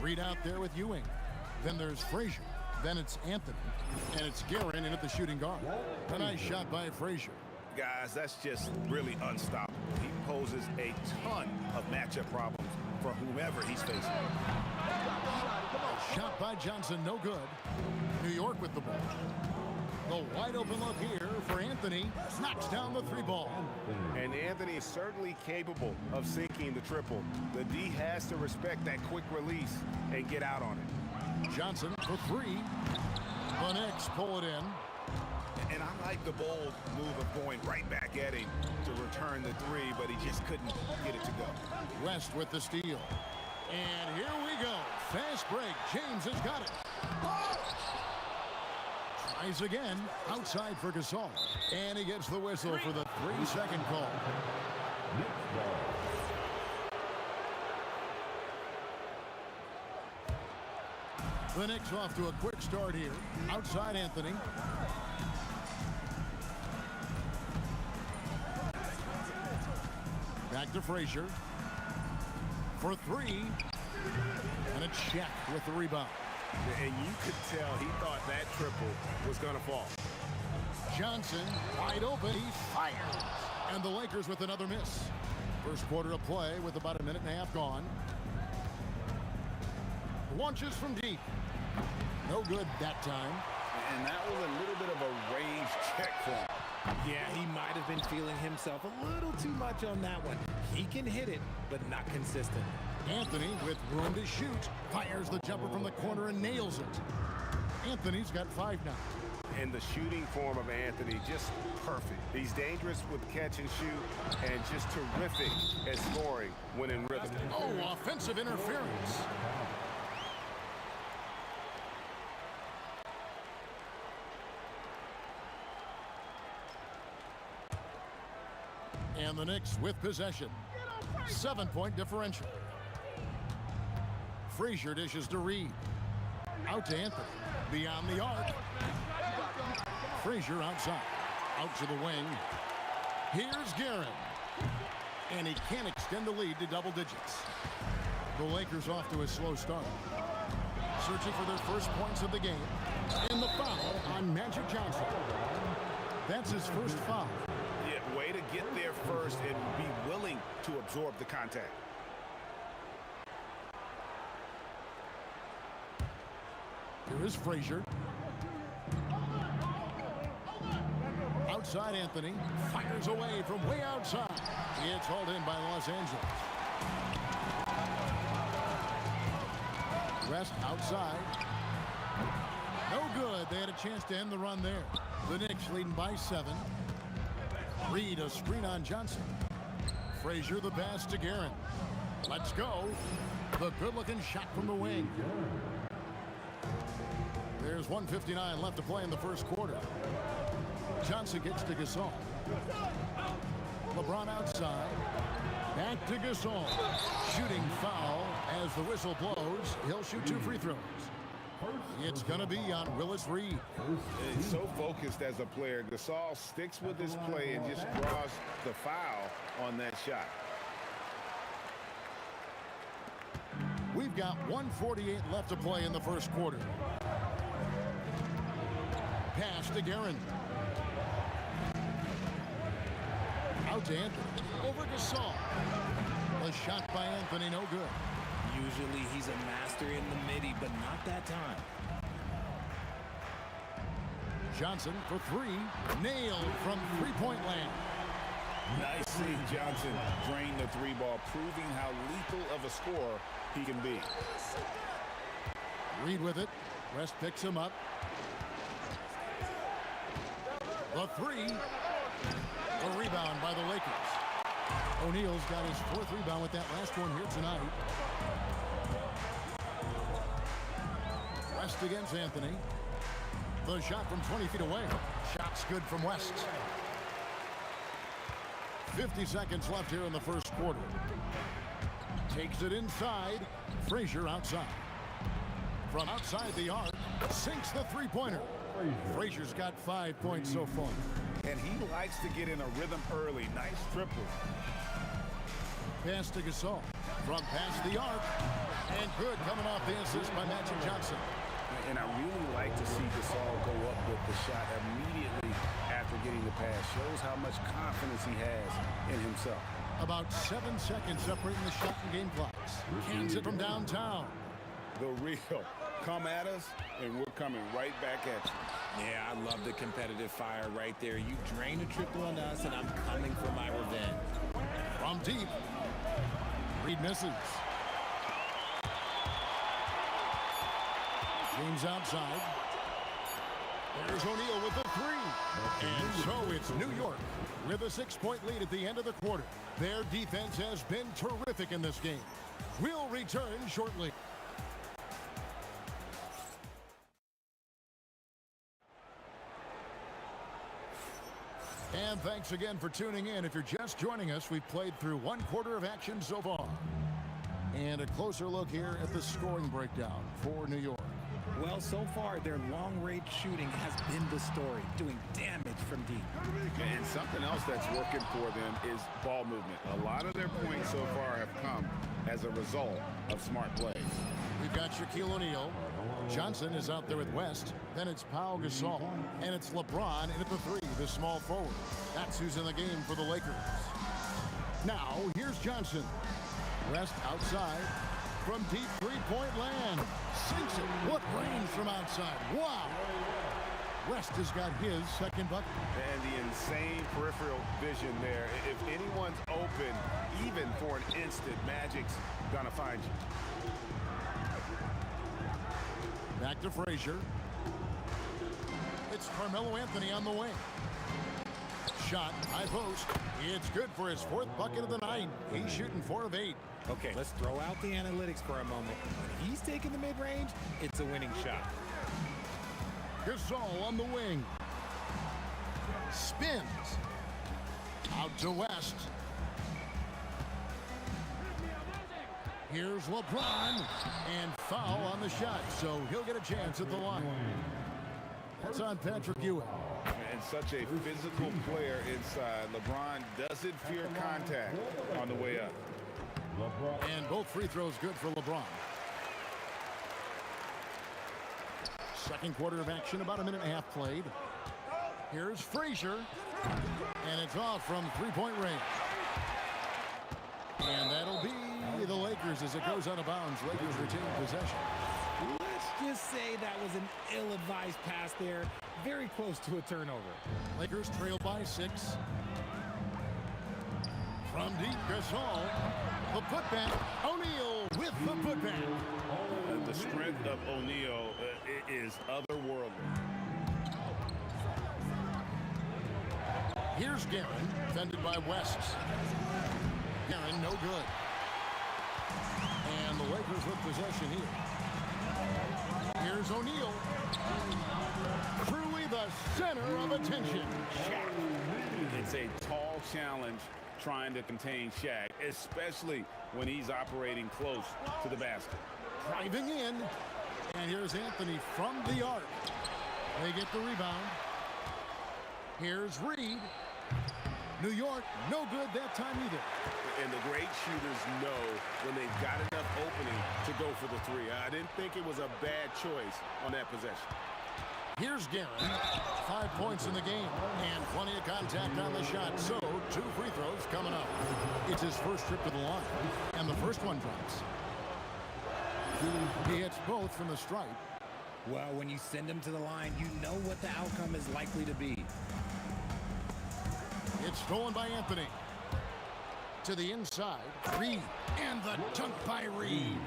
Reed out there with Ewing. Then there's Frazier. Then it's Anthony. And it's Guerin in at the shooting guard. A nice shot by Frazier. Guys, that's just really unstoppable. He poses a ton of matchup problems for whomever he's facing. Shot by Johnson, no good. New York with the ball. The wide open look here for Anthony. Knocks down the three ball. And Anthony is certainly capable of sinking the triple. The D has to respect that quick release and get out on it. Johnson for three. The Knicks pull it in. And I like the bold move of going right back at him to return the three, but he just couldn't get it to go. West with the steal. And here we go. Fast break. James has got it. Tries again. Outside for Gasol. And he gets the whistle for the 3-second call. The Knicks off to a quick start here. Outside Anthony. Back to Frazier. For three. And a check with the rebound. And you could tell he thought that triple was going to fall. Johnson wide open. He fires. And the Lakers with another miss. First quarter of play with about a minute and a half gone. Launches from deep. No good that time. And that was a little bit of a range check for him. Yeah, he might have been feeling himself a little too much on that one. He can hit it, but not consistent. Anthony with room to shoot. Fires the jumper from the corner and nails it. Anthony's got 5 now. And the shooting form of Anthony, just perfect. He's dangerous with catch and shoot and just terrific at scoring when in rhythm. Oh, offensive interference. And the Knicks with possession. 7-point differential. Frazier dishes to Reed. Out to Anthony. Beyond the arc. Frazier outside. Out to the wing. Here's Guerin. And he can't extend the lead to double digits. The Lakers off to a slow start. Searching for their first points of the game. And the foul on Magic Johnson. That's his first foul. Yeah, way to get there first and be willing to absorb the contact. Here is Frazier. Outside Anthony. Fires away from way outside. It's hauled in by Los Angeles. West outside. No good. They had a chance to end the run there. The Knicks leading by 7. Reed a screen on Johnson. Frazier the pass to Guerin. Let's go. The good-looking shot from the wing. There's 1:59 left to play in the first quarter. Johnson gets to Gasol. LeBron outside. Back to Gasol. Shooting foul as the whistle blows. He'll shoot 2 free throws. It's going to be on Willis Reed. He's so focused as a player. Gasol sticks with his play and just draws the foul on that shot. We've got 1:48 left to play in the first quarter. Pass to Guerin. Out to Anthony. Over Gasol. A shot by Anthony, no good. Usually he's a master in the midi, but not that time. Johnson for 3. Nailed from three-point land. Nice see Johnson drain the 3-ball, proving how lethal of a scorer he can be. Reed with it. West picks him up. The 3. A rebound by the Lakers. O'Neal's got his 4th rebound with that last one here tonight. West against Anthony. The shot from 20 feet away. Shot's good from West. 50 seconds left here in the first quarter. Takes it inside. Frazier outside. From outside the arc, sinks the three-pointer. Frazier's got 5 points so far. And he likes to get in a rhythm early. Nice triple. Pass to Gasol. From past the arc. And good coming off the assist by Magic Johnson. And I really like to see Gasol go up with the shot immediately after getting the pass. Shows how much confidence he has in himself. About 7 seconds separating the shot and game clocks. Cans it from downtown. The real. Come at us, and we're coming right back at you. Yeah, I love the competitive fire right there. You drain a triple on us, and I'm coming for my revenge. From deep. Reed misses. James outside. There's O'Neal with the 3. And so it's New York with a 6-point lead at the end of the quarter. Their defense has been terrific in this game. We'll return shortly. And thanks again for tuning in. If you're just joining us, we've played through 1 quarter of action so far. And a closer look here at the scoring breakdown for New York. Well, so far, their long-range shooting has been the story, doing damage from deep. And something else that's working for them is ball movement. A lot of their points so far have come as a result of smart plays. We've got Shaquille O'Neal. Johnson is out there with West. Then it's Pau Gasol. And it's LeBron in at the 3, the small forward. That's who's in the game for the Lakers. Now, here's Johnson. West outside. From deep three-point land. Sinks it. What range from outside. Wow. West has got his second bucket. And the insane peripheral vision there. If anyone's open, even for an instant, Magic's gonna find you. Back to Frazier. It's Carmelo Anthony on the wing. Shot, high post. It's good for his 4th bucket of the night. He's shooting 4 of 8. Okay, let's throw out the analytics for a moment. When he's taking the mid-range, it's a winning shot. Gasol on the wing. Spins. Out to West. Here's LeBron, and foul on the shot, so he'll get a chance at the line. That's on Patrick Ewing. And such a physical player inside. LeBron doesn't fear contact on the way up. And both free throws good for LeBron. Second quarter of action, about a minute and a half played. Here's Frazier, and it's off from three-point range. And that'll be the Lakers as it goes out of bounds. Lakers retain possession. Let's just say that was an ill-advised pass there. Very close to a turnover. Lakers trail by 6. From deep, Gasol. The putback. O'Neal with the putback. The strength of O'Neal is otherworldly. Here's Guerin, defended by West. Guerin, no good. And the Lakers with possession here. Here's O'Neal. Truly the center of attention. Shaq. It's a tall challenge trying to contain Shaq, especially when he's operating close to the basket. Driving in. And here's Anthony from the arc. They get the rebound. Here's Reed. New York, no good that time either. And the great shooters know when they've got enough opening to go for the three. I didn't think it was a bad choice on that possession. Here's Guerin. 5 points in the game and plenty of contact on the shot. So 2 free throws coming up. It's his first trip to the line, and the first one drops. He hits both from the stripe. Well, when you send him to the line, you know what the outcome is likely to be. It's stolen by Anthony. To the inside, Reed, and the dunk by Reed.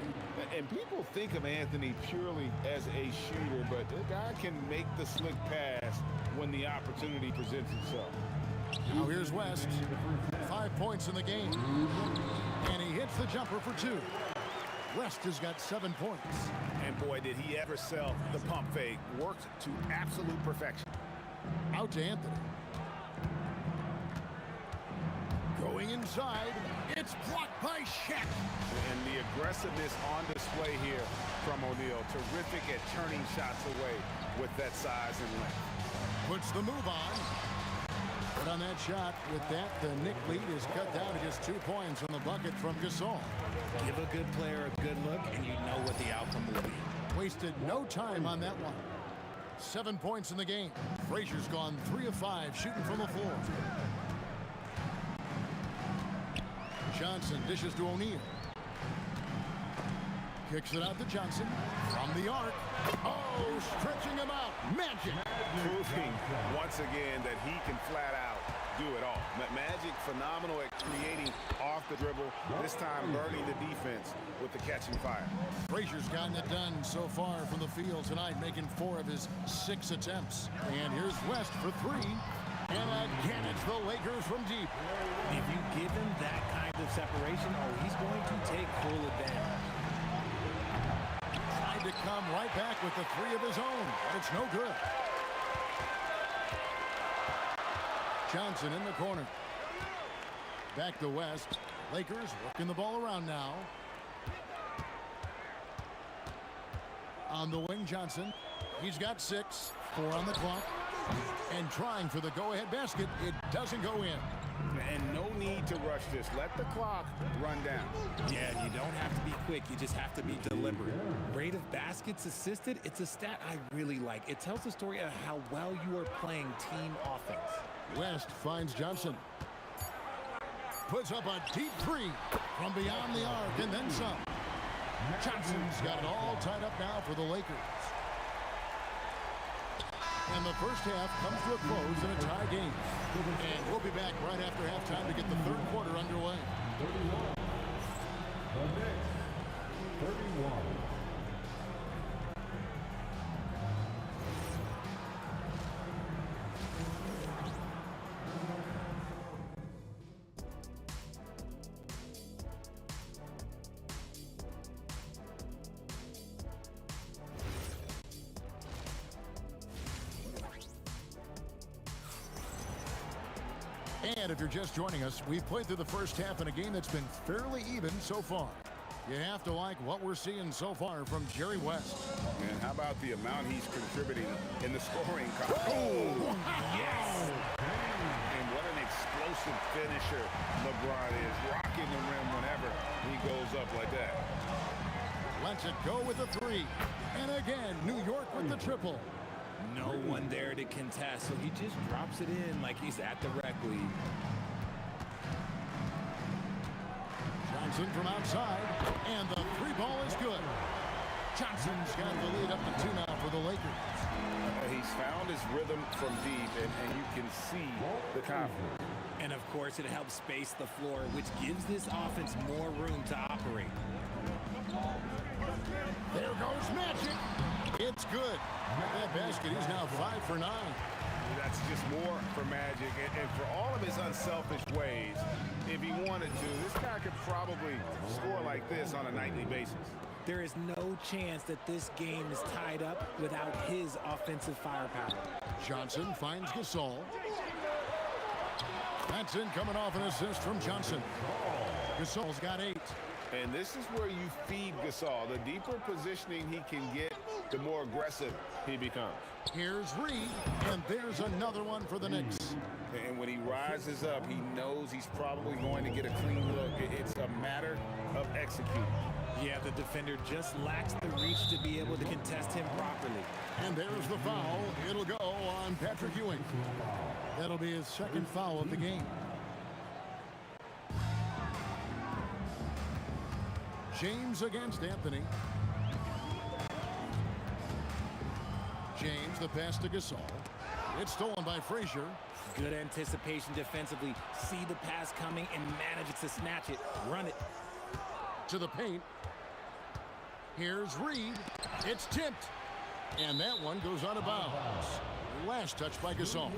And people think of Anthony purely as a shooter, but the guy can make the slick pass when the opportunity presents itself. Now here's West. 5 points in the game. And he hits the jumper for 2. West has got 7 points. And boy, did he ever sell the pump fake. Worked to absolute perfection. Out to Anthony. Going inside, it's blocked by Shaq. And the aggressiveness on display here from O'Neal. Terrific at turning shots away with that size and length. Puts the move on. But on that shot, with that, the Knick lead is cut down to just 2 points on the bucket from Gasol. Give a good player a good look, and you know what the outcome will be. Wasted no time on that one. 7 points in the game. Frazier's gone 3 of 5 shooting from the floor. Johnson dishes to O'Neal. Kicks it out to Johnson. From the arc. Oh, stretching him out. Magic. Proving once again that he can flat out do it all. Magic phenomenal at creating off the dribble. This time burning the defense with the catching fire. Frazier's gotten it done so far from the field tonight, making 4 of his 6 attempts. And here's West for 3. And again, it's the Lakers from deep. If you give him that kind of separation, he's going to take full advantage. Tried to come right back with the 3 of his own, but it's no good. Johnson in the corner. Back to West. Lakers working the ball around now. On the wing, Johnson. He's got 6. 4 on the clock. And trying for the go-ahead basket. It doesn't go in. And no need to rush this. Let the clock run down. Yeah, you don't have to be quick. You just have to be deliberate. Rate of baskets assisted, it's a stat I really like. It tells the story of how well you are playing team offense. West finds Johnson. Puts up a deep 3 from beyond the arc and then some. Johnson's got it all tied up now for the Lakers. And the first half comes to a close in a tie game. And we'll be back right after halftime to get the third quarter underway. 31. And if you're just joining us, we've played through the first half in a game that's been fairly even so far. You have to like what we're seeing so far from Jerry West. And how about the amount he's contributing in the scoring column? Oh, yes! And what an explosive finisher LeBron is, rocking the rim whenever he goes up like that. Lets it go with a three. And again, New York with the triple. No one there to contest, so he just drops it in like he's at the rec league. Johnson from outside, and the three ball is good. Johnson's got the lead up to 2 now for the Lakers. He's found his rhythm from deep, and you can see the confidence. And of course, it helps space the floor, which gives this offense more room to operate. There goes Magic. It's good. At that basket, he's now 5 for 9. That's just more for Magic, and for all of his unselfish ways, if he wanted to, this guy could probably score like this on a nightly basis. There is no chance that this game is tied up without his offensive firepower. Johnson finds Gasol. That's in, coming off an assist from Johnson. Gasol's got 8. And this is where you feed Gasol. The deeper positioning he can get, the more aggressive he becomes. Here's Reed, and there's another one for the Knicks. And when he rises up, he knows he's probably going to get a clean look. It's a matter of executing. Yeah, the defender just lacks the reach to be able to contest him properly. And there's the foul. It'll go on Patrick Ewing. That'll be his second foul of the game. James against Anthony. James, the pass to Gasol. It's stolen by Frazier. Good anticipation defensively. See the pass coming and manage to snatch it. Run it. To the paint. Here's Reed. It's tipped. And that one goes out of bounds. Last touch by Gasol.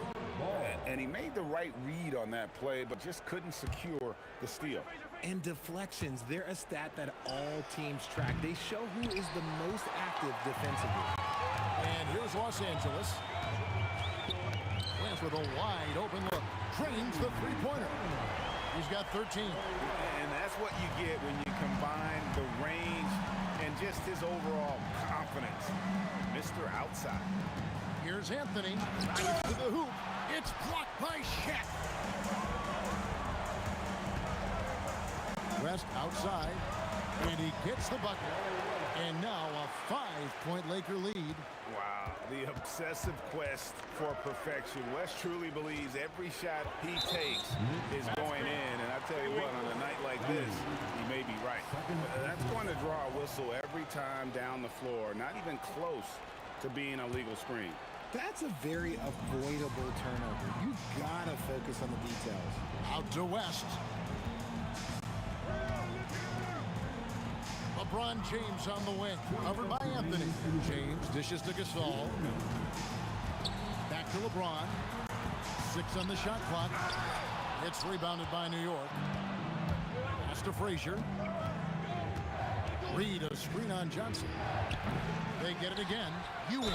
And he made the right read on that play, but just couldn't secure the steal. And deflections, they're a stat that all teams track. They show who is the most active defensively. And here's Los Angeles. Lance with a wide open look. Drains the three-pointer. He's got 13. And that's what you get when you combine the range and just his overall confidence. Mr. Outside. Here's Anthony. Drives to the hoop. It's blocked by Shaq. West outside. And he gets the bucket. And now a 5-point Laker lead. Wow, the obsessive quest for perfection. West truly believes every shot he takes is going in. And I tell you what, on a night like this, he may be right. That's going to draw a whistle every time down the floor. Not even close to being a legal screen. That's a very avoidable turnover. You've got to focus on the details. Out to West. LeBron James on the wing. Covered by Anthony. James dishes to Gasol. Back to LeBron. 6 on the shot clock. It's rebounded by New York. Pass to Frazier. Reed, a screen on Johnson. They get it again. Ewing.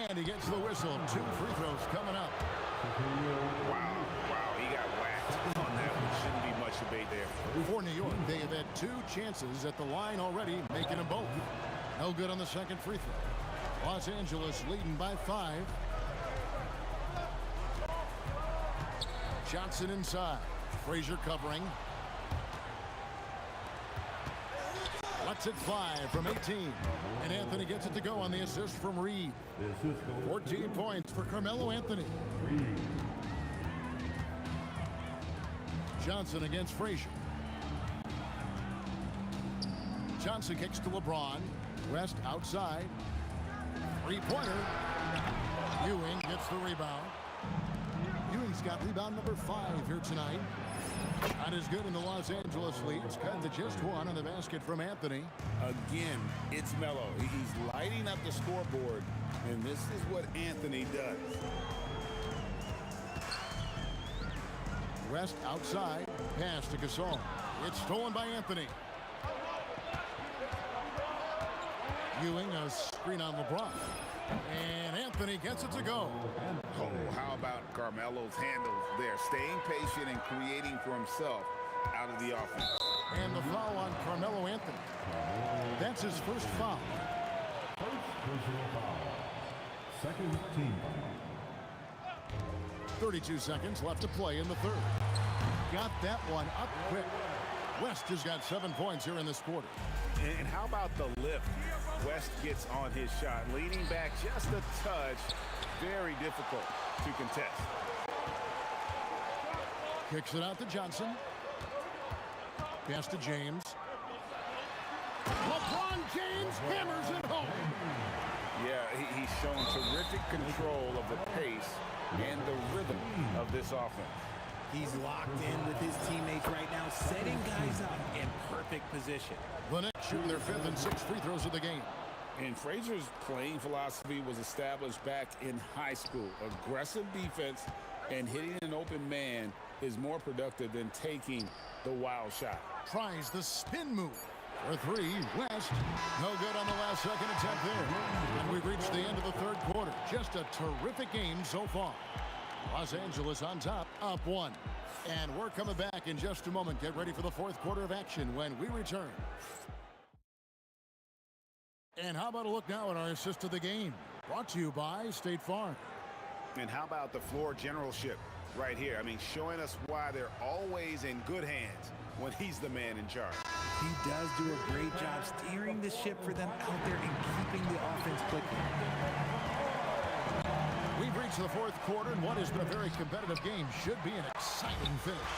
And he gets the whistle. 2 free throws coming up. Wow, he got whacked on that one. Shouldn't be much debate there. For New York, they have had 2 chances at the line already, making them both. No good on the second free throw. Los Angeles leading by 5. Johnson inside. Frazier covering. Lets it fly from 18. And Anthony gets it to go on the assist from Reed. 14 points for Carmelo Anthony. Johnson against Frazier. Johnson kicks to LeBron. West outside. 3-pointer. Ewing gets the rebound. Ewing's got rebound number 5 here tonight. Not as good in the Los Angeles leads. Cut to just 1 on the basket from Anthony. Again, it's Melo. He's lighting up the scoreboard, and this is what Anthony does. West outside. Pass to Gasol. It's stolen by Anthony. Ewing, a screen on LeBron. And Anthony gets it to go. Oh, how about Carmelo's handles there, staying patient and creating for himself out of the offense. And the foul on Carmelo Anthony. That's his first foul. First personal foul. Second team foul. 32 seconds left to play in the third. Got that one up quick. West has got 7 points here in this quarter. And how about the lift West gets on his shot? Leaning back just a touch. Very difficult to contest. Kicks it out to Johnson. Pass to James. LeBron James hammers it home. Yeah, he's shown terrific control of the pace and the rhythm of this offense. He's locked in with his teammates right now, setting guys up in perfect position. The Knicks shooting their 5th and 6th free throws of the game. And Frazier's playing philosophy was established back in high school. Aggressive defense and hitting an open man is more productive than taking the wild shot. Tries the spin move. For 3, West. No good on the last second attempt there. And we've reached the end of the third quarter. Just a terrific game so far. Los Angeles on top, up 1. And we're coming back in just a moment. Get ready for the fourth quarter of action when we return. And how about a look now at our assist of the game? Brought to you by State Farm. And how about the floor generalship right here? I mean, showing us why they're always in good hands when he's the man in charge. He does do a great job steering the ship for them out there and keeping the offense clicking. We've reached the fourth quarter, and what has been a very competitive game should be an exciting finish.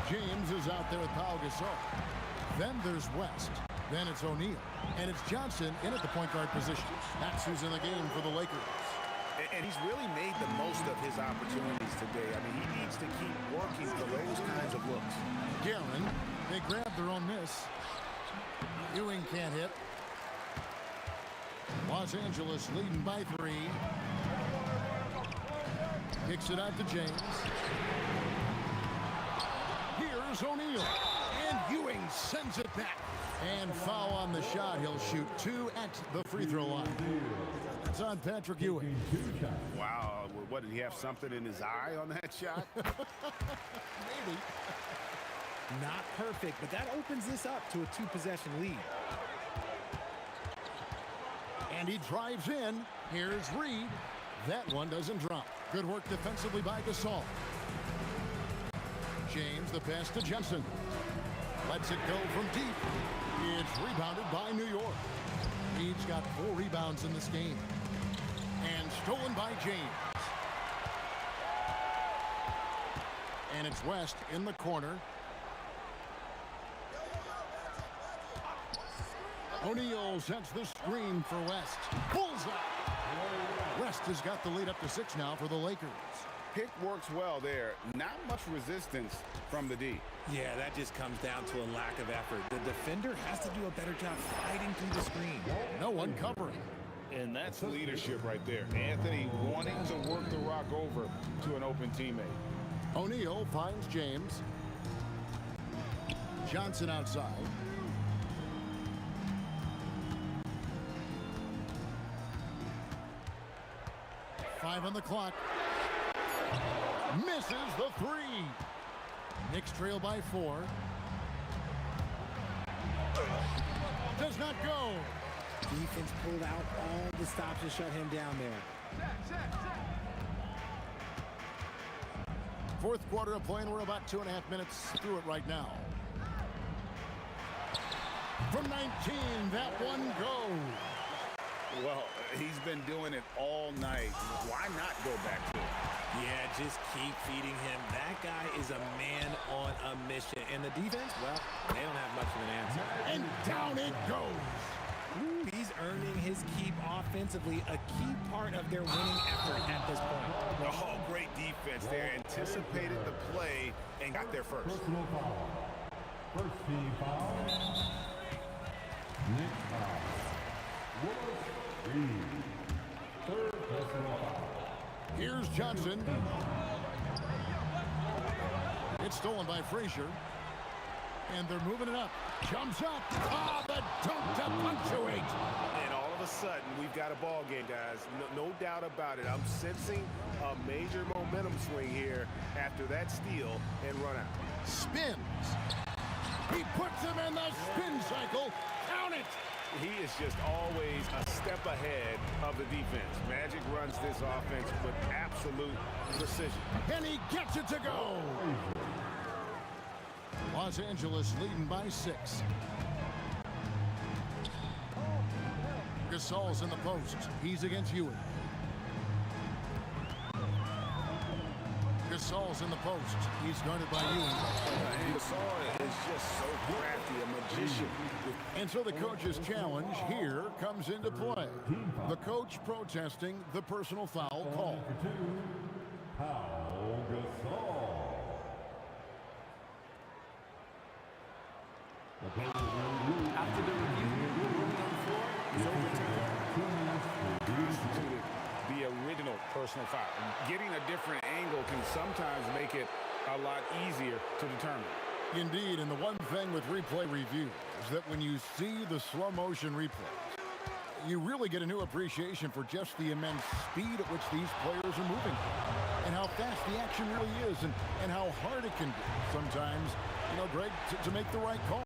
James is out there with Pau Gasol. Then there's West. Then it's O'Neal. And it's Johnson in at the point guard position. That's who's in the game for the Lakers. And he's really made the most of his opportunities today. I mean, he needs to keep working for those kinds of looks. Guerin, they grab their own miss. Ewing can't hit. Los Angeles leading by 3. Kicks it out to James. Here's O'Neal. And Ewing sends it back. And foul on the shot. He'll shoot 2 at the free throw line. That's on Patrick Ewing. Wow. What, did he have something in his eye on that shot? Maybe. Not perfect, but that opens this up to a 2-possession lead. And he drives in. Here's Reed. That one doesn't drop. Good work defensively by Gasol. James, the pass to Jensen. Lets it go from deep. It's rebounded by New York. Reed's got 4 rebounds in this game. And stolen by James. And it's West in the corner. O'Neal sets the screen for West. Bullseye! West has got the lead up to 6 now for the Lakers. Pick works well there. Not much resistance from the D. Yeah, that just comes down to a lack of effort. The defender has to do a better job fighting through the screen. No one covering. And that's leadership right there. Anthony wanting to work the rock over to an open teammate. O'Neal finds James. Johnson outside. Five on the clock. Misses the 3. Knicks trail by 4. Does not go. Defense pulled out all the stops to shut him down there. Fourth quarter of play, and we're about 2.5 minutes through it right now. From 19, that one goes. Well, he's been doing it all night. Why not go back to it? Yeah, just keep feeding him. That guy is a man on a mission. And the defense, well, they don't have much of an answer. And down it goes. Ooh, he's earning his keep offensively, a key part of their winning effort at this point. Oh, great defense there. Anticipated the play and got there first. Personal foul. First team foul. Next foul. Willis Reed. Third personal foul. Here's Johnson. It's stolen by Frazier. And they're moving it up. Jumps up. Ah, the dunk to punctuate. And all of a a sudden, we've got a ball game, guys. No doubt about it. I'm sensing a major momentum swing here after that steal and run out. Spins. He puts him in the spin cycle. Count it. He is just always a step ahead of the defense. Magic runs this offense with absolute precision. And he gets it to go. Los Angeles leading by 6. Gasol's in the post. He's against Ewing. Gasol's in the post. He's guarded by Ewing. Gasol is just so crafty, a magician. And so the coach's challenge here comes into play. The coach protesting the personal foul call. After the review, the ruling on the floor is overturned. Constituted the original personal foul. Getting a different angle can sometimes make it a lot easier to determine. Indeed, and the one thing with replay review is that when you see the slow motion replays, you really get a new appreciation for just the immense speed at which these players are moving and how fast the action really is and how hard it can be sometimes, you know, Greg, to make the right call.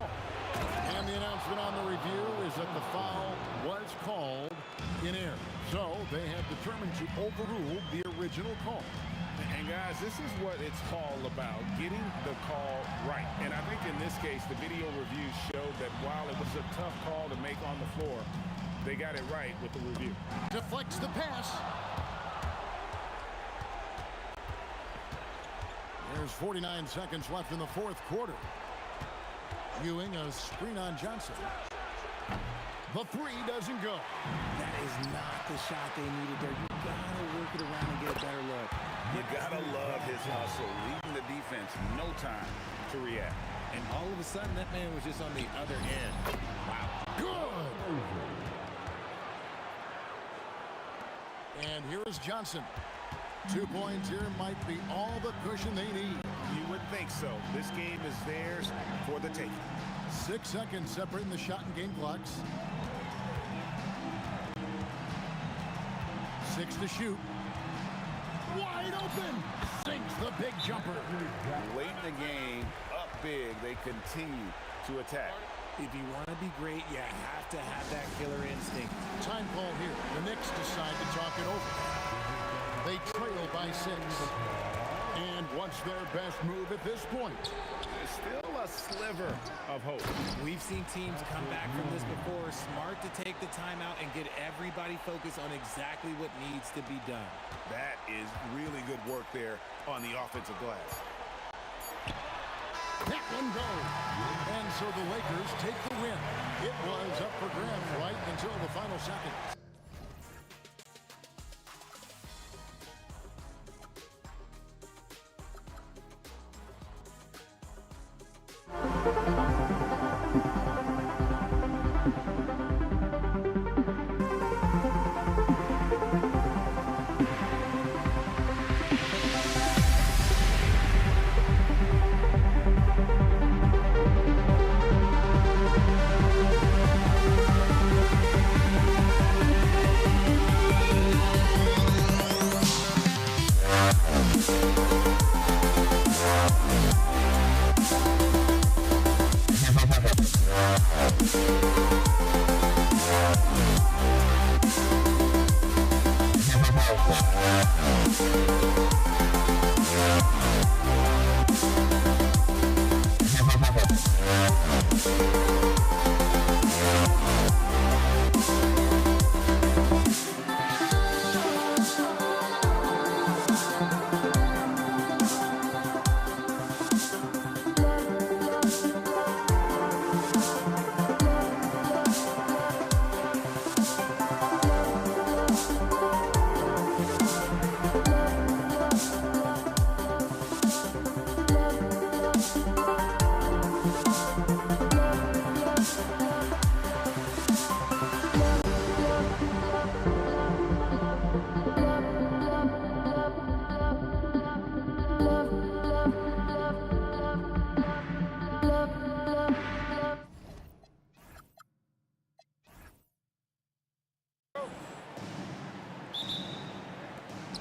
And the announcement on the review is that the foul was called in error. So they have determined to overrule the original call. And guys, this is what it's all about, getting the call right. And I think in this case, the video reviews showed that while it was a tough call to make on the floor, they got it right with the review. Deflects the pass. There's 49 seconds left in the fourth quarter. Ewing, a screen on Johnson. The three doesn't go. That is not the shot they needed there. You gotta work it around and get a better look. You gotta love his hustle, leading the defense, no time to react. And all of a sudden, that man was just on the other end. Wow. Good. And here is Johnson. 2 points here might be all the cushion they need. You would think so. This game is theirs for the taking. 6 seconds separating the shot and game clocks. 6 to shoot. Wide open. Sinks the big jumper. Late in the game, up big, they continue to attack. If you want to be great, you have to have that killer instinct. Time call here. The Knicks decide to talk it over. They trail by 6. And what's their best move at this point? Still a sliver of hope. We've seen teams come back from this before. Smart to take the timeout and get everybody focused on exactly what needs to be done. That is really good work there on the offensive glass. That one goes. And so the Lakers take the win. It was up for grabs right until the final seconds.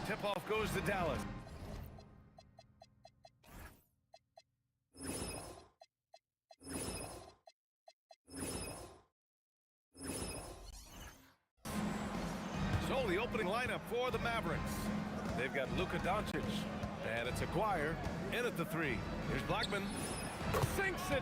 tip-off goes to Dallas. So the opening lineup for the Mavericks. They've got Luka Doncic, and it's Aguirre in at the 3. Here's Blackman, sinks it.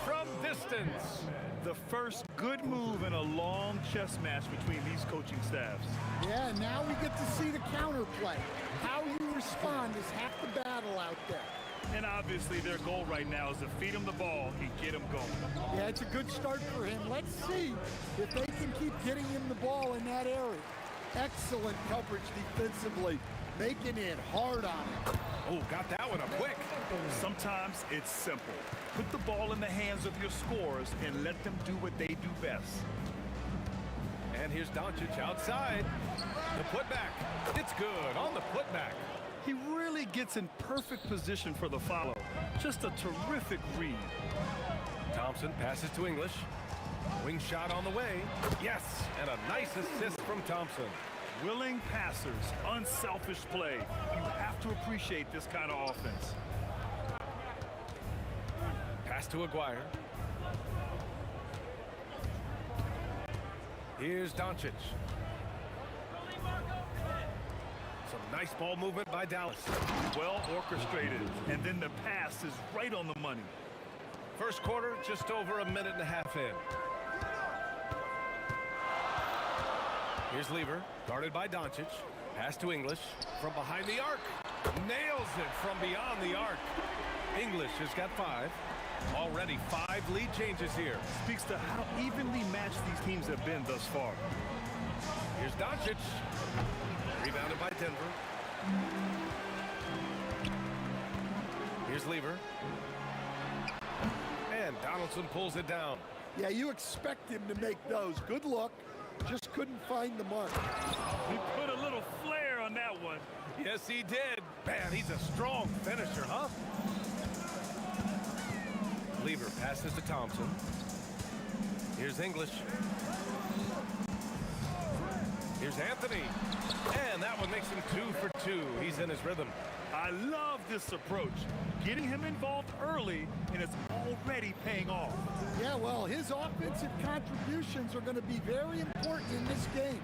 From distance. The first good move in a long chess match between these coaching staffs. Yeah, now we get to see the counterplay. How you respond is half the battle out there. And obviously their goal right now is to feed him the ball and get him going. Yeah, it's a good start for him. Let's see if they can keep getting him the ball in that area. Excellent coverage defensively, making it hard on him. Oh, got that one up quick. Sometimes it's simple. Put the ball in the hands of your scorers and let them do what they do best. And here's Doncic outside. The putback. It's good on the putback. He really gets in perfect position for the follow. Just a terrific read. Thompson passes to English. Wing shot on the way. Yes, and a nice assist from Thompson. Willing passers, unselfish play. You have to appreciate this kind of offense. Pass to Aguirre. Here's Doncic. Some nice ball movement by Dallas. Well orchestrated, and then the pass is right on the money. First quarter, just over a minute and a half in. Here's Lever, guarded by Doncic. Pass to English from behind the arc. Nails it from beyond the arc. English has got 5. Already 5 lead changes here. Speaks to how evenly matched these teams have been thus far. Here's Doncic. Rebounded by Denver. Here's Lever. And Donaldson pulls it down. Yeah, you expect him to make those. Good look. Just couldn't find the mark. He put a little flair on that one. Yes, he did. Man, he's a strong finisher, huh? Lever passes to Thompson. Here's English. Here's Anthony. And that one makes him 2 for 2. He's in his rhythm. I love this approach. Getting him involved early, and it's already paying off. Yeah, well, his offensive contributions are going to be very important in this game.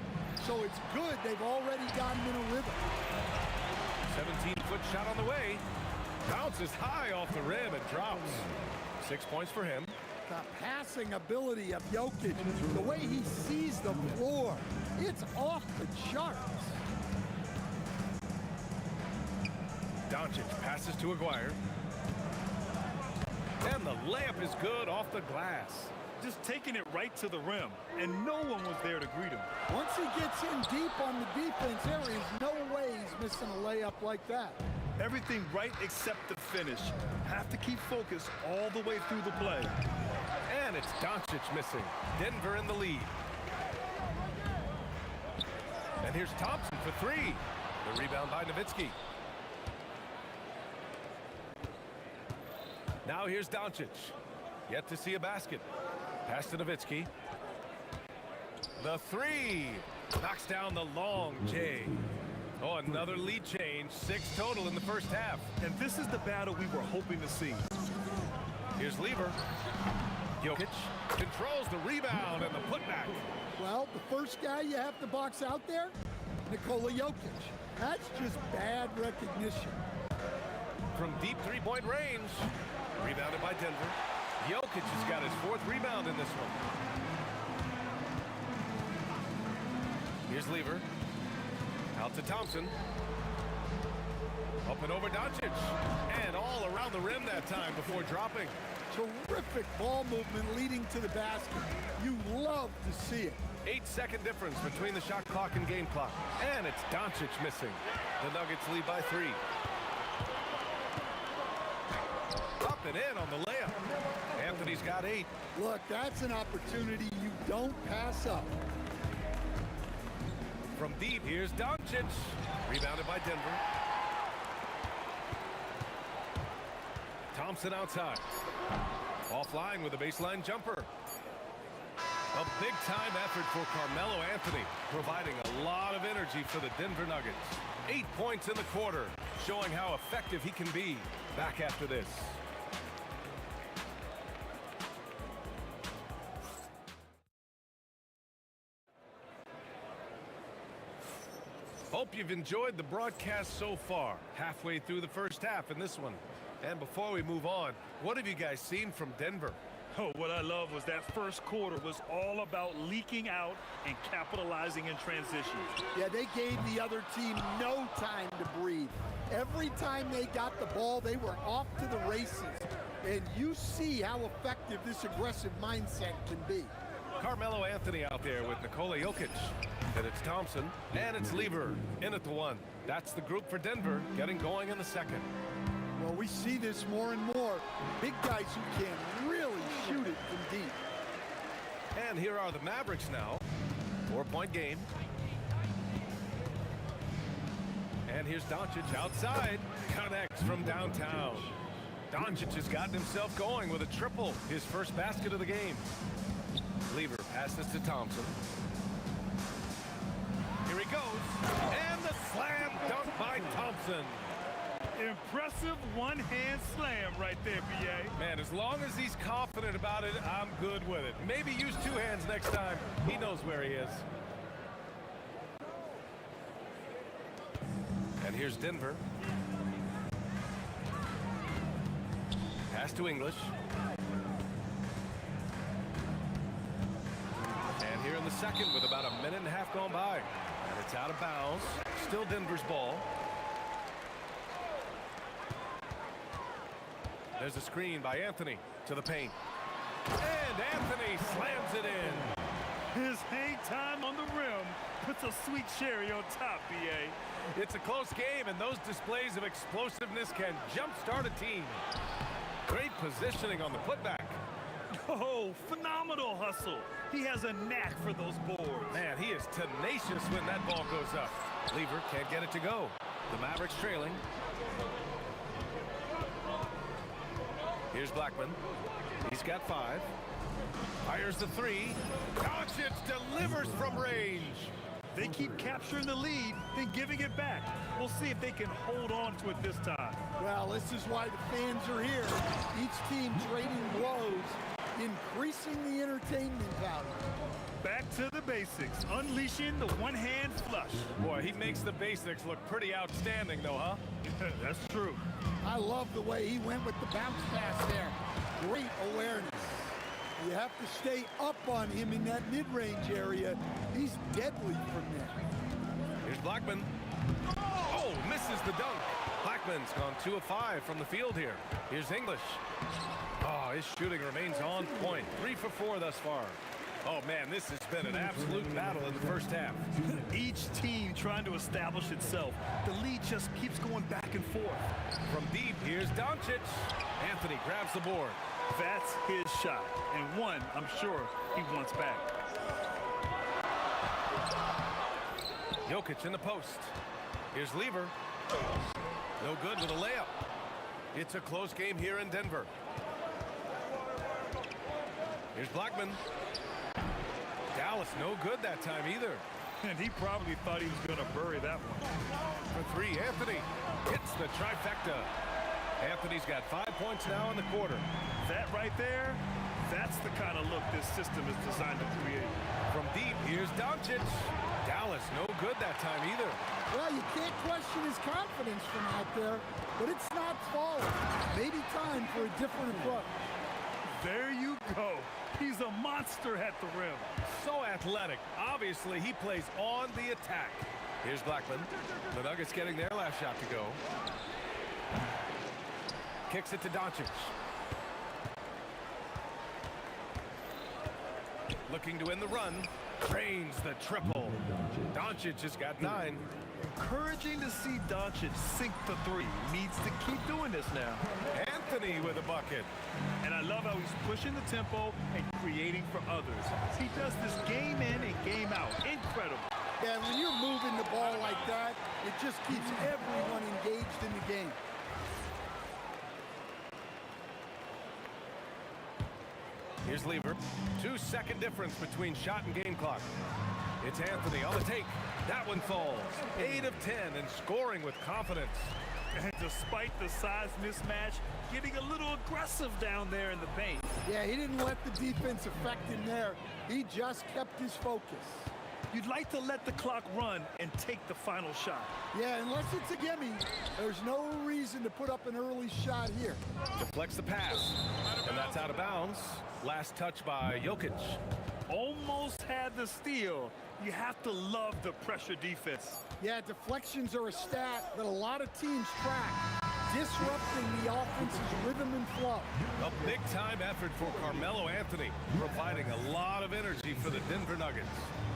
So it's good they've already got him in a rhythm. 17-foot shot on the way. Bounces high off the rim and drops. 6 points for him. The passing ability of Jokic, the way he sees the floor, it's off the charts. Doncic passes to Aguirre. And the layup is good off the glass. Just taking it right to the rim, and no one was there to greet him. Once he gets in deep on the defense, there is no way he's missing a layup like that. Everything right except the finish. Have to keep focused all the way through the play. And it's Doncic missing. Denver in the lead. And here's Thompson for 3. The rebound by Nowitzki. Now here's Doncic. Yet to see a basket. Pass to Nowitzki. The 3. Knocks down the long J. Oh, another lead change. 6 total in the first half. And this is the battle we were hoping to see. Here's Lever. Jokic controls the rebound and the putback. Well, the first guy you have to box out there, Nikola Jokic. That's just bad recognition. From deep three-point range. Rebounded by Denver. Jokic has got his 4th rebound in this one. Here's Lever. Out to Thompson. Up and over Doncic. And all around the rim that time before dropping. Terrific ball movement leading to the basket. You love to see it. 8-second difference between the shot clock and game clock. And it's Doncic missing. The Nuggets lead by 3. Up and in on the layup. Anthony's got 8. Look, that's an opportunity you don't pass up. From deep, here's Doncic. Rebounded by Denver. Thompson outside. Offline with a baseline jumper. A big-time effort for Carmelo Anthony, providing a lot of energy for the Denver Nuggets. 8 points in the quarter, showing how effective he can be. Back after this. Hope you've enjoyed the broadcast so far. Halfway through the first half in this one. And before we move on, what have you guys seen from Denver? Oh, what I love was that first quarter was all about leaking out and capitalizing in transition. Yeah, they gave the other team no time to breathe. Every time they got the ball, they were off to the races. And you see how effective this aggressive mindset can be. Carmelo Anthony out there with Nikola Jokic. And it's Thompson, and it's Lever in at the one. That's the group for Denver getting going in the second. Well, we see this more and more. Big guys who can really shoot it from deep. And here are the Mavericks now. 4-point game. And here's Doncic outside. Connects from downtown. Doncic has gotten himself going with a triple. His first basket of the game. Lever passes to Thompson. Here he goes. And the slam dunk by Thompson. Impressive one-hand slam right there, B.A. Man, as long as he's confident about it, I'm good with it. Maybe use two hands next time. He knows where he is. And here's Denver. Pass to English. And here in the second with about a minute and a half gone by. And it's out of bounds. Still Denver's ball. There's a screen by Anthony to the paint. And Anthony slams it in. His hang time on the rim puts a sweet cherry on top, B.A. It's a close game, and those displays of explosiveness can jumpstart a team. Great positioning on the putback. Oh, phenomenal hustle. He has a knack for those boards. Man, he is tenacious when that ball goes up. Lever can't get it to go. The Mavericks trailing. Here's Blackman. He's got 5. Fires the 3. Doncic delivers from range. They keep capturing the lead and giving it back. We'll see if they can hold on to it this time. Well, this is why the fans are here. Each team trading blows, increasing the entertainment value. Back to the basics, unleashing the one-hand flush. Boy, he makes the basics look pretty outstanding, though, huh? That's true. I love the way he went with the bounce pass there. Great awareness. You have to stay up on him in that mid-range area. He's deadly from there. Here's Blackman. Oh, misses the dunk. Blackman's gone 2 of 5 from the field here. Here's English. Oh, his shooting remains on point. 3 for 4 thus far. Oh, man, this has been an absolute battle in the first half. Each team trying to establish itself. The lead just keeps going back and forth. From deep, here's Doncic. Anthony grabs the board. That's his shot, and one I'm sure he wants back. Jokic in the post. Here's Lever. No good with a layup. It's a close game here in Denver. Here's Blackman. Dallas no good that time either. And he probably thought he was going to bury that one. For 3, Anthony hits the trifecta. Anthony's got 5 points now in the quarter. That right there, that's the kind of look this system is designed to create. From deep, here's Doncic. Dallas no good that time either. Well, you can't question his confidence from out there, but it's not falling. Maybe time for a different approach. There you go. He's a monster at the rim. So athletic. Obviously, he plays on the attack. Here's Blackman. The Nuggets getting their last shot to go. Kicks it to Doncic. Looking to win the run. Drains the triple. Doncic has got 9. Encouraging to see Doncic sink the 3. Needs to keep doing this now. Anthony with a bucket. And I love how he's pushing the tempo and creating for others. He does this game in and game out. Incredible. Yeah, when you're moving the ball like that, it just keeps everyone engaged in the game. Here's Lever. 2-second difference between shot and game clock. It's Anthony on the take. That one falls. 8 of 10 and scoring with confidence. And despite the size mismatch, getting a little aggressive down there in the paint. Yeah, he didn't let the defense affect him there. He just kept his focus. You'd like to let the clock run and take the final shot. Yeah, unless it's a gimme, there's no reason to put up an early shot here. Deflects the pass, and that's out of bounds. Last touch by Jokic. Almost had the steal. You have to love the pressure defense. Yeah, deflections are a stat that a lot of teams track, disrupting the offense's rhythm and flow. A big-time effort for Carmelo Anthony, providing a lot of energy for the Denver Nuggets.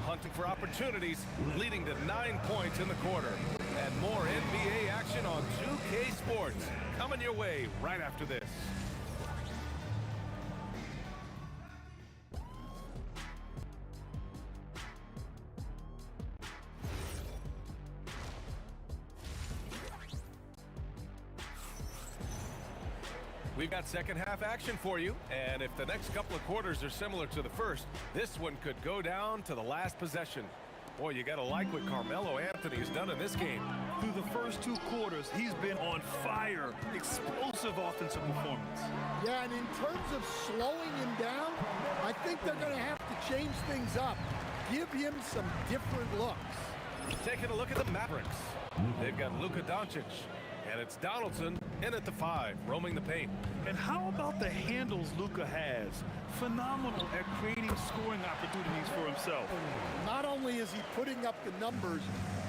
Hunting for opportunities, leading to 9 points in the quarter. And more NBA action on 2K Sports, coming your way right after this. We've got second half action for you, and if the next couple of quarters are similar to the first, this one could go down to the last possession. Boy, you gotta like what Carmelo Anthony has done in this game. Through the first 2 quarters, he's been on fire. Explosive offensive performance. Yeah, and in terms of slowing him down, I think they're gonna have to change things up. Give him some different looks. Taking a look at the Mavericks. They've got Luka Doncic. And it's Donaldson in at the 5, roaming the paint. And how about the handles Luka has? Phenomenal at creating scoring opportunities for himself. Not only is he putting up the numbers,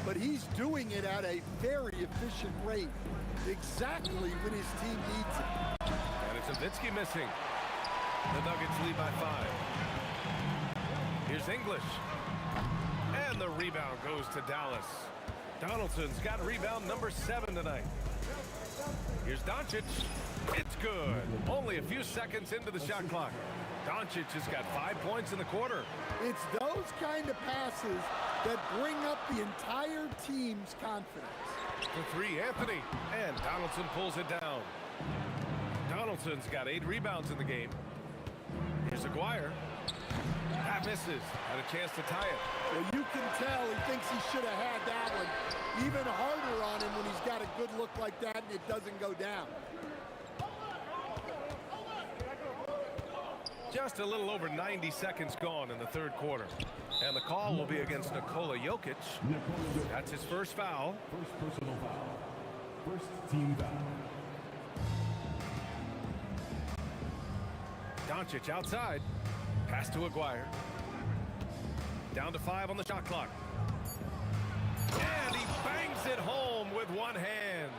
but he's doing it at a very efficient rate. Exactly when his team needs it. And it's Nowitzki missing. The Nuggets lead by 5. Here's English. And the rebound goes to Dallas. Donaldson's got rebound number 7 tonight. Here's Doncic. It's good. Only a few seconds into the shot clock. Doncic has got 5 points in the quarter. It's those kind of passes that bring up the entire team's confidence. For 3, Anthony. And Donaldson pulls it down. Donaldson's got 8 rebounds in the game. Here's Aguirre. That misses. Had a chance to tie it. Well, you can tell he thinks he should have had that one. Even harder on him when he's got a good look like that and it doesn't go down. Just a little over 90 seconds gone in the third quarter. And the call will be against Nikola Jokic. That's his first foul. First personal foul. First team foul. Doncic outside. Pass to Aguirre. Down to 5 on the shot clock. And he bangs it home with one hand.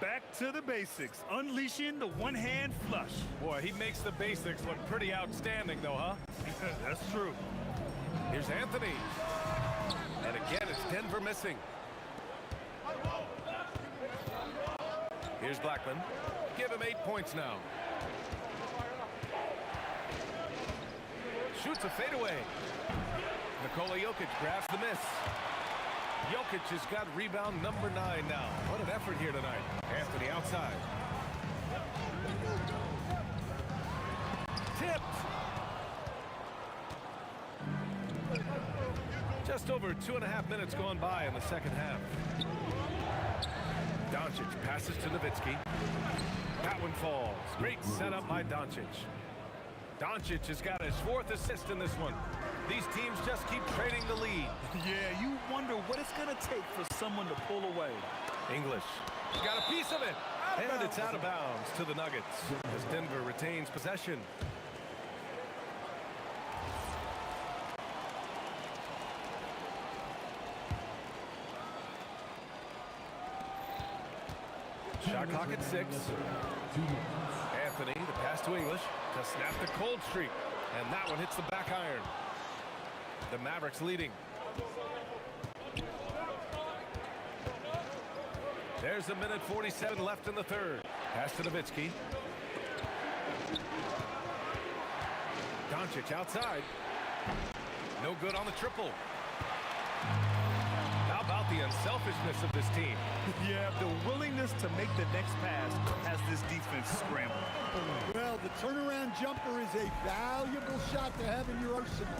Back to the basics, unleashing the one-hand flush. Boy, he makes the basics look pretty outstanding, though, huh? That's true. Here's Anthony. And again, it's Denver missing. Here's Blackman. Give him 8 points now. Shoots a fadeaway. Nikola Jokic grabs the miss. Jokic has got rebound number 9 now. What an effort here tonight. Anthony outside. Tipped. Just over 2.5 minutes gone by in the second half. Doncic passes to Nowitzki. That one falls. Great setup by Doncic. Doncic has got his 4th assist in this one. These teams just keep trading the lead. Yeah, you wonder what it's going to take for someone to pull away. English got a piece of it. And it's out of bounds to the Nuggets as Denver retains possession. Shot clock at 6. Anthony, the pass to English to snap the cold streak. And that one hits the back iron. The Mavericks leading. There's a minute 47 left in the third. Pass to Nowitzki. Doncic outside. No good on the triple. How about the unselfishness of this team. Yeah, the willingness to make the next pass has this defense scrambled. Well, the turnaround jumper is a valuable shot to have in your arsenal.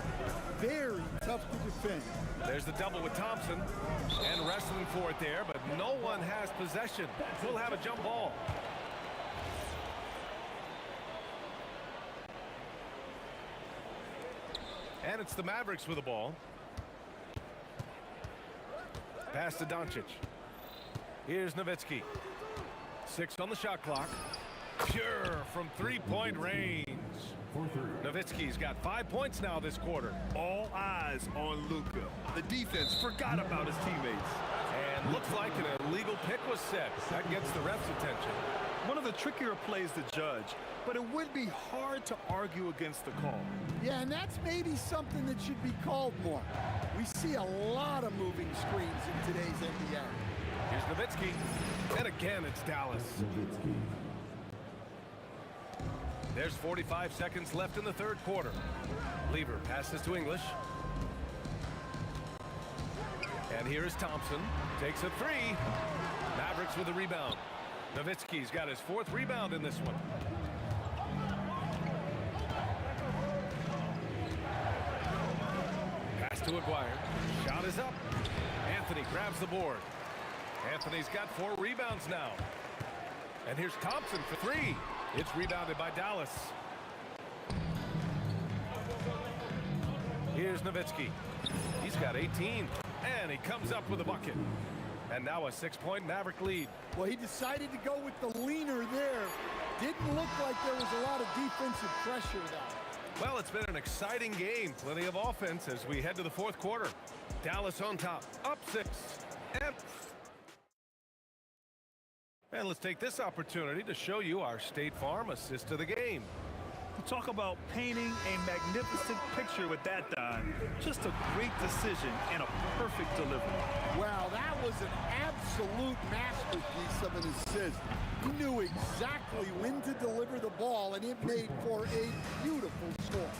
Very tough to defend. There's the double with Thompson, and wrestling for it there, but no one has possession. We'll have a jump ball. And it's the Mavericks with the ball. Pass to Doncic. Here's Nowitzki. 6 on the shot clock. Pure from three-point range. Nowitzki's got 5 points now this quarter. All eyes on Luka. The defense forgot about his teammates. And looks like an illegal pick was set. That gets the ref's attention. One of the trickier plays to judge, but it would be hard to argue against the call. Yeah, and that's maybe something that should be called more. We see a lot of moving screens in today's NBA. Here's Nowitzki. And again, it's Dallas. There's 45 seconds left in the third quarter. Lever passes to English. And here is Thompson. Takes a three. Mavericks with a rebound. Nowitzki's got his 4th rebound in this one. Pass to Aguirre. Shot is up. Anthony grabs the board. Anthony's got 4 rebounds now. And here's Thompson for 3. It's rebounded by Dallas. Here's Nowitzki. He's got 18. And he comes up with a bucket. And now a 6-point Maverick lead. Well, he decided to go with the leaner there. Didn't look like there was a lot of defensive pressure though. Well, it's been an exciting game. Plenty of offense as we head to the fourth quarter. Dallas on top, up 6. And let's take this opportunity to show you our State Farm assist of the game. We talk about painting a magnificent picture with that dime. Just a great decision and a perfect delivery. Wow, that was an absolute masterpiece of an assist. He knew exactly when to deliver the ball, and it made for a beautiful score.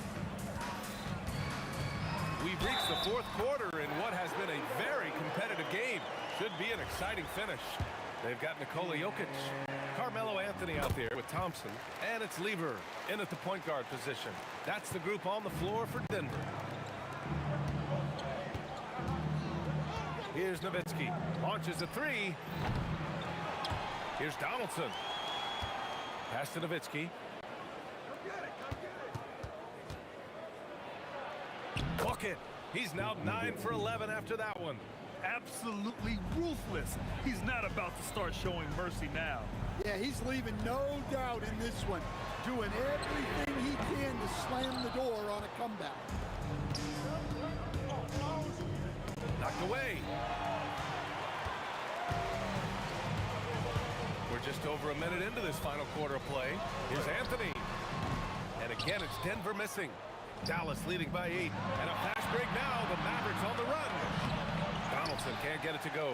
We've reached the fourth quarter in what has been a very competitive game. Should be an exciting finish. They've got Nikola Jokic, Carmelo Anthony out there with Thompson, and it's Lever in at the point guard position. That's the group on the floor for Denver. Here's Nowitzki, launches a 3. Here's Donaldson. Pass to Nowitzki. Bucket. He's now 9 for 11 after that one. Absolutely ruthless. He's not about to start showing mercy now. Yeah, he's leaving no doubt in this one. Doing everything he can to slam the door on a comeback. Knocked away. We're just over a minute into this final quarter of play. Here's Anthony. And again, it's Denver missing. Dallas leading by 8. And a fast break now. The Mavericks on the run. Donaldson can't get it to go.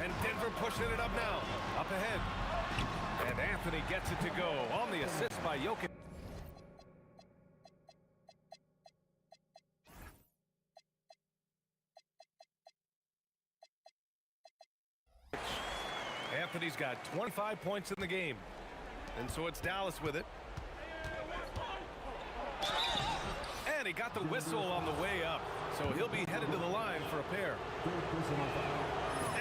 And Denver pushing it up now. Up ahead. And Anthony gets it to go on the assist by Jokic. Anthony's got 25 points in the game. And so it's Dallas with it. And he got the whistle on the way up. So he'll be headed to the line for a pair.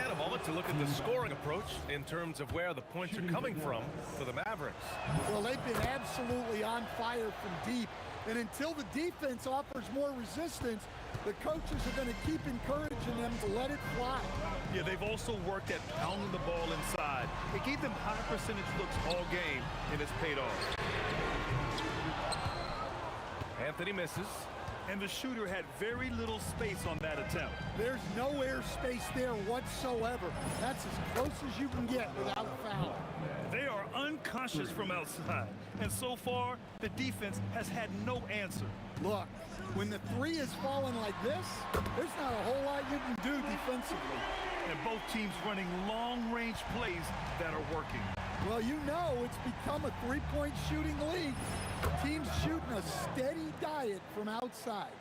And a moment to look at the scoring approach in terms of where the points are coming from for the Mavericks. Well, they've been absolutely on fire from deep. And until the defense offers more resistance, the coaches are going to keep encouraging them to let it fly. Yeah, they've also worked at pounding the ball inside. It gave them high percentage looks all game, and it's paid off. Anthony misses. And the shooter had very little space on that attempt. There's no air space there whatsoever. That's as close as you can get without fouling. They are unconscious from outside. And so far, the defense has had no answer. Look, when the 3 is falling like this, there's not a whole lot you can do defensively. And both teams running long-range plays that are working. Well, you know it's become a 3-point shooting league. Teams shooting a steady diet from outside.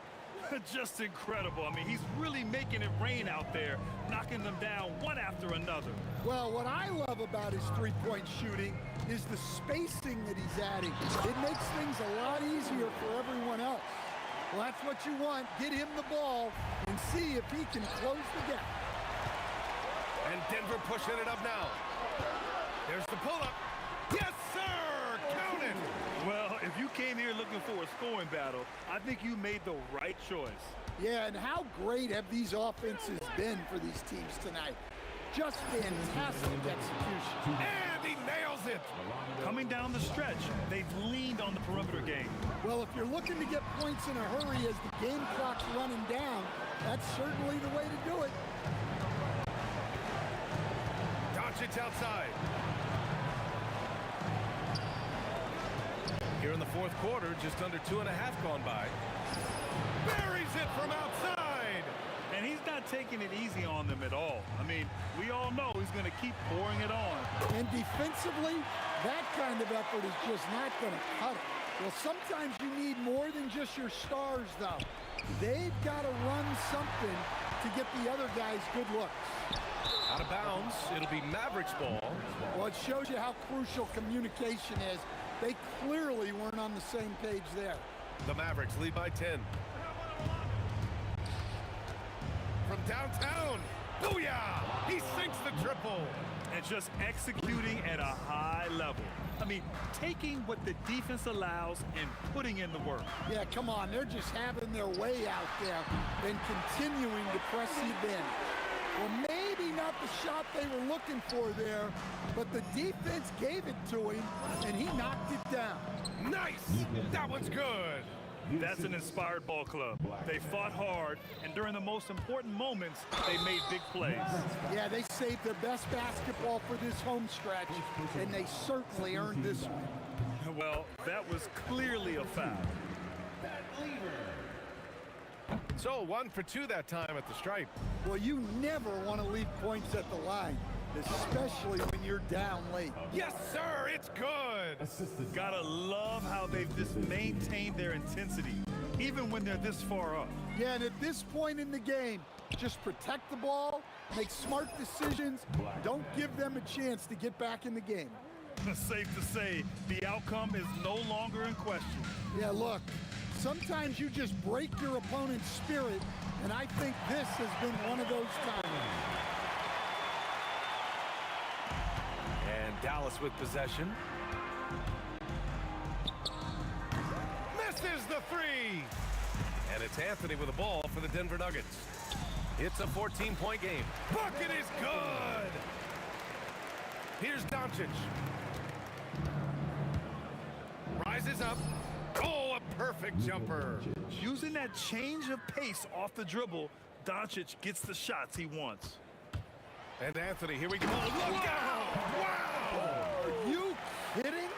Just incredible. I mean, he's really making it rain out there, knocking them down one after another. Well, what I love about his three-point shooting is the spacing that he's adding. It makes things a lot easier for everyone else. Well, that's what you want. Get him the ball and see if he can close the gap. And Denver pushing it up now. There's the pull-up. Yes, sir! Count it! Well, if you came here looking for a scoring battle, I think you made the right choice. Yeah, and how great have these offenses been for these teams tonight? Just fantastic execution. And he nails it! Coming down the stretch, they've leaned on the perimeter game. Well, if you're looking to get points in a hurry as the game clock's running down, that's certainly the way to do it. Doncic outside. Here in the fourth quarter, just under 2.5 gone by. Buries it from outside! And he's not taking it easy on them at all. I mean, we all know he's going to keep pouring it on. And defensively, that kind of effort is just not going to cut it. Well, sometimes you need more than just your stars, though. They've got to run something to get the other guys good looks. Out of bounds, it'll be Mavericks ball. Well, it shows you how crucial communication is. They clearly weren't on the same page there. The Mavericks lead by 10. From downtown, booyah! He sinks the triple. And just executing at a high level. I mean, taking what the defense allows and putting in the work. Yeah, come on. They're just having their way out there and continuing to press the bin. Well, maybe not the shot they were looking for there, but the defense gave it to him, and he knocked it down. Nice! That one's good. That's an inspired ball club. They fought hard, and during the most important moments, they made big plays. Yeah, they saved their best basketball for this home stretch, and they certainly earned this one. Well, that was clearly a foul. So 1 for 2 that time at the stripe. Well, you never want to leave points at the line, especially when you're down late. Yes, sir, it's good. Gotta love how they've just maintained their intensity, even when they're this far up. Yeah, and at this point in the game, just protect the ball, make smart decisions, don't give them a chance to get back in the game. Safe to say, the outcome is no longer in question. Yeah, look, sometimes you just break your opponent's spirit, and I think this has been one of those times. And Dallas with possession. Misses the three! And it's Anthony with the ball for the Denver Nuggets. It's a 14-point game. Bucket is good! Here's Doncic. Rises up. Oh, a perfect jumper. Using that change of pace off the dribble, Doncic gets the shots he wants. And Anthony, here we go. Look out! Wow! Are you kidding?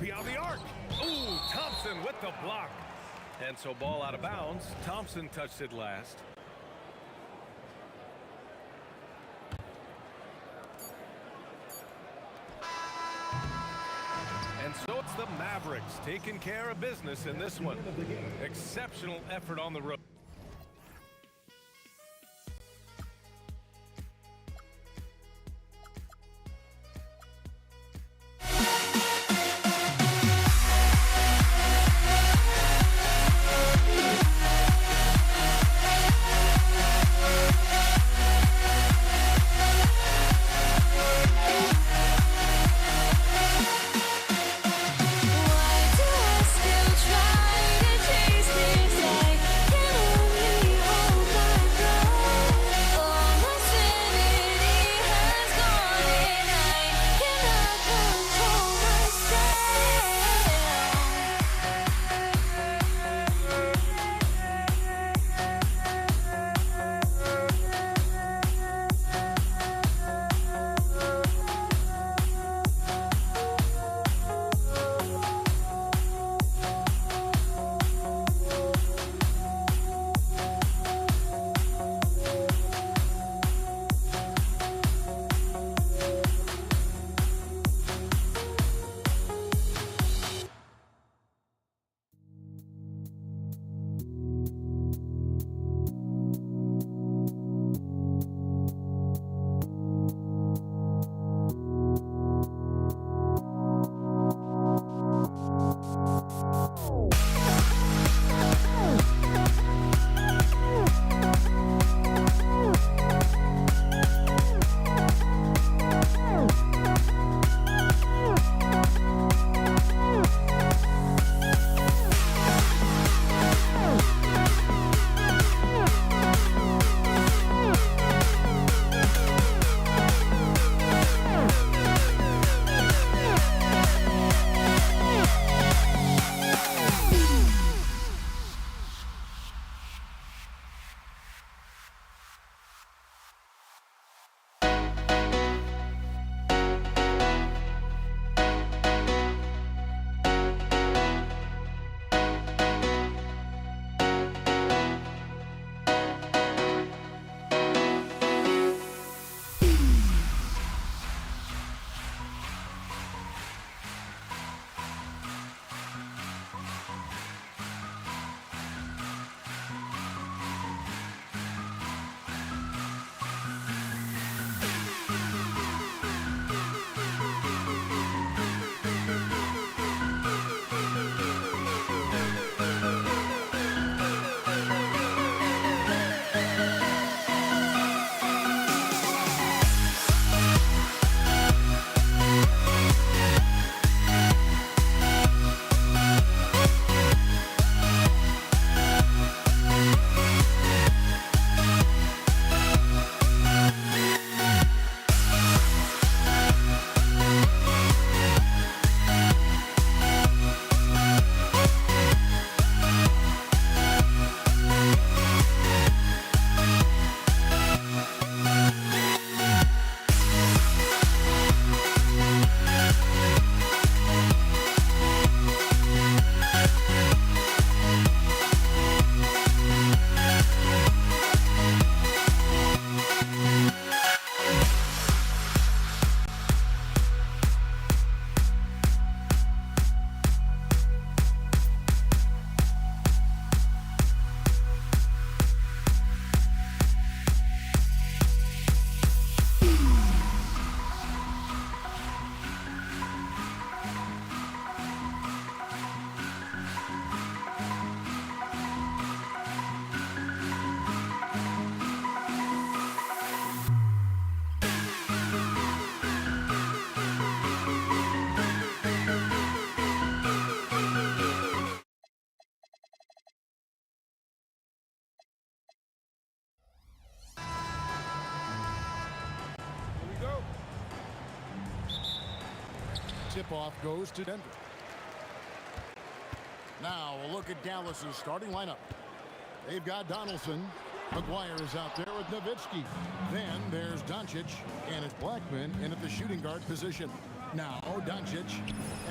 Beyond the arc. Ooh, Thompson with the block. And so ball out of bounds. Thompson touched it last. And so it's the Mavericks taking care of business in this one. Exceptional effort on the road. Why do I still try to chase this? I can't Tip-off goes to Denver. Now a look at Dallas's starting lineup. They've got Donaldson. McGuire is out there with Nowitzki. Then there's Doncic, and it's Blackman in at the shooting guard position. Now Doncic,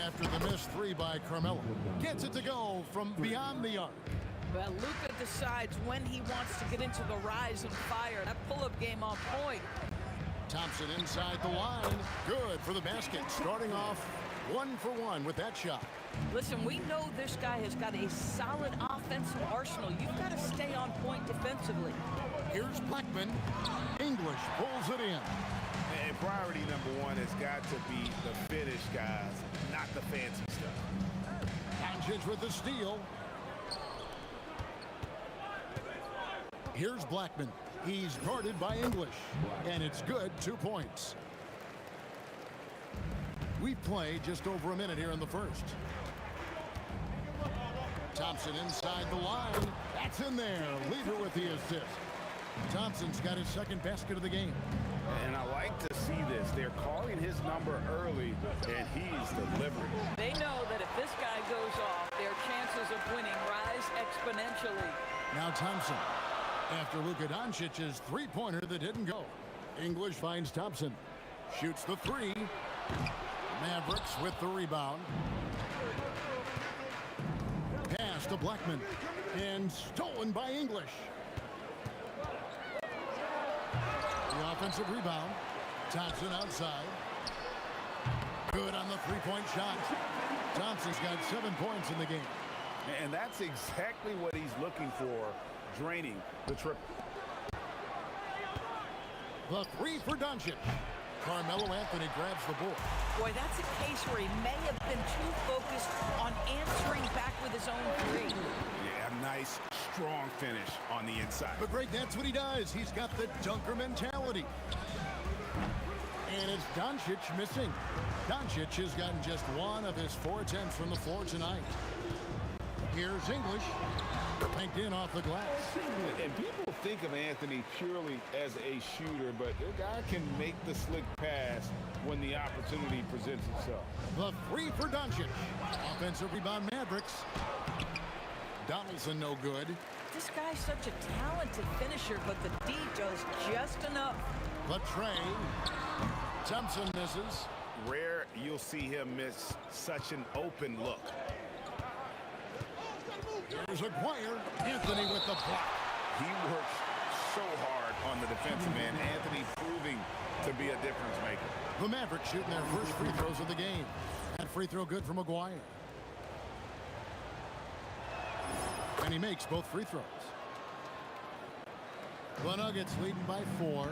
after the missed three by Carmelo, gets it to go from beyond the arc. Well, Luka decides when he wants to get into the rise and fire. That pull-up game on point. Thompson inside the line. Good for the basket. Starting off 1 for 1 with that shot. Listen, we know this guy has got a solid offensive arsenal. You've got to stay on point defensively. Here's Blackman. English pulls it in. And priority number one has got to be the finish, guys, not the fancy stuff. Doncic with the steal. Here's Blackman. He's guarded by English, and it's good. 2 points. We've played just over a minute here in the first. Thompson inside the line. That's in there. Leader with the assist. Thompson's got his second basket of the game. And I like to see this. They're calling his number early, and he's delivering. They know that if this guy goes off, their chances of winning rise exponentially. Now Thompson, after Luka Doncic's three-pointer that didn't go. English finds Thompson. Shoots the three. Mavericks with the rebound. Pass to Blackman. And stolen by English. The offensive rebound. Thompson outside. Good on the three-point shot. Thompson's got 7 points in the game. And that's exactly what he's looking for, draining the triple. The three for Doncic. Carmelo Anthony grabs the board. Boy, that's a case where he may have been too focused on answering back with his own three. Yeah, nice, strong finish on the inside. But Greg, that's what he does. He's got the dunker mentality. And it's Doncic missing. Doncic has gotten just one of his 4 attempts from the floor tonight. Here's English. Banked in off the glass. And people think of Anthony purely as a shooter, but the guy can make the slick pass when the opportunity presents itself. The three for Doncic. Offensive rebound Mavericks. Donaldson no good. This guy's such a talented finisher, but the D does just enough. The tray. Thompson misses. Rare you'll see him miss such an open look. Here's Aguirre. Anthony with the block. He works so hard on the defensive end. Anthony proving to be a difference maker. The Mavericks shooting their first free throws of the game. That free throw good from Aguirre. And he makes both free throws. The Nuggets leading by 4.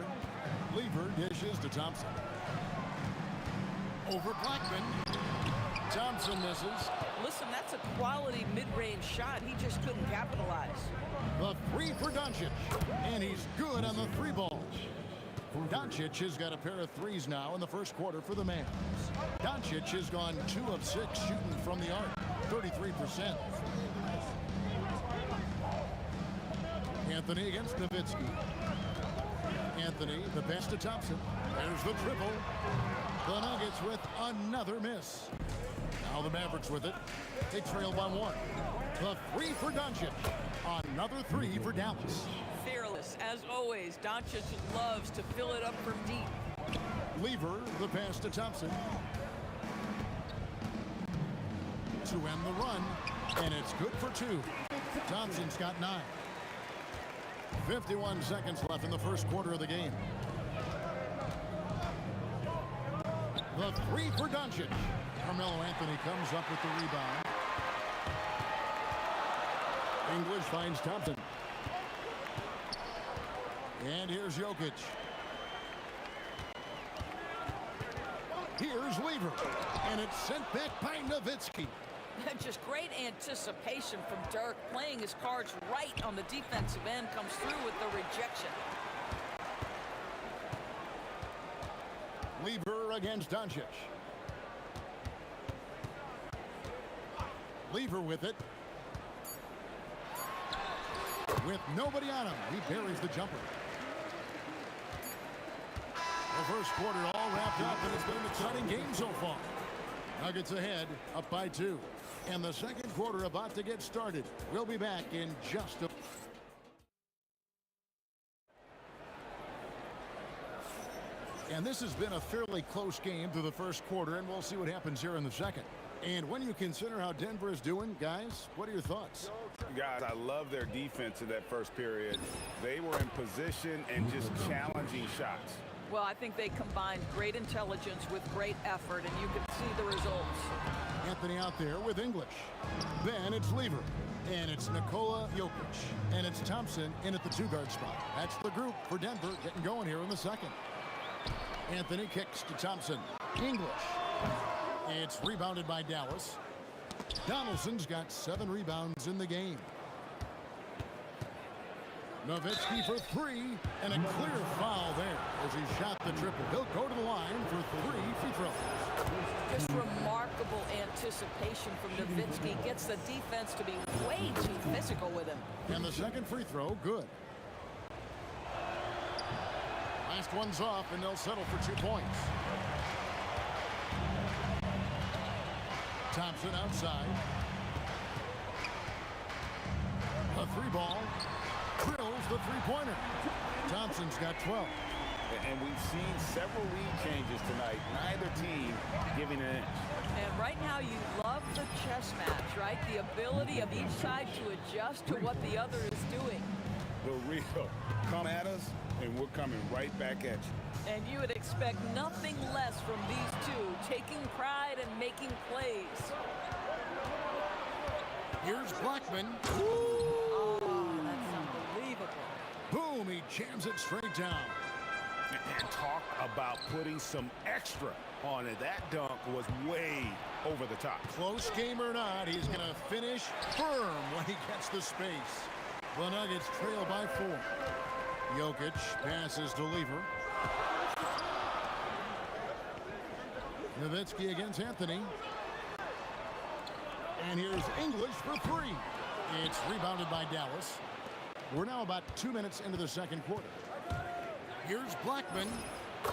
Lever dishes to Thompson. Over Blackman. Thompson misses. Listen, that's a quality mid-range shot. He just couldn't capitalize. The three for Doncic. And he's good on the three ball. Doncic has got a pair of threes now in the first quarter for the Mavs. Doncic has gone 2 of 6 shooting from the arc. 33%. Anthony against Nowitzki. Anthony, the pass to Thompson. There's the triple. The Nuggets with another miss. Now the Mavericks with it. They trail by 1. The three for Doncic. Another three for Dallas. Fearless, as always. Doncic loves to fill it up from deep. Lever, the pass to Thompson. To end the run, and it's good for 2. Thompson's got 9. 51 seconds left in the first quarter of the game. The three for Doncic. Carmelo Anthony comes up with the rebound. English finds Thompson. And here's Jokic. Here's Lever. And it's sent back by Nowitzki. Just great anticipation from Dirk, playing his cards right on the defensive end, comes through with the rejection. Lever against Doncic. Lever with it. With nobody on him, he buries the jumper. The first quarter all wrapped up, and it's been an exciting game so far. Nuggets ahead, up by 2. And the second quarter about to get started. We'll be back in just a... And this has been a fairly close game through the first quarter, and we'll see what happens here in the second. And when you consider how Denver is doing, guys, what are your thoughts? Guys, I love their defense in that first period. They were in position and just challenging shots. Well, I think they combined great intelligence with great effort, and you can see the results. Anthony out there with English. Then it's Lever. And it's Nikola Jokic. And it's Thompson in at the 2-guard spot. That's the group for Denver getting going here in the second. Anthony kicks to Thompson. English. It's rebounded by Dallas. Donaldson's got 7 rebounds in the game. Nowitzki for 3, and a clear foul there as he shot the triple. He'll go to the line for 3 free throws. Just remarkable anticipation from Nowitzki. Gets the defense to be way too physical with him. And the second free throw, good. Last one's off, and they'll settle for 2 points. Thompson outside. A 3-ball. Drills the 3-pointer. Thompson's got 12. And we've seen several lead changes tonight. Neither team giving an inch. And right now you love the chess match, right? The ability of each side to adjust to what the other is doing. The real. Come at us, and we're coming right back at you. And you would expect nothing less from these two, taking pride and making plays. Here's Blackman. Oh, that's unbelievable. Boom, he jams it straight down. And talk about putting some extra on it. That dunk was way over the top. Close game or not, he's going to finish firm when he gets the space. The Nuggets trail by 4. Jokic passes to Lever. Nowitzki against Anthony. And here's English for 3. It's rebounded by Dallas. We're now about 2 minutes into the second quarter. Here's Blackman.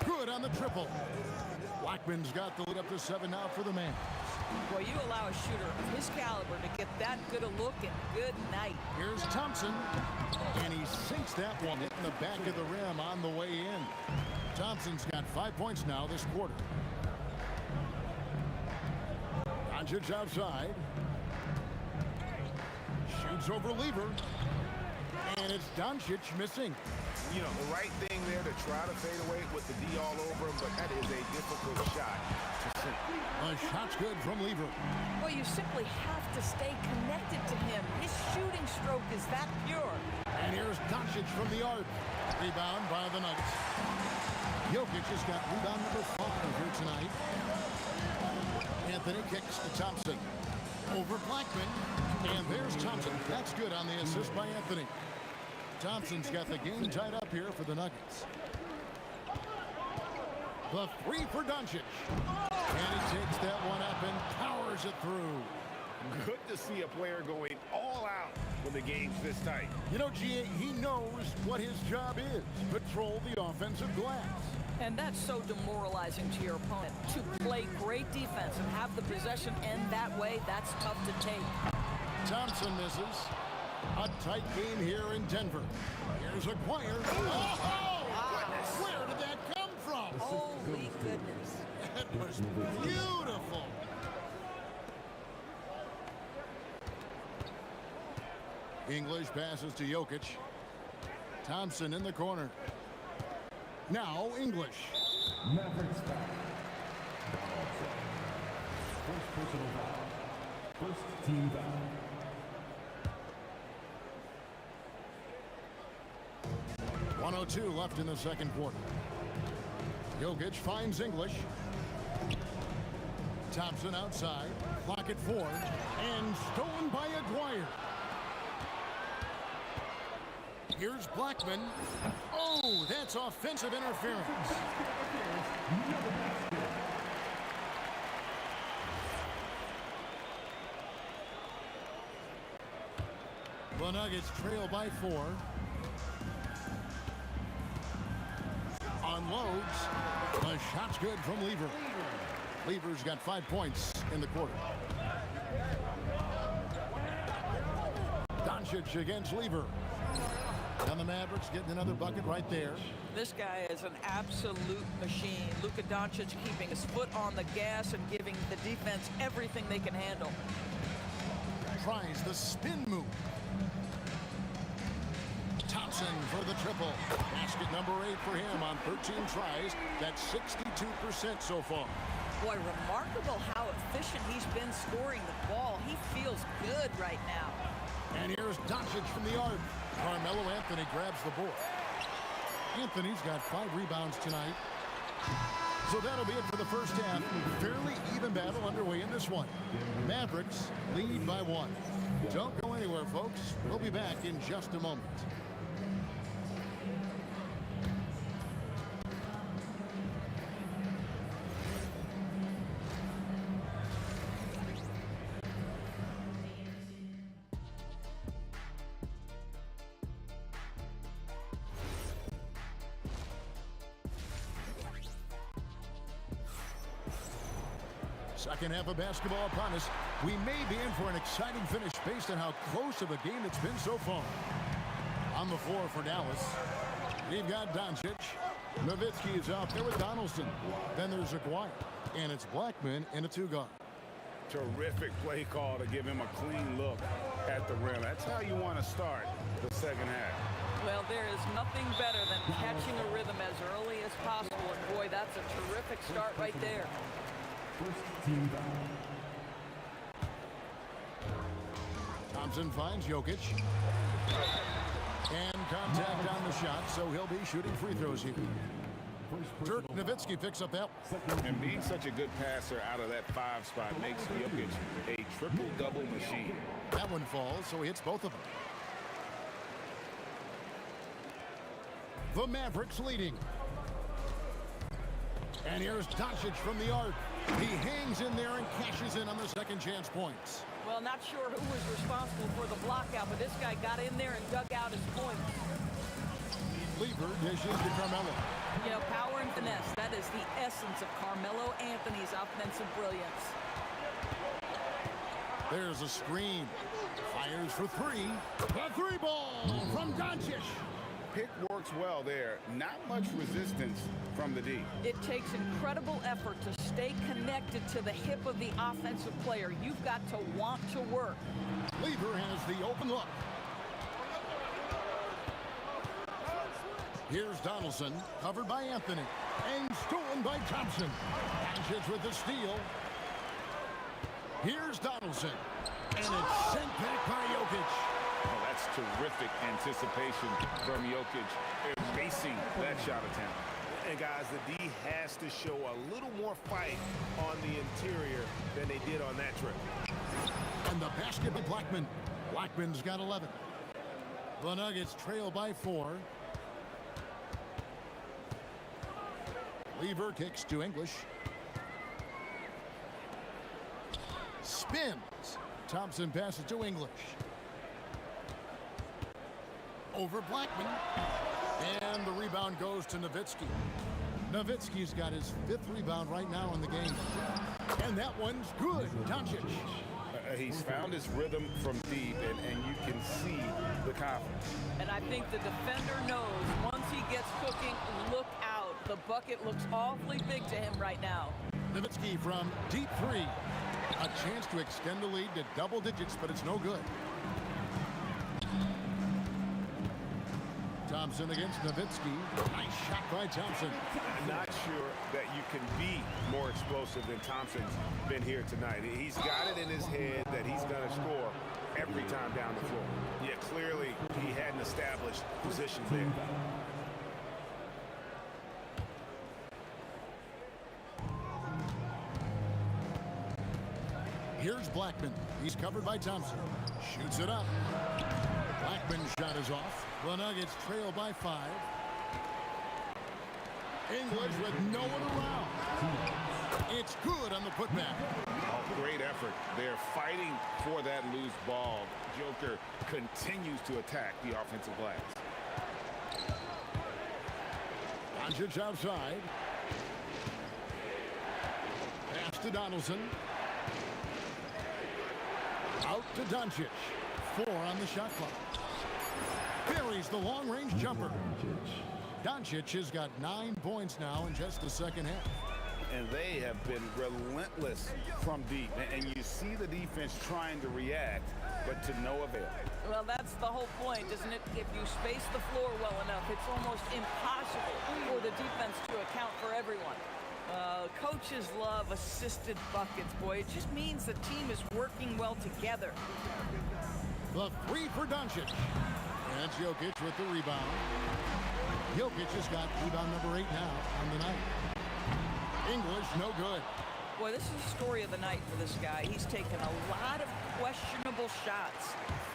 Good on the triple. Blackman's got the lead up to 7 now for the man. Boy, you allow a shooter of his caliber to get that good a look, and good night. Here's Thompson. And he sinks that one in the back of the rim on the way in. Thompson's got 5 points now this quarter. Doncic outside. Shoots over Lever. And it's Doncic missing. You know, the right thing there to try to fade away with the D all over him, but that is a difficult shot to sink. A shot's good from Lever. Well, you simply have to stay connected to him. His shooting stroke is that pure. And here's Doncic from the arc. Rebound by the Nuggets. Jokic has got rebound number 5 here tonight. Anthony kicks to Thompson. Over Blackman. And there's Thompson. That's good on the assist by Anthony. Thompson's got the game tied up here for the Nuggets. The 3 for Doncic. And he takes that one up and powers it through. Good to see a player going all out when the game's this tight. You know, G.A., he knows what his job is. Patrol the offensive glass. And that's so demoralizing to your opponent. To play great defense and have the possession end that way, that's tough to take. Thompson misses. A tight game here in Denver. Here's Aguirre. Oh, where did that come from? Holy goodness. That was beautiful. English passes to Jokic. Thompson in the corner. Now English. Mavericks foul. First personal foul. First team foul. .102 left in the second quarter. Jokic finds English. Thompson outside. Clock at 4. And stolen by Aguirre. Here's Blackman. Oh, that's offensive interference. The Nuggets trail by 4. Unloads. The shot's good from Lever. Lever's got 5 points in the quarter. Doncic against Lever. And the Mavericks getting another bucket right there. This guy is an absolute machine. Luka Doncic keeping his foot on the gas and giving the defense everything they can handle. Tries the spin move. Thompson for the triple. Basket number 8 for him on 13 tries. That's 62% so far. Boy, remarkable how efficient he's been scoring the ball. He feels good right now. And here's Doncic from the arc. Carmelo Anthony grabs the board. Anthony's got 5 rebounds tonight. So that'll be it for the first half. Fairly even battle underway in this one. Mavericks lead by 1. Don't go anywhere, folks. We'll be back in just a moment. Second half of basketball upon us. We may be in for an exciting finish based on how close of a game it's been so far. On the floor for Dallas, we've got Doncic. Nowitzki is out there with Donaldson. Then there's Aguirre. And it's Blackman in a 2-guard. Terrific play call to give him a clean look at the rim. That's how you want to start the second half. Well, there is nothing better than catching a rhythm as early as possible. And boy, that's a terrific start right there. Thompson finds Jokic. And contact on the shot, so he'll be shooting free throws here. Dirk Nowitzki picks up that. And being such a good passer out of that 5 spot makes Jokic a triple-double machine. That one falls, so he hits both of them. The Mavericks leading. And here's Doncic from the arc. He hangs in there and cashes in on the second chance points. Well, not sure who was responsible for the block out, but this guy got in there and dug out his points. Lever dishes to Carmelo. You know, power and finesse, that is the essence of Carmelo Anthony's offensive brilliance. There's a screen. Fires for 3. The 3 ball from Doncic. Pick works well there. Not much resistance from the D. It takes incredible effort to stay connected to the hip of the offensive player. You've got to want to work. Lever has the open look. Here's Donaldson, covered by Anthony, and stolen by Thompson. Doncic with the steal. Here's Donaldson, and it's sent back by Jokic. Oh, that's terrific anticipation from Jokic erasing that shot attempt. And guys, the D has to show a little more fight on the interior than they did on that trip. And the basket by Blackman. Blackman's got 11. The Nuggets trail by 4. Lever kicks to English. Spins. Thompson passes to English. Over Blackman. And the rebound goes to Nowitzki. Nowitzki's got his 5th rebound right now in the game. And that one's good. Doncic. He's found his rhythm from deep, and you can see the confidence. And I think the defender knows once he gets cooking, look out. The bucket looks awfully big to him right now. Nowitzki from deep 3. A chance to extend the lead to double digits, but it's no good. Thompson against Nowitzki. Nice shot by Thompson. I'm not sure that you can be more explosive than Thompson's been here tonight. He's got it in his head that he's going to score every time down the floor. Yeah, clearly he hadn't established positions there. Here's Blackman. He's covered by Thompson. Shoots it up. Blackman's shot is off. The Nuggets trail by 5. English with no one around. It's good on the putback. Oh, great effort. They're fighting for that loose ball. Joker continues to attack the offensive glass. Doncic outside. Pass to Donaldson. Out to Doncic. 4 on the shot clock. Buries the long-range jumper. Doncic has got 9 points now in just the second half. And they have been relentless from deep. And you see the defense trying to react, but to no avail. Well, that's the whole point, isn't it? If you space the floor well enough, it's almost impossible for the defense to account for everyone. Coaches love assisted buckets, boy. It just means the team is working well together. The 3 for Doncic. And it's Jokic with the rebound. Jokic has got rebound number 8 now on the night. English, no good. Boy, this is the story of the night for this guy. He's taken a lot of questionable shots.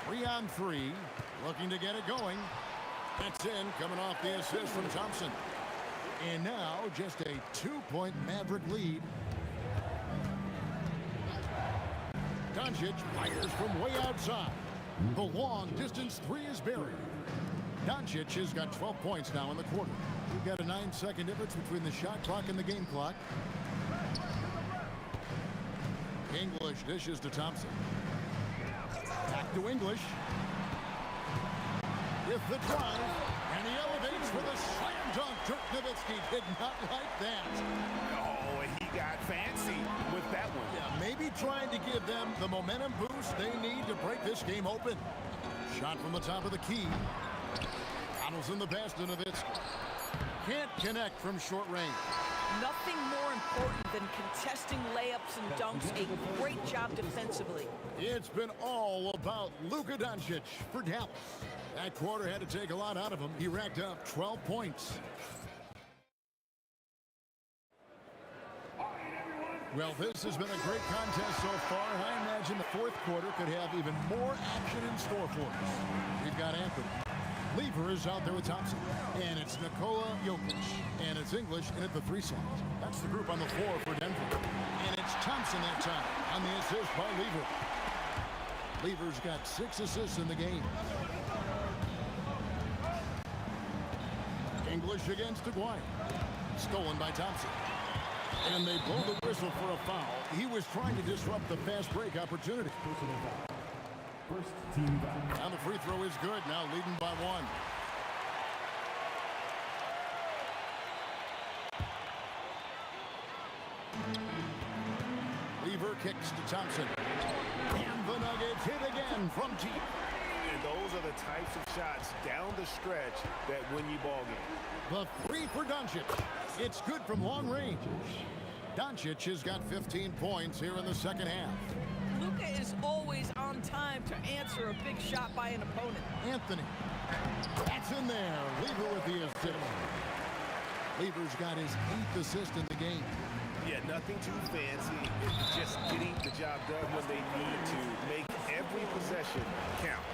3 on 3, looking to get it going. That's in, coming off the assist from Thompson. And now just a 2-point Maverick lead. Doncic fires from way outside. The long distance 3 is buried. Doncic has got 12 points now in the quarter. We've got a 9-second difference between the shot clock and the game clock. English dishes to Thompson. Back to English. With the drive, and he elevates for the slam dunk. Dirk Nowitzki did not like that. Oh, he got fancy with that one. Yeah, maybe trying to give them the momentum boost they need to break this game open. Shot from the top of the key. Donaldson the pass to Nowitzki. Can't connect from short range. Nothing more important than contesting layups and dunks. A great job defensively. It's been all about Luka Doncic for Dallas. That quarter had to take a lot out of him. He racked up 12 points. Well, this has been a great contest so far. I imagine the fourth quarter could have even more action in store for us. We've got Anthony. Lever is out there with Thompson. And it's Nikola Jokic. And it's English in at the 3 slot. That's the group on the floor for Denver. And it's Thompson that time on the assist by Lever. Lever's got 6 assists in the game. English against Aguirre. Stolen by Thompson. And they blow the whistle for a foul. He was trying to disrupt the fast break opportunity. First team foul. And the free throw is good. Now leading by 1. Lever kicks to Thompson. And the Nuggets hit again from deep. And those are the types of shots down the stretch that win you ball game. The 3 for Doncic. It's good from long range. Doncic has got 15 points here in the second half. Luka is always on time to answer a big shot by an opponent. Anthony. That's in there. Lever with the assist. Lever's got his 8th assist in the game. Yeah, nothing too fancy. Just getting the job done when they need to. Make every possession count.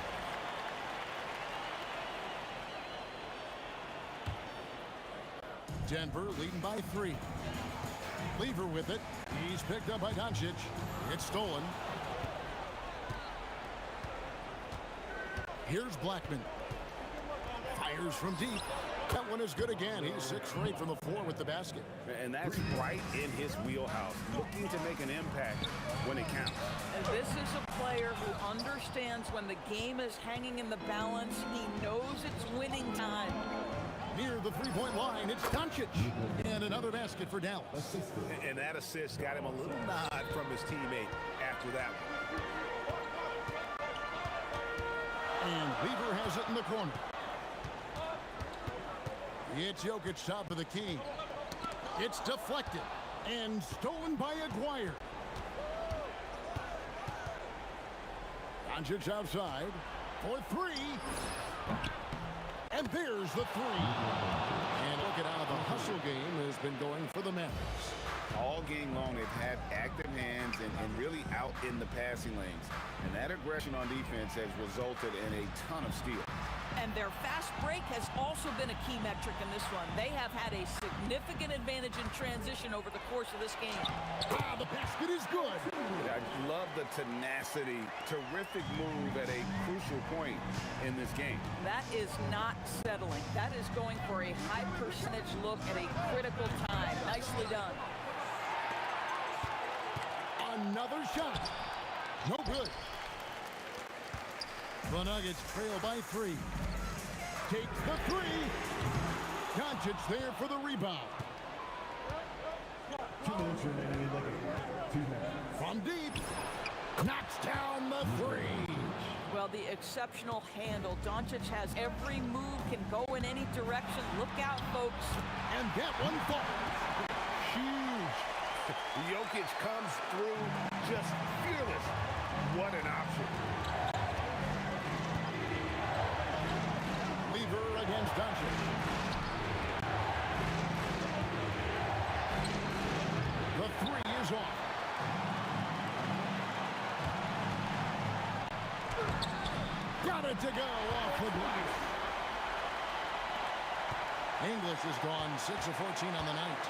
Denver leading by 3. Lever with it. He's picked up by Doncic. It's stolen. Here's Blackman. Fires from deep. That one is good again. He's 6 straight from the floor with the basket. And that's right in his wheelhouse. Looking to make an impact when it counts. And this is a player who understands when the game is hanging in the balance. He knows it's winning time. Near the 3-point line, it's Doncic. And another basket for Dallas. And that assist got him a little nod from his teammate after that one. And Lever has it in the corner. It's Jokic top of the key. It's deflected and stolen by Aguirre. Doncic outside for 3. And there's the 3. And look at how the hustle game has been going for the Mavericks. All game long, they've had active hands and really out in the passing lanes. And that aggression on defense has resulted in a ton of steals. And their fast break has also been a key metric in this one. They have had a significant advantage in transition over the course of this game. Ah, the basket is good. I love the tenacity. Terrific move at a crucial point in this game. That is not settling. That is going for a high percentage look at a critical time. Nicely done. Another shot. No good. The Nuggets trail by 3. Takes the 3. Doncic there for the rebound. From deep. Knocks down the 3. Well, the exceptional handle. Doncic has every move, can go in any direction. Look out, folks. And that one falls. Huge. Jokic comes through just fearless. What an option. Lever against Doncic. The 3 is off. Got it to go off the glass. English has gone 6 of 14 on the night.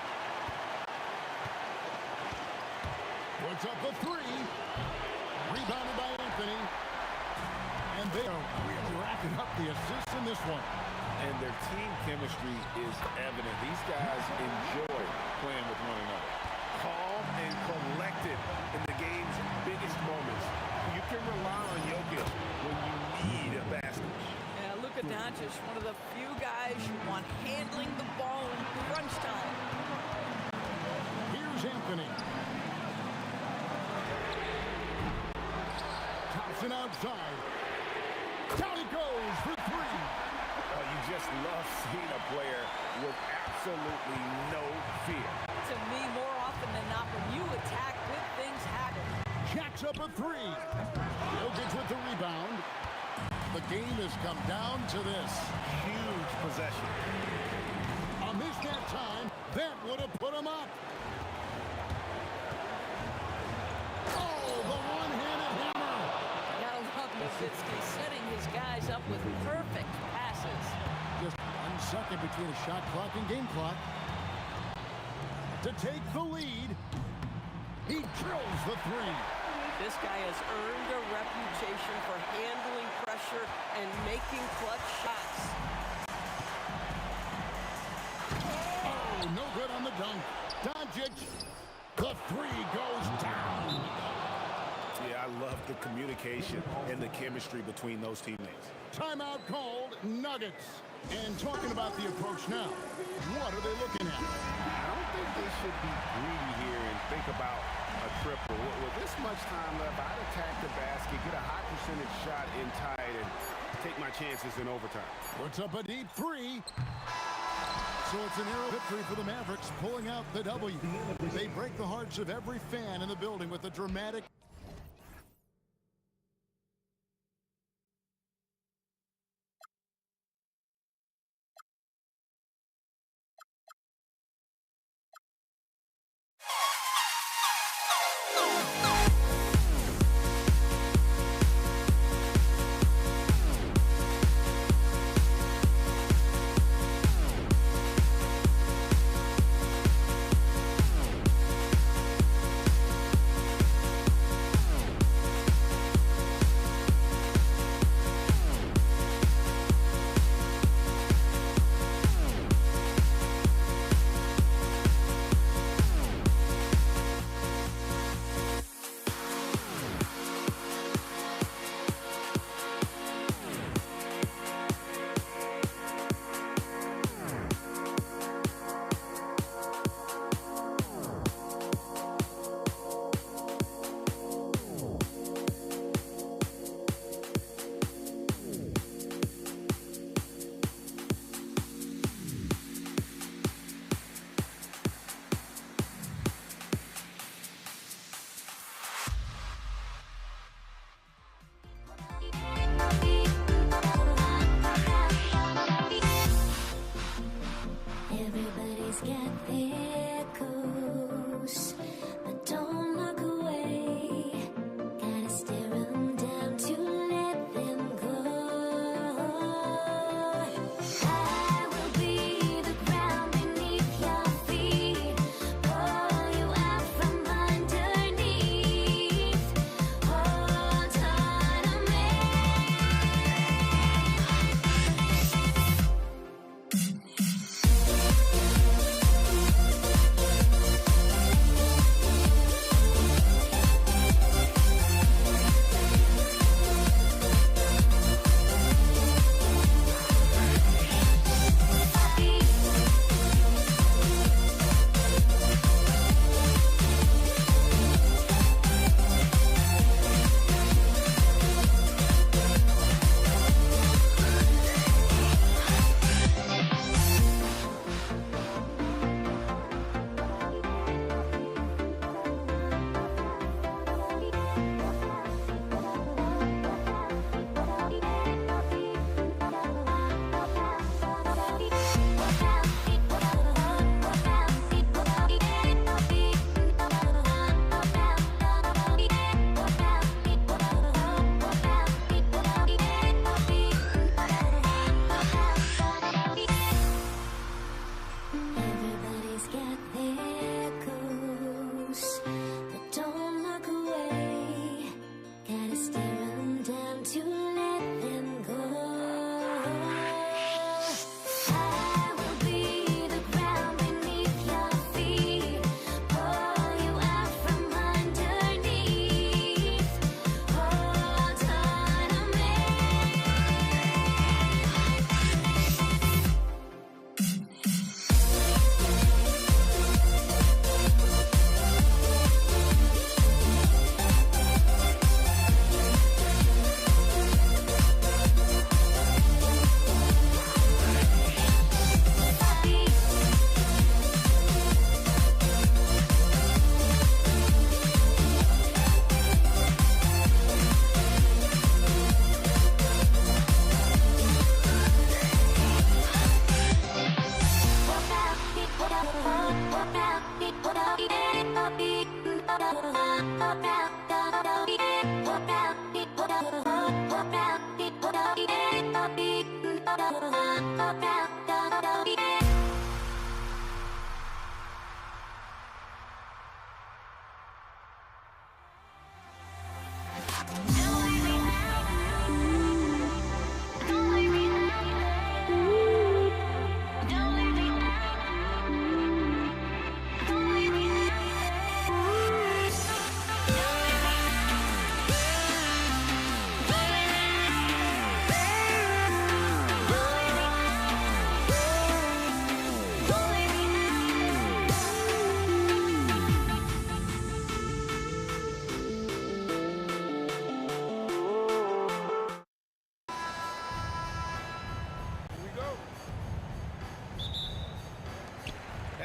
Puts up a 3. Rebounded by Anthony. And they are really racking up the assists in this one. And their team chemistry is evident. These guys enjoy playing with one another. Calm and collected in the game's biggest moments. You can rely on Jokic when you need a basket. Yeah, Luka Doncic, one of the few guys you want handling the ball in crunch time. Here's Anthony. Thompson outside. Down he goes for 3. You just love seeing a player with absolutely no fear. To me, more often than not, when you attack, good things happen. Jacks up a 3. Jokic with the rebound. The game has come down to this. Huge possession. Missed that time. That would have put him up. Oh, the one-handed hammer. Gotta love Nowitzki setting his guys up with perfect passes. Just 1 second between a shot clock and game clock. To take the lead. He drills the 3. This guy has earned a reputation for handling pressure and making clutch shots. Oh, no good on the dunk. Doncic, the 3 goes down. Yeah, I love the communication and the chemistry between those teammates. Timeout called, Nuggets. And talking about the approach now, what are they looking at? I don't think they should be greedy here and think about a triple. With this much time left, I'd attack the basket, get a high percentage shot in tight, and take my chances in overtime. Puts up a deep 3. So it's an arrow victory for the Mavericks, pulling out the W. They break the hearts of every fan in the building with a dramatic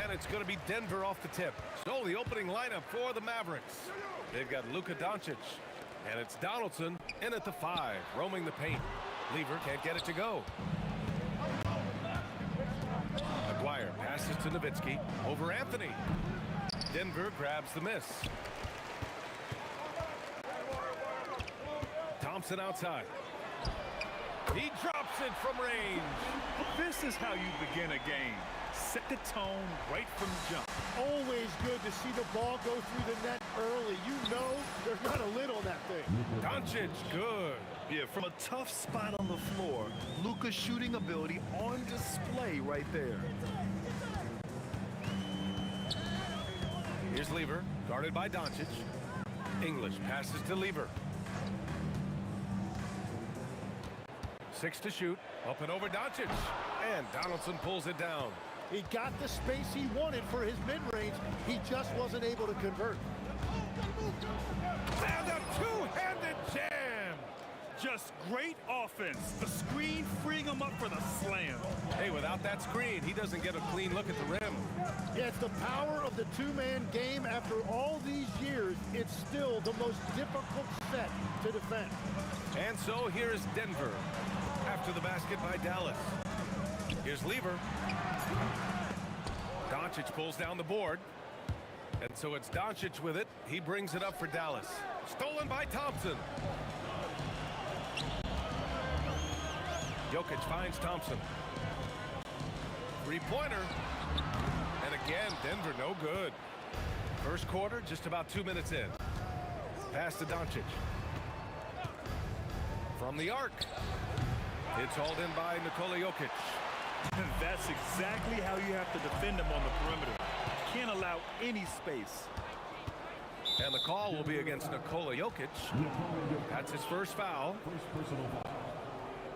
And it's going to be Denver off the tip. So the opening lineup for the Mavericks. They've got Luka Doncic. And it's Donaldson in at the 5, roaming the paint. Lever can't get it to go. Aguirre passes to Nowitzki. Over Anthony. Denver grabs the miss. Thompson outside. He drops it from range. This is how you begin a game. Set the tone right from the jump. Always good to see the ball go through the net early. You know there's not a lid on that thing. Doncic, good. Yeah, from a tough spot on the floor, Luka's shooting ability on display right there. Here's Lever, guarded by Doncic. English passes to Lever. 6 to shoot. Up and over Doncic. And Donaldson pulls it down. He got the space he wanted for his mid-range. He just wasn't able to convert. And a two-handed jam. Just great offense. The screen freeing him up for the slam. Hey, without that screen, he doesn't get a clean look at the rim. Yeah, it's the power of the two-man game. After all these years, it's still the most difficult set to defend. And so here is Denver after the basket by Dallas. Here's Lever. Doncic pulls down the board. And so it's Doncic with it. He brings it up for Dallas. Stolen by Thompson. Jokic finds Thompson. Three-pointer. And again, Denver no good. First quarter, just about 2 minutes in. Pass to Doncic. From the arc. It's hauled in by Nikola Jokic. That's exactly how you have to defend him on the perimeter. Can't allow any space. And the call will be against Nikola Jokic. That's his first foul. First personal foul.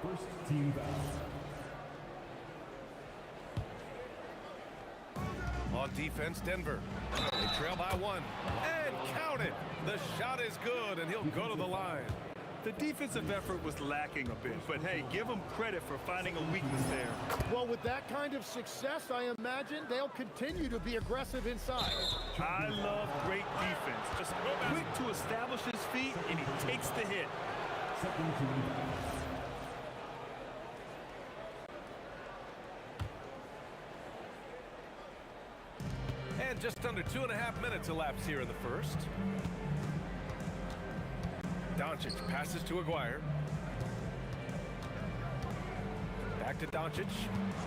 First team foul. On defense, Denver. They trail by 1. And count it. The shot is good, and he'll go to the line. The defensive effort was lacking a bit, but hey, give them credit for finding a weakness there. Well, with that kind of success, I imagine they'll continue to be aggressive inside. I love great defense. Just quick to establish his feet, and he takes the hit. Second team foul. And just under 2.5 minutes elapsed here in the first. Doncic passes to Aguirre. Back to Doncic.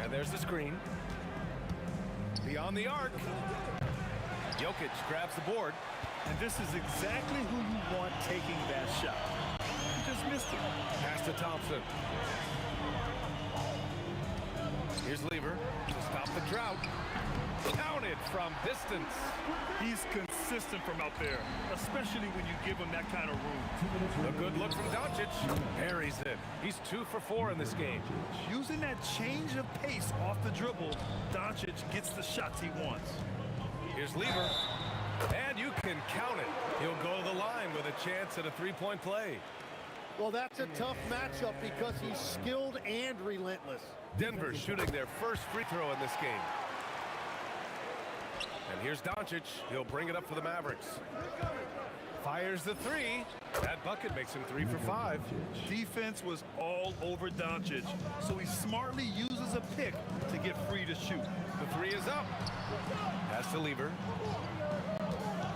And there's the screen. Beyond the arc. Jokic grabs the board. And this is exactly who you want taking that shot. He just missed it. Pass to Thompson. Here's Lever to stop the drought. Counted from distance. He's consistent from out there, especially when you give him that kind of room. A good look from Doncic. Buries it. He's 2 for 4 in this game. Using that change of pace off the dribble, Doncic gets the shots he wants. Here's Lever. And you can count it. He'll go to the line with a chance at a three-point play. Well, that's a tough matchup because he's skilled and relentless. Denver shooting their first free throw in this game. And here's Doncic. He'll bring it up for the Mavericks. Fires the 3. That bucket makes him 3 for 5. Defense was all over Doncic, so he smartly uses a pick to get free to shoot. The 3 is up. Pass to Lever.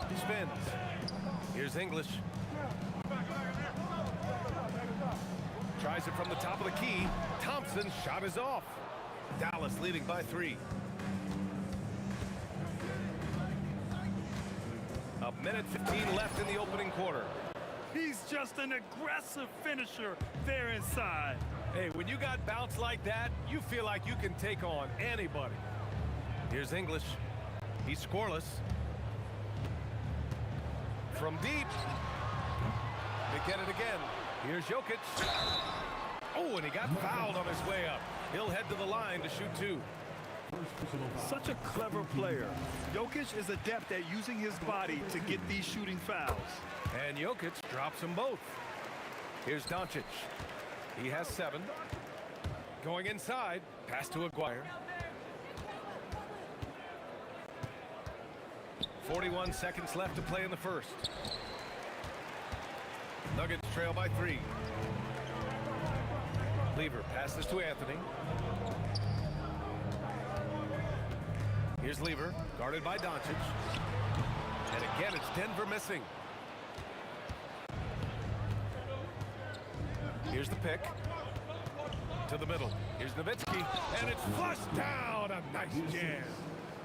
He spins. Here's English. tries it from the top of the key. Thompson's shot is off. Dallas leading by 3. A minute 15 left in the opening quarter. He's just an aggressive finisher there inside. Hey, when you got bounce like that, you feel like you can take on anybody. Here's English. He's scoreless. From deep. They get it again. Here's Jokic. Oh, and he got fouled on his way up. He'll head to the line to shoot 2. Such a clever player. Jokic is adept at using his body to get these shooting fouls. And Jokic drops them both. Here's Doncic. He has 7. Going inside. Pass to Aguirre. 41 seconds left to play in the first. Nuggets trail by 3. Lever passes to Anthony. Here's Lever, guarded by Doncic. And again, it's Denver missing. Here's the pick. To the middle. Here's Nowitzki. And it's flushed down. A nice jam.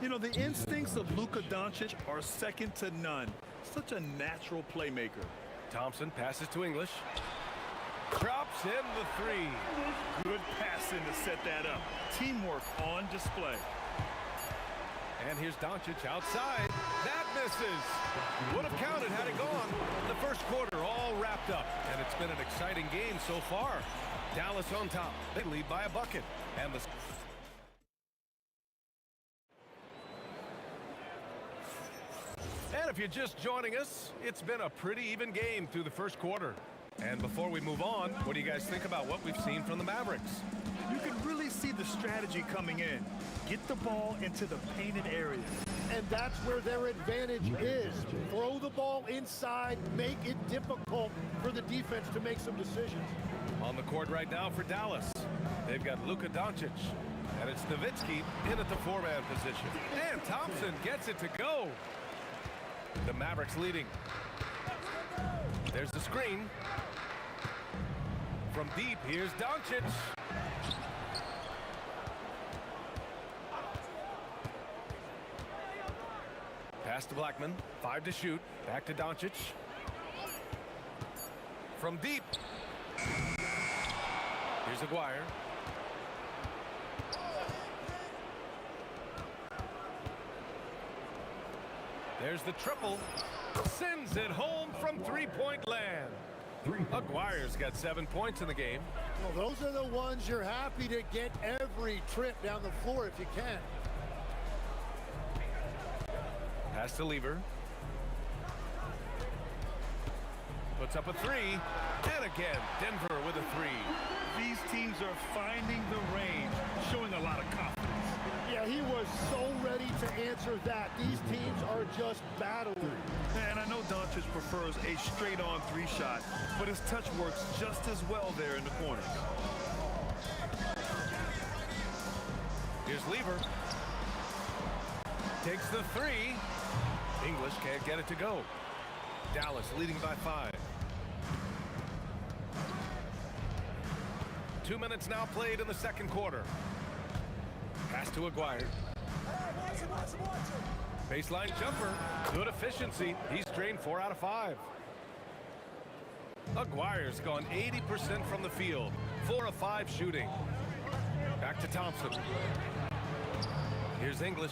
You know, the instincts of Luka Doncic are second to none. Such a natural playmaker. Thompson passes to English. Drops in the 3. Good passing to set that up. Teamwork on display. And here's Doncic outside. That misses. Would have counted had it gone. The first quarter all wrapped up. And it's been an exciting game so far. Dallas on top. They lead by a bucket. And the... And if you're just joining us, it's been a pretty even game through the first quarter. And before we move on, what do you guys think about what we've seen from the Mavericks? You can really see the strategy coming in. Get the ball into the painted areas. And that's where their advantage is. Throw the ball inside, make it difficult for the defense to make some decisions. On the court right now for Dallas, they've got Luka Doncic. And it's Nowitzki in at the 4-man position. And Thompson gets it to go. The Mavericks leading. There's the screen. From deep, here's Doncic. Pass to Blackman. 5 to shoot. Back to Doncic. From deep. Here's Aguirre. There's the triple. Sends it home from 3-point land. Aguirre's got 7 points in the game. Well, those are the ones you're happy to get every trip down the floor if you can. Pass to Lever. Puts up a 3. And again, Denver with a 3. These teams are finding the range, showing a lot of confidence. Yeah, he was so ready to answer that. These teams are just battling. And I know Doncic prefers a straight-on 3-shot, but his touch works just as well there in the corners. Here's Lever. Takes the 3. English can't get it to go. Dallas leading by 5. 2 minutes now played in the second quarter. Pass to Aguirre. Baseline jumper. Good efficiency. He's drained 4 out of 5. Aguirre's gone 80% from the field. 4 of 5 shooting. Back to Thompson. Here's English.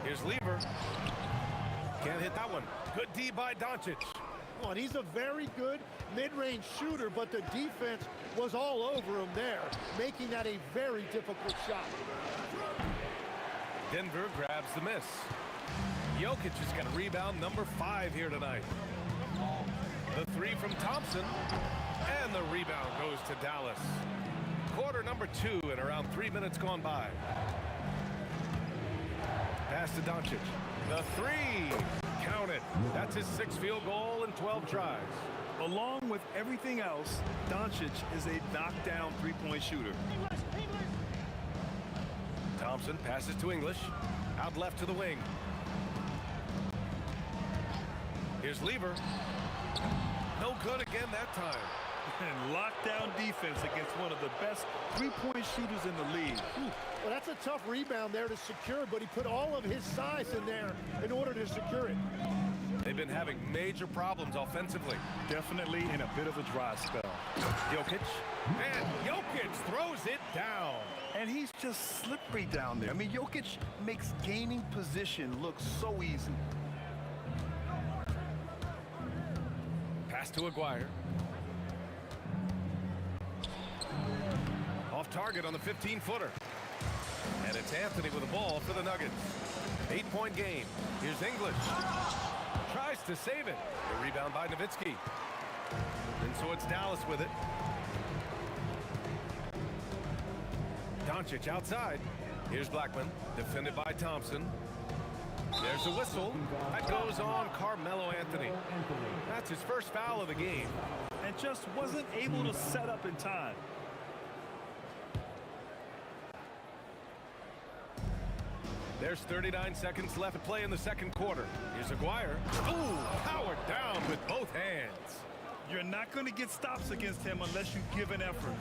Here's Lever. Can't hit that one. Good D by Doncic. Well, and he's a very good mid-range shooter, but the defense was all over him there, making that a very difficult shot. Denver grabs the miss. Jokic has got a rebound number 5 here tonight. The 3 from Thompson, and the rebound goes to Dallas. Quarter number 2 and around 3 minutes gone by. Pass to Doncic. The 3. Count it. That's his 6th field goal in 12 tries. Along with everything else, Doncic is a knockdown 3-point shooter. Thompson passes to English. Out left to the wing. Here's Lever. No good again that time. And lockdown defense against one of the best three-point shooters in the league. Well, that's a tough rebound there to secure, but he put all of his size in there in order to secure it. They've been having major problems offensively. Definitely in a bit of a dry spell. Jokic. And Jokic throws it down. And he's just slippery down there. I mean, Jokic makes gaining position look so easy. Pass to Aguirre. Off target on the 15-footer. And it's Anthony with the ball for the Nuggets. 8-point game. Here's English. Tries to save it. The rebound by Nowitzki. And so it's Dallas with it. Doncic outside. Here's Blackman. Defended by Thompson. There's a whistle. That goes on Carmelo Anthony. That's his first foul of the game. And just wasn't able to set up in time. There's 39 seconds left to play in the second quarter. Here's Aguirre. Ooh, powered down with both hands. You're not going to get stops against him unless you give an effort.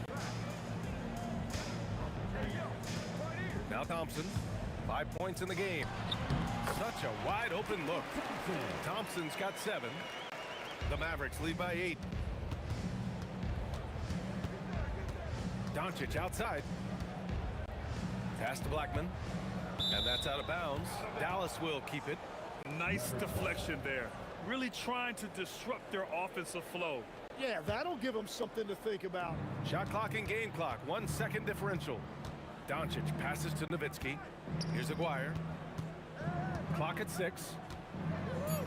Now Thompson, 5 points in the game. Such a wide open look. Thompson's got 7. The Mavericks lead by 8. Doncic outside. Pass to Blackman. And that's out of bounds. Dallas will keep it. Nice deflection there. Really trying to disrupt their offensive flow. Yeah, that'll give them something to think about. Shot clock and game clock. 1 second differential. Doncic passes to Nowitzki. Here's Aguirre. Clock at 6.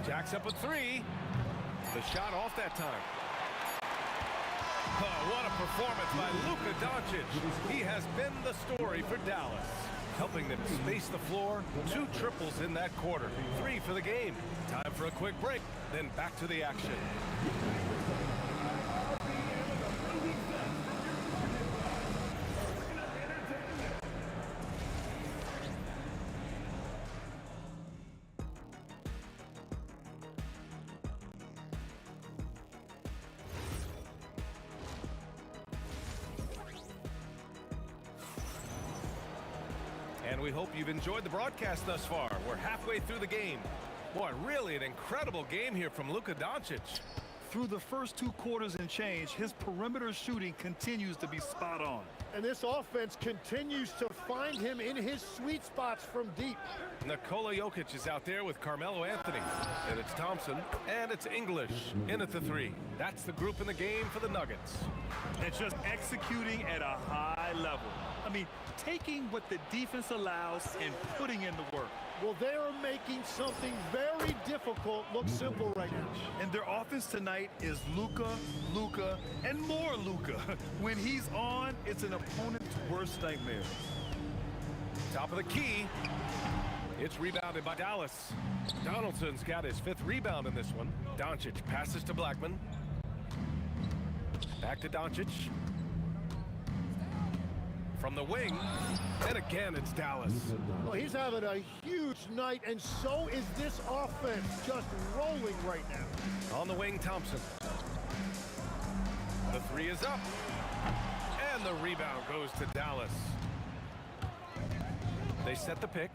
Jacks up a 3. The shot off that time. Oh, what a performance by Luka Doncic. He has been the story for Dallas, helping them space the floor. 2 triples in that quarter. 3 for the game. Time for a quick break, then back to the action. And we hope you've enjoyed the broadcast thus far. We're halfway through the game. Boy, really an incredible game here from Luka Doncic. Through the first 2 quarters and change, his perimeter shooting continues to be spot on. And this offense continues to find him in his sweet spots from deep. Nikola Jokic is out there with Carmelo Anthony. And it's Thompson. And it's English in at the 3. That's the group in the game for the Nuggets. And just executing at a high level. I mean, taking what the defense allows and putting in the work. Well, they are making something very difficult look simple right now. And their offense tonight is Luka, Luka, and more Luka. When he's on, it's an opponent's worst nightmare. Top of the key. It's rebounded by Dallas. Donaldson's got his 5th rebound in this one. Doncic passes to Blackman. Back to Doncic. From the wing, and again it's Dallas. Well, he's having a huge night, and so is this offense, just rolling right now. On the wing, Thompson. The 3 is up, and the rebound goes to Dallas. They set the pick.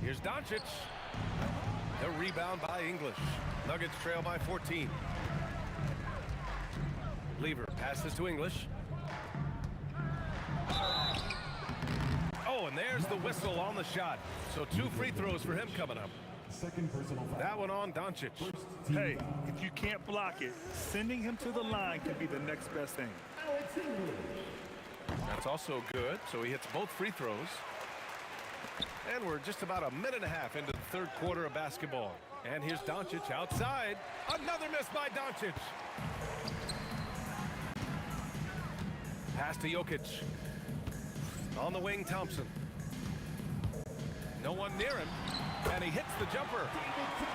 Here's Doncic. The rebound by English. Nuggets trail by 14. Lever passes to English. Oh, and there's the whistle on the shot. So 2 free throws for him coming up. That one on Doncic. Hey, if you can't block it, sending him to the line can be the next best thing. That's also good. So he hits both free throws. And we're just about a minute and a half into the 3rd quarter of basketball. And here's Doncic outside. Another miss by Doncic. Pass to Jokic. On the wing, Thompson. No one near him, and he hits the jumper.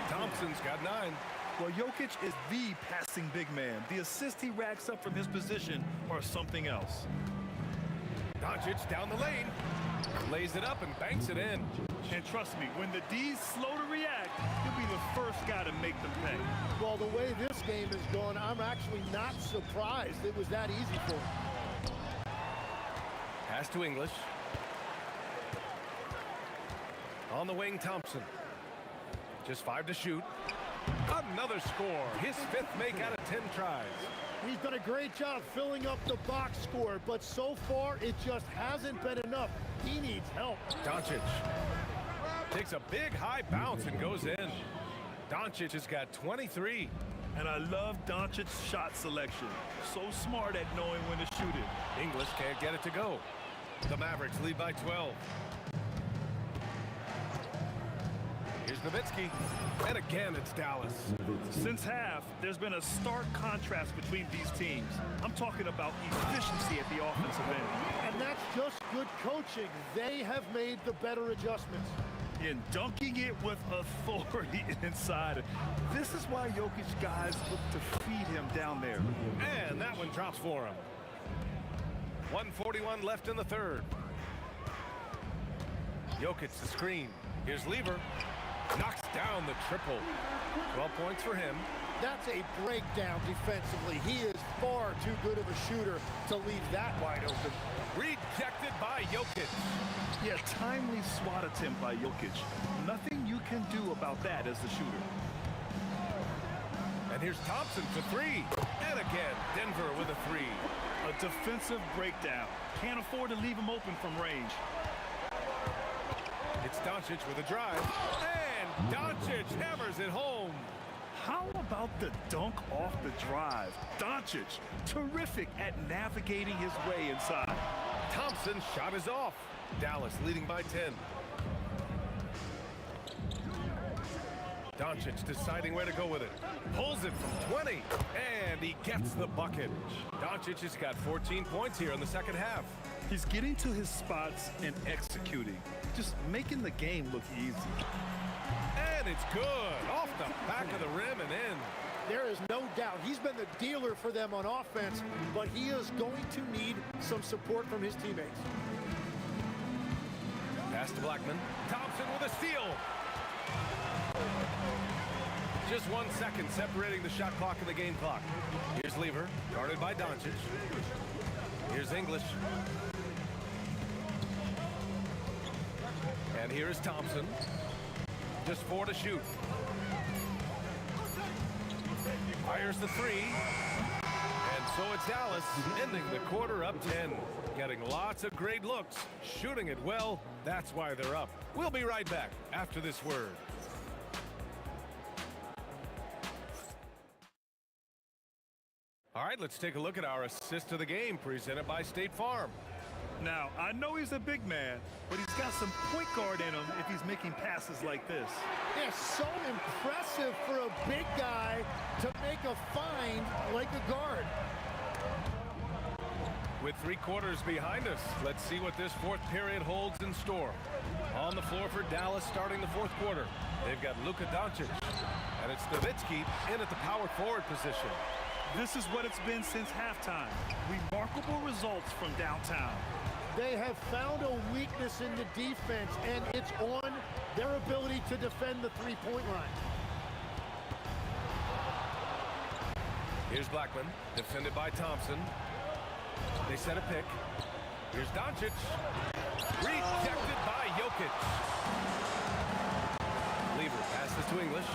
Thompson's got 9. Well, Jokic is the passing big man. The assist he racks up from his position are something else. Doncic down the lane. Lays it up and banks it in. And trust me, when the D's slow to react, he'll be the first guy to make them pay. Well, the way this game is going, I'm actually not surprised it was that easy for him. Pass to English. On the wing, Thompson. Just 5 to shoot. Another score. His 5th make out of 10 tries. He's done a great job filling up the box score, but so far it just hasn't been enough. He needs help. Doncic takes a big high bounce and goes in. Doncic has got 23. And I love Doncic's shot selection. So smart at knowing when to shoot it. English can't get it to go. The Mavericks lead by 12. Here's Nowitzki. And again, it's Dallas. Since half, there's been a stark contrast between these teams. I'm talking about efficiency at the offensive end. And that's just good coaching. They have made the better adjustments. And dunking it with authority inside. This is why Jokic guys look to feed him down there. And that one drops for him. 1:41 left in the third. Jokic the screen. Here's Lever. Knocks down the triple. 12 points for him. That's a breakdown defensively. He is far too good of a shooter to leave that wide open. Rejected by Jokic. Yeah, timely swat attempt by Jokic. Nothing you can do about that as the shooter. And here's Thompson for 3. And again, Denver with a 3. A defensive breakdown. Can't afford to leave him open from range. It's Doncic with a drive. And Doncic hammers it home. How about the dunk off the drive? Doncic, terrific at navigating his way inside. Thompson's shot is off. Dallas leading by 10. Doncic deciding where to go with it. Pulls it from 20. And he gets the bucket. Doncic has got 14 points here in the second half. He's getting to his spots and executing. Just making the game look easy. And it's good. Off the back of the rim and in. There is no doubt he's been the dealer for them on offense, but he is going to need some support from his teammates. Pass to Blackman. Thompson with a steal. Just 1 second separating the shot clock and the game clock. Here's Lever, guarded by Doncic. Here's English. And here is Thompson. Just 4 to shoot. Fires the 3. And so it's Dallas ending the quarter up 10. Getting lots of great looks. Shooting it well. That's why they're up. We'll be right back after this word. All right, let's take a look at our assist of the game presented by State Farm. Now, I know he's a big man, but he's got some point guard in him if he's making passes like this. It's so impressive for a big guy to make a find like a guard. With 3 quarters behind us, let's see what this 4th period holds in store. On the floor for Dallas starting the 4th quarter. They've got Luka Doncic, and it's Nowitzki in at the power forward position. This is what it's been since halftime. Remarkable results from downtown. They have found a weakness in the defense, and it's on their ability to defend the three-point line. Here's Blackman, defended by Thompson. They set a pick. Here's Doncic. Rejected by Jokic. Lever passes to English.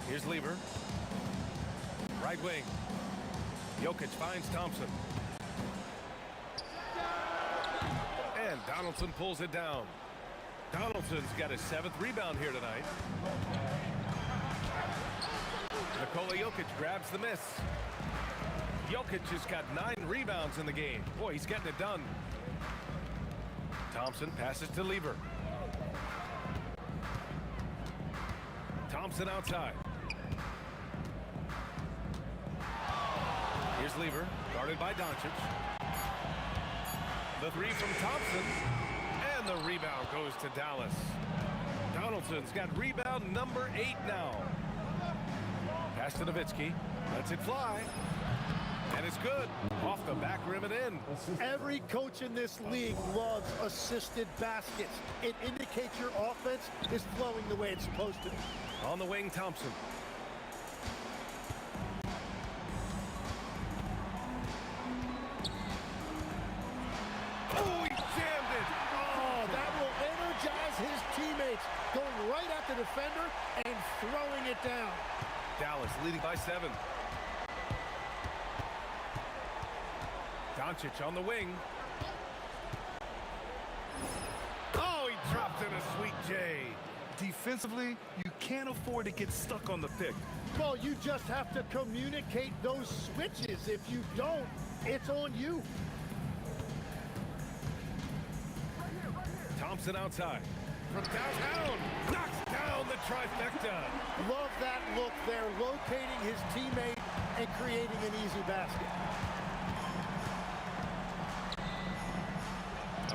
Here's Lever. Right wing. Jokic finds Thompson. And Donaldson pulls it down. Donaldson's got his 7th rebound here tonight. Nikola Jokic grabs the miss. Jokic has got 9 rebounds in the game. Boy, he's getting it done. Thompson passes to Lever. Thompson outside. Here's Lever, guarded by Doncic. The 3 from Thompson. And the rebound goes to Dallas. Donaldson's got rebound number 8 now. Pass to Nowitzki. Lets it fly. And it's good. Off the back rim and in. Every coach in this league loves assisted baskets. It indicates your offense is flowing the way it's supposed to. On the wing, Thompson. Oh, he jammed it. Oh, that will energize his teammates. Going right at the defender and throwing it down. Dallas leading by 7. Doncic on the wing. Oh, he dropped in a sweet J. Defensively, you can't afford to get stuck on the pick. Well, you just have to communicate those switches. If you don't, it's on you. Thompson outside. From downtown, knocks down the trifecta. Love that look there, locating his teammate and creating an easy basket.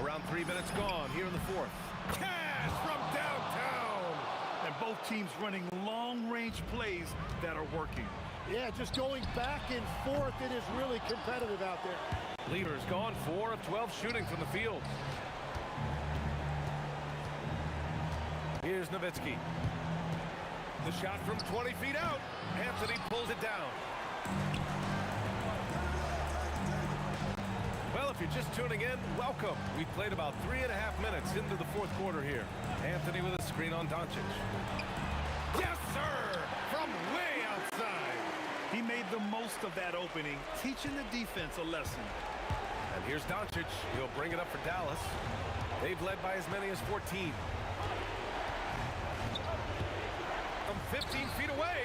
Around 3 minutes gone here in the fourth. Cash from downtown. And both teams running long-range plays that are working. Yeah, just going back and forth. It is really competitive out there. Leader's gone 4 of 12 shooting from the field. Here's Nowitzki. The shot from 20 feet out. Anthony pulls it down. Well, if you're just tuning in, welcome. We've played about 3.5 minutes into the fourth quarter here. Anthony with a screen on Doncic. Yes, sir! From way outside. He made the most of that opening, teaching the defense a lesson. And here's Doncic. He'll bring it up for Dallas. They've led by as many as 14. From 15 feet away,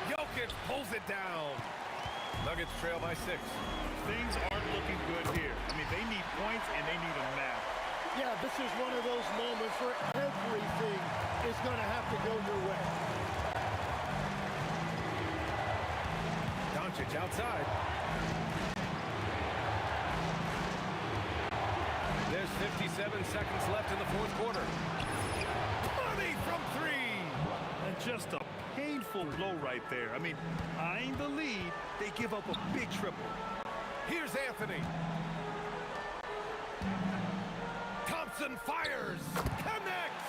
Jokic pulls it down. Nuggets trail by 6. Things aren't looking good here. I mean, they need points and they need them now. Yeah, this is one of those moments where everything is going to have to go your way. Doncic outside. There's 57 seconds left in the fourth quarter. 20 from 3. And just a painful blow right there. I mean, eyeing the lead, they give up a big triple. Here's Anthony. Thompson fires. Connects.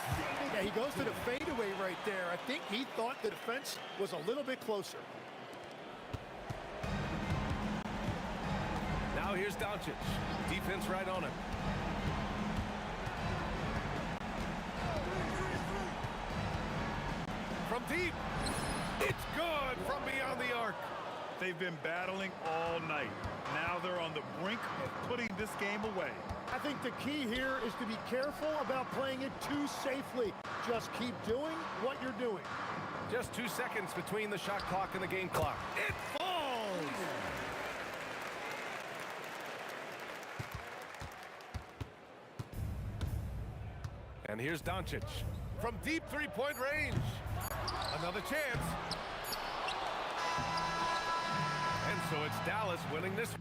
Yeah, he goes to the fadeaway right there. I think he thought the defense was a little bit closer. Now here's Doncic. Defense right on him. From deep. It's good from beyond the arc. They've been battling all night. Now they're on the brink of putting this game away. I think the key here is to be careful about playing it too safely. Just keep doing what you're doing. Just 2 seconds between the shot clock and the game clock. It falls! And here's Doncic. From deep three-point range. Another chance. And so it's Dallas winning this.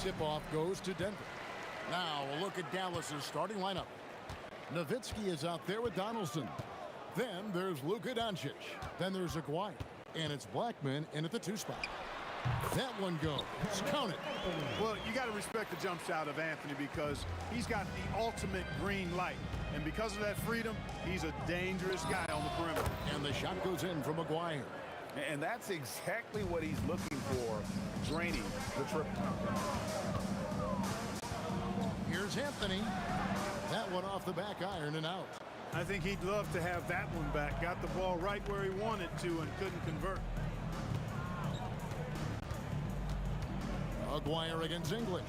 tip-off goes to Denver. Now a look at Dallas's starting lineup. Nowitzki is out there with Donaldson. Then there's Luka Doncic. Then there's Aguirre. And it's Blackman in at the 2 spot. That one goes. Count it. Well, you got to respect the jump shot of Anthony because he's got the ultimate green light. And because of that freedom, he's a dangerous guy on the perimeter. And the shot goes in from Aguirre. And that's exactly what he's looking for, draining the triple. Here's Anthony. That one off the back iron and out. I think he'd love to have that one back. Got the ball right where he wanted to and couldn't convert. Aguirre against English.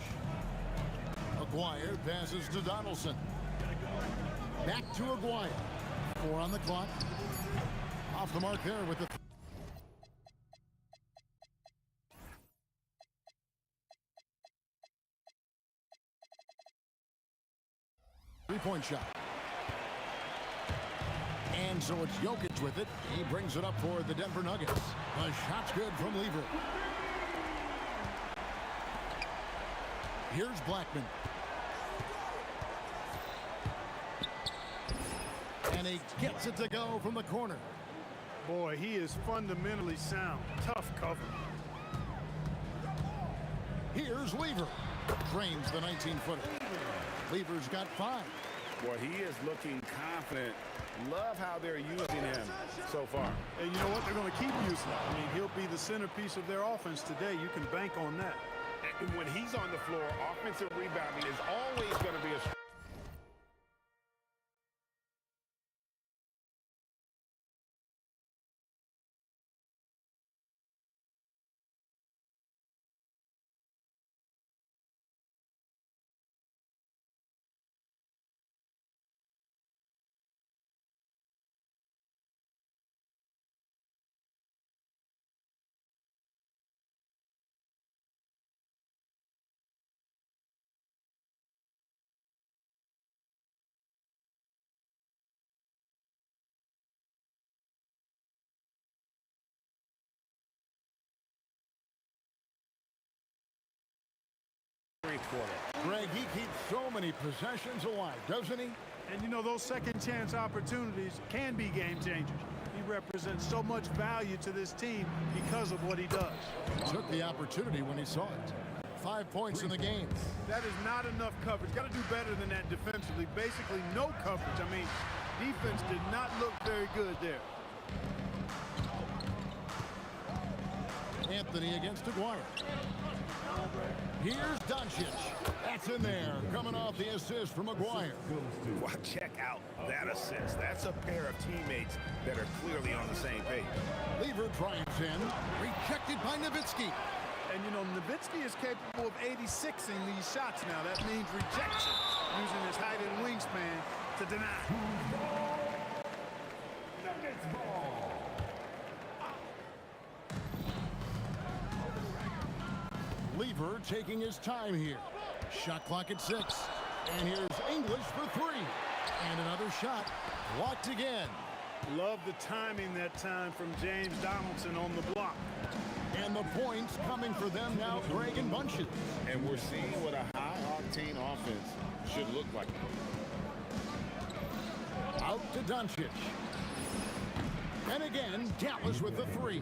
Aguirre passes to Donaldson. Back to Aguirre. 4 on the clock. Off the mark there with the... three-point shot. And so it's Jokic with it. He brings it up for the Denver Nuggets. The shot's good from Lever. Here's Blackman. And he gets it to go from the corner. Boy, he is fundamentally sound. Tough cover. Here's Lever. Drains the 19-footer. Lever's got 5. Boy, he is looking confident. Love how they're using him so far. And you know what? They're going to keep using him. I mean, he'll be the centerpiece of their offense today. You can bank on that. And when he's on the floor, offensive rebounding is always going to be a... Greg, he keeps so many possessions alive, doesn't he? And you know, those second chance opportunities can be game changers. He represents so much value to this team because of what he does. Took the opportunity when he saw it. 5 points in the game. That is not enough coverage. Got to do better than that defensively. Basically no coverage. I mean, defense did not look very good there. Anthony against Aguirre. Here's Doncic. That's in there. Coming off the assist from Aguirre. Well, check out that assist. That's a pair of teammates that are clearly on the same page. Lever drives in. Rejected by Nowitzki. And you know, Nowitzki is capable of 86ing these shots now. That means rejection, using his height and wingspan to deny. Nuggets ball. Lever taking his time here. Shot clock at 6. And here's English for 3. And another shot blocked again. Love the timing that time from James Donaldson on the block. And the points coming for them now, Greg, in bunches. And we're seeing what a high-octane offense should look like. Out to Doncic. And again, Dallas with the 3.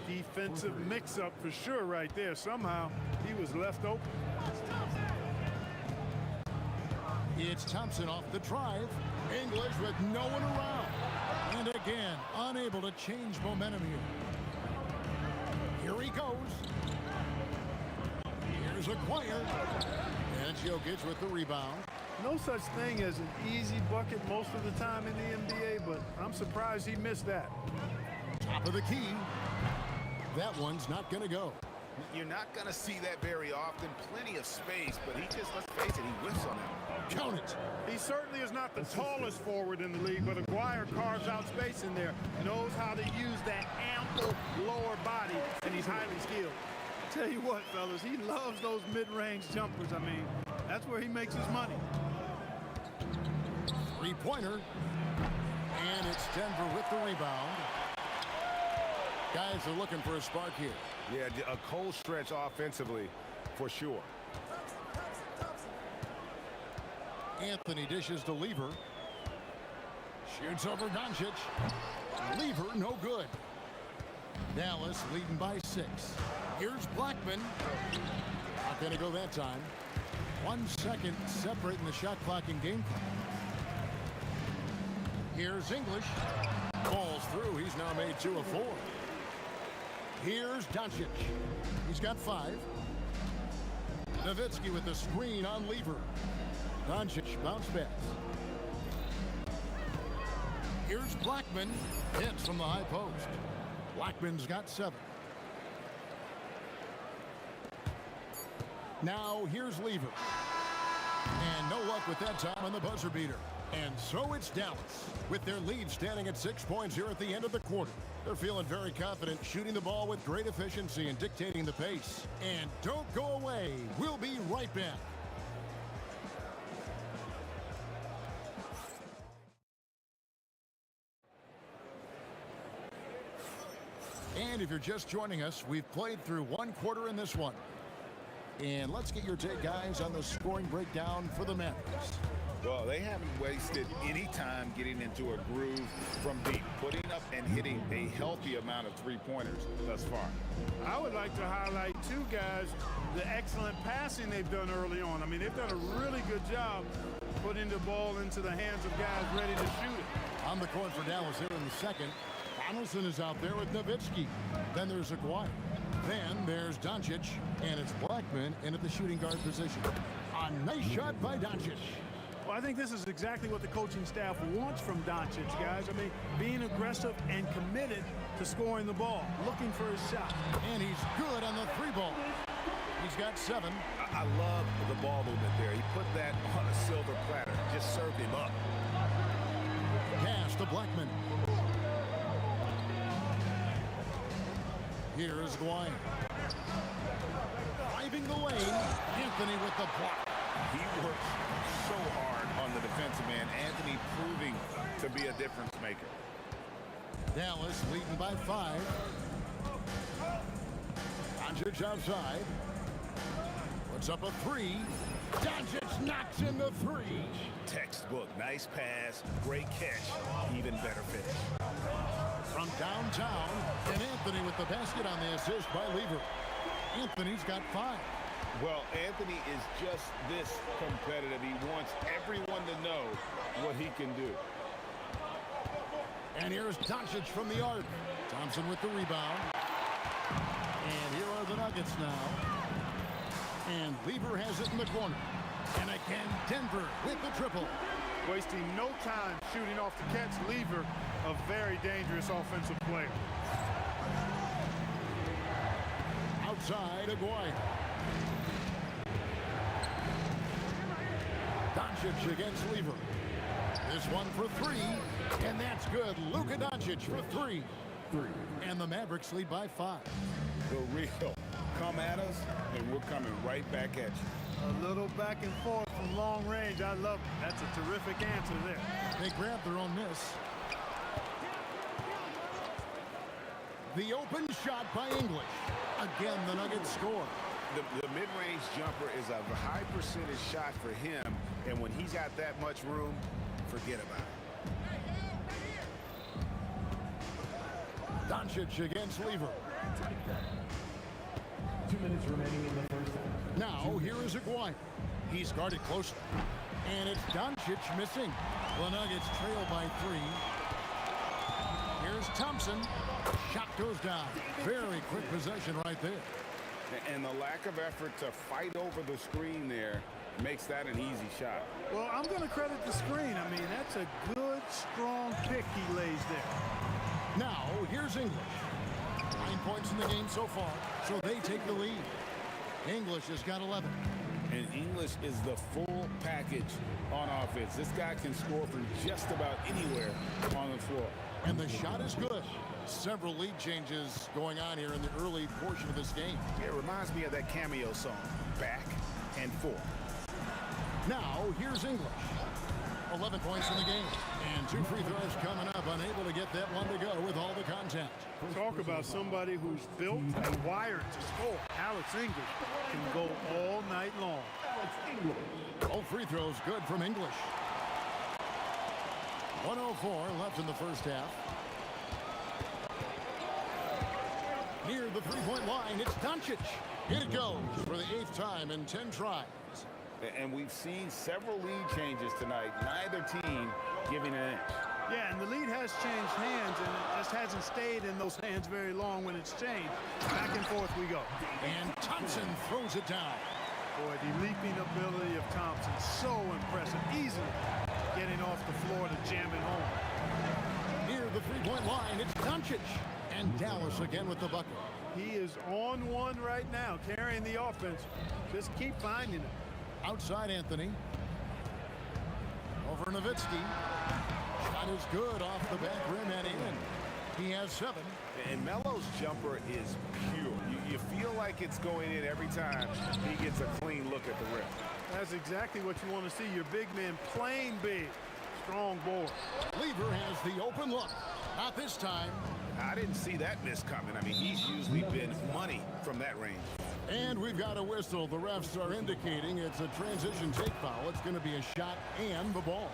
Defensive mix-up for sure right there. Somehow he was left open. It's Thompson off the drive. English with no one around. And again, unable to change momentum here. Here he goes. Here's Aguirre. And Jokic with the rebound. No such thing as an easy bucket most of the time in the NBA, but I'm surprised he missed that. Top of the key. That one's not going to go. You're not going to see that very often. Plenty of space, but he just, let's face it, he whiffs on that. Count it. He certainly is not the tallest forward in the league, but Aguirre carves out space in there, knows how to use that ample lower body, and he's highly skilled. Tell you what, fellas, he loves those mid-range jumpers. I mean, that's where he makes his money. Three-pointer. And it's Denver with the rebound. Guys are looking for a spark here. Yeah, a cold stretch offensively for sure. Anthony dishes to Lever. Shoots over Doncic. Lever, no good. Dallas leading by 6. Here's Blackman. Not going to go that time. 1 second separating the shot clock and game clock. Here's English. Falls through. He's now made 2 of 4. Here's Doncic. He's got 5. Nowitzki with the screen on Lever. Doncic bounce pass. Here's Blackman. Hits from the high post. Blackman's got 7. Now here's Lever. And no luck with that time on the buzzer beater. And so it's Dallas with their lead standing at 6 points here at the end of the quarter. They're feeling very confident, shooting the ball with great efficiency and dictating the pace. And don't go away. We'll be right back. And if you're just joining us, we've played through 1 quarter in this one. And let's get your take, guys, on the scoring breakdown for the Mavericks. Well, they haven't wasted any time getting into a groove from deep, putting up and hitting a healthy amount of three-pointers thus far. I would like to highlight 2 guys, the excellent passing they've done early on. I mean, they've done a really good job putting the ball into the hands of guys ready to shoot it. On the court for Dallas here in the second. Donaldson is out there with Nowitzki. Then there's Aguirre. Then there's Doncic, and it's Blackman in at the shooting guard position. A nice shot by Doncic. Well, I think this is exactly what the coaching staff wants from Doncic, guys. I mean, being aggressive and committed to scoring the ball, looking for his shot. And he's good on the 3-ball. He's got 7. I love the ball movement there. He put that on a silver platter, just served him up. Pass to Blackman. Here's Aguirre. Driving the lane. Anthony with the block. He works so hard on the defensive end. Anthony proving to be a difference maker. Dallas leading by 5. Doncic outside. Puts up a 3. Doncic knocks in the 3. Textbook. Nice pass. Great catch. Even better finish. From downtown, and Anthony with the basket on the assist by Lever. Anthony's got 5. Well, Anthony is just this competitive. He wants everyone to know what he can do. And here's Doncic from the arc. Thompson with the rebound. And here are the Nuggets now. And Lever has it in the corner. And again, Denver with the triple. Wasting no time shooting off the catch. Lever, a very dangerous offensive player. Outside, Aguirre. Doncic against Lever. This one for 3, and that's good. Luka Doncic for 3. And the Mavericks lead by 5. The real come at us, and we're coming right back at you. A little back and forth from long range. I love it. That's a terrific answer there. They grab their own miss. The open shot by English. Again, the Nuggets score. The mid-range jumper is a high percentage shot for him, and when he's got that much room, forget about it. Doncic against Lever. 2 minutes remaining in the first half. Now, here is Aguirre. He's guarded closely. And it's Doncic missing. The Nuggets trail by 3. Here's Thompson. Shot goes down. Very quick possession right there. And the lack of effort to fight over the screen there makes that an easy shot. Well, I'm going to credit the screen. I mean, that's a good, strong pick he lays there. Now, here's English. 9 points in the game so far, so they take the lead. English has got 11. And English is the full package on offense. This guy can score from just about anywhere on the floor. And the shot is good. Several lead changes going on here in the early portion of this game. It reminds me of that cameo song, Back and Forth. Now, here's English. 11 points in the game. And 2 free throws coming up. Unable to get that one to go with all the contact. Talk about somebody who's built and wired to score. Alex English can go all night long. Alex English. All free throws good from English. 1:04 left in the first half. Near the three-point line, it's Doncic. Here it goes for the 8th time in 10 tries. And we've seen several lead changes tonight. Neither team giving an inch. Yeah, and the lead has changed hands, and it just hasn't stayed in those hands very long when it's changed. Back and forth we go. And Thompson throws it down. Boy, the leaping ability of Thompson, so impressive. Easily getting off the floor to jam it home. Near the three-point line, it's Doncic. And Dallas again with the bucket. He is on one right now, carrying the offense. Just keep finding it. Outside Anthony. Over Nowitzki. Shot is good off the back rim and in. He has 7. And Melo's jumper is pure. You feel like it's going in every time he gets a clean look at the rim. That's exactly what you want to see. Your big man playing big. Strong board. Lever has the open look. Not this time. I didn't see that miss coming. I mean, he's usually been money from that range. And we've got a whistle. The refs are indicating it's a transition take foul. It's going to be a shot and the ball.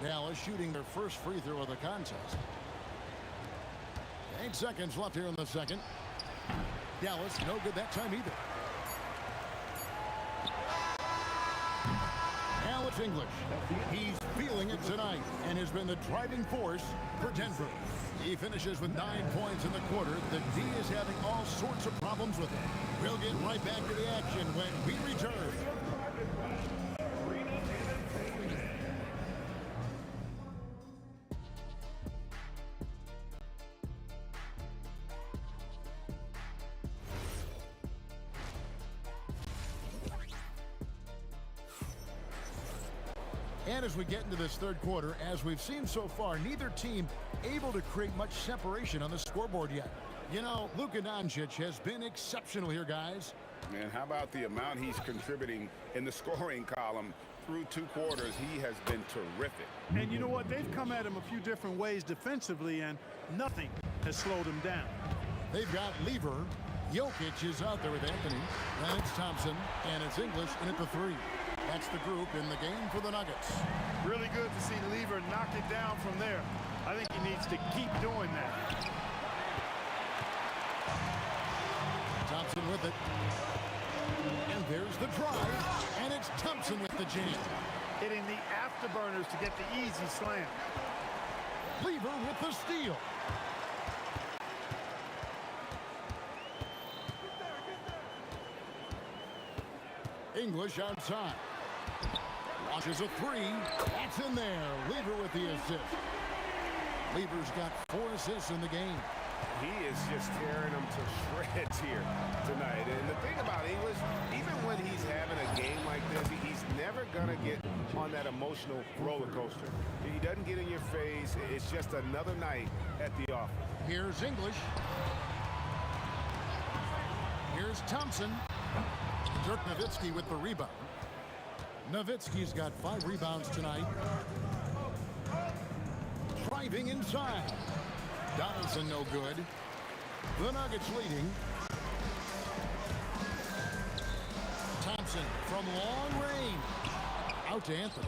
Dallas shooting their first free throw of the contest. 8 seconds left here in the second. Dallas no good that time either. Alex English. He's feeling it tonight and has been the driving force for Denver. He finishes with 9 points in the quarter. The D is having all sorts of problems with it. We'll get right back to the action when we return. And as we get into this third quarter, as we've seen so far, neither team able to create much separation on the scoreboard yet. You know, Luka Doncic has been exceptional here, guys. And how about the amount he's contributing in the scoring column through 2 quarters? He has been terrific. And you know what? They've come at him a few different ways defensively, and nothing has slowed him down. They've got Lever. Jokic is out there with Anthony. Then it's Thompson, and it's English in at the 3. That's the group in the game for the Nuggets. Really good to see Lever knock it down from there. I think he needs to keep doing that. Thompson with it. And there's the drive. And it's Thompson with the jam. Hitting the afterburners to get the easy slam. Lever with the steal. English outside. Launches a 3. It's in there. Lever with the assist. Lever's got 4 assists in the game. He is just tearing them to shreds here tonight. And the thing about English, even when he's having a game like this, he's never going to get on that emotional roller coaster. He doesn't get in your face. It's just another night at the office. Here's English. Here's Thompson. Dirk Nowitzki with the rebound. Nowitzki's got 5 rebounds tonight. Driving inside. Donaldson no good. The Nuggets leading. Thompson from long range. Out to Anthony.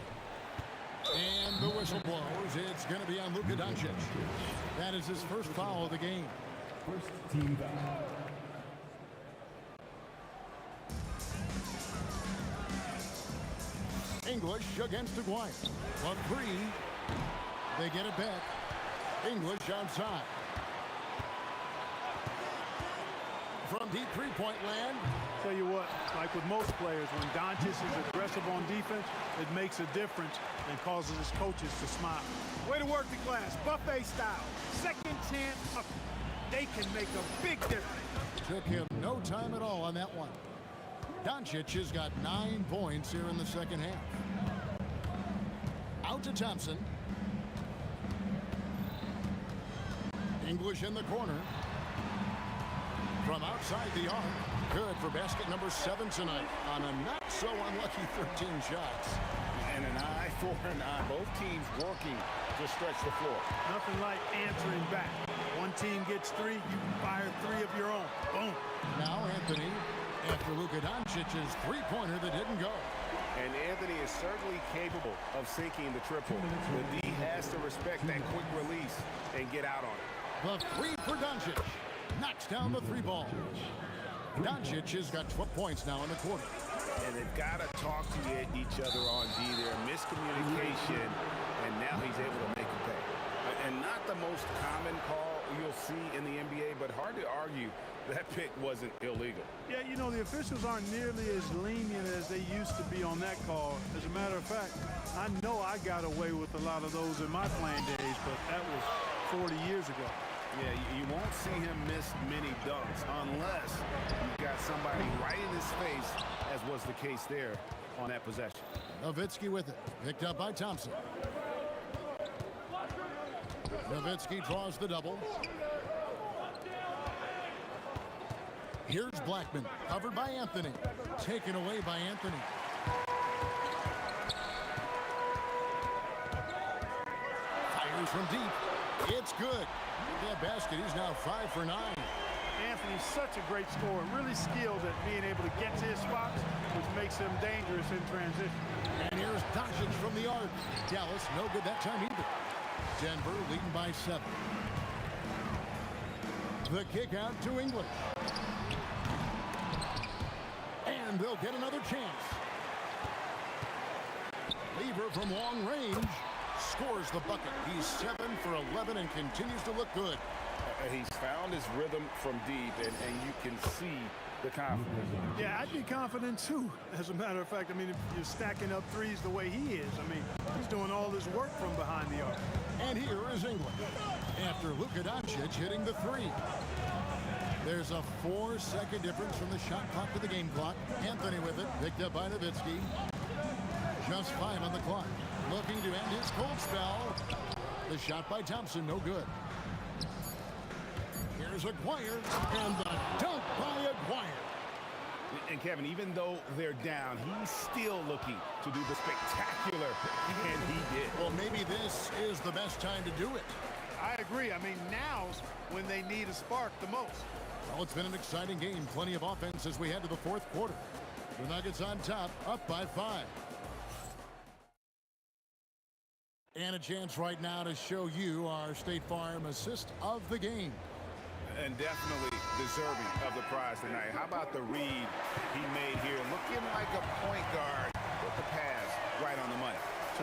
And the whistle blows. It's going to be on Luka Doncic. That is his first foul of the game. First team foul. English against Aguirre. From 3. They get it back. English outside. From deep three-point land. Tell you what, like with most players, when Doncic is aggressive on defense, it makes a difference and causes his coaches to smile. Way to work the glass, buffet style. Second chance up. They can make a big difference. Took him no time at all on that one. Doncic has got 9 points here in the second half. Out to Thompson. English in the corner. From outside the arc. Good for basket number 7 tonight on a not so unlucky 13 shots. And an eye for an eye. Both teams working to stretch the floor. Nothing like answering back. One team gets 3, you fire 3 of your own. Boom. Now Anthony after Luka Doncic's three-pointer that didn't go. And Anthony is certainly capable of sinking the triple. The D has to respect that quick release and get out on it. The three for Doncic. Knocks down the three ball. Doncic has got 12 points now in the quarter. And they've got to talk to each other on D there. Miscommunication, and now he's able to make a pay. And not the most common call you'll see in the NBA, but hard to argue that pick wasn't illegal. Yeah, you know, the officials aren't nearly as lenient as they used to be on that call. As a matter of fact, I know I got away with a lot of those in my playing days, but that was 40 years ago. Yeah, you won't see him miss many dunks unless you've got somebody right in his face, as was the case there on that possession. Nowitzki with it. Picked up by Thompson. Nowitzki draws the double. Here's Blackman, covered by Anthony. Taken away by Anthony. Fires from deep. It's good. That basket, he's now 5 for 9. Anthony's such a great scorer, really skilled at being able to get to his spots, which makes him dangerous in transition. And here's Doncic from the arc. Dallas, no good that time either. Denver leading by 7. The kick out to English. And they'll get another chance. Lever from long range. Scores the bucket. He's 7 for 11 and continues to look good. He's found his rhythm from deep, and you can see the confidence. Yeah, I'd be confident too. As a matter of fact, I mean, if you're stacking up threes the way he is, I mean, he's doing all his work from behind the arc. And here is England after Luka Doncic hitting the 3. There's a 4-second difference from the shot clock to the game clock. Anthony with it, picked up by Nowitzki. Just 5 on the clock. Looking to end his cold spell. The shot by Thompson, no good. Here's Aguirre, and the dunk by Aguirre. And Kevin, even though they're down, he's still looking to do the spectacular, and he did. Well, maybe this is the best time to do it. I agree. I mean, now's when they need a spark the most. Well, it's been an exciting game. Plenty of offense as we head to the fourth quarter. The Nuggets on top, up by 5. And a chance right now to show you our State Farm assist of the game. And definitely deserving of the prize tonight. How about the read he made here? Looking like a point guard with the pass right on the money.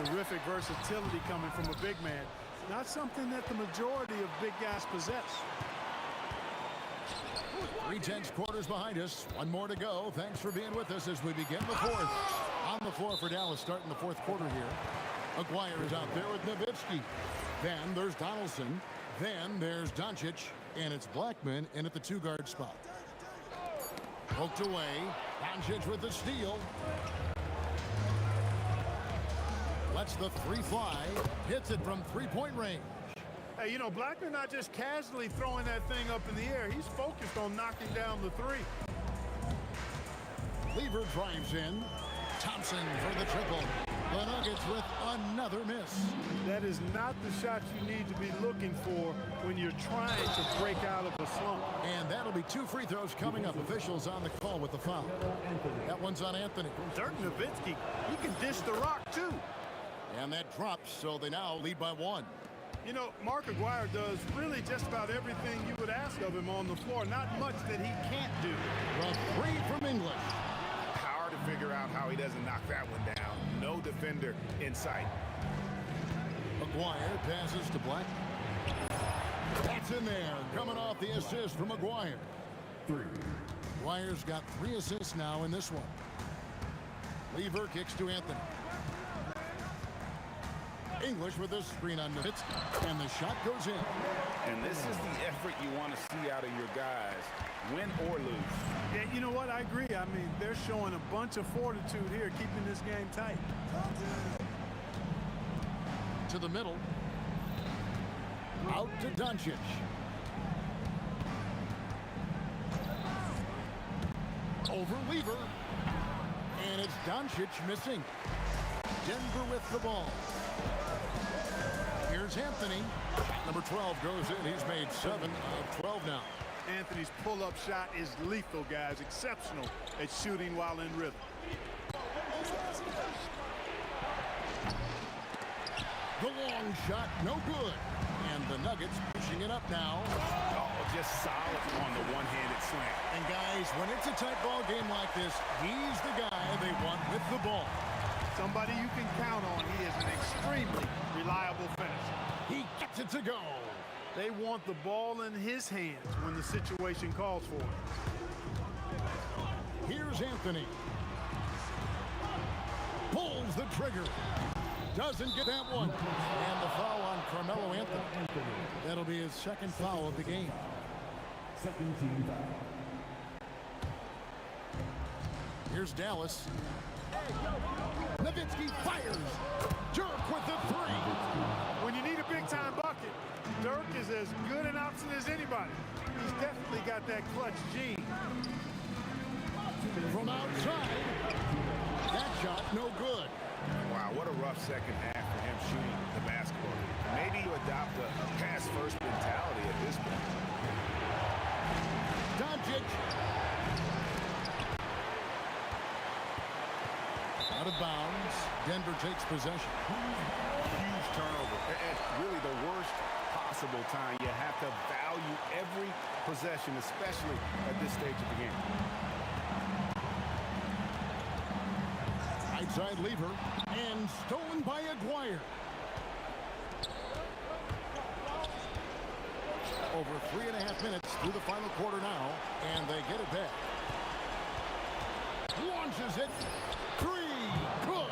Terrific versatility coming from a big man. Not something that the majority of big guys possess. 3/10 quarters behind us. One more to go. Thanks for being with us as we begin the fourth. On the floor for Dallas starting the fourth quarter here. Aguirre is out there with Nowitzki. Then there's Donaldson. Then there's Doncic. And it's Blackman in at the 2-guard spot. Poked away. Doncic with the steal. Lets the 3 fly. Hits it from 3-point range. Hey, you know, Blackman not just casually throwing that thing up in the air. He's focused on knocking down the 3. Lever drives in. Thompson for the triple. The Nuggets with another miss. That is not the shot you need to be looking for when you're trying to break out of a slump. And that'll be 2 free throws coming up. Officials on the call with the foul. That one's on Anthony. Dirk Nowitzki, he can dish the rock too. And that drops, so they now lead by 1. You know, Mark Aguirre does really just about everything you would ask of him on the floor. Not much that he can't do. The 3 from English. Hard to figure out how he doesn't knock that one down. No defender in sight. Aguirre passes to Black. That's in there. Coming off the assist from Aguirre. Aguirre's got 3 assists now in this one. Lever kicks to Anthony. English with a screen on Nowitzki. And the shot goes in. And this is the effort you want to see out of your guys, win or lose. Yeah, you know what? I agree. I mean, they're showing a bunch of fortitude here, keeping this game tight. To the middle. Out to Doncic. Over Lever. And it's Doncic missing. Denver with the ball. Here's Anthony. Number 12 goes in. He's made 7 of 12 now. Anthony's pull-up shot is lethal, guys. Exceptional at shooting while in rhythm. The long shot, no good. And the Nuggets pushing it up now. Oh, just solid on the one-handed slam. And guys, when it's a tight ball game like this, he's the guy they want with the ball. Somebody you can count on. He is an extremely reliable finisher. He gets it to go. They want the ball in his hands when the situation calls for it. Here's Anthony. Pulls the trigger. Doesn't get that one. And the foul on Carmelo Anthony. That'll be his second foul of the game. Second team foul. Here's Dallas. Nowitzki fires. Dirk with the three. When you need a big-time bucket, Dirk is as good an option as anybody. He's definitely got that clutch gene. From outside. That shot, no good. Wow, what a rough second half for him shooting the basketball. Maybe you adopt a pass-first mentality at this point. Doncic. Out of bounds. Denver takes possession. Huge turnover. At really the worst possible time. You have to value every possession, especially at this stage of the game. Outside lever. And stolen by Aguirre. Over 3.5 minutes through the final quarter now. And they get it back. Launches it. Three. Good.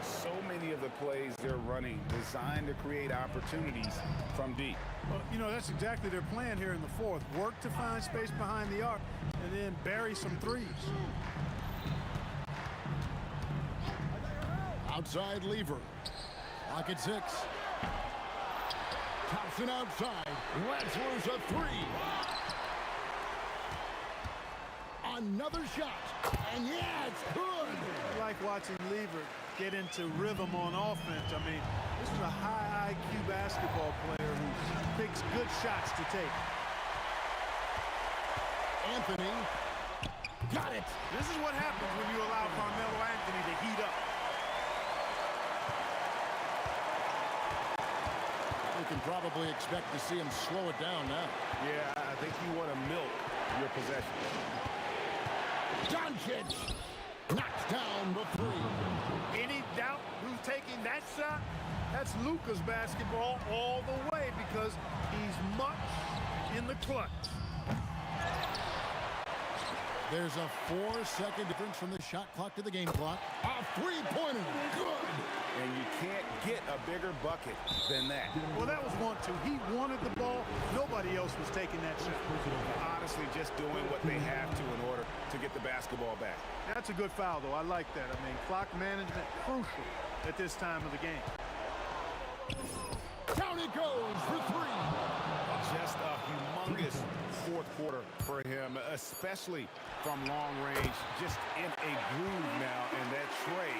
So many of the plays they're running designed to create opportunities from deep. Well, you know, that's exactly their plan here in the fourth. Work to find space behind the arc and then bury some threes. Outside lever. Lock at 6. Thompson outside. Wetzler's a three. Another shot. And yeah, it's good. I like watching Lever get into rhythm on offense. I mean, this is a high IQ basketball player who picks good shots to take. Anthony. Got it. This is what happens when you allow Carmelo Anthony to heat up. You can probably expect to see him slow it down now. Yeah, I think you want to milk your possession. Doncic knocks down the three. Any doubt who's taking that shot? That's Luka's basketball all the way because he's much in the clutch. There's a 4-second difference from the shot clock to the game clock. A three-pointer. Good. And you can't get a bigger bucket than that. Well, that was 1-2. He wanted the ball. Nobody else was taking that shot. Honestly, just doing what they have to in order to get the basketball back. That's a good foul, though. I like that. I mean, clock management crucial at this time of the game. Down it goes for three. Just a humongous fourth quarter for him, especially from long range. Just in a groove now, and that tray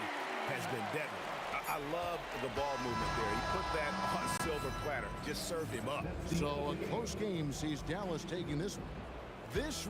has been deadly. I love the ball movement there. He put that on a silver platter. Just served him up. So a close game sees Dallas taking this one. This